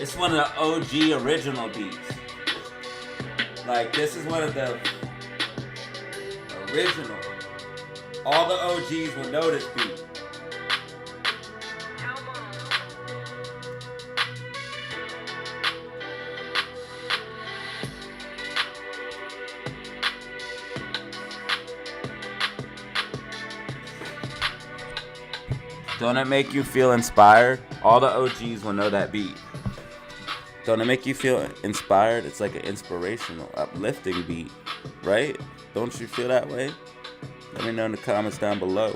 It's one of the OG original beats. Like, this is one of the original. All the OGs will know this beat. Don't it make you feel inspired? All the OGs will know that beat. Don't it make you feel inspired? It's like an inspirational, uplifting beat, right? Don't you feel that way? Let me know in the comments down below.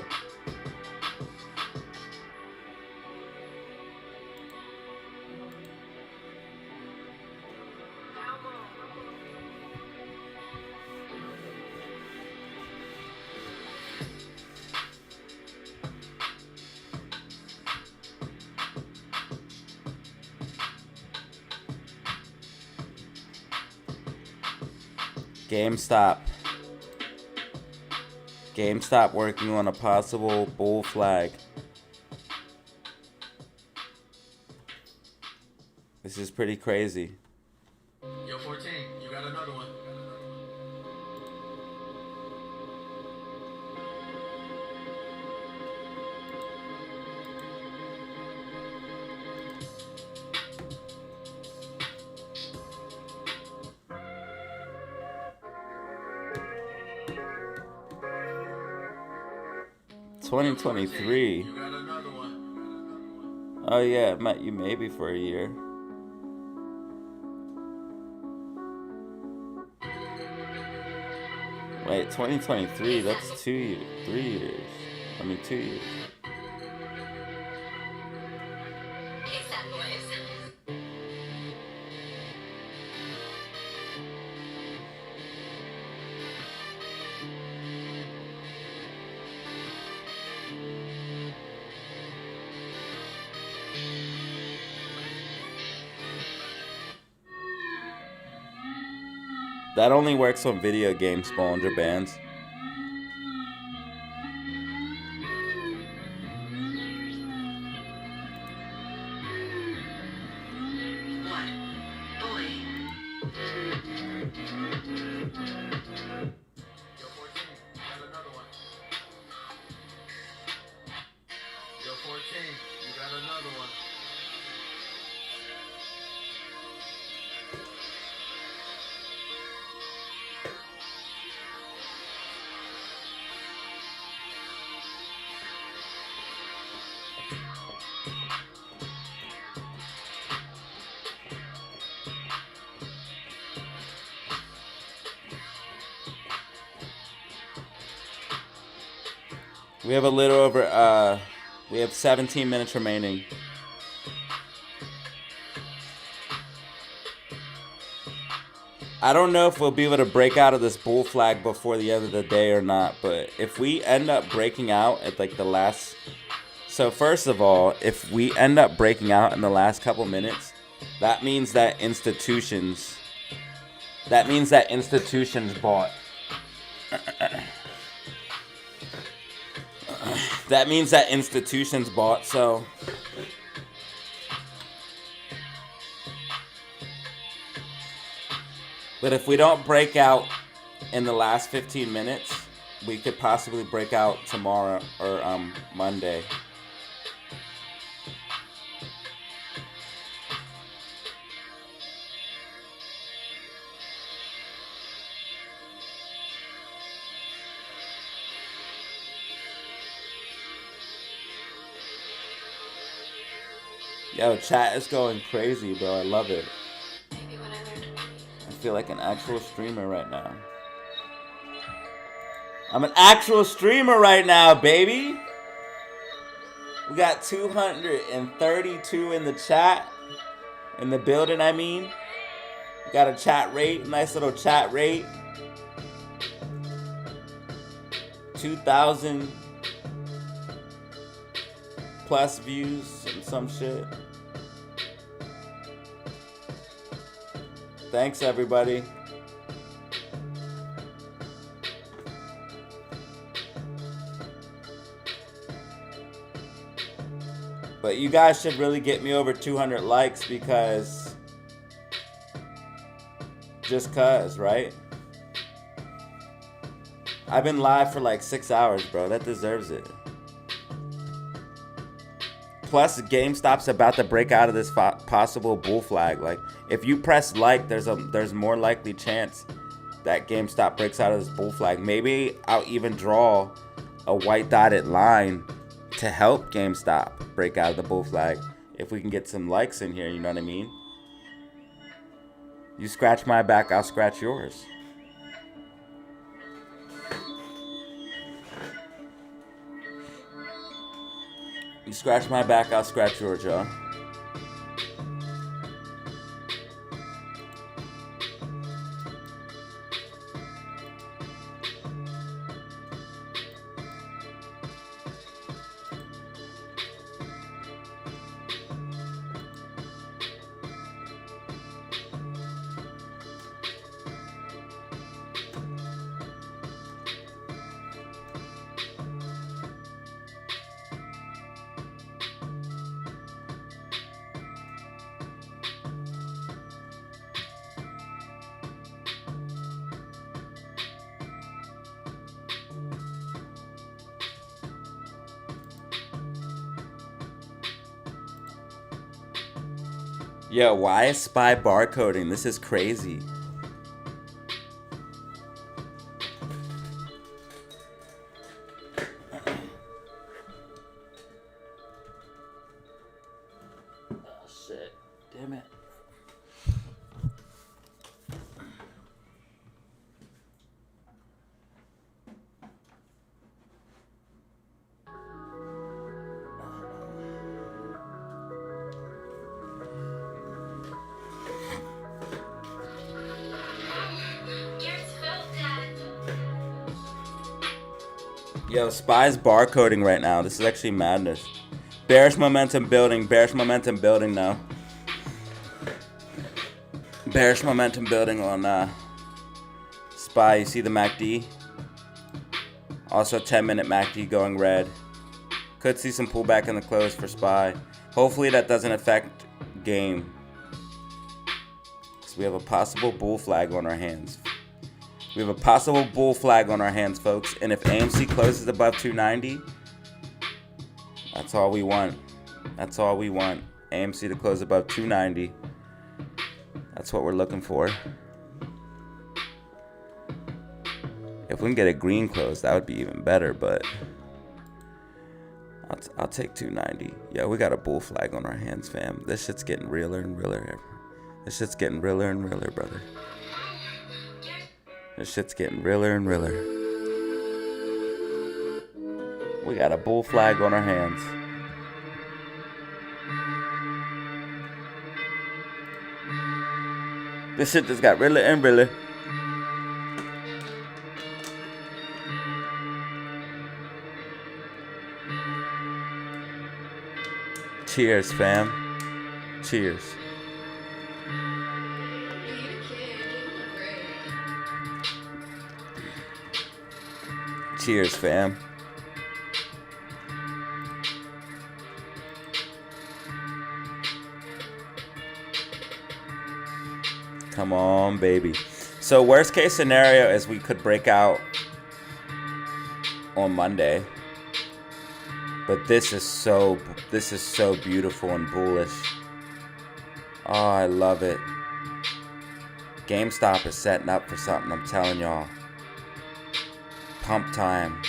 GameStop. GameStop working on a possible bull flag. This is pretty crazy. Yo, 14, you got another one. 2023. You got another one. Oh yeah, it met you maybe for a year. Wait, 2023, that's 2 years, 3 years. I mean 2 years. Fix that noise. That only works on video games, Bollinger Bands. What? Boy. Yo, 14, you got another one. Yo, 14, you got another one. We have a little over, we have 17 minutes remaining. I don't know if we'll be able to break out of this bull flag before the end of the day or not, but if we end up breaking out at like the last... So first of all, if we end up breaking out in the last couple minutes, that means that institutions bought. That means that institutions bought, so... But if we don't break out in the last 15 minutes, we could possibly break out tomorrow or Monday. Yo, chat is going crazy, bro. I love it. Maybe when I learn to breathe. I feel like an actual streamer right now. I'm an actual streamer right now, baby. We got 232 in the chat. In the building, I mean. We got a chat rate, nice little chat rate. 2,000 plus views and some shit. Thanks, everybody. But you guys should really get me over 200 likes because... just cuz, right? I've been live for like 6 hours, bro. That deserves it. Plus, GameStop's about to break out of this possible bull flag. Like, if you press like, there's more likely chance that GameStop breaks out of this bull flag. Maybe I'll even draw a white dotted line to help GameStop break out of the bull flag. If we can get some likes in here, you know what I mean? You scratch my back, I'll scratch yours. You scratch my back, I'll scratch yours, y'all. Yo, why is SPY barcoding? This is crazy. Oh shit, damn it. Yo, SPY's barcoding right now. This is actually madness. Bearish momentum building now. Bearish momentum building on SPY. You see the MACD? Also 10-minute MACD going red. Could see some pullback in the close for SPY. Hopefully that doesn't affect game. Because we have a possible bull flag on our hands. We have a possible bull flag on our hands, folks. And if AMC closes above 290, that's all we want. That's all we want. AMC to close above 290. That's what we're looking for. If we can get a green close, that would be even better, but I'll take 290. Yeah, we got a bull flag on our hands, fam. This shit's getting realer and realer. This shit's getting realer and realer, brother. This shit's getting realer and realer. We got a bull flag on our hands. This shit just got realer and realer. Cheers, fam. Cheers. Cheers, fam. Come on, baby. So worst case scenario is we could break out on Monday. But this is so beautiful and bullish. Oh, I love it. GameStop is setting up for something, I'm telling y'all. Pump time.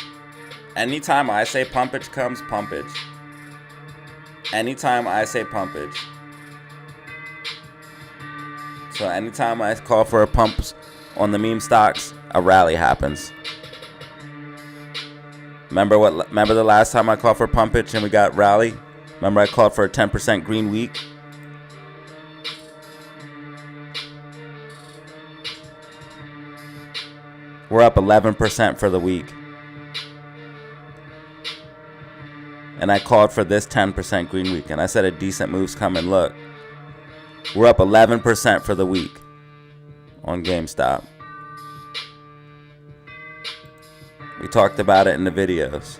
Anytime I say pumpage comes, pumpage. Anytime I say pumpage. So anytime I call for a pump on the meme stocks, a rally happens. Remember the last time I called for pumpage and we got rally? Remember I called for a 10% green week? We're up 11% for the week. And I called for this 10% green week. And I said a decent move's coming. Look. We're up 11% for the week on GameStop. We talked about it in the videos.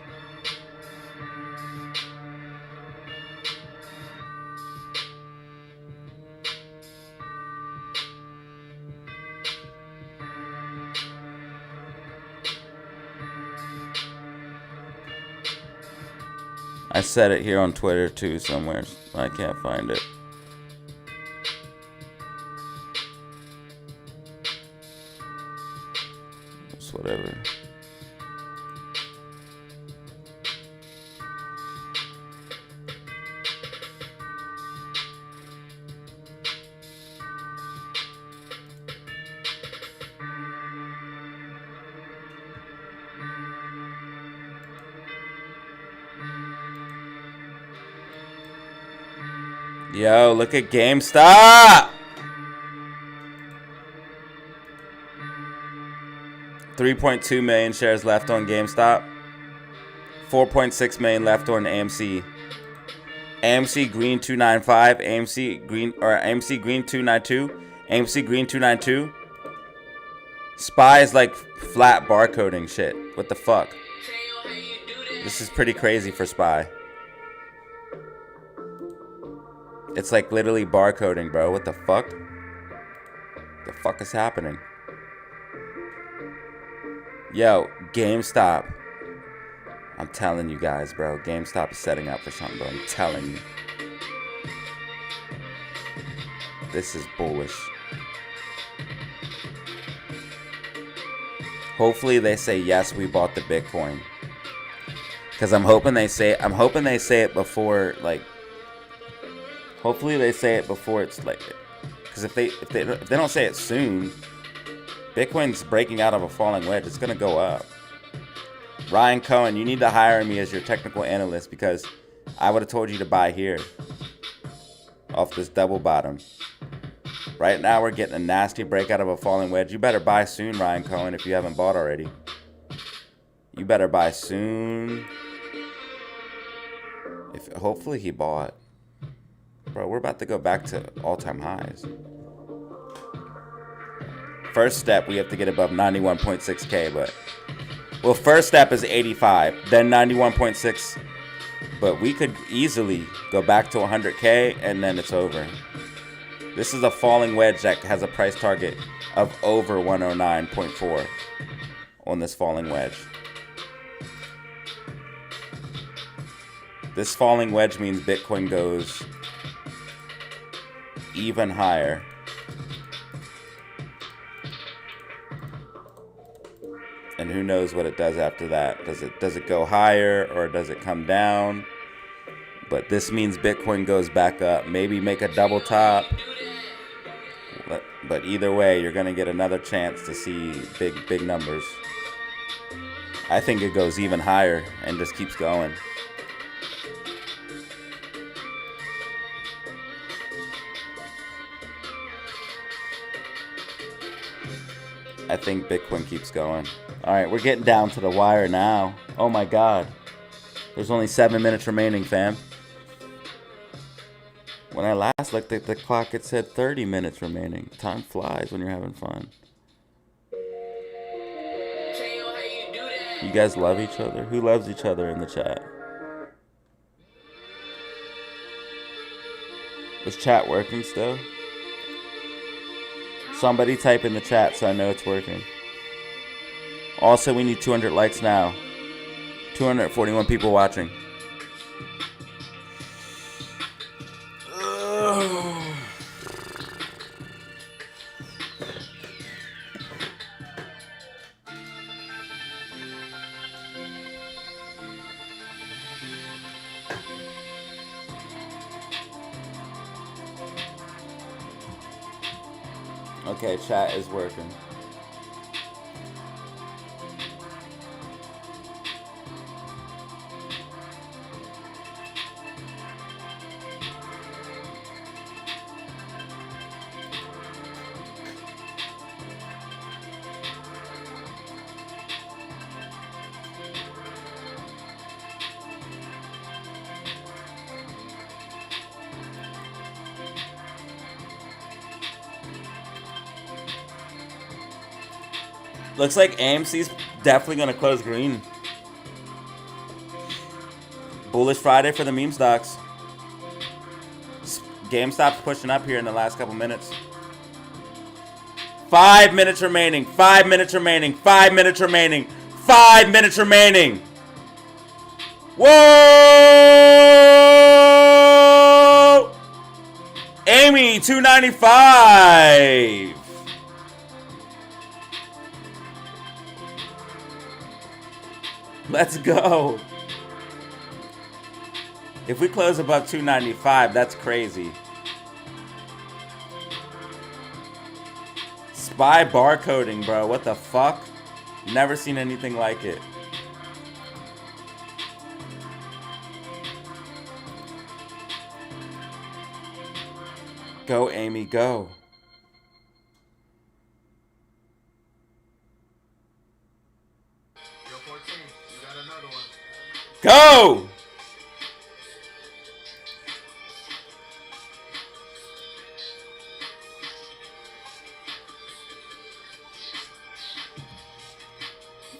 I said it here on Twitter too somewhere. I can't find it. It's whatever. Yo, look at GameStop! 3.2 million shares left on GameStop. 4.6 million left on AMC. AMC green 295, AMC green 292, AMC green 292. SPY is like flat barcoding shit. What the fuck? This is pretty crazy for SPY. It's like literally barcoding, bro. What the fuck? The fuck is happening? Yo, GameStop. I'm telling you guys, bro. GameStop is setting up for something, bro. I'm telling you. This is bullish. Hopefully they say yes, we bought the Bitcoin. Cause I'm hoping they say it before, like. Hopefully they say it before it's like, because if they don't say it soon, Bitcoin's breaking out of a falling wedge. It's gonna go up. Ryan Cohen, you need to hire me as your technical analyst because I would have told you to buy here off this double bottom. Right now we're getting a nasty breakout of a falling wedge. You better buy soon, Ryan Cohen, if you haven't bought already. You better buy soon. Hopefully he bought. Bro, we're about to go back to all-time highs. First step, we have to get above 91.6K, but... Well, first step is 85, then 91.6. But we could easily go back to 100K, and then it's over. This is a falling wedge that has a price target of over 109.4 on this falling wedge. This falling wedge means Bitcoin goes even higher. And who knows what it does after that. Does it go higher or does it come down? But this means Bitcoin goes back up. Maybe make a double top. But either way, you're going to get another chance to see big numbers. I think it goes even higher and just keeps going. I think Bitcoin keeps going. All right, we're getting down to the wire now. Oh my God. There's only 7 minutes remaining, fam. When I last looked at the clock, it said 30 minutes remaining. Time flies when you're having fun. You guys love each other? Who loves each other in the chat? Is chat working still? Somebody type in the chat so I know it's working. Also, we need 200 likes now. 241 people watching. Okay, chat is working. Looks like AMC's definitely going to close green. Bullish Friday for the meme stocks. GameStop's pushing up here in the last couple minutes. 5 minutes remaining. 5 minutes remaining. 5 minutes remaining. 5 minutes remaining. Whoa! Amy, 295. Let's go. If we close above 295, that's crazy. Spy barcoding, bro. What the fuck? Never seen anything like it. Go, Amy, go. Yo, 14, you got another one. Go!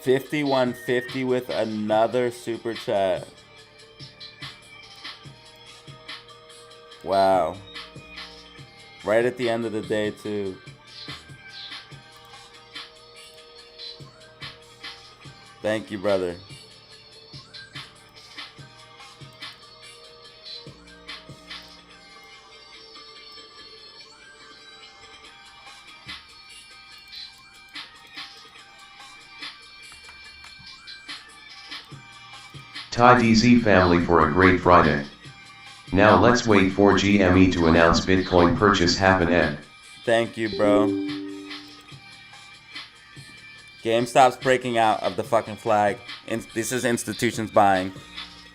$51.50 with another super chat. Wow. Right at the end of the day, too. Thank you, brother. Ty DZ family for a great Friday. Now let's wait for GME to announce Bitcoin purchase happen Ed. Thank you, bro. GameStop's breaking out of the fucking flag. This is institutions buying.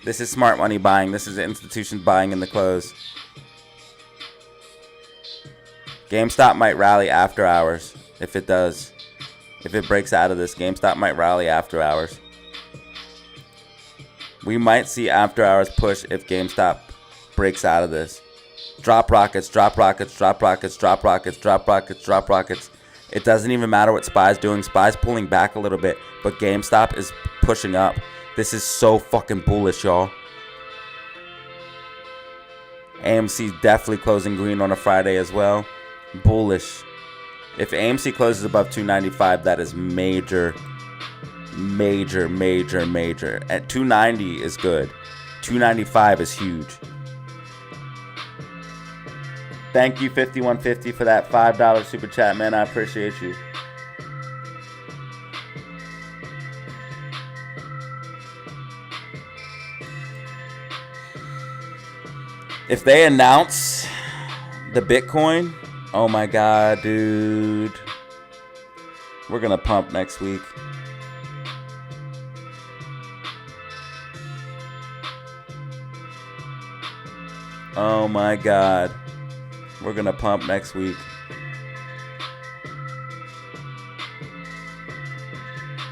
This is smart money buying. This is institutions buying in the close. GameStop might rally after hours. If it does. If it breaks out of this, GameStop might rally after hours. We might see after hours push if GameStop breaks out of this. Drop rockets, drop rockets, drop rockets, drop rockets, drop rockets, drop rockets. It doesn't even matter what SPY's doing. SPY's pulling back a little bit, but GameStop is pushing up. This is so fucking bullish, y'all. AMC definitely closing green on a Friday as well. Bullish. If AMC closes above 295, that is major. Major, major, major. At 290 is good. 295 is huge. Thank you, 5150, for that $5 super chat, man. I appreciate you. If they announce the Bitcoin, oh my god, dude. We're gonna pump next week. Oh my god. We're gonna pump next week.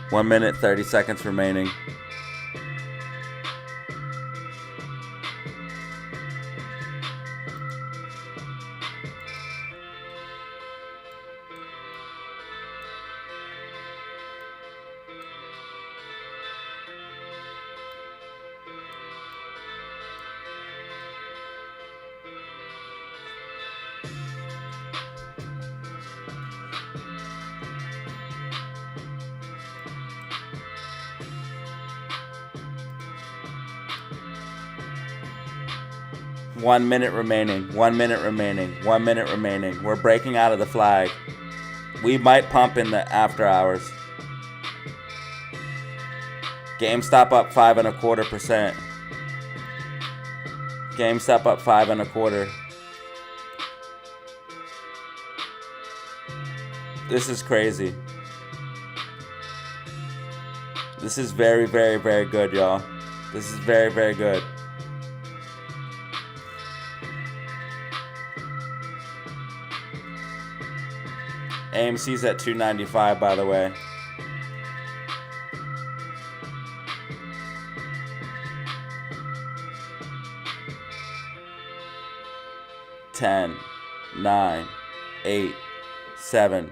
One minute, 30 seconds remaining. 1 minute remaining. 1 minute remaining. 1 minute remaining. We're breaking out of the flag. We might pump in the after hours. GameStop up 5.25%. GameStop up 5.25%. This is crazy. This is very, very, very good, y'all. This is very, very good. AMC's at $295, by the way. Ten, 9, 8, 7,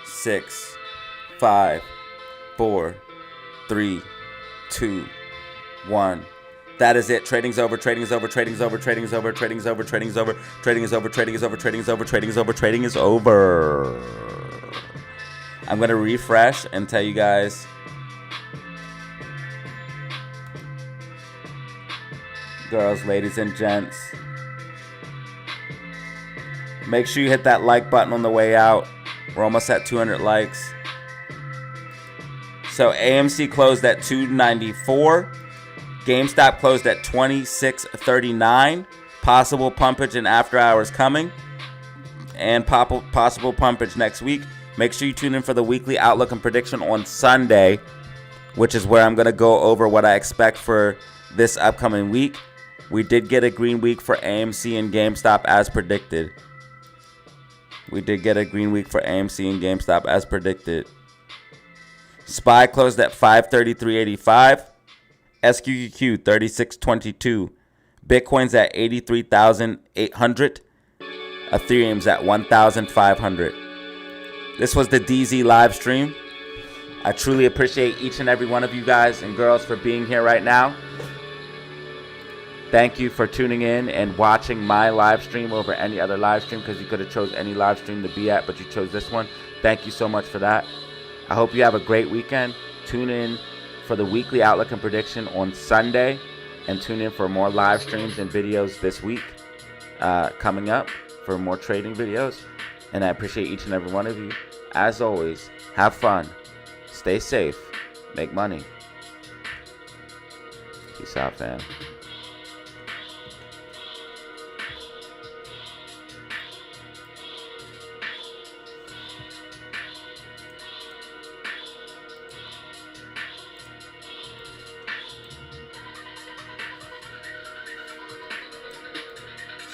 6, 5, 4, 3, 2, 1. That is it. Trading's over. Trading is over. Trading is over. Trading is over. Trading is over. Trading is over. Trading is over. Trading is over. Trading is over. Trading is over. Trading is over. I'm gonna refresh and tell you guys. Girls, ladies, and gents. Make sure you hit that like button on the way out. We're almost at 200 likes. So AMC closed at $294. GameStop closed at $26.39. Possible pumpage and after hours coming. And possible pumpage next week. Make sure you tune in for the weekly outlook and prediction on Sunday, which is where I'm going to go over what I expect for this upcoming week. We did get a green week for AMC and GameStop as predicted. We did get a green week for AMC and GameStop as predicted. SPY closed at 533.85. SQQQ 3622. Bitcoin's at 83,800. Ethereum's at 1,500. This was the DZ live stream. I truly appreciate each and every one of you guys and girls for being here right now. Thank you for tuning in and watching my live stream over any other live stream, because you could have chose any live stream to be at, but you chose this one. Thank you so much for that. I hope you have a great weekend. Tune in for the weekly outlook and prediction on Sunday, and tune in for more live streams and videos this week coming up for more trading videos. And I appreciate each and every one of you. As always, have fun, stay safe, make money. Peace out, fam.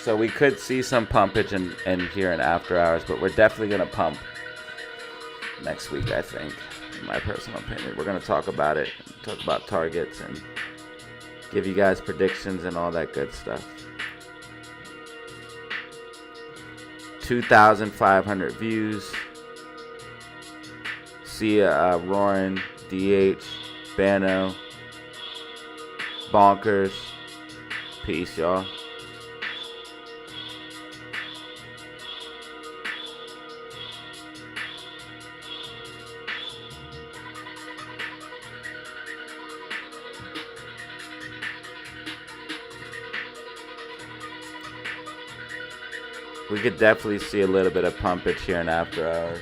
So we could see some pumpage in here in after hours, but we're definitely going to pump next week, I think, in my personal opinion. We're going to talk about it, talk about targets, and give you guys predictions and all that good stuff. 2,500 views. See ya, Roaring, DH, Bano, Bonkers. Peace, y'all. We could definitely see a little bit of pumpage here in after hours.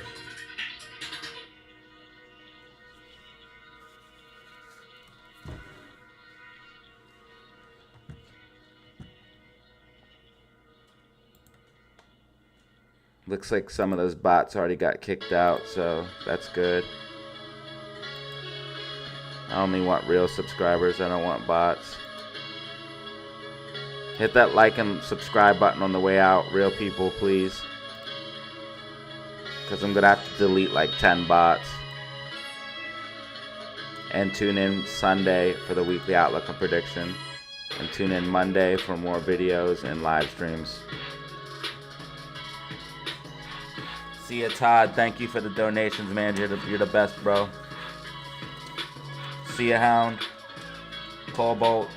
Looks like some of those bots already got kicked out, so that's good. I only want real subscribers, I don't want bots. Hit that like and subscribe button on the way out, real people, please. Because I'm going to have to delete like 10 bots. And tune in Sunday for the weekly outlook and prediction. And tune in Monday for more videos and live streams. See ya, Todd. Thank you for the donations, man. You're the best, bro. See ya, Hound. Cobalt.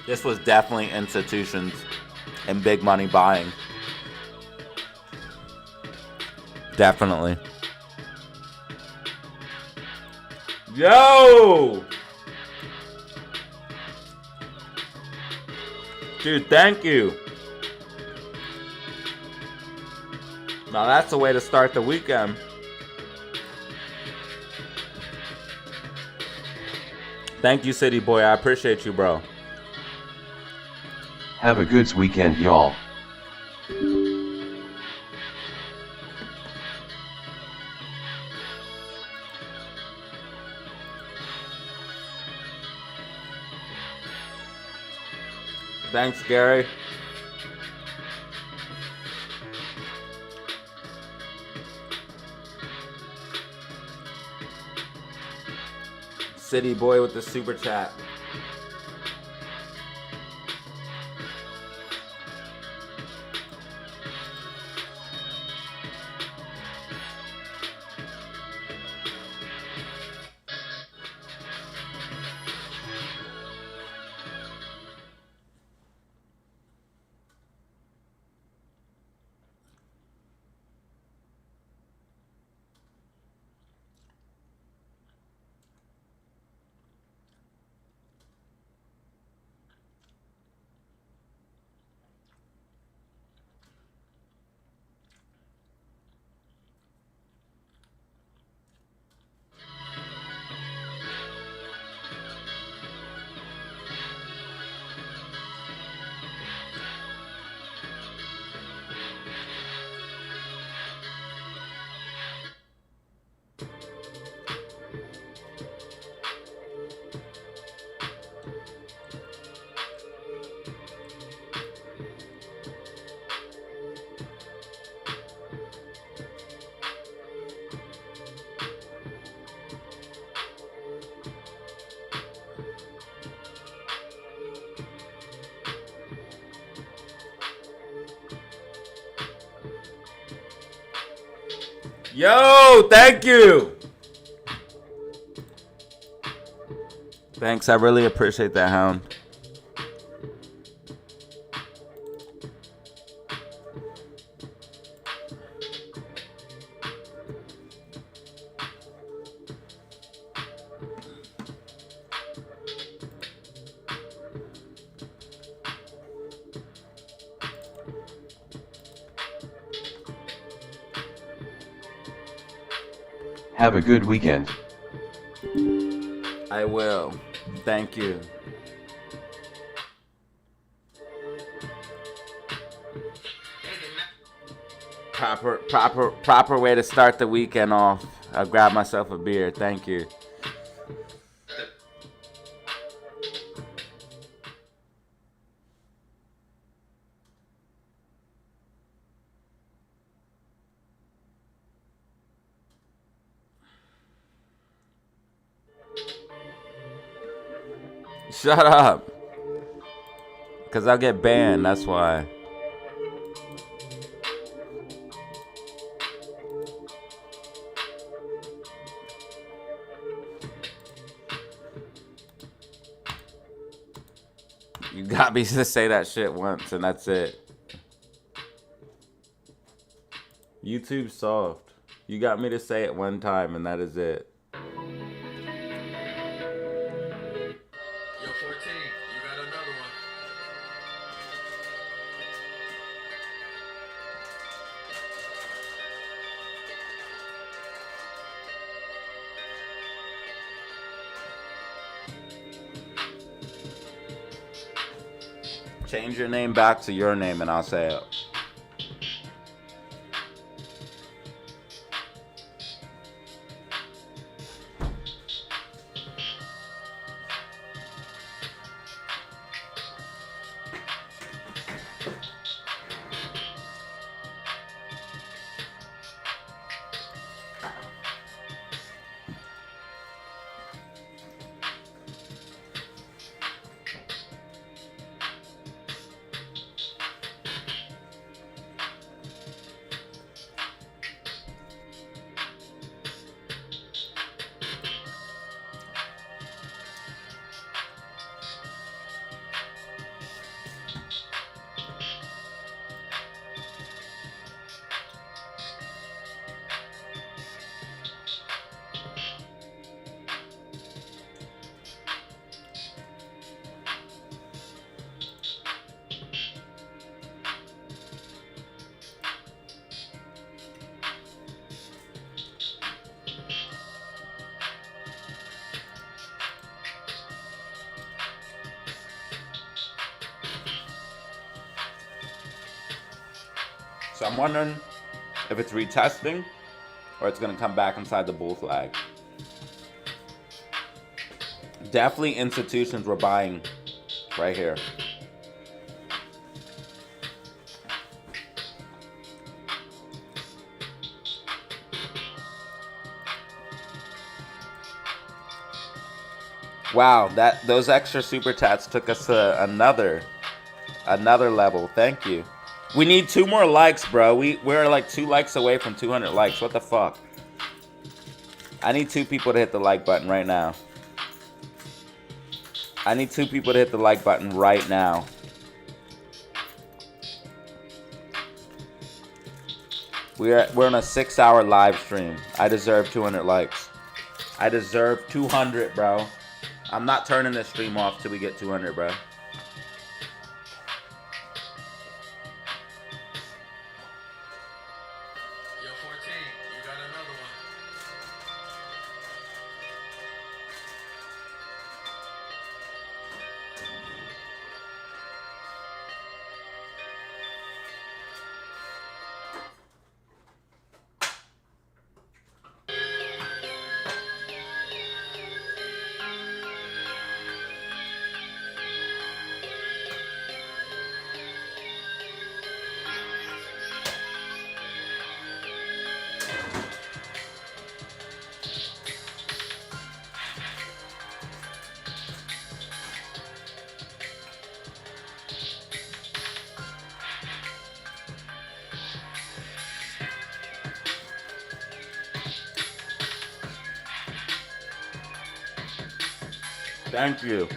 This was definitely institutions and big money buying. Definitely. Yo! Dude, thank you. Now that's the way to start the weekend. Thank you, City Boy. I appreciate you, bro. Have a good weekend, y'all. Thanks, Gary. City Boy with the super chat. Yo, thank you. Thanks, I really appreciate that, Hound. Have a good weekend. I will. Thank you. Proper way to start the weekend off. I'll grab myself a beer. Thank you. Shut up. Because I'll get banned, that's why. You got me to say that shit once and that's it. YouTube's soft. You got me to say it one time and that is it. Yo, 14, you got another one. Change your name back to your name and I'll say it. So I'm wondering if it's retesting or it's going to come back inside the bull flag. Definitely institutions were buying right here. Wow, those extra super chats took us to another level. Thank you. We need 2 more likes, bro. We're like 2 likes away from 200 likes. What the fuck? I need 2 people to hit the like button right now. I need 2 people to hit the like button right now. We're on a 6-hour live stream. I deserve 200 likes. I deserve 200, bro. I'm not turning this stream off till we get 200, bro. Yo, 14, you got another one. Thank you.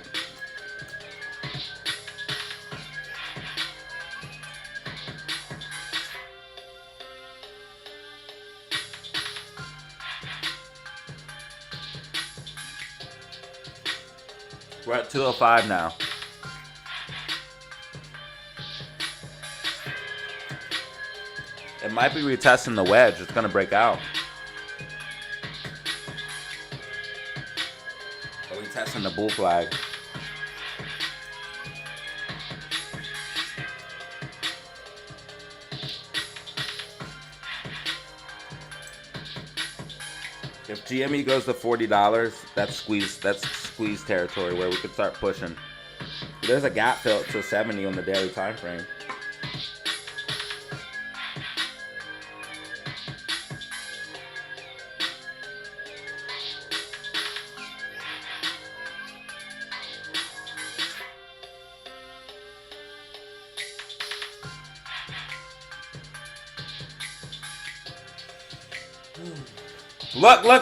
We're at 205 now. It might be retesting the wedge. It's gonna break out. Or retesting the bull flag. If GME goes to $40, that's squeeze territory where we could start pushing. There's a gap fill to 70 on the daily time frame.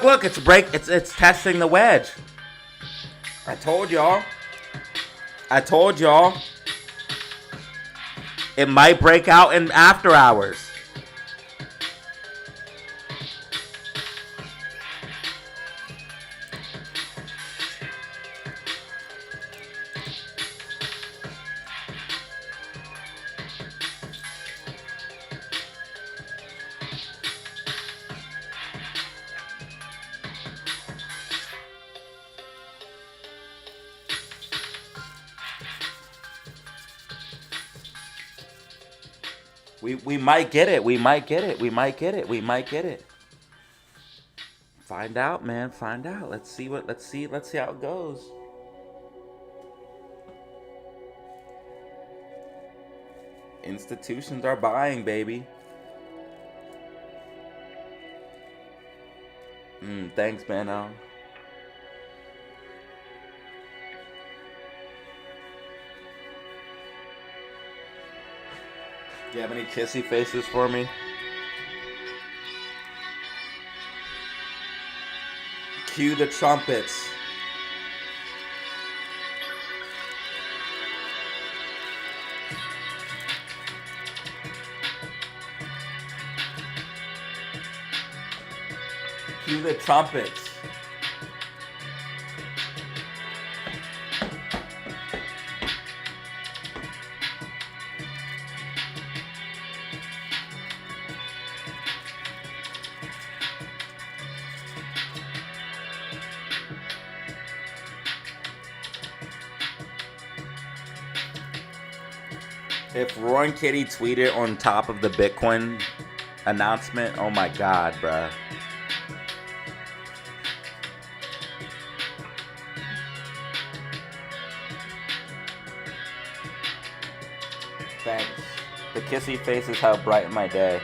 Look, it's testing the wedge. I told y'all. It might break out in after hours. We might get it. We might get it. Find out, man. Find out. Let's see how it goes. Institutions are buying, baby. Thanks, Bano. Do you have any kissy faces for me? Cue the trumpets. Cue the trumpets. If Roaring Kitty tweeted on top of the Bitcoin announcement, oh my god, bruh. Thanks. The kissy faces help brighten my day.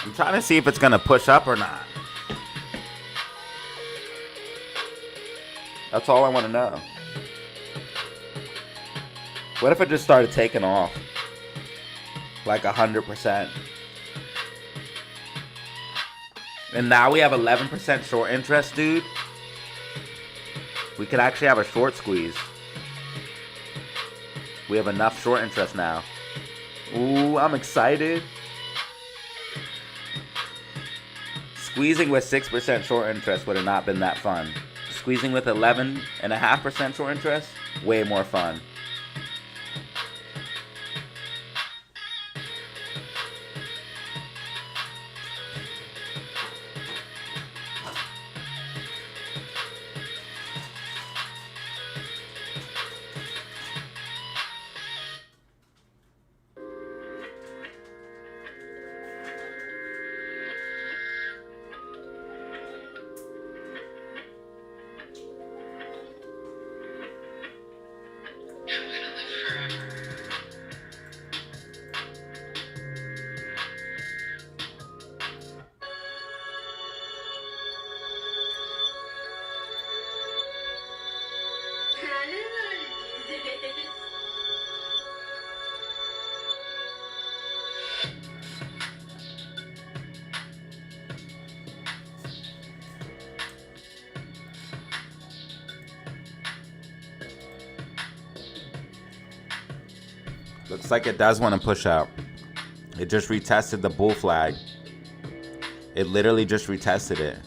I'm trying to see if it's gonna push up or not. That's all I want to know. What if it just started taking off? Like 100%. And now we have 11% short interest, dude. We could actually have a short squeeze. We have enough short interest now. Ooh, I'm excited. Squeezing with 6% short interest would have not been that fun. Squeezing with 11.5% short interest, way more fun. Looks like it does want to push out. It just retested the bull flag. It literally just retested it.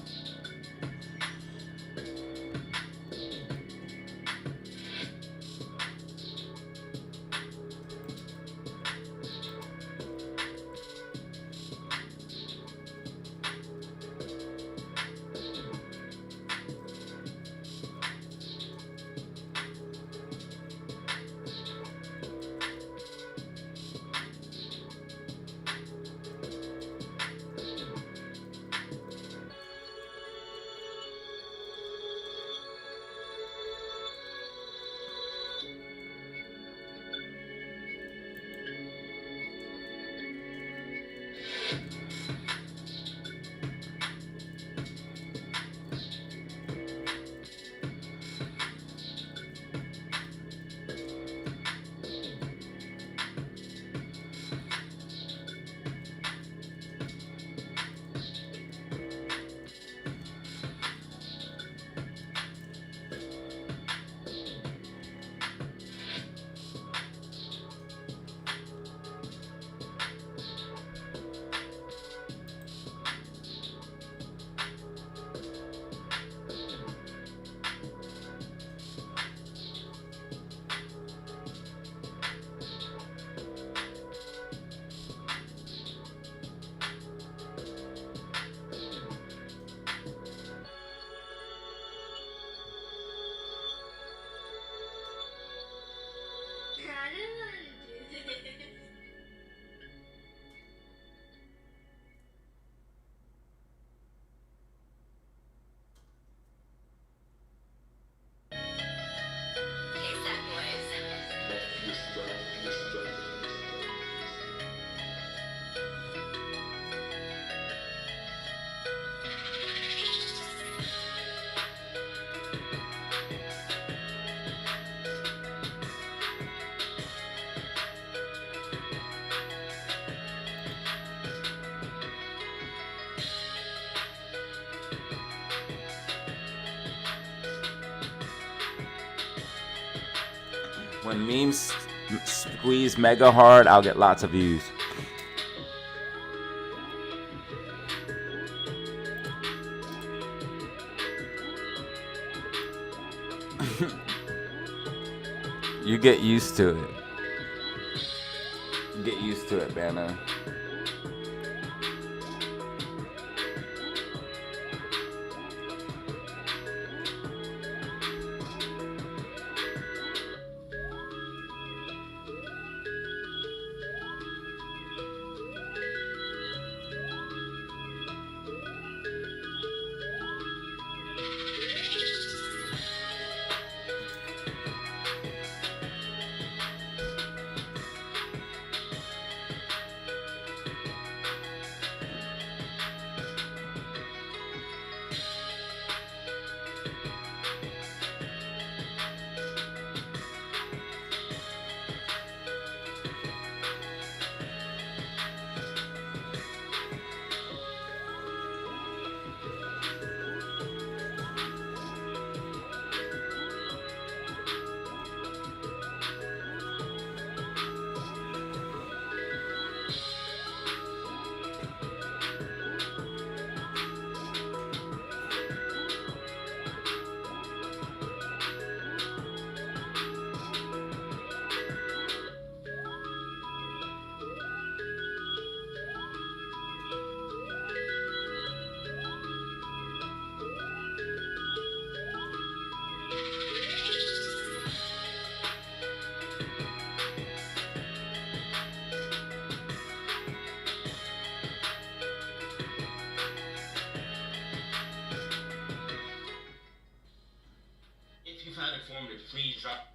I didn't want to do this. Kiss that boys. When memes squeeze mega hard, I'll get lots of views. You get used to it. Get used to it, Banner. If you found informative, please drop.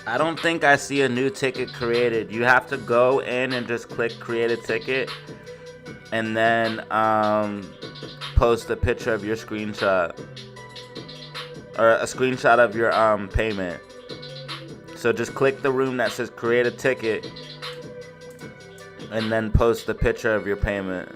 I don't think I see a new ticket created. You have to go in and just click create a ticket, and then post a picture of your screenshot, or a screenshot of your payment. So just click the room that says create a ticket, and then post the picture of your payment.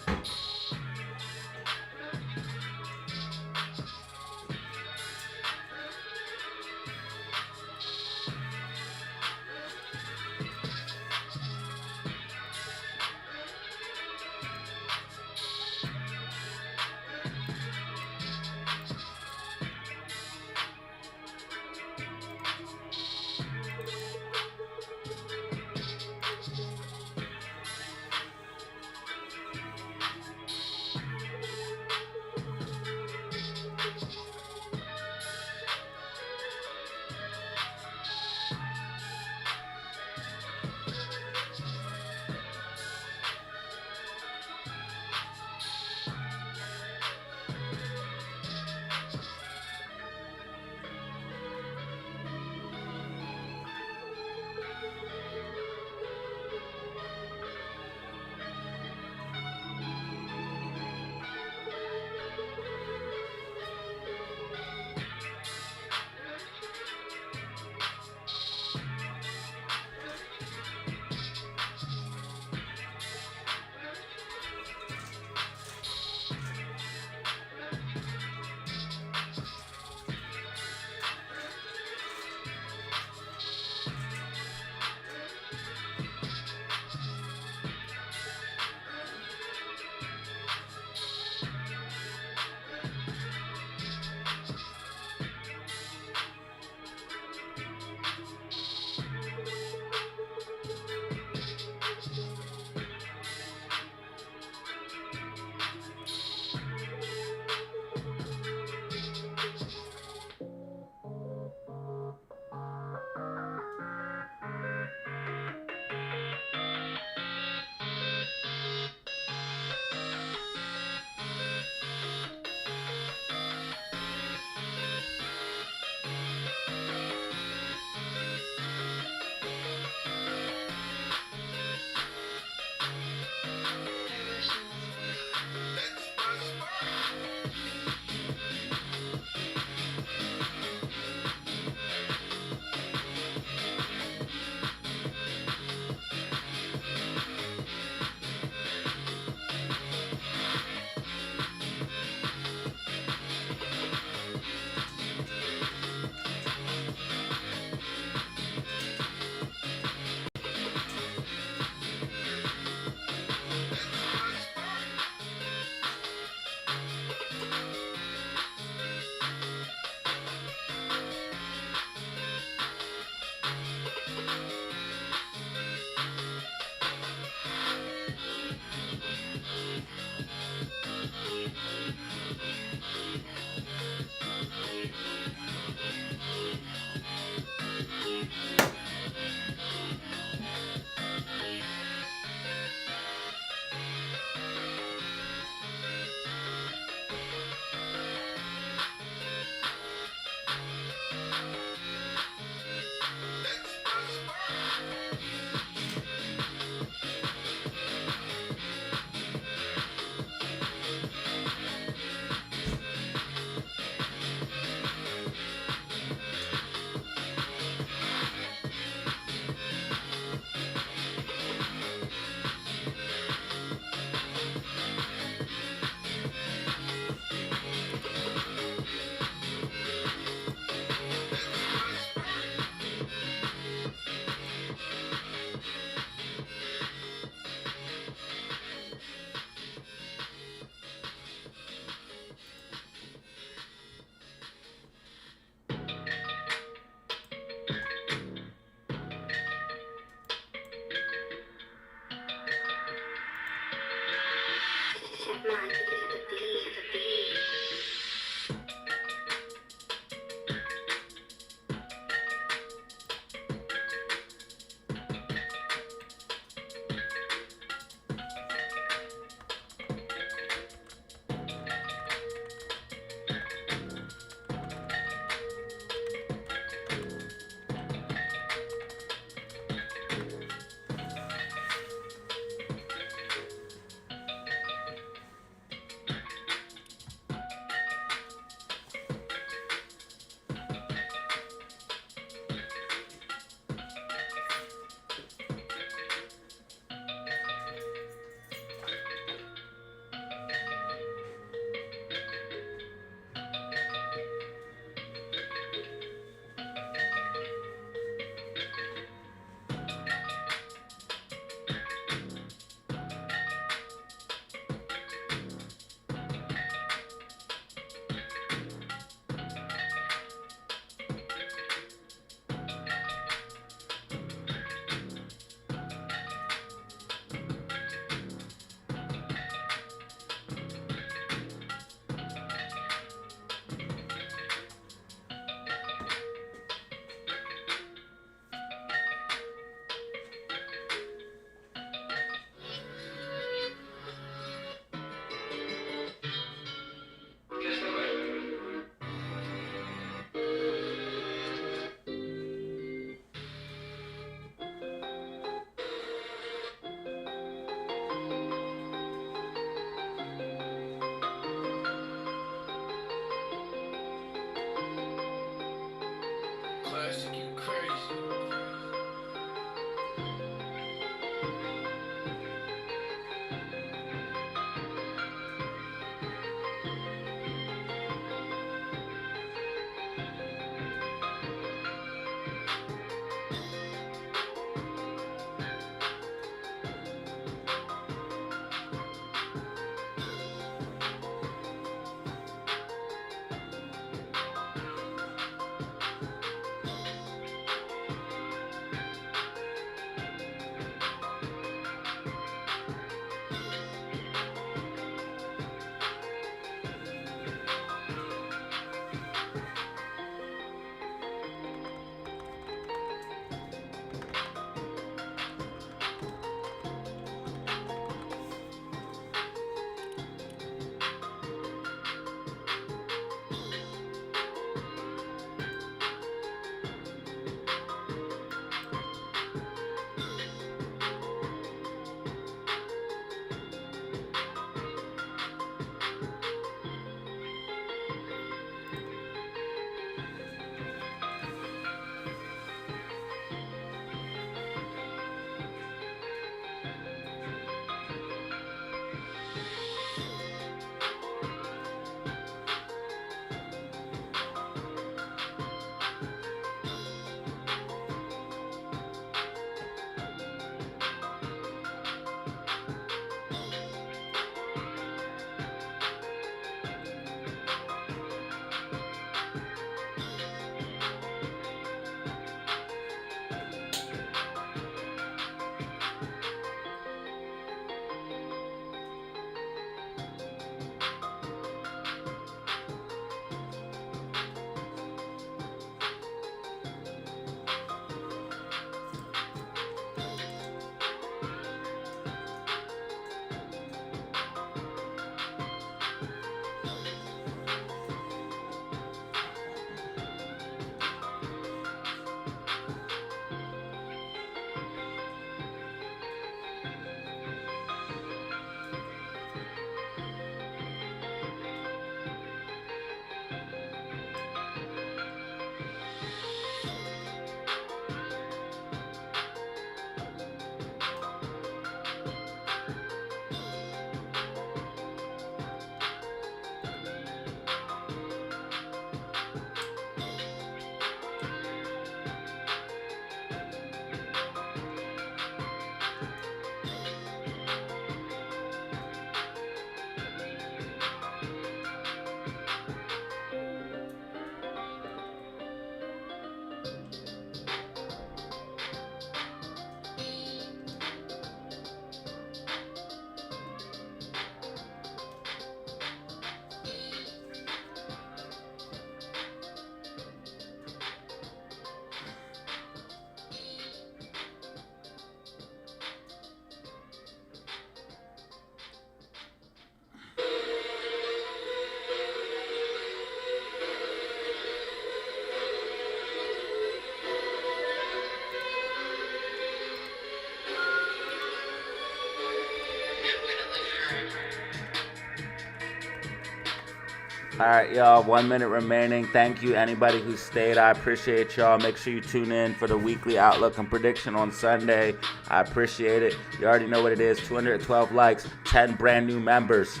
All right, y'all. 1 minute remaining. Thank you, anybody who stayed. I appreciate y'all. Make sure you tune in for the weekly outlook and prediction on Sunday. I appreciate it. You already know what it is. 212 likes, 10 brand new members,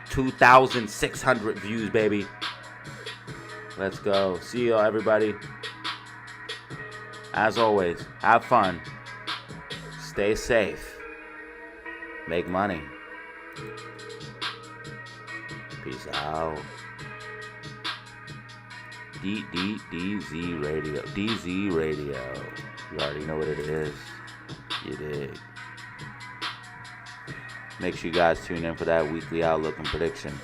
2,600 views, baby. Let's go. See y'all, everybody. As always, have fun. Stay safe. Make money. Peace out. DZ Radio. DZ Radio. You already know what it is. You dig. Make sure you guys tune in for that weekly outlook and prediction.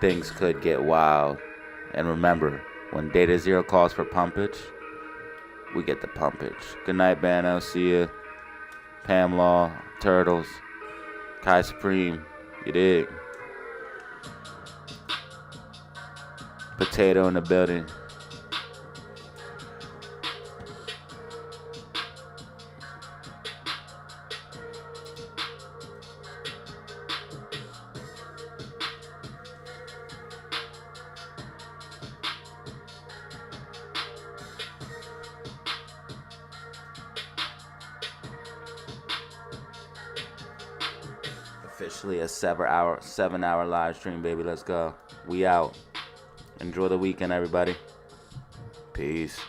Things could get wild. And remember, when Datazero calls for pumpage, we get the pumpage. Good night, Bano. See ya. Pam Law, Turtles, Kai Supreme, you dig? Potato in the building. Officially a 7-hour live stream, baby. Let's go. We out. Enjoy the weekend, everybody. Peace.